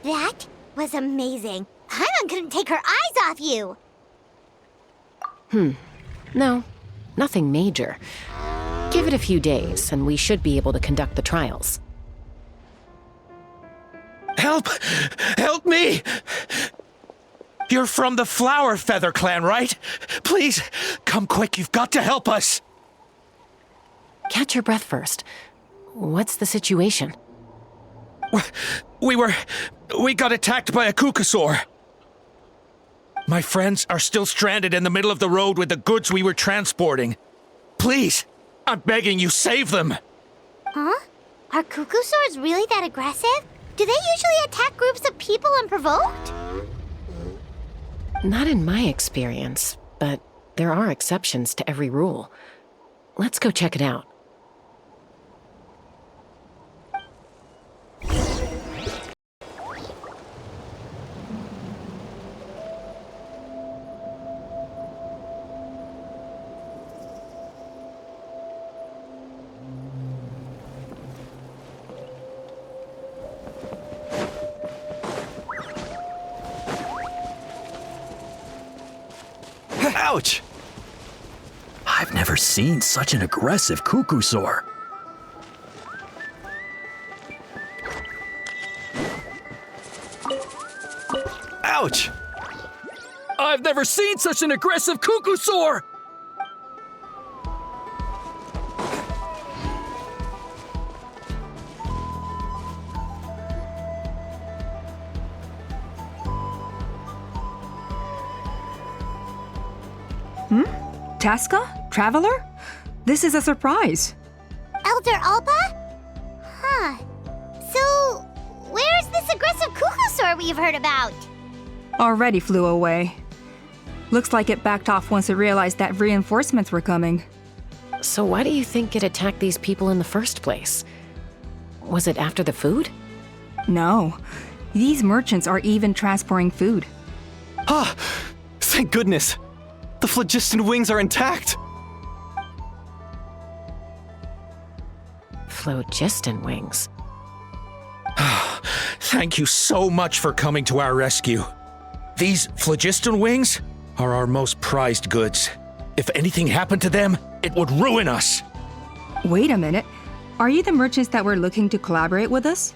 That was amazing. Paimon couldn't take her eyes off you.
No, nothing major. Give it a few days, and we should be able to conduct the trials.
Help! Help me! You're from the Flower Feather clan, right? Please, come quick, you've got to help us!
Catch your breath first. What's the situation?
We got attacked by a Kukusaur. My friends are still stranded in the middle of the road with the goods we were transporting. Please, I'm begging you, save them!
Huh? Are Kukusaurs really that aggressive? Do they usually attack groups of people unprovoked?
Not in my experience, but there are exceptions to every rule. Let's go check it out.
Ouch! I've never seen such an aggressive Kukusaur. Ouch!
I've never seen such an aggressive Kukusaur!
Chasca? Traveler? This is a surprise.
Elder Alpa? Huh. So, where's this aggressive Kukusaur we've heard about?
Already flew away. Looks like it backed off once it realized that reinforcements were coming.
So why do you think it attacked these people in the first place? Was it after the food?
No. These merchants are even transporting food.
Ah! Thank goodness! The phlogiston wings are intact!
Phlogiston wings?
Thank you so much for coming to our rescue. These phlogiston wings are our most prized goods. If anything happened to them, it would ruin us.
Wait a minute. Are you the merchants that were looking to collaborate with us?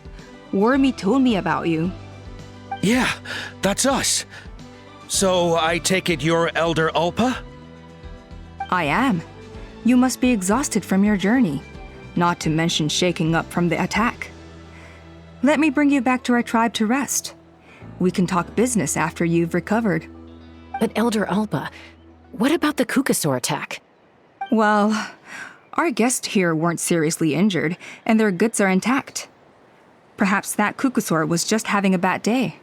Wormy told me about you.
Yeah, that's us. So I take it you're Elder Ulpa?
I am. You must be exhausted from your journey, not to mention shaking up from the attack. Let me bring you back to our tribe to rest. We can talk business after you've recovered.
But Elder Ulpa, what about the Kukasaur attack?
Well, our guests here weren't seriously injured, and their goods are intact. Perhaps that Kukasaur was just having a bad day.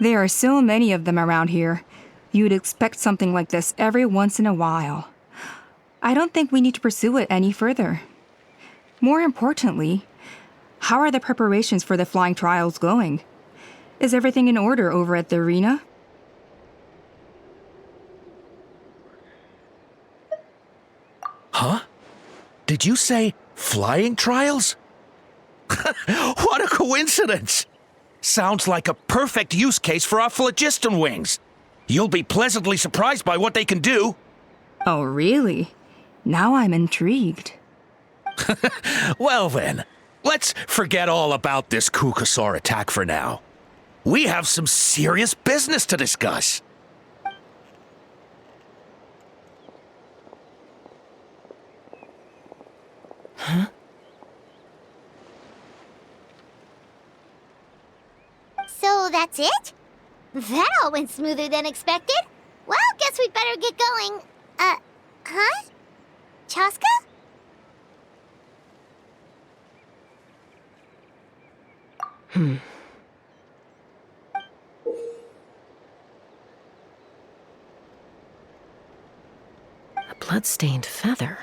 There are so many of them around here. You'd expect something like this every once in a while. I don't think we need to pursue it any further. More importantly, how are the preparations for the flying trials going? Is everything in order over at the arena?
Huh? Did you say flying trials? What a coincidence! Sounds like a perfect use case for our phlogiston wings. You'll be pleasantly surprised by what they can do.
Oh, really? Now I'm intrigued.
Well then, let's forget all about this Kukasaur attack for now. We have some serious business to discuss.
Huh?
So that's it? That all went smoother than expected. Well, guess we'd better get going. Huh? Chasca?
A blood-stained feather.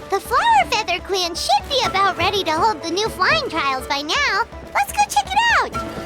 The Flower Feather Clan should be about ready to hold the new flying trials by now. Let's go check it out!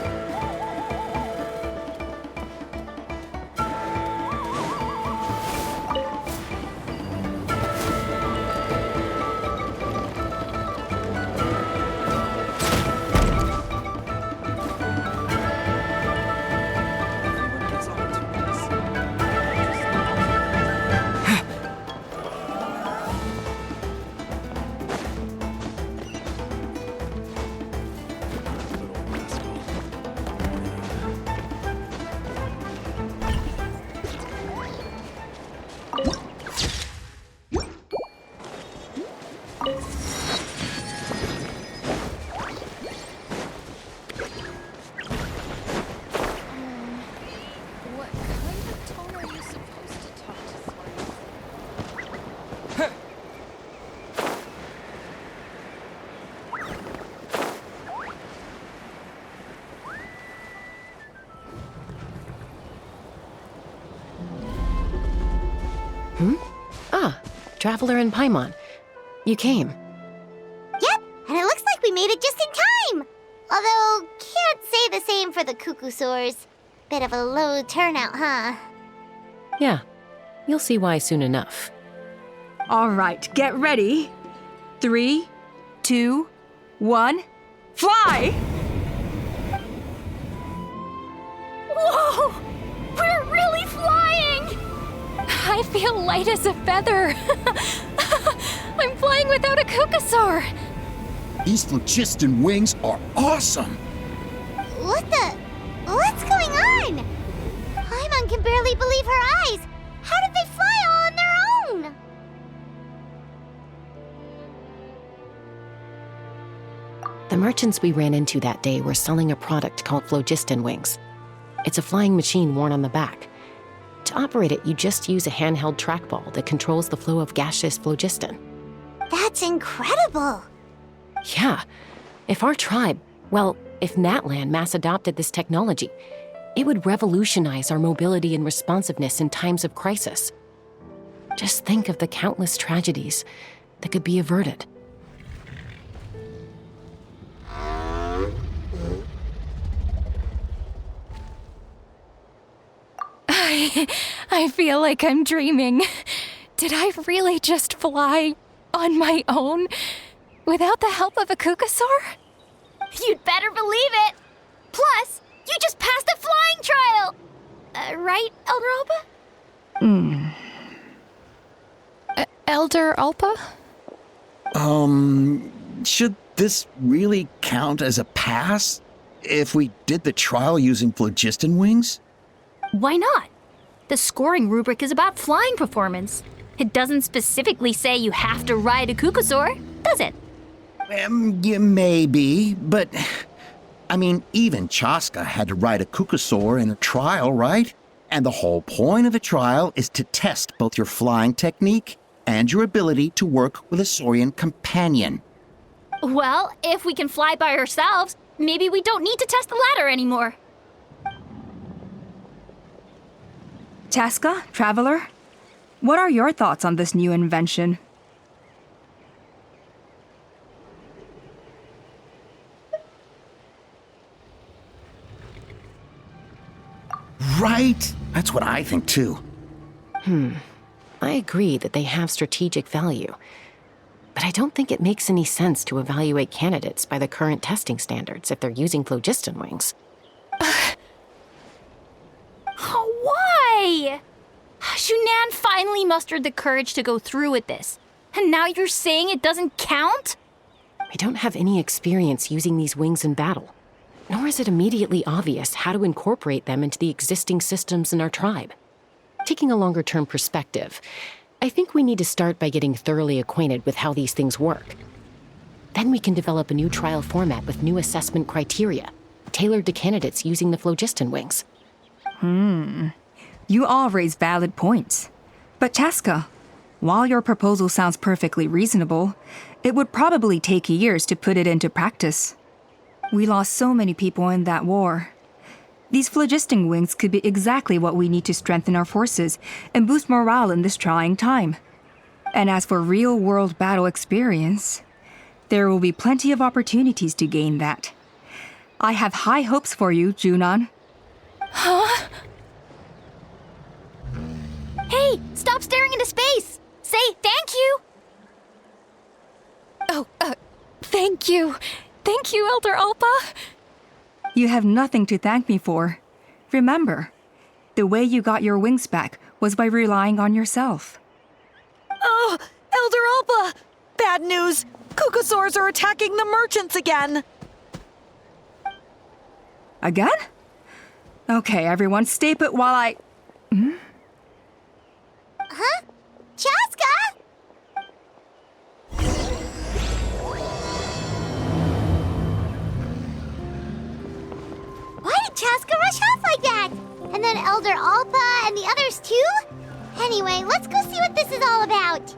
Traveler and Paimon. You came.
Yep, and it looks like we made it just in time! Although, can't say the same for the Kukusaurs. Bit of a low turnout, huh?
Yeah, you'll see why soon enough.
All right, get ready. 3, 2, 1, fly!
Whoa! We're really flying! I feel light as a feather. I'm flying without a Kukasaur.
These phlogiston wings are awesome!
What's going on? Paimon can barely believe her eyes. How did they fly all on their own?
The merchants we ran into that day were selling a product called phlogiston wings. It's a flying machine worn on the back. To operate it, you just use a handheld trackball that controls the flow of gaseous phlogiston.
That's incredible!
Yeah. If our tribe, well, if Natlan mass adopted this technology, it would revolutionize our mobility and responsiveness in times of crisis. Just think of the countless tragedies that could be averted.
I feel like I'm dreaming. Did I really just fly on my own without the help of a Kukasaur?
You'd better believe it! Plus, you just passed the flying trial! Right, Elder Alpa?
Elder Alpa?
Should this really count as a pass? If we did the trial using phlogiston wings?
Why not? The scoring rubric is about flying performance. It doesn't specifically say you have to ride a Kukusaur, does it?
Yeah, maybe, but... I mean, even Chasca had to ride a Kukusaur in a trial, right? And the whole point of a trial is to test both your flying technique and your ability to work with a Saurian companion.
Well, if we can fly by ourselves, maybe we don't need to test the ladder anymore.
Chasca, Traveler, what are your thoughts on this new invention?
Right? That's what I think too.
I agree that they have strategic value, but I don't think it makes any sense to evaluate candidates by the current testing standards if they're using phlogiston wings.
Why? Shunan finally mustered the courage to go through with this, and now you're saying it doesn't count?
I don't have any experience using these wings in battle, nor is it immediately obvious how to incorporate them into the existing systems in our tribe. Taking a longer-term perspective, I think we need to start by getting thoroughly acquainted with how these things work. Then we can develop a new trial format with new assessment criteria, tailored to candidates using the phlogiston wings.
You all raise valid points. But Chasca, while your proposal sounds perfectly reasonable, it would probably take years to put it into practice. We lost so many people in that war. These phlogiston wings could be exactly what we need to strengthen our forces and boost morale in this trying time. And as for real-world battle experience, there will be plenty of opportunities to gain that. I have high hopes for you, Junon.
Huh? Hey, stop staring into space! Say thank you!
Oh, thank you. Thank you, Elder Alpa.
You have nothing to thank me for. Remember, the way you got your wings back was by relying on yourself.
Oh, Elder Alpa! Bad news! Kukusaurs are attacking the merchants again!
Again? Okay, everyone, stay put while I...
Huh? Chasca? Why did Chasca rush off like that? And then Elder Alpa and the others too? Anyway, let's go see what this is all about.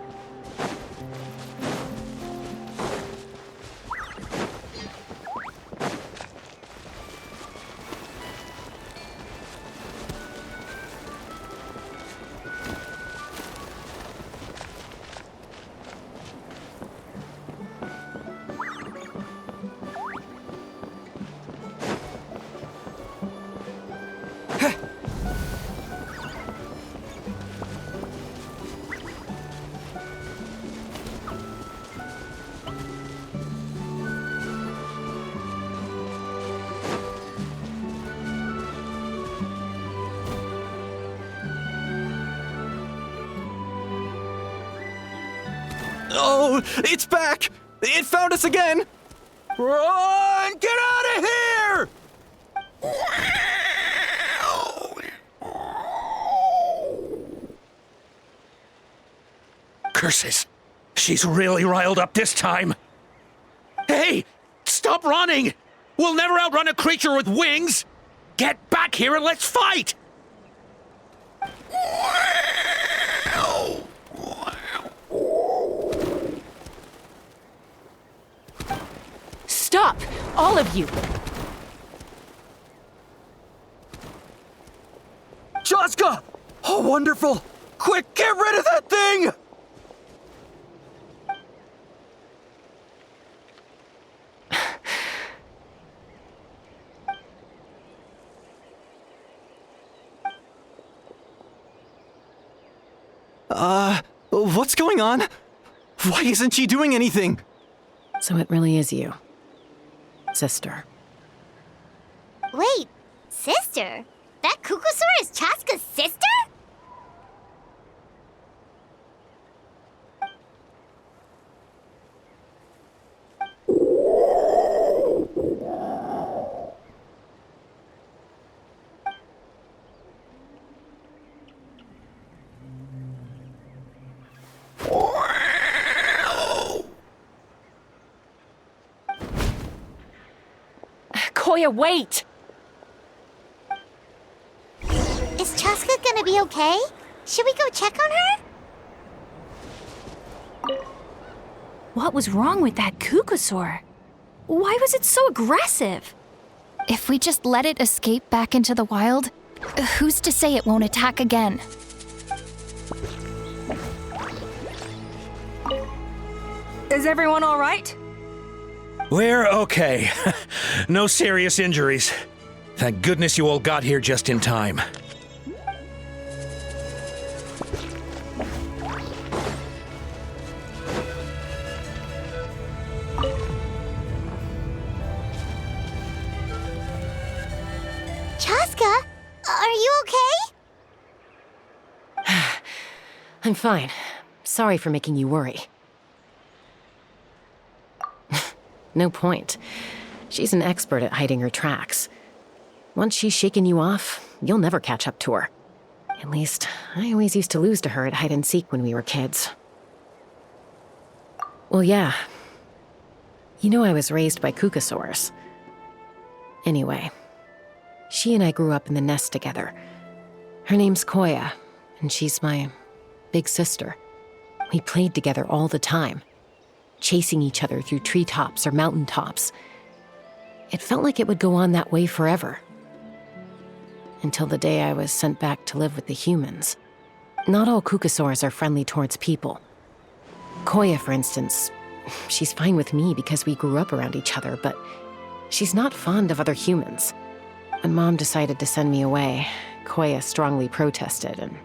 Oh, it's back! It found us again! Run! Get out of here!
Curses! She's really riled up this time. Hey! Stop running! We'll never outrun a creature with wings! Get back here and let's fight!
Stop! All of you!
Chasca! Oh, wonderful! Quick, get rid of that thing!
What's going on? Why isn't she doing anything?
So it really is you. sister.
Wait, sister? That Kukusaur is Chasca's sister?
Koya, wait!
Is Chasca gonna be okay? Should we go check on her?
What was wrong with that Kukusaur? Why was it so aggressive?
If we just let it escape back into the wild, who's to say it won't attack again?
Is everyone all right?
We're okay. No serious injuries. Thank goodness you all got here just in time.
Chasca, are you okay?
I'm fine. Sorry for making you worry. No point. She's an expert at hiding her tracks. Once she's shaken you off, you'll never catch up to her. At least, I always used to lose to her at hide-and-seek when we were kids. Well, yeah. You know I was raised by Kukusaurs. Anyway, she and I grew up in the nest together. Her name's Koya, and she's my big sister. We played together all the time, chasing each other through treetops or mountaintops. It felt like it would go on that way forever. Until the day I was sent back to live with the humans. Not all Kukusaurs are friendly towards people. Koya, for instance, she's fine with me because we grew up around each other, but she's not fond of other humans. When Mom decided to send me away, Koya strongly protested, and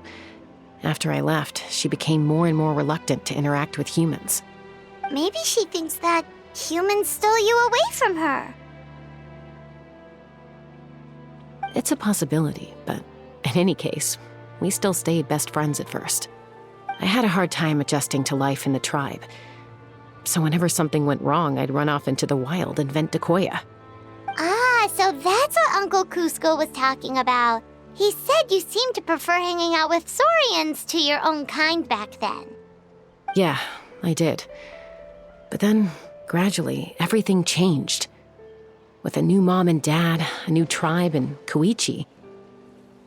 after I left, she became more and more reluctant to interact with humans.
Maybe she thinks that humans stole you away from her.
It's a possibility, but in any case, we still stayed best friends at first. I had a hard time adjusting to life in the tribe, so whenever something went wrong, I'd run off into the wild and vent to Koya.
Ah, so that's what Uncle Cusco was talking about. He said you seemed to prefer hanging out with Saurians to your own kind back then.
Yeah, I did. But then, gradually, everything changed. With a new mom and dad, a new tribe, and Koichi,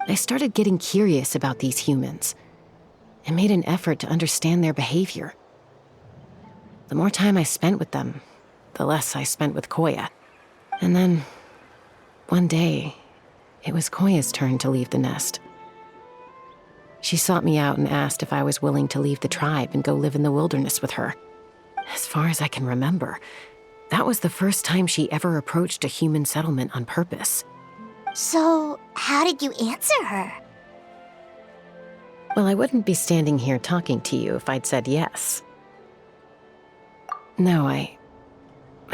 I started getting curious about these humans and made an effort to understand their behavior. The more time I spent with them, the less I spent with Koya. And then, one day, it was Koya's turn to leave the nest. She sought me out and asked if I was willing to leave the tribe and go live in the wilderness with her. As far as I can remember, that was the first time she ever approached a human settlement on purpose.
So, how did you answer her?
Well, I wouldn't be standing here talking to you if I'd said yes. No, I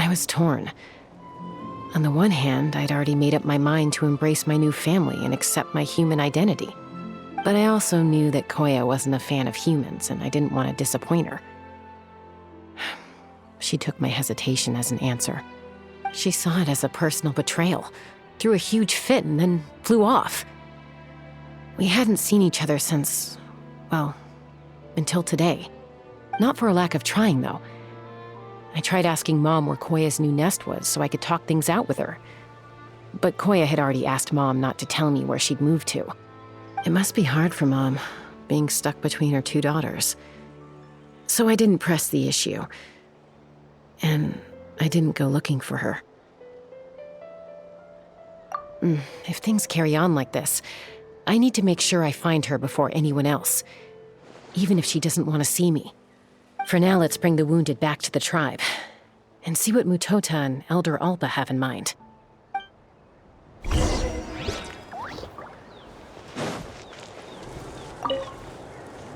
was torn. On the one hand, I'd already made up my mind to embrace my new family and accept my human identity. But I also knew that Koya wasn't a fan of humans, and I didn't want to disappoint her. She took my hesitation as an answer. She saw it as a personal betrayal, threw a huge fit, and then flew off. We hadn't seen each other since, well, until today. Not for a lack of trying, though. I tried asking Mom where Koya's new nest was so I could talk things out with her. But Koya had already asked Mom not to tell me where she'd moved to. It must be hard for Mom, being stuck between her two daughters. So I didn't press the issue. And I didn't go looking for her. If things carry on like this, I need to make sure I find her before anyone else, even if she doesn't want to see me. For now, let's bring the wounded back to the tribe and see what Mutota and Elder Alpa have in mind.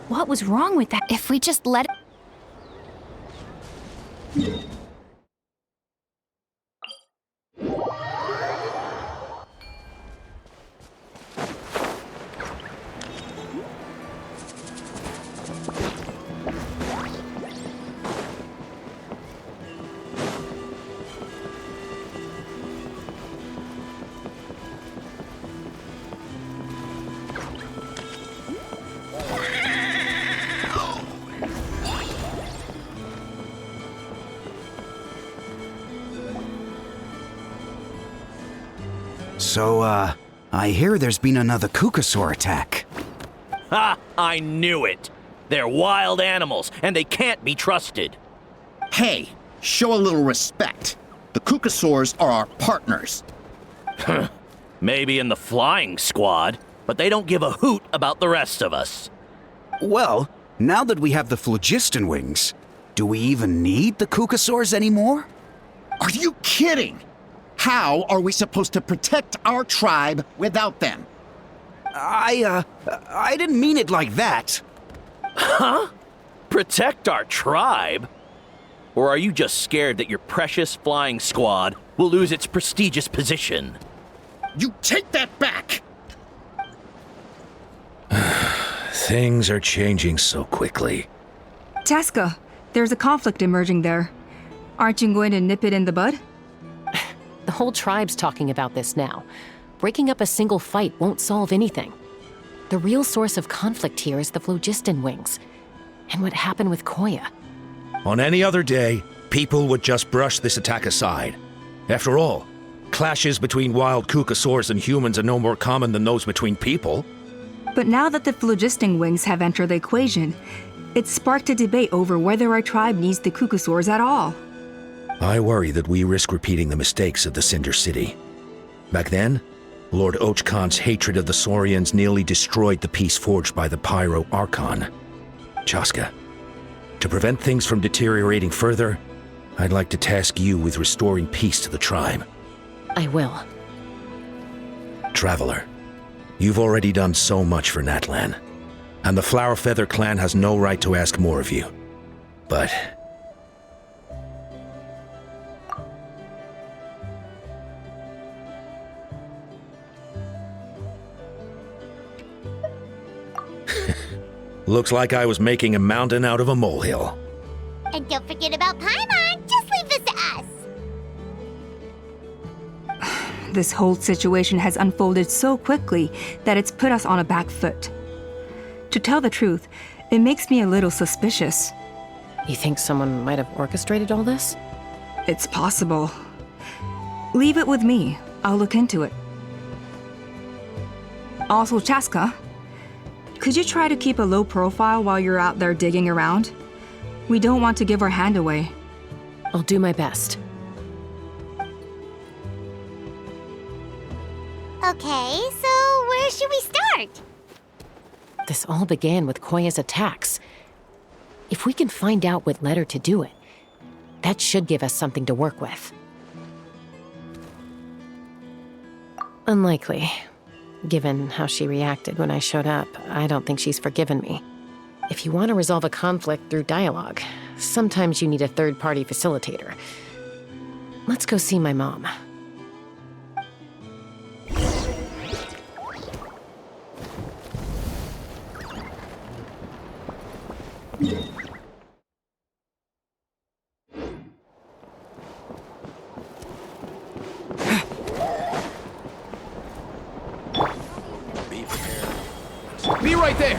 What was wrong with that?
If we just let it...
So, I hear there's been another Kukasaur attack.
Ha! I knew it! They're wild animals, and they can't be trusted.
Hey, show a little respect. The Kukasaurs are our partners.
Maybe in the flying squad, but they don't give a hoot about the rest of us.
Well, now that we have the phlogiston wings, do we even need the Kukasaurs anymore?
Are you kidding? How are we supposed to protect our tribe without them?
I didn't mean it like that.
Huh? Protect our tribe? Or are you just scared that your precious flying squad will lose its prestigious position?
You take that back!
Things are changing so quickly.
Chasca, there's a conflict emerging there. Aren't you going to nip it in the bud?
The whole tribe's talking about this now. Breaking up a single fight won't solve anything. The real source of conflict here is the phlogiston wings, and what happened with Koya.
On any other day, people would just brush this attack aside. After all, clashes between wild Kukasaurs and humans are no more common than those between people.
But now that the phlogiston wings have entered the equation, it's sparked a debate over whether our tribe needs the Kukasaurs at all.
I worry that we risk repeating the mistakes of the Cinder City. Back then, Lord Ochkon's hatred of the Saurians nearly destroyed the peace forged by the Pyro Archon. Chasca, to prevent things from deteriorating further, I'd like to task you with restoring peace to the tribe.
I will.
Traveler, you've already done so much for Natlan, and the Flower Feather clan has no right to ask more of you. But looks like I was making a mountain out of a molehill.
And don't forget about Paimon. Just leave this to us.
This whole situation has unfolded so quickly that it's put us on a back foot. To tell the truth, it makes me a little suspicious.
You think someone might have orchestrated all this?
It's possible. Leave it with me. I'll look into it. Also, Chasca, could you try to keep a low profile while you're out there digging around? We don't want to give our hand away.
I'll do my best.
Okay, so where should we start?
This all began with Koya's attacks. If we can find out what led her to do it, that should give us something to work with. Unlikely. Given how she reacted when I showed up, I don't think she's forgiven me. If you want to resolve a conflict through dialogue, sometimes you need a third-party facilitator. Let's go see my mom.
Be right there!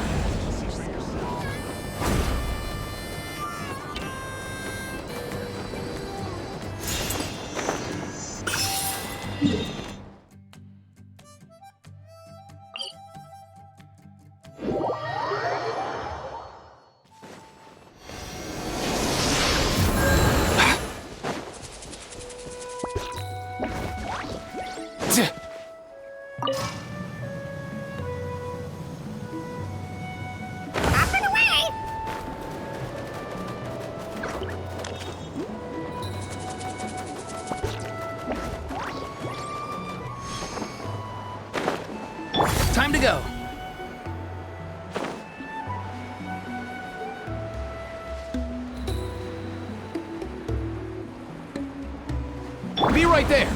Time to go. Be right there.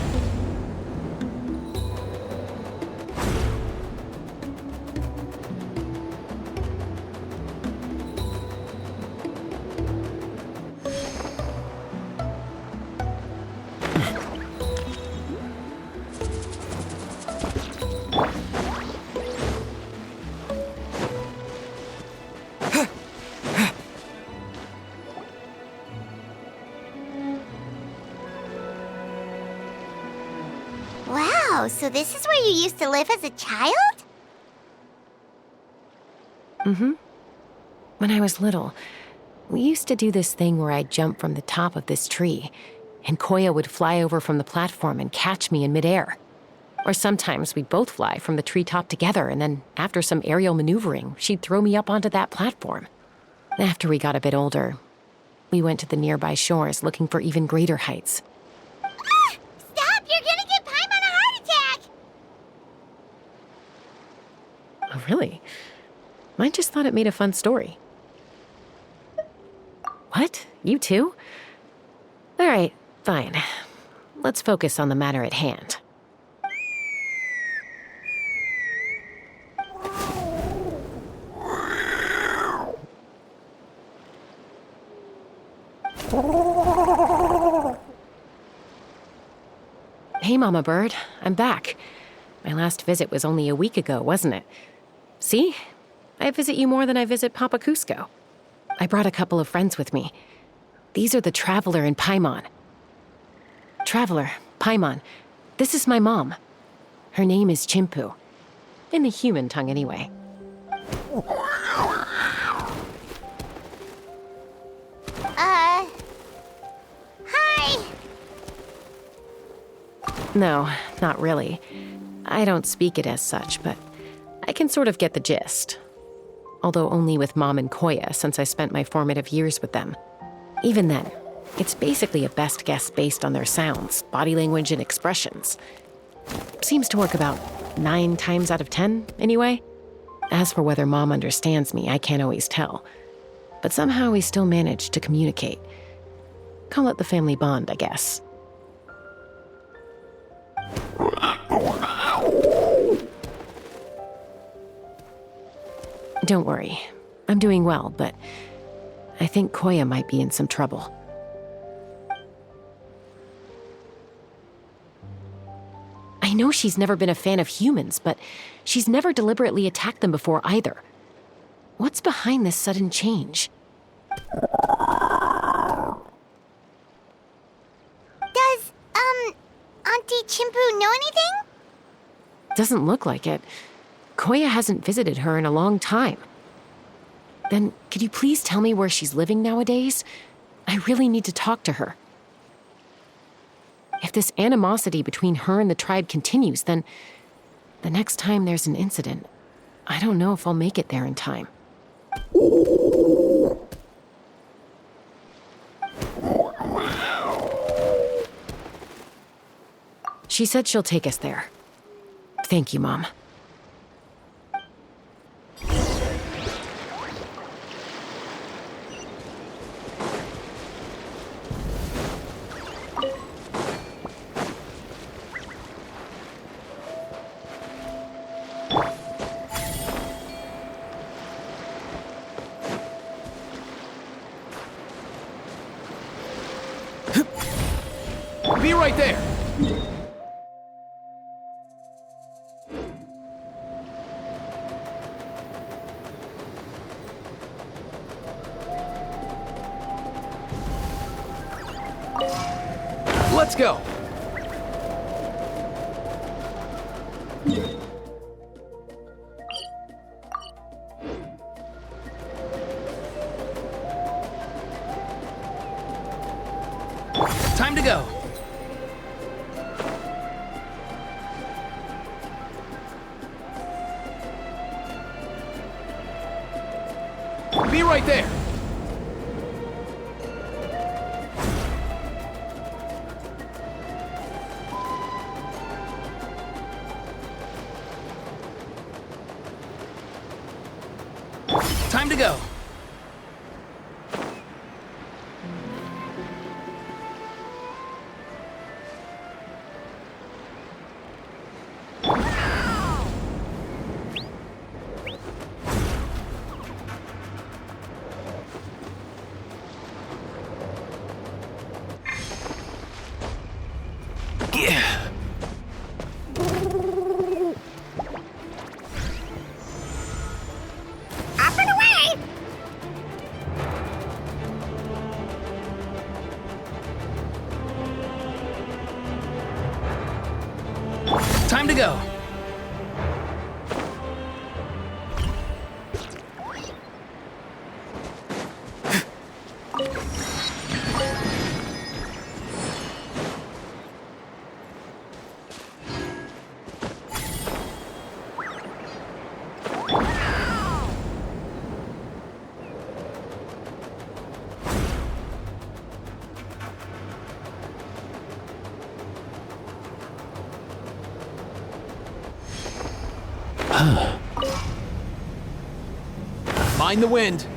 Wow, so this is where you used to live as a child?
Mm-hmm. When I was little, we used to do this thing where I'd jump from the top of this tree, and Koya would fly over from the platform and catch me in midair. Or sometimes we'd both fly from the treetop together, and then after some aerial maneuvering, she'd throw me up onto that platform. After we got a bit older, we went to the nearby shores looking for even greater heights.
Stop! You're gonna give Paimon a heart attack!
Oh, really? I just thought it made a fun story. What? You too? All right, fine. Let's focus on the matter at hand. Hey, Mama Bird. I'm back. My last visit was only a week ago, wasn't it? See? I visit you more than I visit Papa Cusco. I brought a couple of friends with me. These are the Traveler and Paimon. Traveler, Paimon, this is my mom. Her name is Chimpu. In the human tongue, anyway.
Hi!
No, not really. I don't speak it as such, but I can sort of get the gist. Although only with Mom and Koya, since I spent my formative years with them. Even then, it's basically a best guess based on their sounds, body language, and expressions. Seems to work about 9 times out of 10, anyway. As for whether Mom understands me, I can't always tell. But somehow we still manage to communicate. Call it the family bond, I guess. Don't worry. I'm doing well, but I think Koya might be in some trouble. I know she's never been a fan of humans, but she's never deliberately attacked them before either. What's behind this sudden change?
Does, Auntie Chimpu know anything?
Doesn't look like it. Koya hasn't visited her in a long time. Then, could you please tell me where she's living nowadays? I really need to talk to her. If this animosity between her and the tribe continues, then the next time there's an incident, I don't know if I'll make it there in time. She said she'll take us there. Thank you, Mom.
Be right there! Let's go! Time to go! Be right there! Time to go!
Off and away!
go. Mind the wind.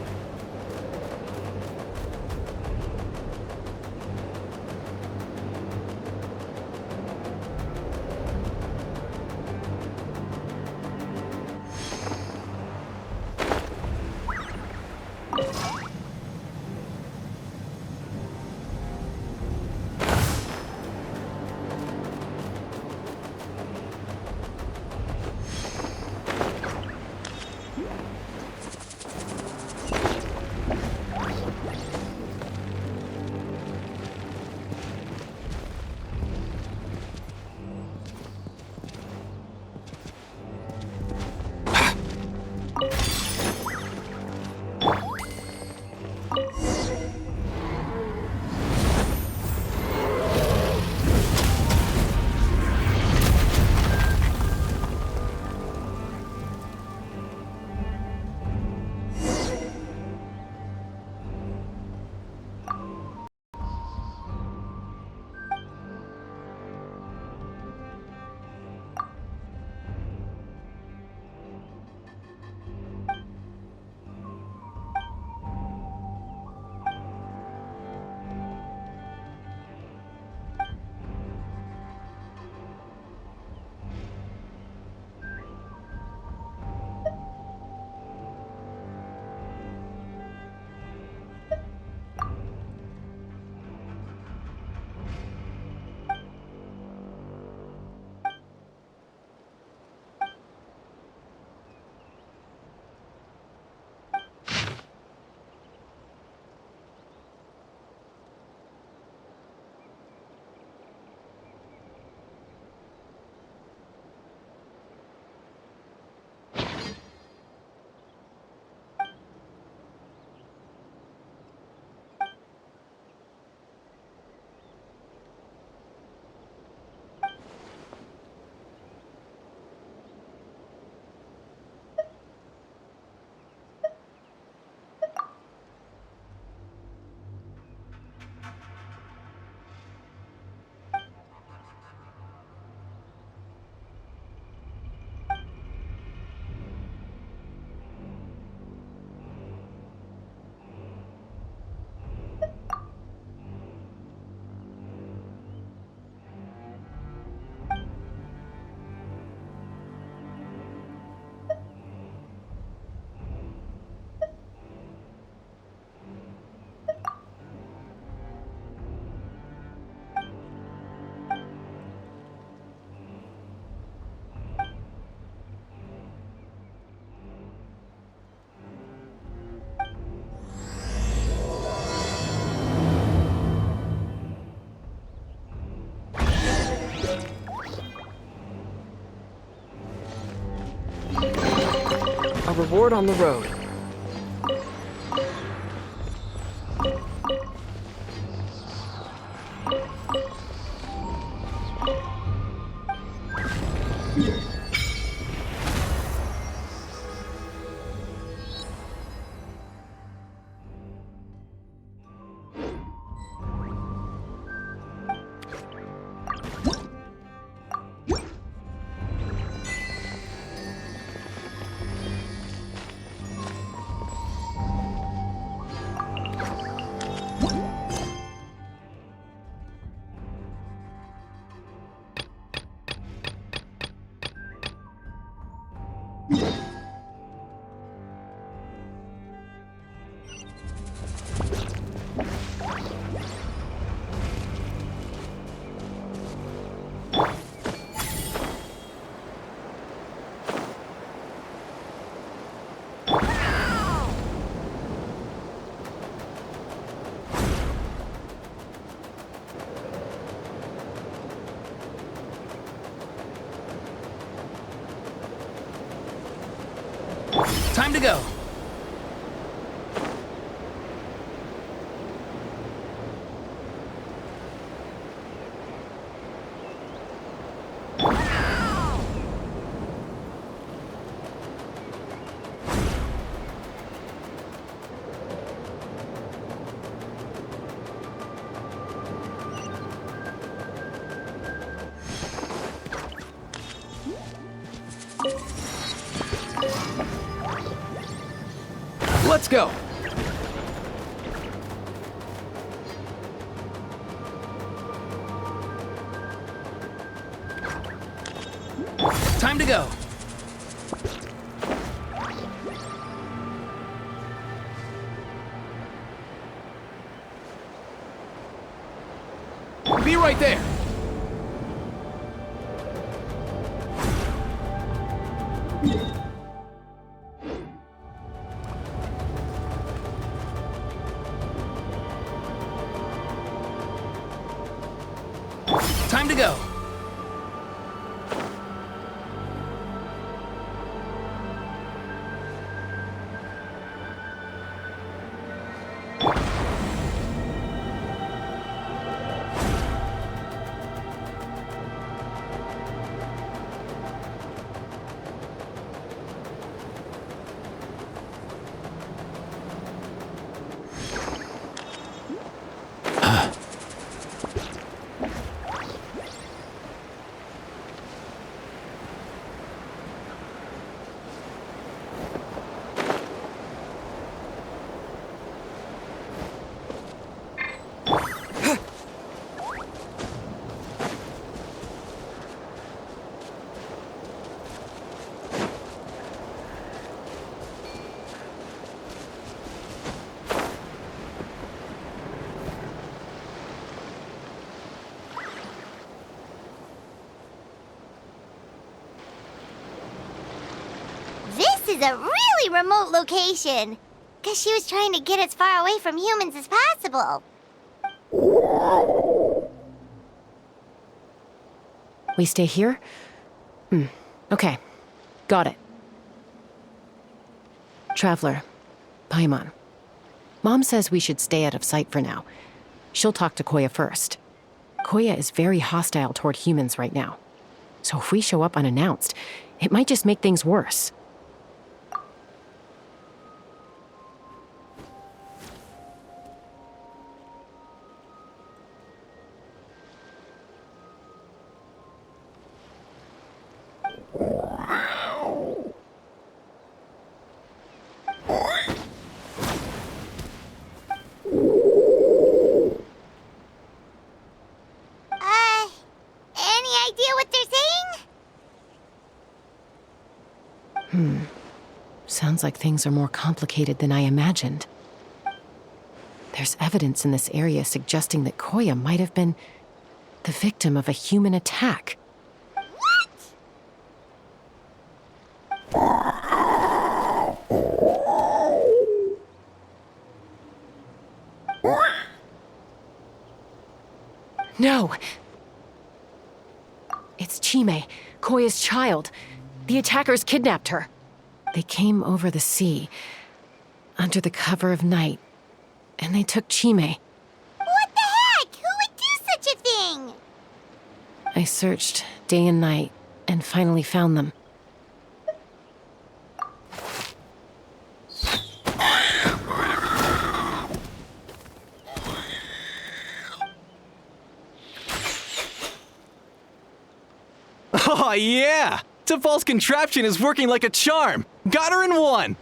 A reward on the road. Time to go. Let's go. Time to go. Be right there. Time to go.
This is a really remote location. Guess she was trying to get as far away from humans as possible.
We stay here? Okay. Got it. Traveler, Paimon. Mom says we should stay out of sight for now. She'll talk to Koya first. Koya is very hostile toward humans right now. So if we show up unannounced, it might just make things worse.
Any idea what they're saying?
Sounds like things are more complicated than I imagined. There's evidence in this area suggesting that Koya might have been the victim of a human attack. No! It's Chime, Koya's child. The attackers kidnapped her. They came over the sea, under the cover of night, and they took Chime.
What the heck? Who would do such a thing?
I searched day and night, and finally found them.
Oh, yeah! T'Pol's contraption is working like a charm! Got her in one!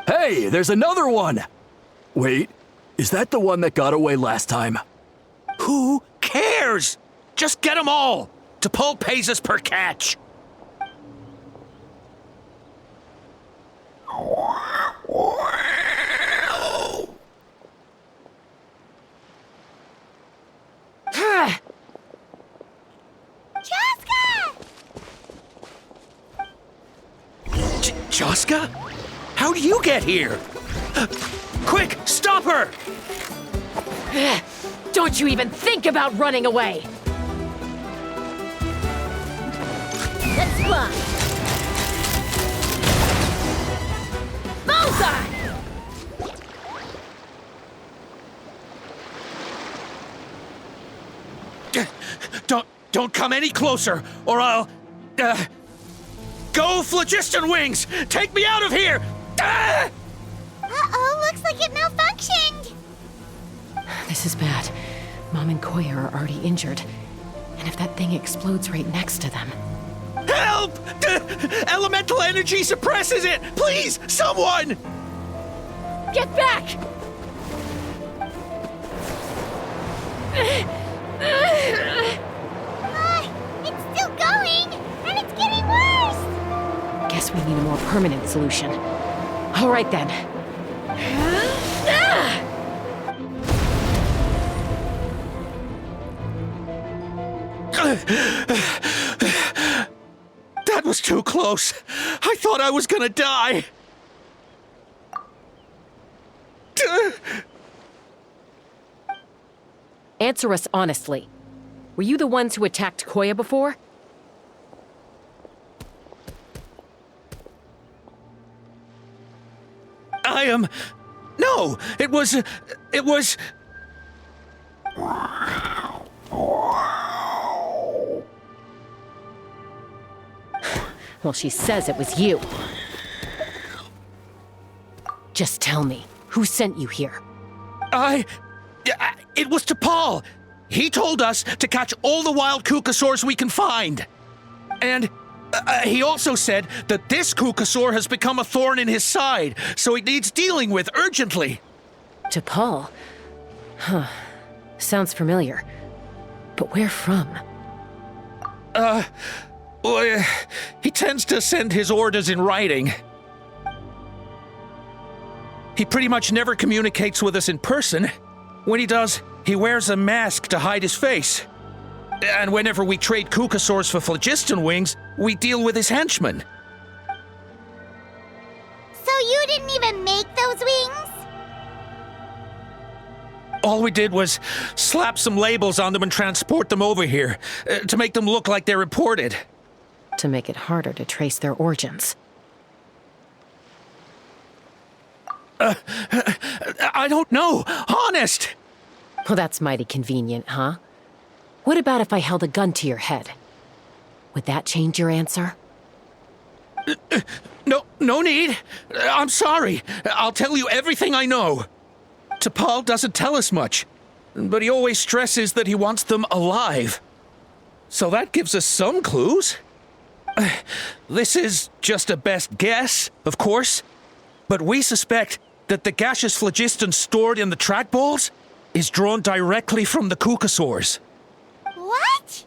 Hey, there's another one! Wait, is that the one that got away last time?
Who cares? Just get them all! T'Pol pays us per catch! Chasca? How'd you get here? Quick, stop her!
Don't you even think about running away!
Let's fly!
Don't come any closer, or I'll... Go, Phlogiston Wings! Take me out of here! Ah!
Uh-oh, looks like it malfunctioned!
This is bad. Mom and Koya are already injured. And if that thing explodes right next to them...
Help! Elemental energy suppresses it! Please, someone!
Get back!
It's still going, and it's getting worse!
Guess we need a more permanent solution. All right then.
That was too close. I thought I was gonna die.
Answer us honestly. Were you the ones who attacked Koya before?
I am... No, it was...
Well, she says it was you. Just tell me, who sent you here?
It was to Paul. He told us to catch all the wild Kukasaurs we can find. And he also said that this Kukasaur has become a thorn in his side, so it needs dealing with urgently.
To Paul? Huh. Sounds familiar. But where from?
Well, he tends to send his orders in writing. He pretty much never communicates with us in person. When he does, he wears a mask to hide his face. And whenever we trade Kukasaurs for Phlogiston Wings, we deal with his henchmen.
So you didn't even make those wings?
All we did was slap some labels on them and transport them over here, to make them look like they're imported.
To make it harder to trace their origins.
I don't know, honest!
Well, that's mighty convenient, huh? What about if I held a gun to your head? Would that change your answer?
No need. I'm sorry. I'll tell you everything I know. T'Pol doesn't tell us much, but he always stresses that he wants them alive. So that gives us some clues. This is just a best guess, of course, but we suspect that the gaseous phlogiston stored in the trackballs is drawn directly from the Kukasaurs.
What?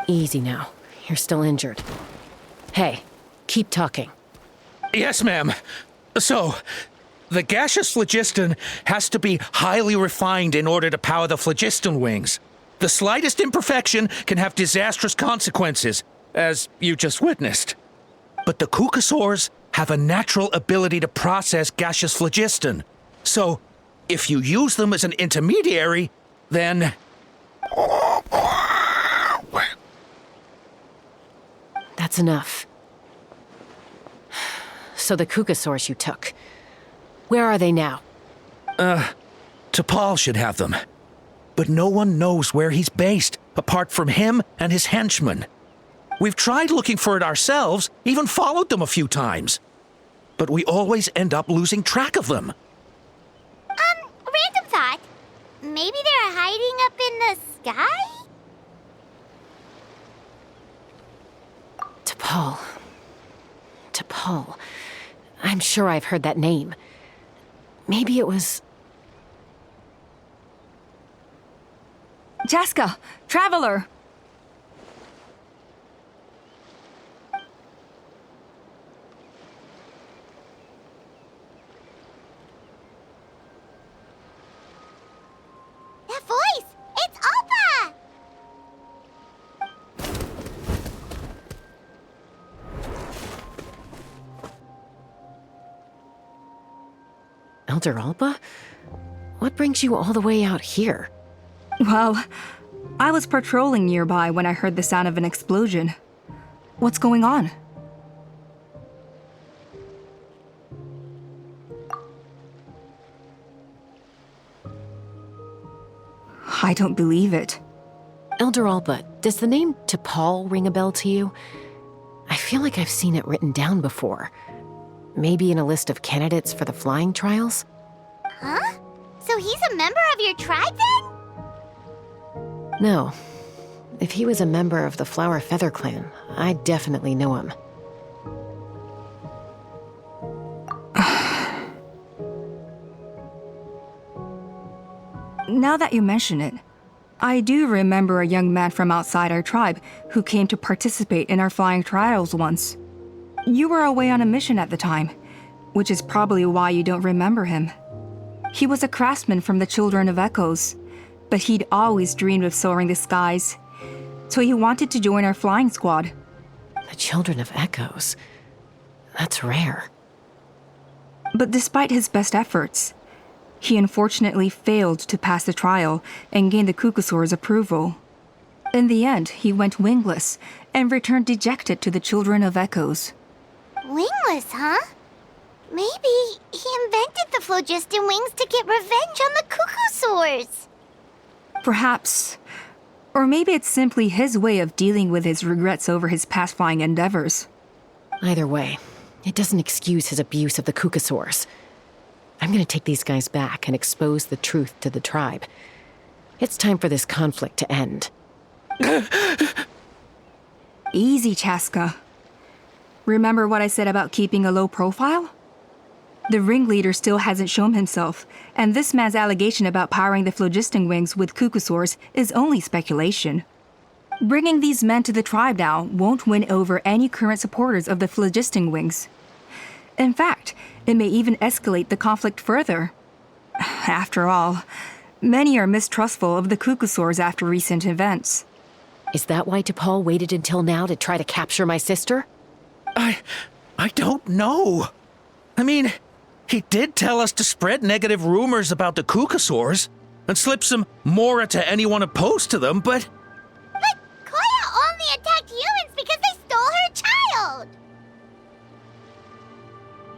Easy now. You're still injured. Hey, keep talking.
Yes, ma'am. So, the gaseous phlogiston has to be highly refined in order to power the phlogiston wings. The slightest imperfection can have disastrous consequences, as you just witnessed. But the Kukasaurs have a natural ability to process gaseous phlogiston. So, if you use them as an intermediary, then...
That's enough. So the Kukasaurs you took, where are they now?
T'Pol should have them. But no one knows where he's based, apart from him and his henchmen. We've tried looking for it ourselves, even followed them a few times. But we always end up losing track of them.
Random thought. Maybe they're hiding up in the sky?
T'Pol. I'm sure I've heard that name. Maybe it was...
Chasca! Traveler!
That voice! It's Alpa!
Elder Alba? What brings you all the way out here?
Well, I was patrolling nearby when I heard the sound of an explosion. What's going on? I don't believe it.
Elder Alba, does the name T'Pol ring a bell to you? I feel like I've seen it written down before. Maybe in a list of candidates for the flying trials?
Huh? So he's a member of your tribe then?
No. If he was a member of the Flower Feather clan, I'd definitely know him.
Now that you mention it, I do remember a young man from outside our tribe who came to participate in our flying trials once. You were away on a mission at the time, which is probably why you don't remember him. He was a craftsman from the Children of Echoes, but he'd always dreamed of soaring the skies, so he wanted to join our flying squad.
The Children of Echoes? That's rare.
But despite his best efforts, he unfortunately failed to pass the trial and gain the Kukusaur's approval. In the end, he went wingless and returned dejected to the Children of Echoes.
Wingless, huh? Maybe he invented the phlogiston wings to get revenge on the Kukusaurs.
Perhaps. Or maybe it's simply his way of dealing with his regrets over his past flying endeavors.
Either way, it doesn't excuse his abuse of the Kukusaurs. I'm gonna take these guys back and expose the truth to the tribe. It's time for this conflict to end.
Easy, Chasca. Remember what I said about keeping a low profile? The ringleader still hasn't shown himself, and this man's allegation about powering the phlogiston wings with Kukusaurs is only speculation. Bringing these men to the tribe now won't win over any current supporters of the phlogiston wings. In fact, it may even escalate the conflict further. After all, many are mistrustful of the Kukusaurs after recent events.
Is that why T'Pol waited until now to try to capture my sister?
I don't know. I mean, he did tell us to spread negative rumors about the Kukusaurs and slip some Mora to anyone opposed to them, but...
But Koya only attacked humans because they stole her child!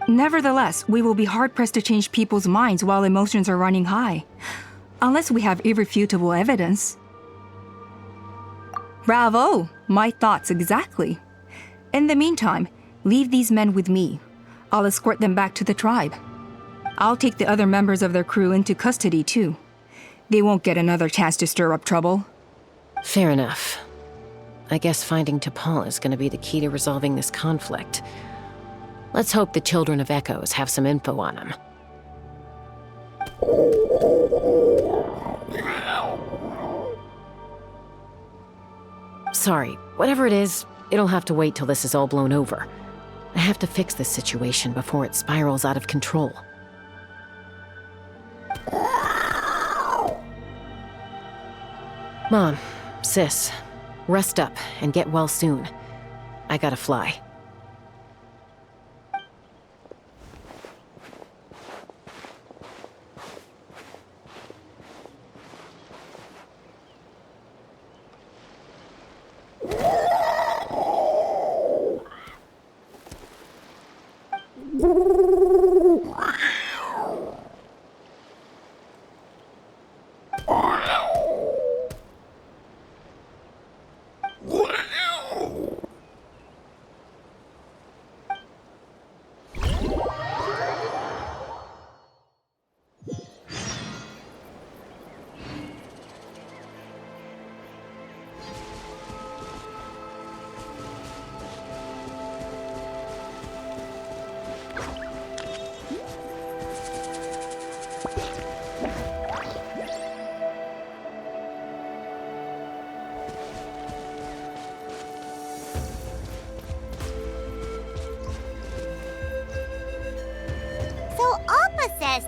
Nevertheless, we will be hard-pressed to change people's minds while emotions are running high, unless we have irrefutable evidence. Bravo! My thoughts exactly. In the meantime, leave these men with me. I'll escort them back to the tribe. I'll take the other members of their crew into custody too. They won't get another chance to stir up trouble.
Fair enough. I guess finding T'Pol is gonna be the key to resolving this conflict. Let's hope the Children of Echoes have some info on him. Sorry, whatever it is, it'll have to wait till this is all blown over. I have to fix this situation before it spirals out of control. Mom, sis, rest up and get well soon. I gotta fly.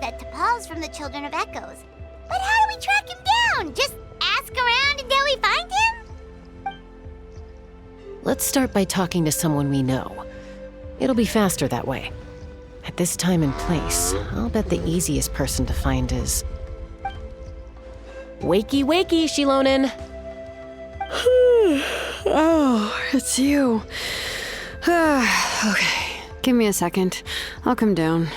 That T'Pol's from the Children of Echoes. But how do we track him down? Just ask around until we find him?
Let's start by talking to someone we know. It'll be faster that way. At this time and place, I'll bet the easiest person to find is... Wakey, wakey, Xilonen!
Oh, it's you. Okay, give me a second. I'll come down.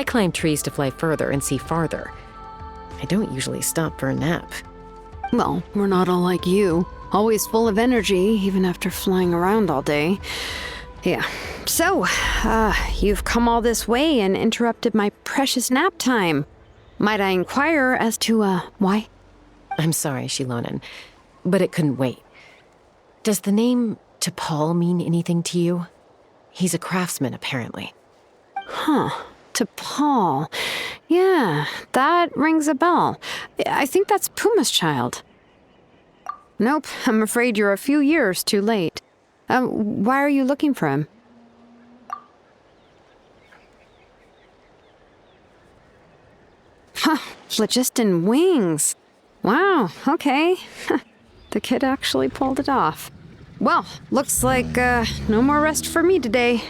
climb trees to fly further and see farther. I don't usually stop for a nap.
Well, we're not all like you. Always full of energy, even after flying around all day. Yeah. So, you've come all this way and interrupted my precious nap time. Might I inquire as to, why?
I'm sorry, Xilonen, but it couldn't wait. Does the name T'Pol mean anything to you? He's a craftsman, apparently.
Huh. T'Pol. Yeah, that rings a bell. I think that's Puma's child. Nope, I'm afraid you're a few years too late. Why are you looking for him? Huh, phlogiston wings. Wow, okay. The kid actually pulled it off. Well, looks like no more rest for me today.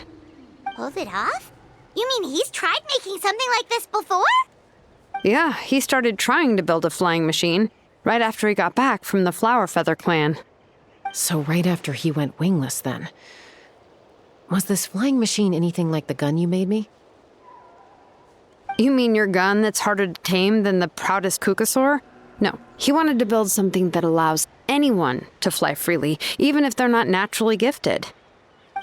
Pulled it off? You mean he's tried making something like this before?
Yeah, he started trying to build a flying machine right after he got back from the Flower Feather clan.
So right after he went wingless, then. Was this flying machine anything like the gun you made me?
You mean your gun that's harder to tame than the proudest Kukasaur? No, he wanted to build something that allows anyone to fly freely, even if they're not naturally gifted.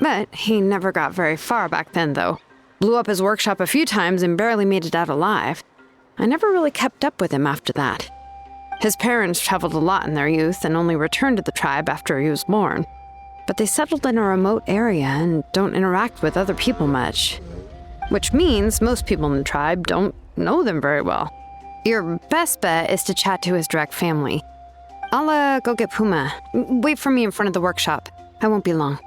But he never got very far back then, though. Blew up his workshop a few times and barely made it out alive. I never really kept up with him after that. His parents traveled a lot in their youth and only returned to the tribe after he was born. But they settled in a remote area and don't interact with other people much. Which means most people in the tribe don't know them very well. Your best bet is to chat to his direct family. I'll go get Puma. Wait for me in front of the workshop. I won't be long.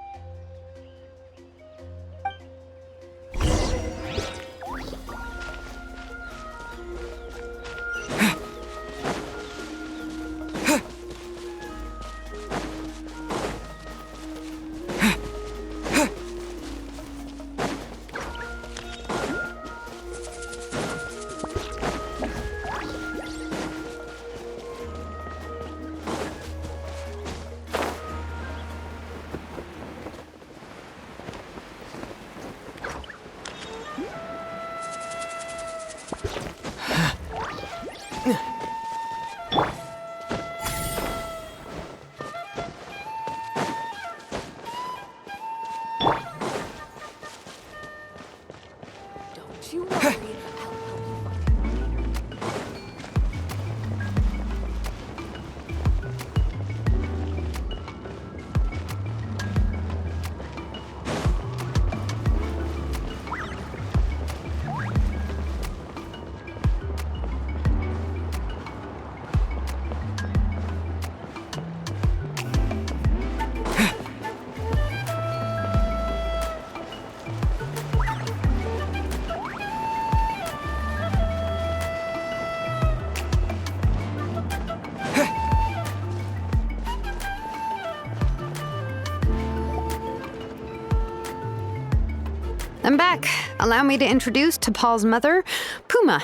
I'm back. Allow me to introduce T'Pol's mother, Puma.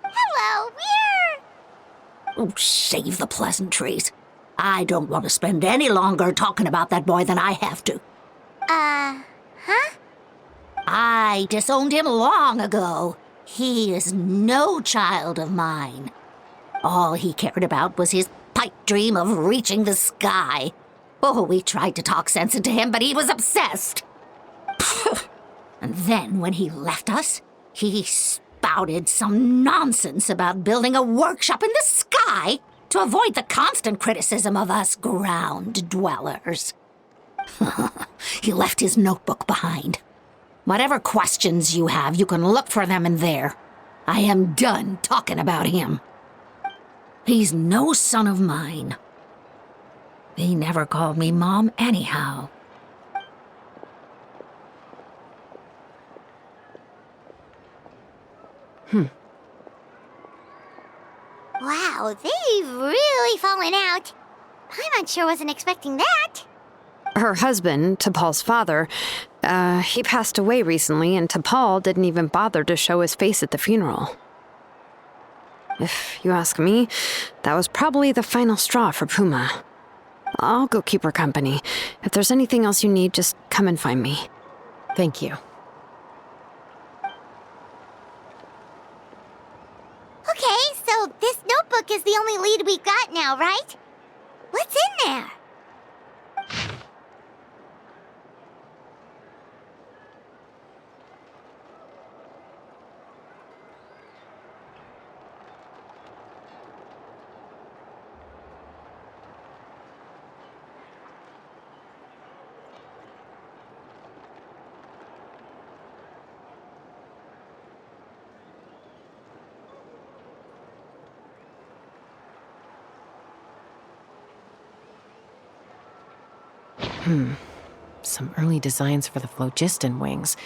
Hello, we're...
Oh, save the pleasantries. I don't want to spend any longer talking about that boy than I have to.
Huh?
I disowned him long ago. He is no child of mine. All he cared about was his pipe dream of reaching the sky. Oh, we tried to talk sense into him, but he was obsessed. And then when he left us, he spouted some nonsense about building a workshop in the sky to avoid the constant criticism of us ground dwellers. He left his notebook behind. Whatever questions you have, you can look for them in there. I am done talking about him. He's no son of mine. He never called me Mom anyhow.
Wow, they've really fallen out. Paimon sure wasn't expecting that.
Her husband, T'Pol's father, he passed away recently, and T'Pol didn't even bother to show his face at the funeral. If you ask me, that was probably the final straw for Puma. I'll go keep her company. If there's anything else you need, just come and find me.
Thank you.
only lead we've got now, right? What's in there?
Some early designs for the phlogiston wings,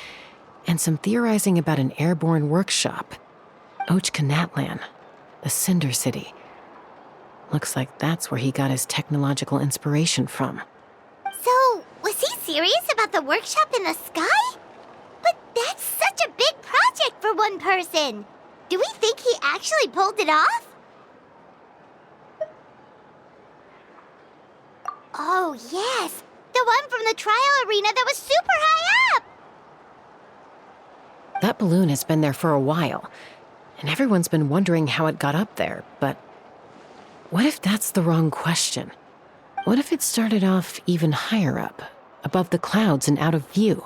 and some theorizing about an airborne workshop. Ochkanatlan, the Cinder City. Looks like that's where he got his technological inspiration from.
So, was he serious about the workshop in the sky? But that's such a big project for one person. Do we think he actually pulled it off? Oh, yes. The one from the trial arena that was super high up!
That balloon has been there for a while, and everyone's been wondering how it got up there, but what if that's the wrong question? What if it started off even higher up, above the clouds and out of view,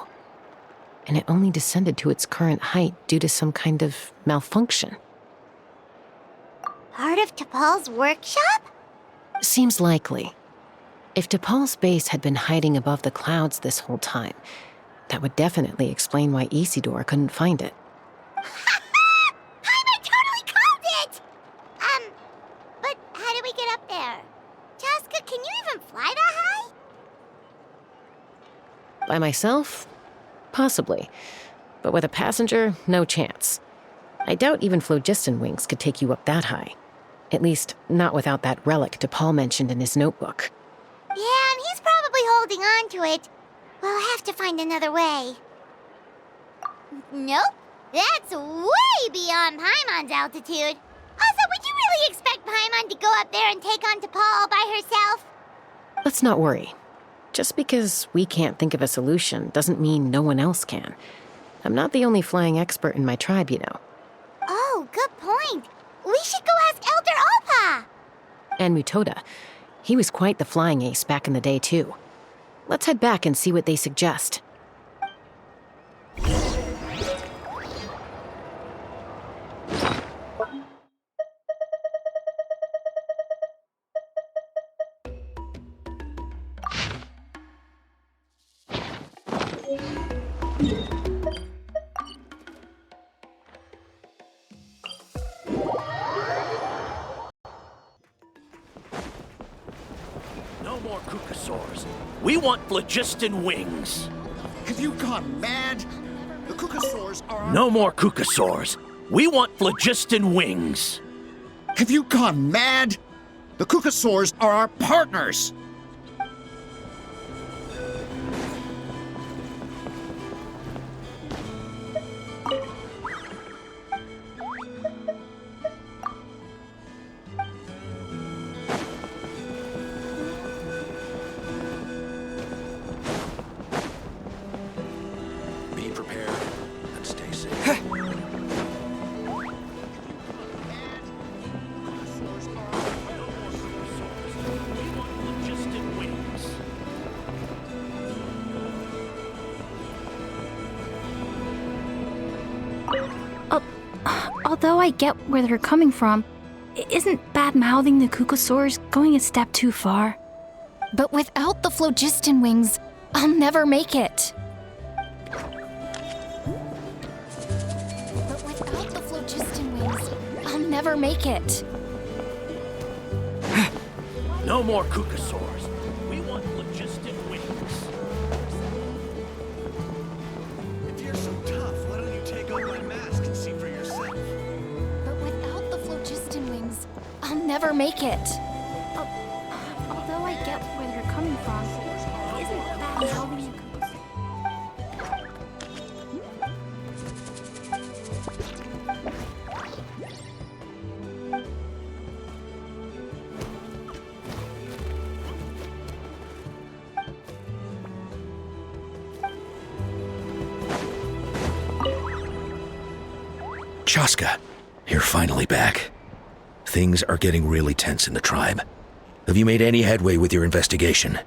and it only descended to its current height due to some kind of malfunction?
Part of T'Pol's workshop?
Seems likely. If T'Pol's base had been hiding above the clouds this whole time, that would definitely explain why Isidore couldn't find it.
I totally called it! But how do we get up there? Chasca, can you even fly that high?
By myself? Possibly. But with a passenger, no chance. I doubt even phlogiston wings could take you up that high. At least, not without that relic T'Pol mentioned in his notebook.
Yeah, and he's probably holding on to it. We'll have to find another way. Nope. That's way beyond Paimon's altitude. Also, would you really expect Paimon to go up there and take on T'Pol all by herself?
Let's not worry. Just because we can't think of a solution doesn't mean no one else can. I'm not the only flying expert in my tribe, you know.
Oh, good point. We should go ask Elder Alpa.
And Mutoda. He was quite the flying ace back in the day, too. Let's head back and see what they suggest.
No more Kukasaurs. We want phlogiston wings.
Have you gone mad? The Kukasaurs are...
No more Kukasaurs. We want phlogiston wings.
Have you gone mad? The Kukasaurs are our partners.
Be prepared and stay safe.
Although I get where they're coming from, isn't bad-mouthing the Kukasaurs going a step too far?
But without the phlogiston wings, I'll never make it. But without the phlogiston wings, I'll never make it.
No more Kukasaurs. We want phlogiston wings.
If you're so tough, why don't you take off my mask and see for yourself?
But without the phlogiston wings, I'll never make it.
Although I get where they're coming from, isn't bad-mouthing the Kukasaurs...
Chasca, you're finally back. Things are getting really tense in the tribe. Have you made any headway with your investigation?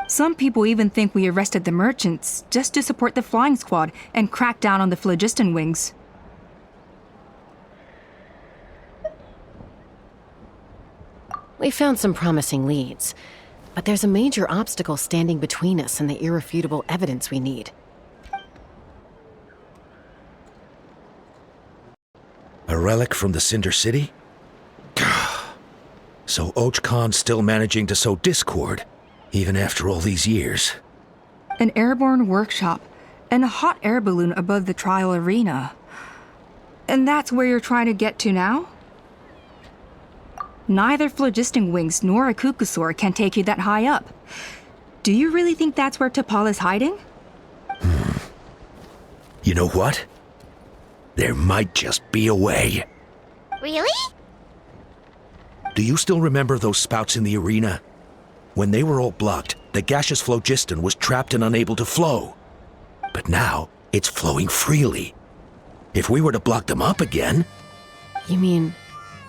Some people even think we arrested the merchants just to support the flying squad and crack down on the phlogiston wings.
We found some promising leads, but there's a major obstacle standing between us and the irrefutable evidence we need.
A relic from the Cinder City? So Och Khan's still managing to sow discord, even after all these years.
An airborne workshop and a hot air balloon above the trial arena. And that's where you're trying to get to now? Neither phlogiston wings nor a Kukusaur can take you that high up. Do you really think that's where T'Pol is hiding?
You know what? There might just be a way.
Really?
Do you still remember those spouts in the arena? When they were all blocked, the gaseous phlogiston was trapped and unable to flow. But now, it's flowing freely. If we were to block them up again...
You mean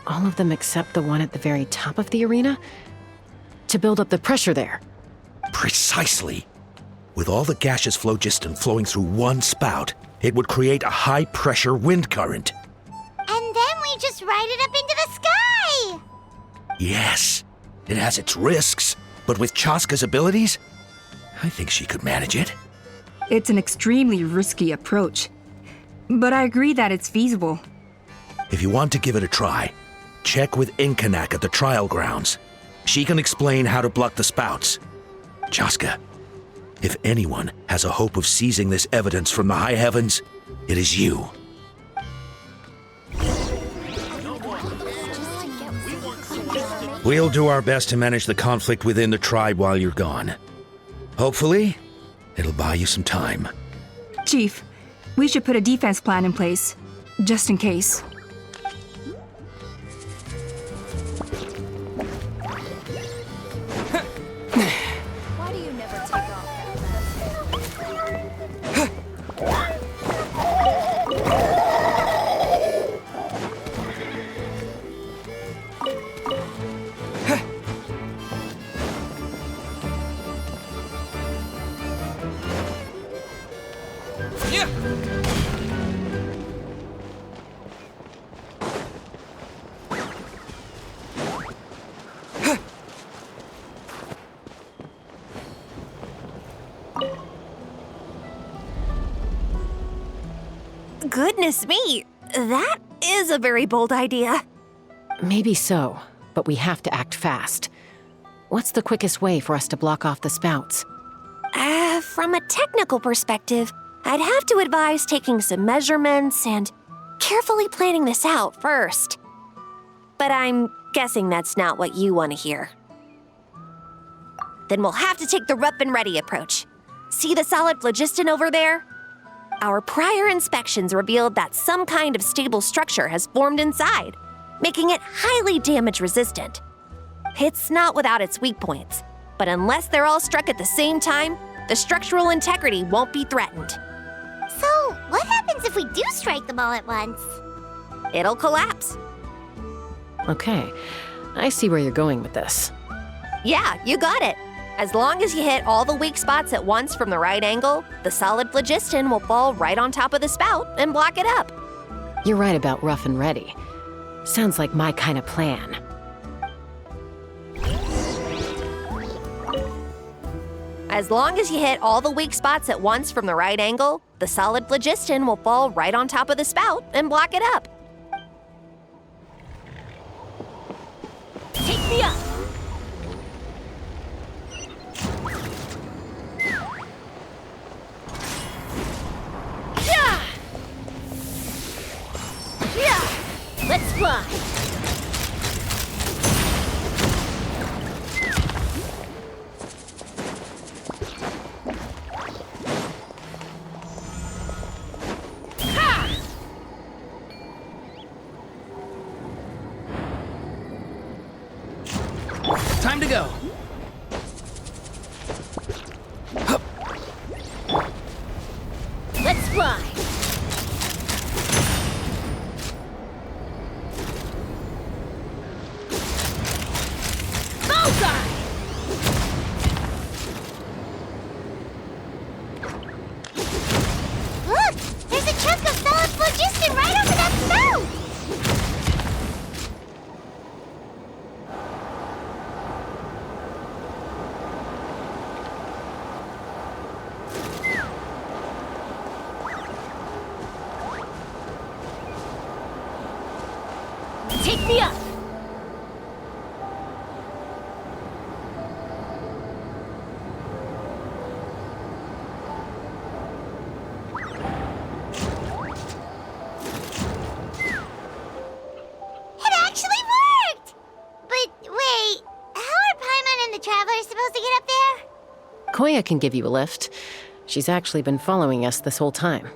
all of them except the one at the very top of the arena? To build up the pressure there?
Precisely. With all the gaseous phlogiston flowing through one spout, it would create a high-pressure wind current.
And then we just ride it up into the sky!
Yes, it has its risks, but with Chasca's abilities, I think she could manage it.
It's an extremely risky approach, but I agree that it's feasible.
If you want to give it a try, check with Inkanak at the trial grounds. She can explain how to block the spouts. Chasca, if anyone has a hope of seizing this evidence from the high heavens, it is you. We'll do our best to manage the conflict within the tribe while you're gone. Hopefully, it'll buy you some time.
Chief, we should put a defense plan in place, just in case.
Why do you never take off
Goodness me, that is a very bold idea.
Maybe so, but we have to act fast. What's the quickest way for us to block off the spouts?
From a technical perspective, I'd have to advise taking some measurements and carefully planning this out first. But I'm guessing that's not what you want to hear. Then we'll have to take the rough and ready approach. See the solid phlogiston over there? Our prior inspections revealed that some kind of stable structure has formed inside, making it highly damage resistant. It's not without its weak points, but unless they're all struck at the same time, the structural integrity won't be threatened.
So, what happens if we do strike them all at once?
It'll collapse.
Okay, I see where you're going with this.
Yeah, you got it. As long as you hit all the weak spots at once from the right angle, the solid phlogiston will fall right on top of the spout and block it up.
You're right about rough and ready. Sounds like my kind of plan.
As long as you hit all the weak spots at once from the right angle, the solid phlogiston will fall right on top of the spout and block it up.
Take me up! Yeah! Yeah! Let's fly!
Time to go.
Let's fly!
Genshin right over that spout!
Take me up!
It actually worked! But wait, how are Paimon and the Traveler supposed to get up there?
Koya can give you a lift. She's actually been following us this whole time.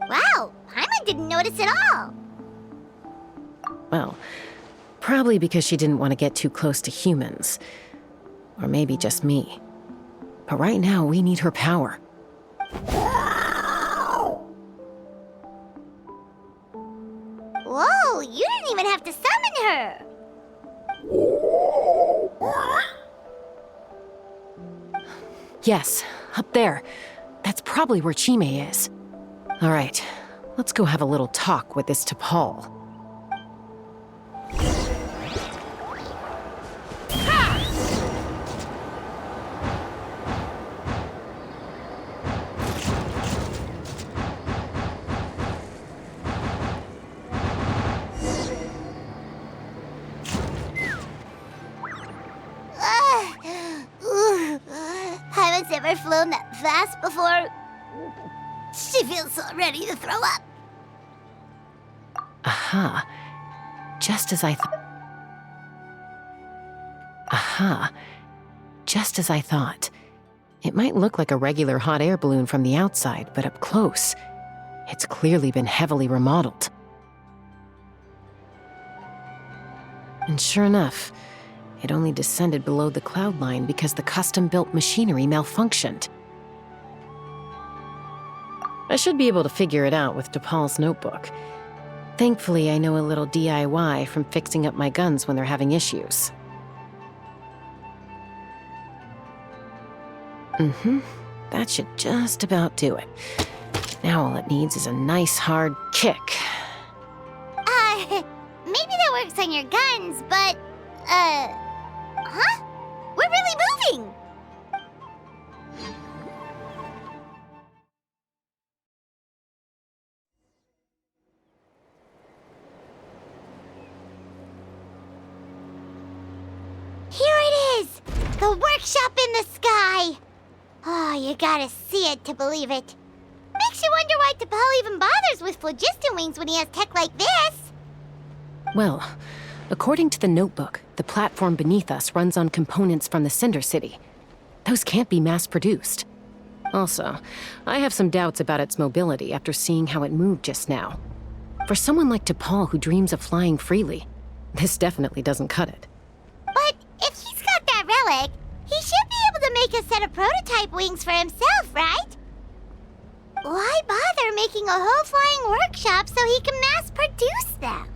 Wow, Paimon didn't notice at all.
Well, probably because she didn't want to get too close to humans. Or maybe just me. But right now, we need her power.
Whoa, you didn't even have to summon her.
Yes, up there. That's probably where Chime is. All right, let's go have a little talk with this T'Pol.
Paimon's never flown that fast before. She feels so ready to throw up.
Aha. Just as I thought. It might look like a regular hot air balloon from the outside, but up close, it's clearly been heavily remodeled. And sure enough, it only descended below the cloud line because the custom-built machinery malfunctioned. I should be able to figure it out with T'Pol's notebook. Thankfully, I know a little DIY from fixing up my guns when they're having issues. That should just about do it. Now all it needs is a nice hard kick.
Maybe that works on your guns, but, huh? We're really moving! Here it is! The workshop in the sky! Oh, you gotta see it to believe it. Makes you wonder why T'Pol even bothers with phlogiston wings when he has tech like this.
Well, according to the notebook, the platform beneath us runs on components from the Cinder City. Those can't be mass-produced. Also, I have some doubts about its mobility after seeing how it moved just now. For someone like T'Pol who dreams of flying freely, this definitely doesn't cut it.
But if he's got that relic, he should be able to make a set of prototype wings for himself, right? Why bother making a whole flying workshop so he can mass-produce them?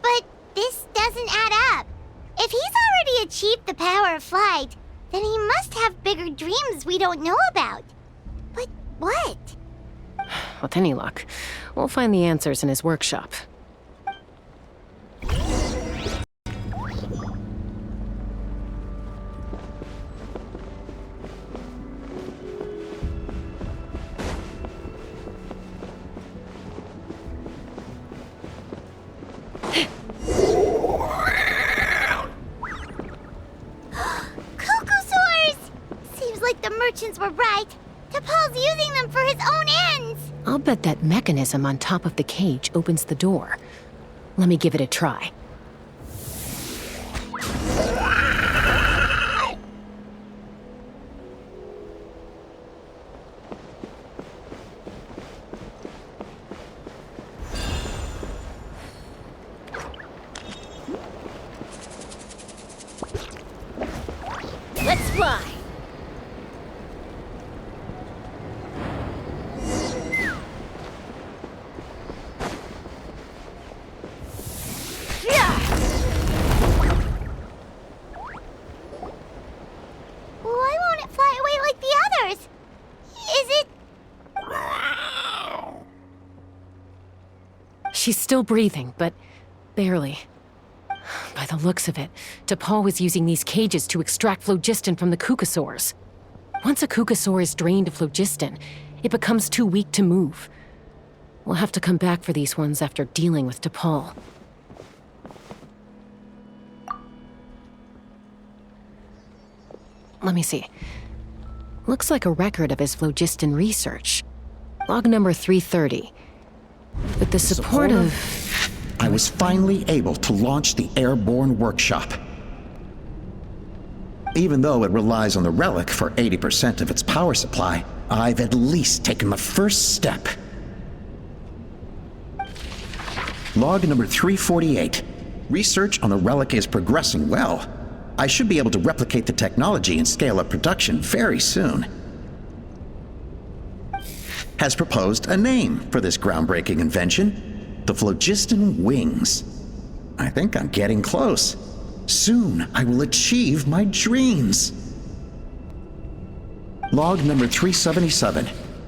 But this doesn't add up. If he's already achieved the power of flight, then he must have bigger dreams we don't know about. But what?
With any luck, we'll find the answers in his workshop.
Merchants were right. T'Pol's using them for his own ends.
I'll bet that mechanism on top of the cage opens the door. Let me give it a try.
Let's fly.
She's still breathing, but barely. By the looks of it, T'Pol was using these cages to extract phlogiston from the Kukasaurs. Once a Kukasaur is drained of phlogiston, it becomes too weak to move. We'll have to come back for these ones after dealing with T'Pol. Let me see. Looks like a record of his phlogiston research. Log number 330. With the support of...
I was finally able to launch the airborne workshop. Even though it relies on the relic for 80% of its power supply, I've at least taken the first step. Log number 348. Research on the relic is progressing well. I should be able to replicate the technology and scale up production very soon. Has proposed a name for this groundbreaking invention. The phlogiston wings. I think I'm getting close. Soon I will achieve my dreams. Log number 377.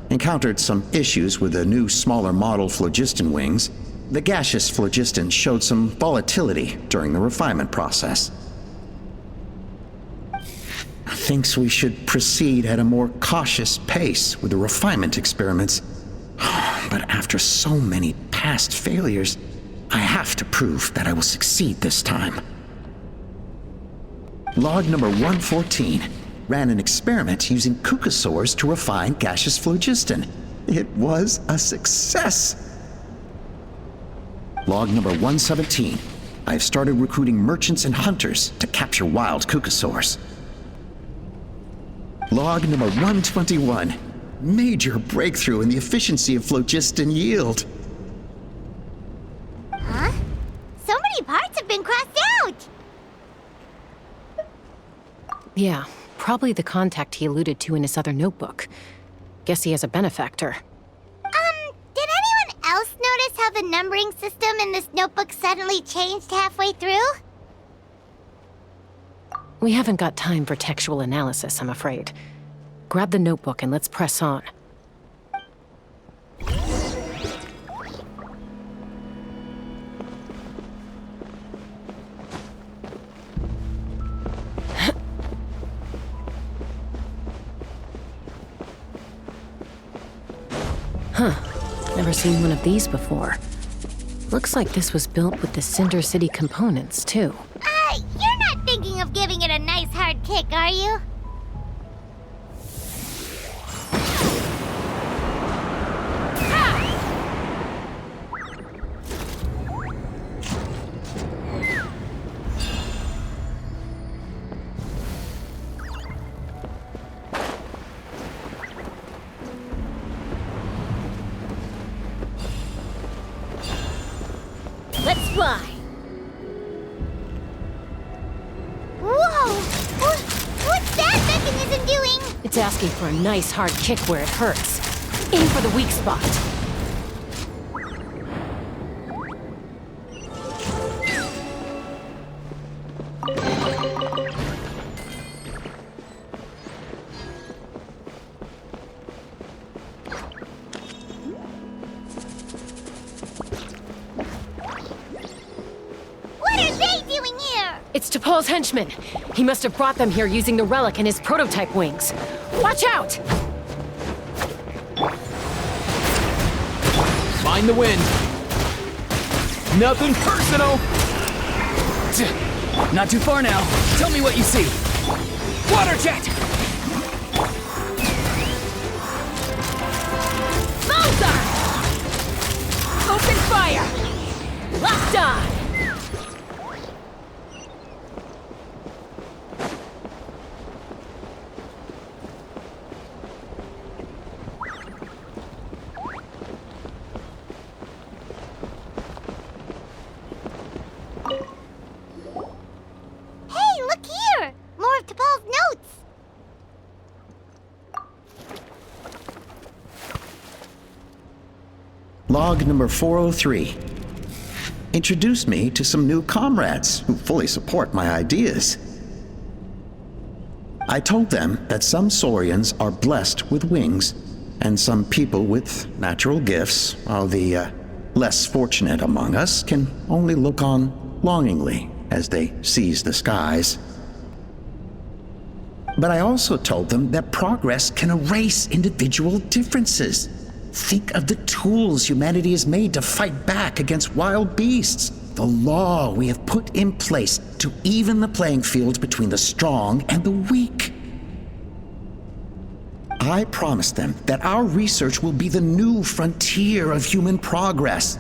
Encountered some issues with the new smaller model phlogiston wings. The gaseous phlogiston showed some volatility during the refinement process. Thinks we should proceed at a more cautious pace with the refinement experiments. But after so many past failures, I have to prove that I will succeed this time. Log number 114. Ran an experiment using Kukasaurs to refine gaseous phlogiston. It was a success. Log number 117. I've started recruiting merchants and hunters to capture wild Kukasaurs. Log number 121. Major breakthrough in the efficiency of phlogiston yield.
Huh? So many parts have been crossed out!
Yeah, probably the contact he alluded to in his other notebook. Guess he has a benefactor.
Did anyone else notice how the numbering system in this notebook suddenly changed halfway through?
We haven't got time for textual analysis, I'm afraid. Grab the notebook and let's press on. Huh. Never seen one of these before. Looks like this was built with the Cinder City components, too.
You're not thinking of giving it a nice hard kick, are you?
Let's fly!
Whoa! What's that mechanism doing?
It's asking for a nice hard kick where it hurts. Aim for the weak spot.
What are they doing here?
It's T'Pol's henchmen. He must have brought them here using the relic and his prototype wings. Watch out!
Mind the wind. Nothing personal. Not too far now. Tell me what you see. Water jet!
Bullseye! Open fire! Locked on!
Hey, look here! More of T'Pol's notes!
Log number 403. Introduced me to some new comrades who fully support my ideas. I told them that some Saurians are blessed with wings, and some people with natural gifts, while the less fortunate among us can only look on longingly as they seize the skies. But I also told them that progress can erase individual differences. Think of the tools humanity has made to fight back against wild beasts. The law we have put in place to even the playing field between the strong and the weak. I promised them that our research will be the new frontier of human progress.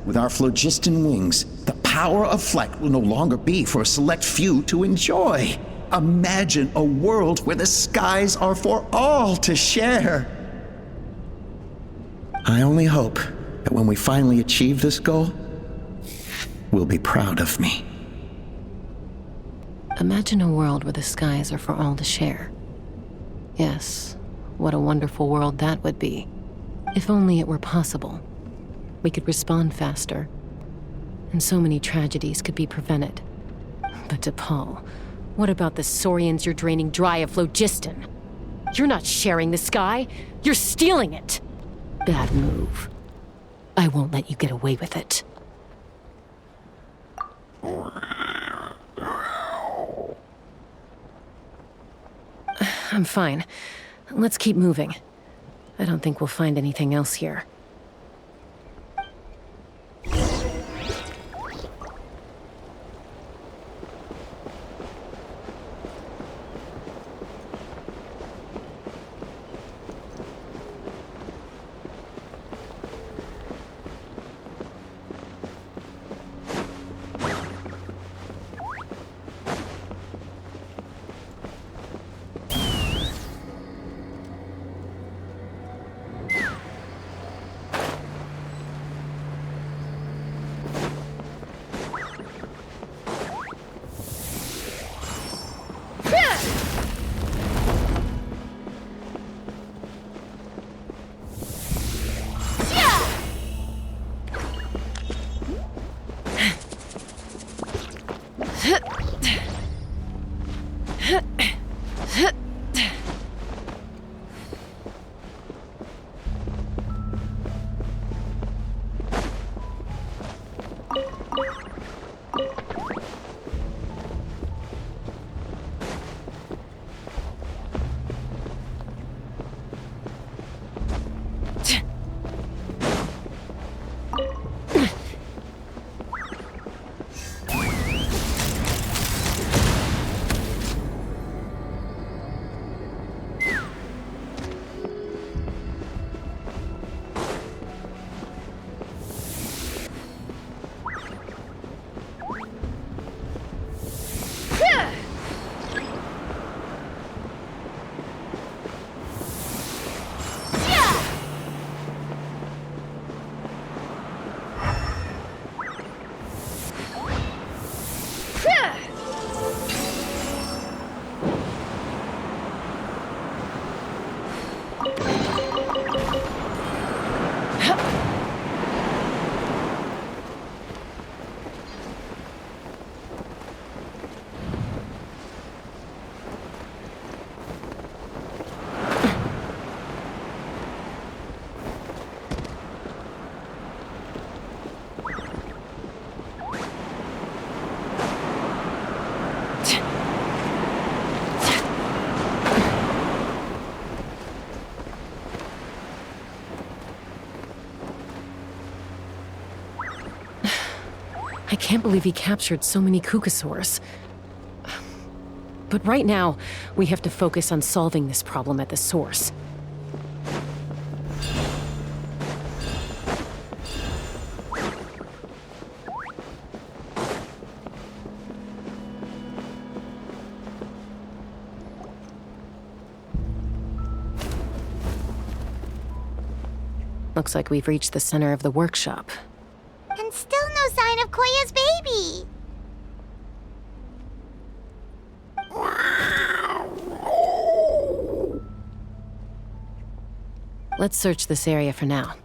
With our phlogiston wings, the power of flight will no longer be for a select few to enjoy. Imagine a world where the skies are for all to share. I only hope that when we finally achieve this goal, will be proud of me.
Imagine a world where the skies are for all to share. Yes, what a wonderful world that would be. If only it were possible. We could respond faster, and so many tragedies could be prevented. But DePaul, what about the saurians you're draining dry of phlogiston? You're not sharing the sky, you're stealing it! Bad move. I won't let you get away with it. I'm fine. Let's keep moving. I don't think we'll find anything else here. I can't believe he captured so many Kukasaurs. But right now, we have to focus on solving this problem at the source. Looks like we've reached the center of the workshop.
And still no sign of Koya's baby.
Let's search this area for now.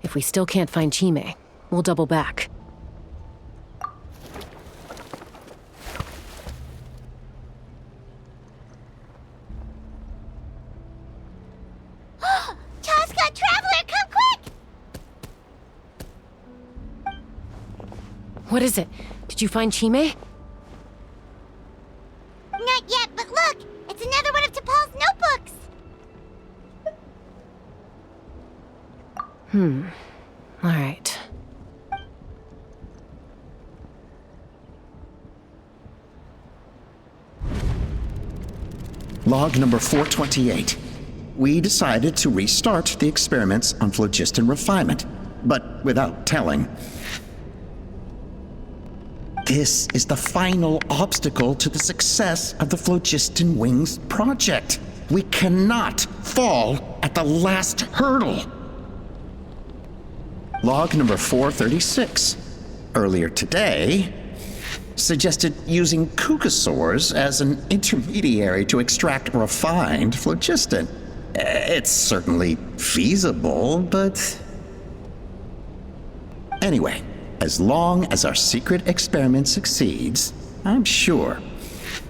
If we still can't find Chime, we'll double back.
Chasca, Traveler, come quick!
What is it? Did you find Chime?
Not yet, but look! It's another one of T'Pol's notebooks!
All right.
Log number 428. We decided to restart the experiments on phlogiston refinement, but without telling. This is the final obstacle to the success of the Phlogiston Wings project. We cannot fall at the last hurdle. Log number 436. Earlier today, suggested using cucosaurs as an intermediary to extract refined phlogiston. It's certainly feasible, but... Anyway, as long as our secret experiment succeeds, I'm sure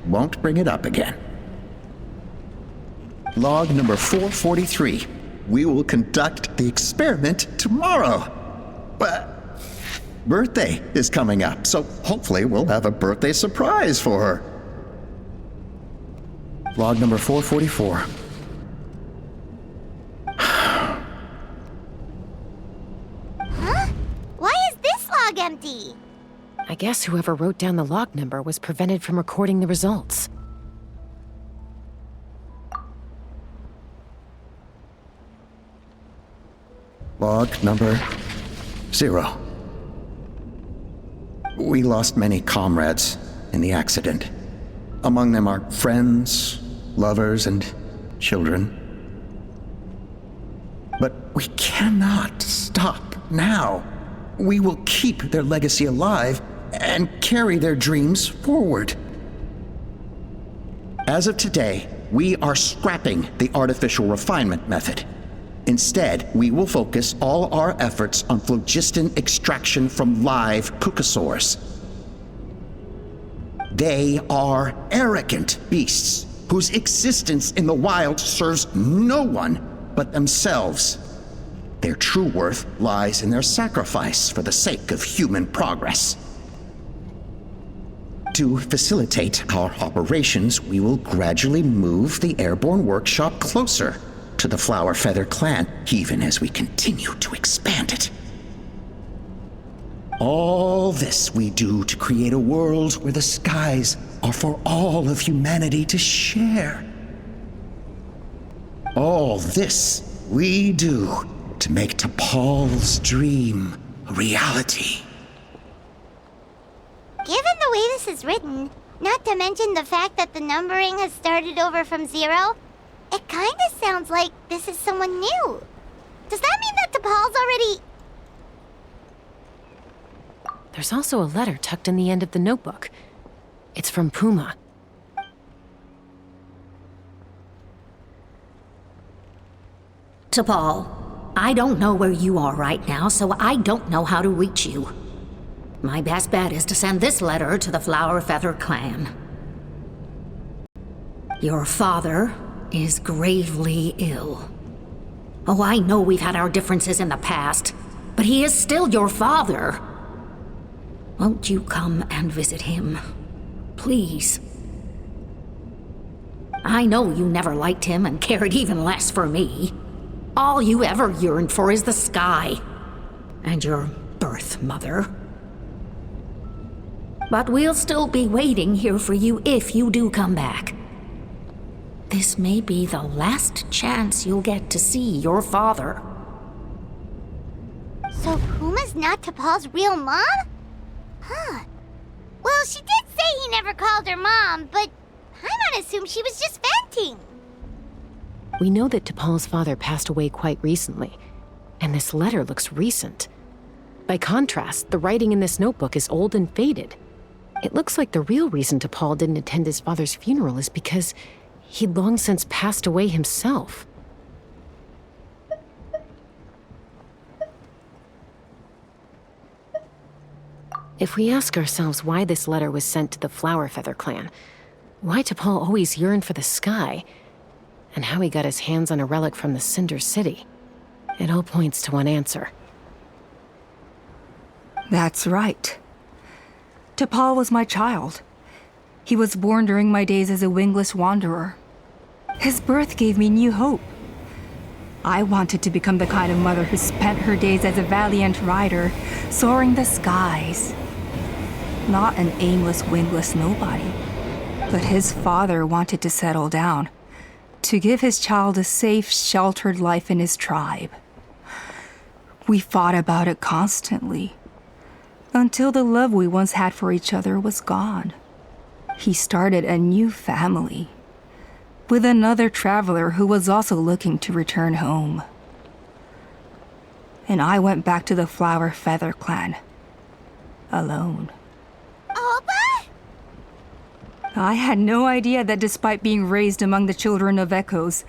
won't bring it up again. Log number 443. We will conduct the experiment tomorrow. But birthday is coming up, so hopefully we'll have a birthday surprise for her. Log number 444.
Why is this log empty?
I guess whoever wrote down the log number was prevented from recording the results.
Log number 0. We lost many comrades in the accident. Among them are friends, lovers, and children. But we cannot stop now. We will keep their legacy alive and carry their dreams forward. As of today, we are scrapping the artificial refinement method. Instead, we will focus all our efforts on phlogiston extraction from live cucosaurs. They are arrogant beasts whose existence in the wild serves no one but themselves. Their true worth lies in their sacrifice for the sake of human progress. To facilitate our operations, we will gradually move the airborne workshop closer to the Flower Feather clan, even as we continue to expand it. All this we do to create a world where the skies are for all of humanity to share. All this we do to make T'Pol's dream a reality.
Given the way this is written, not to mention the fact that the numbering has started over from 0, it kinda sounds like this is someone new. Does that mean that T'Pol's already...
There's also a letter tucked in the end of the notebook. It's from Puma.
T'Pol, I don't know where you are right now, so I don't know how to reach you. My best bet is to send this letter to the Flower Feather clan. Your father is gravely ill. Oh, I know we've had our differences in the past, but he is still your father. Won't you come and visit him? Please. I know you never liked him and cared even less for me. All you ever yearned for is the sky. And your birth mother. But we'll still be waiting here for you if you do come back. This may be the last chance you'll get to see your father.
So Puma's not T'Pol's real mom? Huh. Well, she did say he never called her mom, but I'm gonna assume she was just venting.
We know that T'Pol's father passed away quite recently, and this letter looks recent. By contrast, the writing in this notebook is old and faded. It looks like the real reason T'Pol didn't attend his father's funeral is because he'd long since passed away himself. If we ask ourselves why this letter was sent to the Flower Feather clan, why T'Pol always yearned for the sky, and how he got his hands on a relic from the Cinder City, it all points to one answer.
That's right. T'Pol was my child. He was born during my days as a wingless wanderer. His birth gave me new hope. I wanted to become the kind of mother who spent her days as a valiant rider, soaring the skies. Not an aimless, wingless nobody. But his father wanted to settle down, to give his child a safe, sheltered life in his tribe. We fought about it constantly, until the love we once had for each other was gone. He started a new family, with another traveler who was also looking to return home. And I went back to the Flower Feather clan, alone.
Alba?
I had no idea that despite being raised among the children of echoes,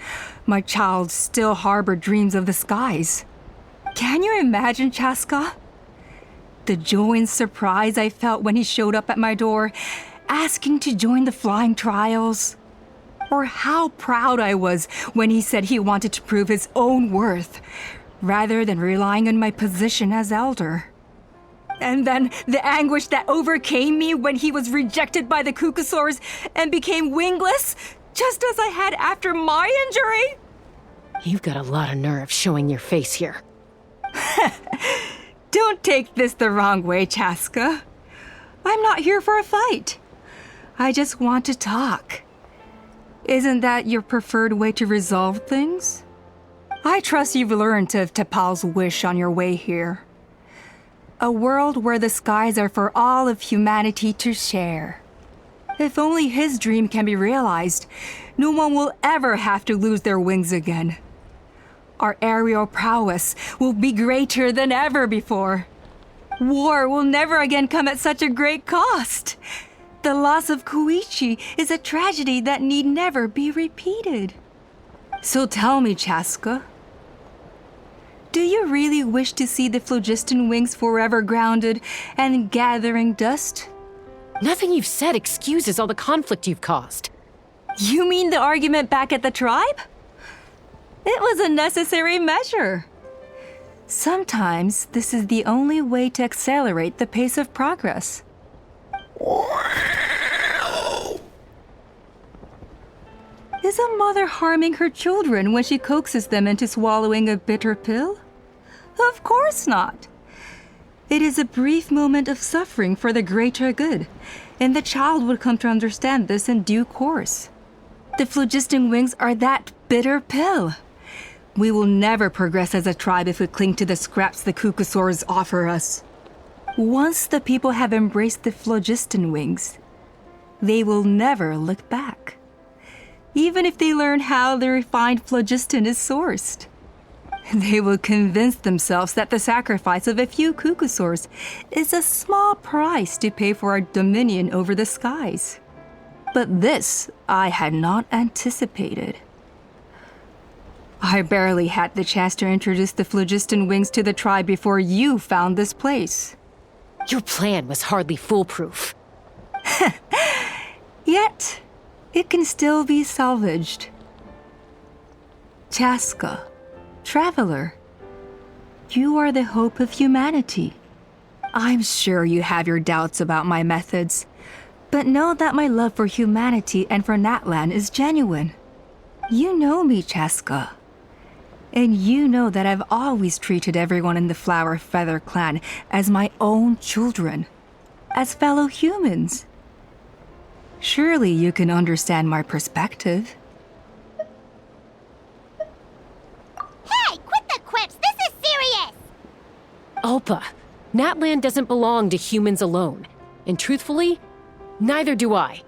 my child still harbored dreams of the skies. Can you imagine, Chasca? The joy and surprise I felt when he showed up at my door, asking to join the flying trials. Or how proud I was when he said he wanted to prove his own worth, rather than relying on my position as elder. And then the anguish that overcame me when he was rejected by the Cucusaurs and became wingless, just as I had after my injury.
You've got a lot of nerve showing your face here.
Don't take this the wrong way, Chasca. I'm not here for a fight. I just want to talk. Isn't that your preferred way to resolve things? I trust you've learned of T'Pol's wish on your way here. A world where the skies are for all of humanity to share. If only his dream can be realized, no one will ever have to lose their wings again. Our aerial prowess will be greater than ever before. War will never again come at such a great cost. The loss of Koichi is a tragedy that need never be repeated. So tell me, Chasca, do you really wish to see the phlogiston wings forever grounded and gathering dust?
Nothing you've said excuses all the conflict you've caused.
You mean the argument back at the tribe? It was a necessary measure. Sometimes this is the only way to accelerate the pace of progress. Is a mother harming her children when she coaxes them into swallowing a bitter pill? Of course not. It is a brief moment of suffering for the greater good, and the child would come to understand this in due course. The phlogiston wings are that bitter pill. We will never progress as a tribe if we cling to the scraps the Cucusaurs offer us. Once the people have embraced the phlogiston wings, they will never look back. Even if they learn how the refined phlogiston is sourced. They will convince themselves that the sacrifice of a few Cucusaurs is a small price to pay for our dominion over the skies. But this I had not anticipated. I barely had the chance to introduce the phlogiston wings to the tribe before you found this place.
Your plan was hardly foolproof.
Yet, it can still be salvaged. Chasca, traveler, you are the hope of humanity. I'm sure you have your doubts about my methods, but know that my love for humanity and for Natlan is genuine. You know me, Chasca. And you know that I've always treated everyone in the Flower Feather clan as my own children, as fellow humans. Surely you can understand my perspective.
Hey, quit the quips! This is serious!
Alpa, Natlan doesn't belong to humans alone. And truthfully, neither do I.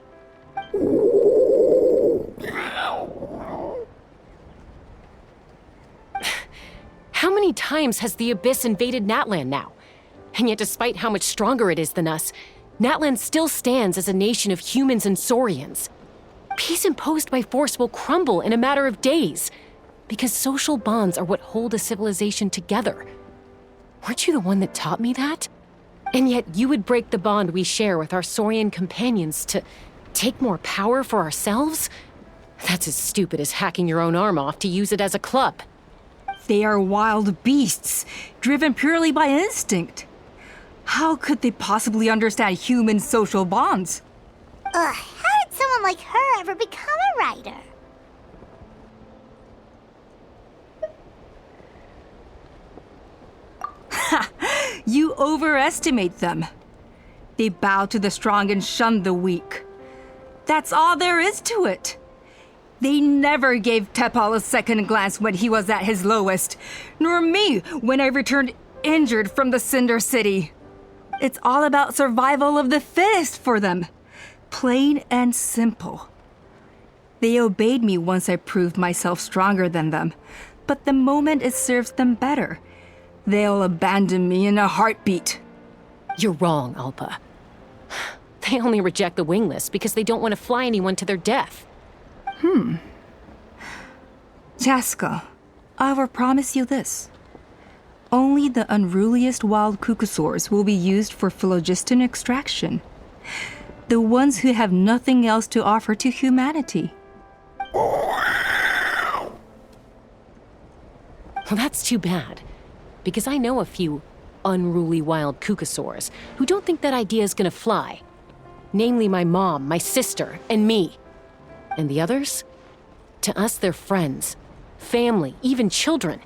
How many times has the Abyss invaded Natlan now? And yet despite how much stronger it is than us, Natlan still stands as a nation of humans and Saurians. Peace imposed by force will crumble in a matter of days, because social bonds are what hold a civilization together. Weren't you the one that taught me that? And yet you would break the bond we share with our Saurian companions to take more power for ourselves? That's as stupid as hacking your own arm off to use it as a club.
They are wild beasts, driven purely by instinct. How could they possibly understand human social bonds?
Ugh, how did someone like her ever become a writer?
You overestimate them. They bow to the strong and shun the weak. That's all there is to it. They never gave Tepal a second glance when he was at his lowest, nor me when I returned injured from the Cinder City. It's all about survival of the fittest for them. Plain and simple. They obeyed me once I proved myself stronger than them, but the moment it serves them better, they'll abandon me in a heartbeat.
You're wrong, Alpa. They only reject the wingless because they don't want to fly anyone to their death.
Chasca, I will promise you this. Only the unruliest wild cucosaurs will be used for phlogiston extraction. The ones who have nothing else to offer to humanity.
Well, that's too bad. Because I know a few unruly wild cucosaurs who don't think that idea is gonna fly. Namely my mom, my sister, and me. And the others? To us, they're friends, family, even children.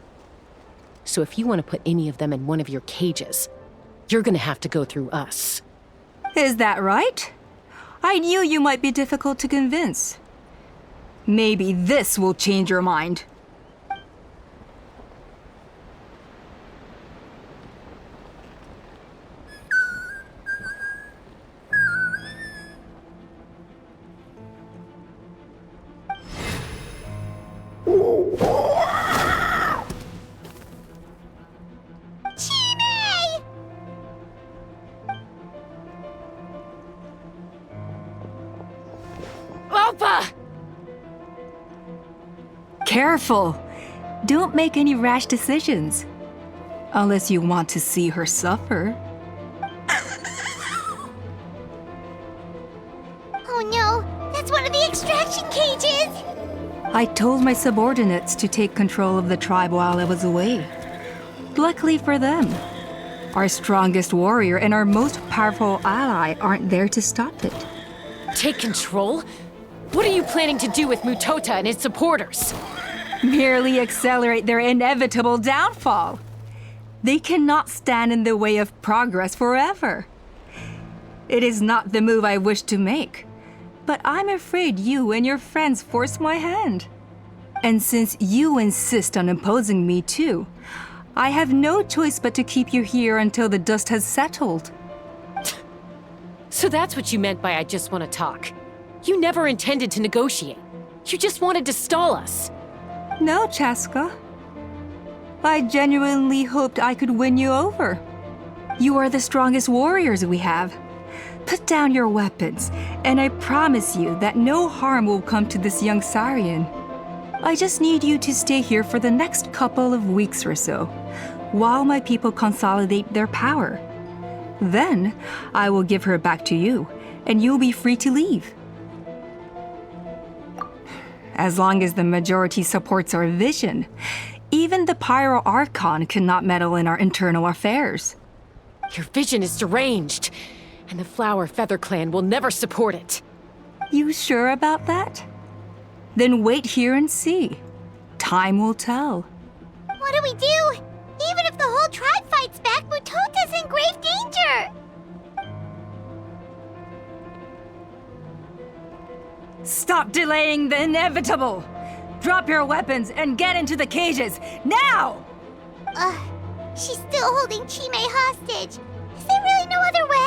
So if you want to put any of them in one of your cages, you're gonna have to go through us.
Is that right? I knew you might be difficult to convince. Maybe this will change your mind.
Alpa!
Careful! Don't make any rash decisions. Unless you want to see her suffer.
Oh no, that's one of the extraction cages!
I told my subordinates to take control of the tribe while I was away. Luckily for them, our strongest warrior and our most powerful ally aren't there to stop it.
Take control? What are you planning to do with Mutota and his supporters?
Merely accelerate their inevitable downfall. They cannot stand in the way of progress forever. It is not the move I wish to make, but I'm afraid you and your friends force my hand. And since you insist on imposing me too, I have no choice but to keep you here until the dust has settled.
So that's what you meant by I just want to talk. You never intended to negotiate. You just wanted to stall us.
No, Chasca. I genuinely hoped I could win you over. You are the strongest warriors we have. Put down your weapons, and I promise you that no harm will come to this young Saurian. I just need you to stay here for the next couple of weeks or so, while my people consolidate their power. Then, I will give her back to you, and you'll be free to leave. As long as the majority supports our vision, even the Pyro Archon cannot meddle in our internal affairs.
Your vision is deranged, and the Flower Feather Clan will never support it.
You sure about that? Then wait here and see. Time will tell.
What do we do? Even if the whole tribe fights back, Mutota's in grave danger!
Stop delaying the inevitable! Drop your weapons and get into the cages, now!
She's still holding Chime hostage. Is there really no other way?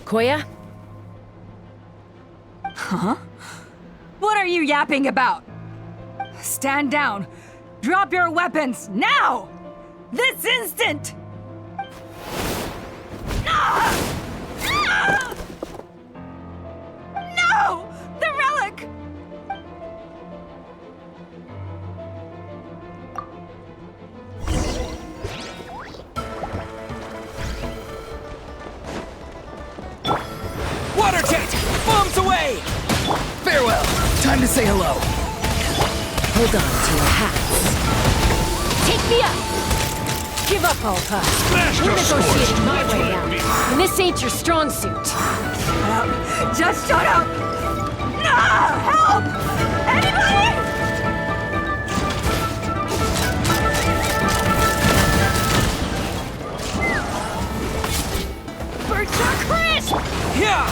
Koya?
Huh? What are you yapping about? Stand down. Drop your weapons, now! This instant! Ah! Ah! No! The relic!
Water jet! Bombs away! Farewell! Time to say hello.
Hold on to your hats. Take me up! Give up, Alpa. We're negotiating my way down, and this ain't your strong suit.
Just shut up! No! Help! Anybody!
Berkshire Chris!
Yeah!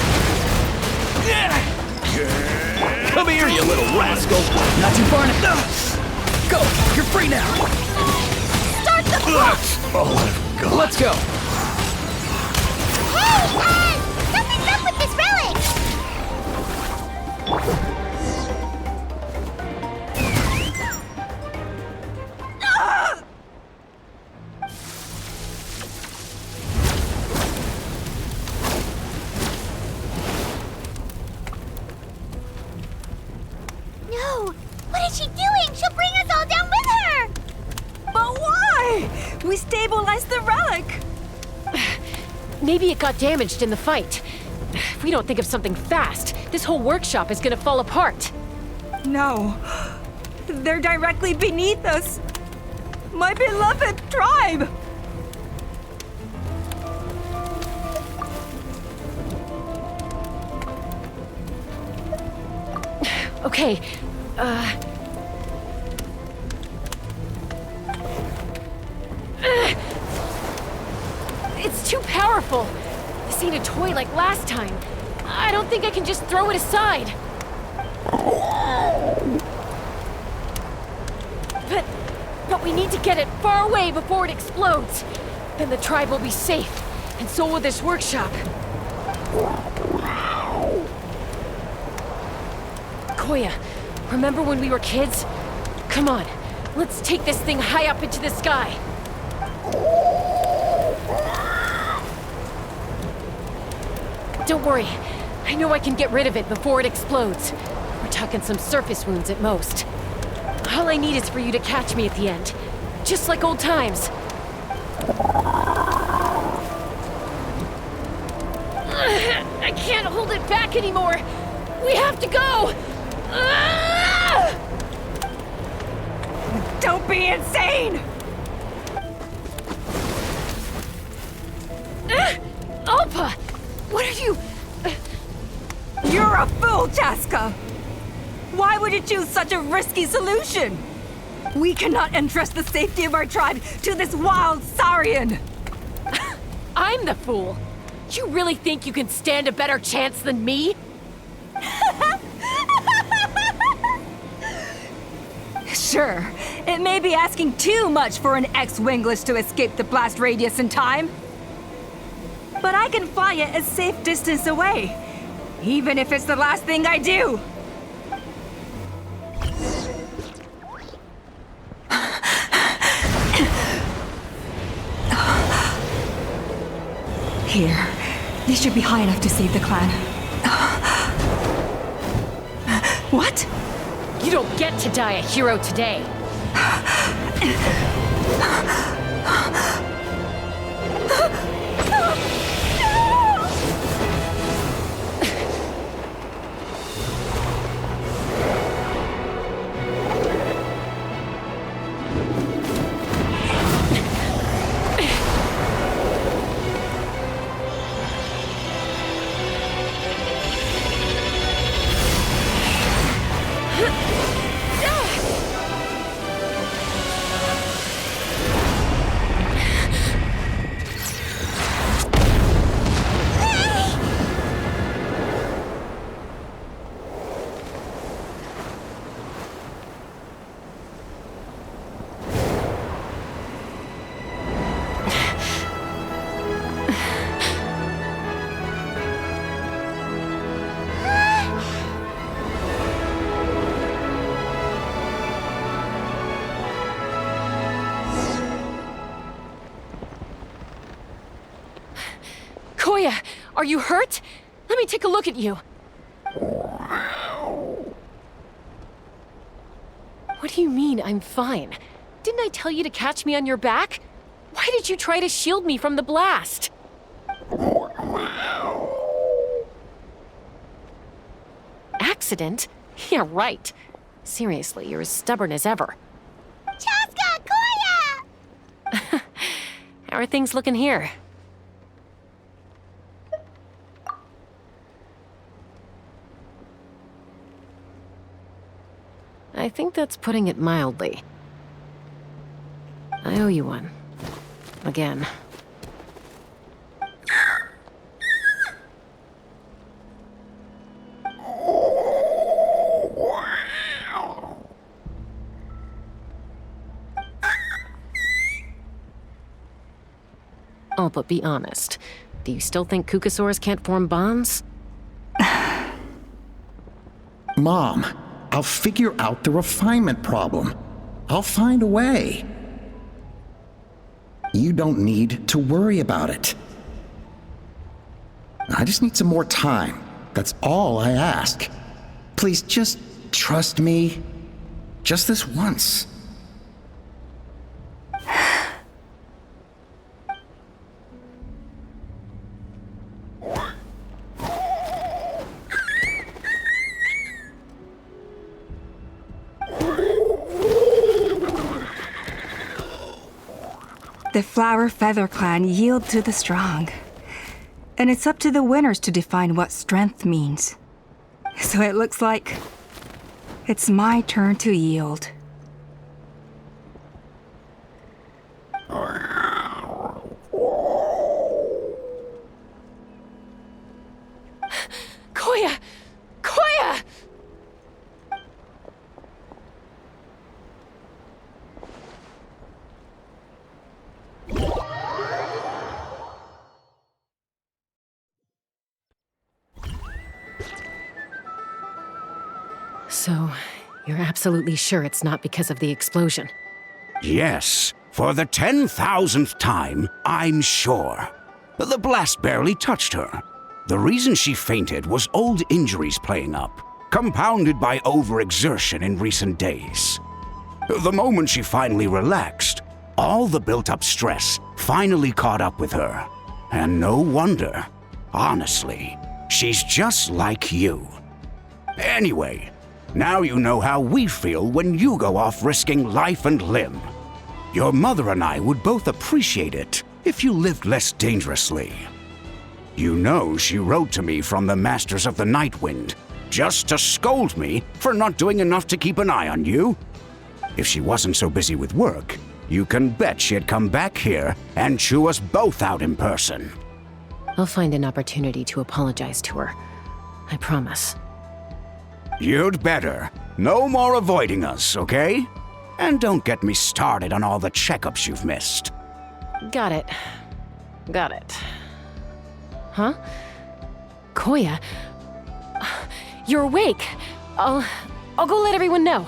Come here, you little rascal!
Not too far now. Go! You're free now!
Start the clock!
Oh, I've got.
Let's go!
Hey, something's up with this relic! No! What is she doing? She'll bring us all down with her!
But why? We stabilized the relic!
Maybe it got damaged in the fight. If we don't think of something fast, this whole workshop is gonna fall apart.
No. They're directly beneath us. My beloved tribe!
Okay, it's too powerful. This ain't a toy like last time. I don't think I can just throw it aside. But we need to get it far away before it explodes. Then the tribe will be safe, and so will this workshop. Koya, remember when we were kids? Come on, let's take this thing high up into the sky. Don't worry, I know I can get rid of it before it explodes. We're talking some surface wounds at most. All I need is for you to catch me at the end, just like old times. I can't hold it back anymore. We have to go.
Don't be insane!
Alpa, what are you?
You're a fool, Chasca! Why would you choose such a risky solution? We cannot entrust the safety of our tribe to this wild Saurian!
I'm the fool. You really think you can stand a better chance than me?
Sure, it may be asking too much for an ex-wingless to escape the blast radius in time. But I can fly it a safe distance away, even if it's the last thing I do. Here, this should be high enough to save the clan. What?
You don't get to die a hero today. Are you hurt? Let me take a look at you. What do you mean, I'm fine? Didn't I tell you to catch me on your back? Why did you try to shield me from the blast? Accident? Yeah, right. Seriously, you're as stubborn as ever.
Chasca! Koya!
How are things looking here? I think that's putting it mildly. I owe you one. Again. Oh, but be honest. Do you still think Kukasaurs can't form bonds?
Mom, I'll figure out the refinement problem. I'll find a way. You don't need to worry about it. I just need some more time. That's all I ask. Please just trust me. Just this once.
The Flower Feather Clan yield to the strong. And it's up to the winners to define what strength means. So it looks like it's my turn to yield.
Koya! Koya! So, you're absolutely sure it's not because of the explosion?
Yes, for the 10,000th time, I'm sure. The blast barely touched her. The reason she fainted was old injuries playing up, compounded by overexertion in recent days. The moment she finally relaxed, all the built-up stress finally caught up with her. And no wonder. Honestly, she's just like you. Anyway, now you know how we feel when you go off risking life and limb. Your mother and I would both appreciate it if you lived less dangerously. You know she wrote to me from the Masters of the Night Wind, just to scold me for not doing enough to keep an eye on you. If she wasn't so busy with work, you can bet she'd come back here and chew us both out in person.
I'll find an opportunity to apologize to her. I promise.
You'd better. No more avoiding us, okay? And don't get me started on all the checkups you've missed.
Got it. Got it. Huh? Koya? You're awake. I'll go let everyone know.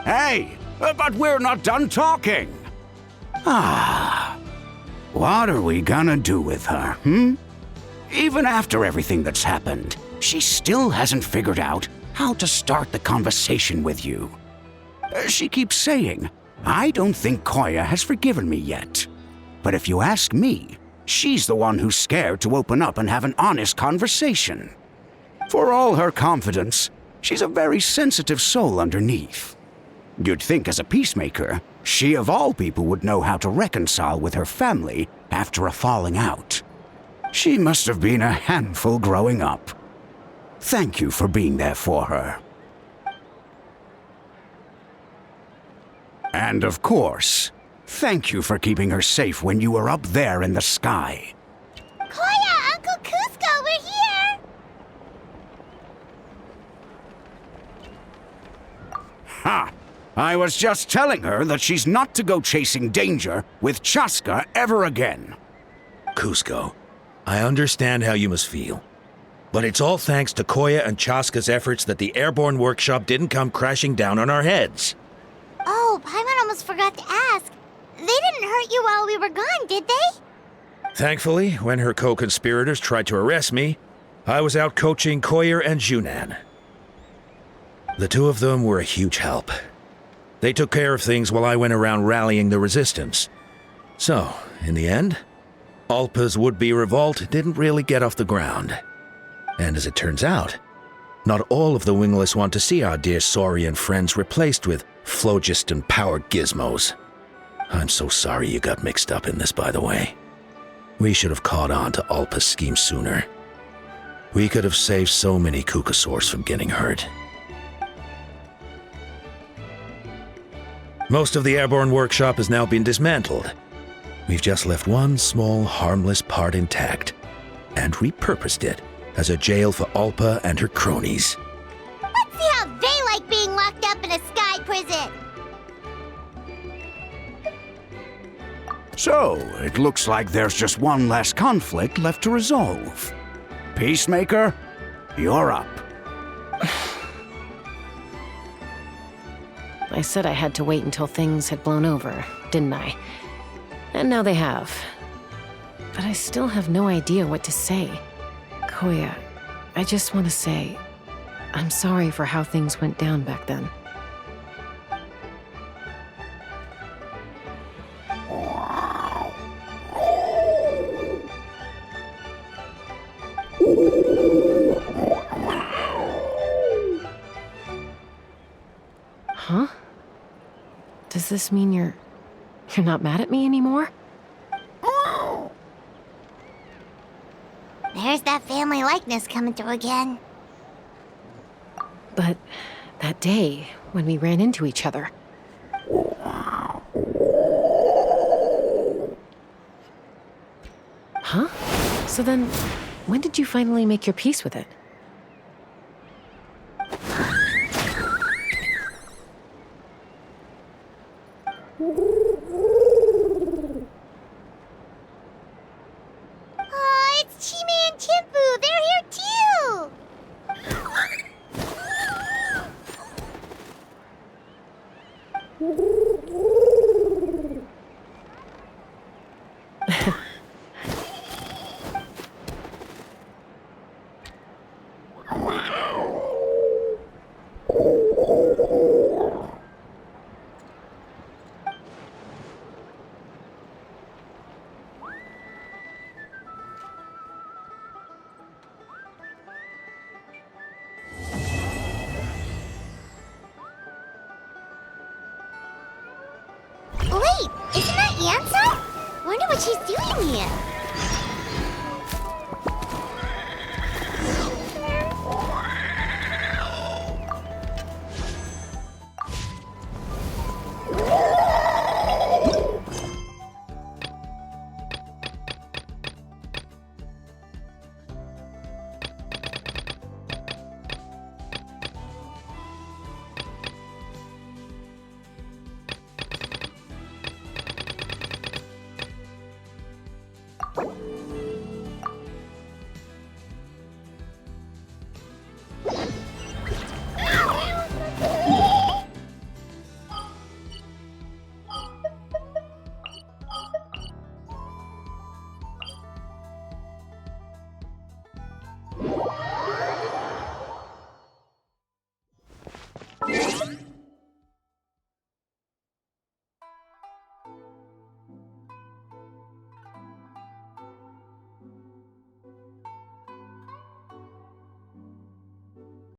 Hey, but we're not done talking. What are we gonna do with her, Even after everything that's happened, she still hasn't figured out how to start the conversation with you. She keeps saying, I don't think Koya has forgiven me yet. But if you ask me, she's the one who's scared to open up and have an honest conversation. For all her confidence, she's a very sensitive soul underneath. You'd think as a peacemaker, she of all people would know how to reconcile with her family after a falling out. She must have been a handful growing up. Thank you for being there for her. And of course, thank you for keeping her safe when you were up there in the sky.
Koya, Uncle Cusco, we're here!
Ha! I was just telling her that she's not to go chasing danger with Chasca ever again.
Cusco, I understand how you must feel. But it's all thanks to Koya and Chasca's efforts that the airborne workshop didn't come crashing down on our heads.
Oh, Paimon almost forgot to ask. They didn't hurt you while we were gone, did they?
Thankfully, when her co-conspirators tried to arrest me, I was out coaching Koyer and Junan. The two of them were a huge help. They took care of things while I went around rallying the resistance. So, in the end, Alpa's would-be revolt didn't really get off the ground. And as it turns out, not all of the Wingless want to see our dear Saurian friends replaced with phlogiston-powered gizmos. I'm so sorry you got mixed up in this, by the way. We should have caught on to Alpa's scheme sooner. We could have saved so many Kukasaurs from getting hurt. Most of the airborne workshop has now been dismantled. We've just left one small, harmless part intact, and repurposed it as a jail for Alpa and her cronies.
Let's see how they like being locked up in a sky prison.
So, it looks like there's just one less conflict left to resolve. Peacemaker, you're up.
I said I had to wait until things had blown over, didn't I? And now they have. But I still have no idea what to say. Koya, I just want to say, I'm sorry for how things went down back then. Huh? Does this mean you're not mad at me anymore?
There's that family likeness coming through again.
But that day, when we ran into each other... Huh? So then, when did you finally make your peace with it?
Oh, it's Chime and Chimpu. They're here too. Wait, isn't that Yansa? Wonder what she's doing here.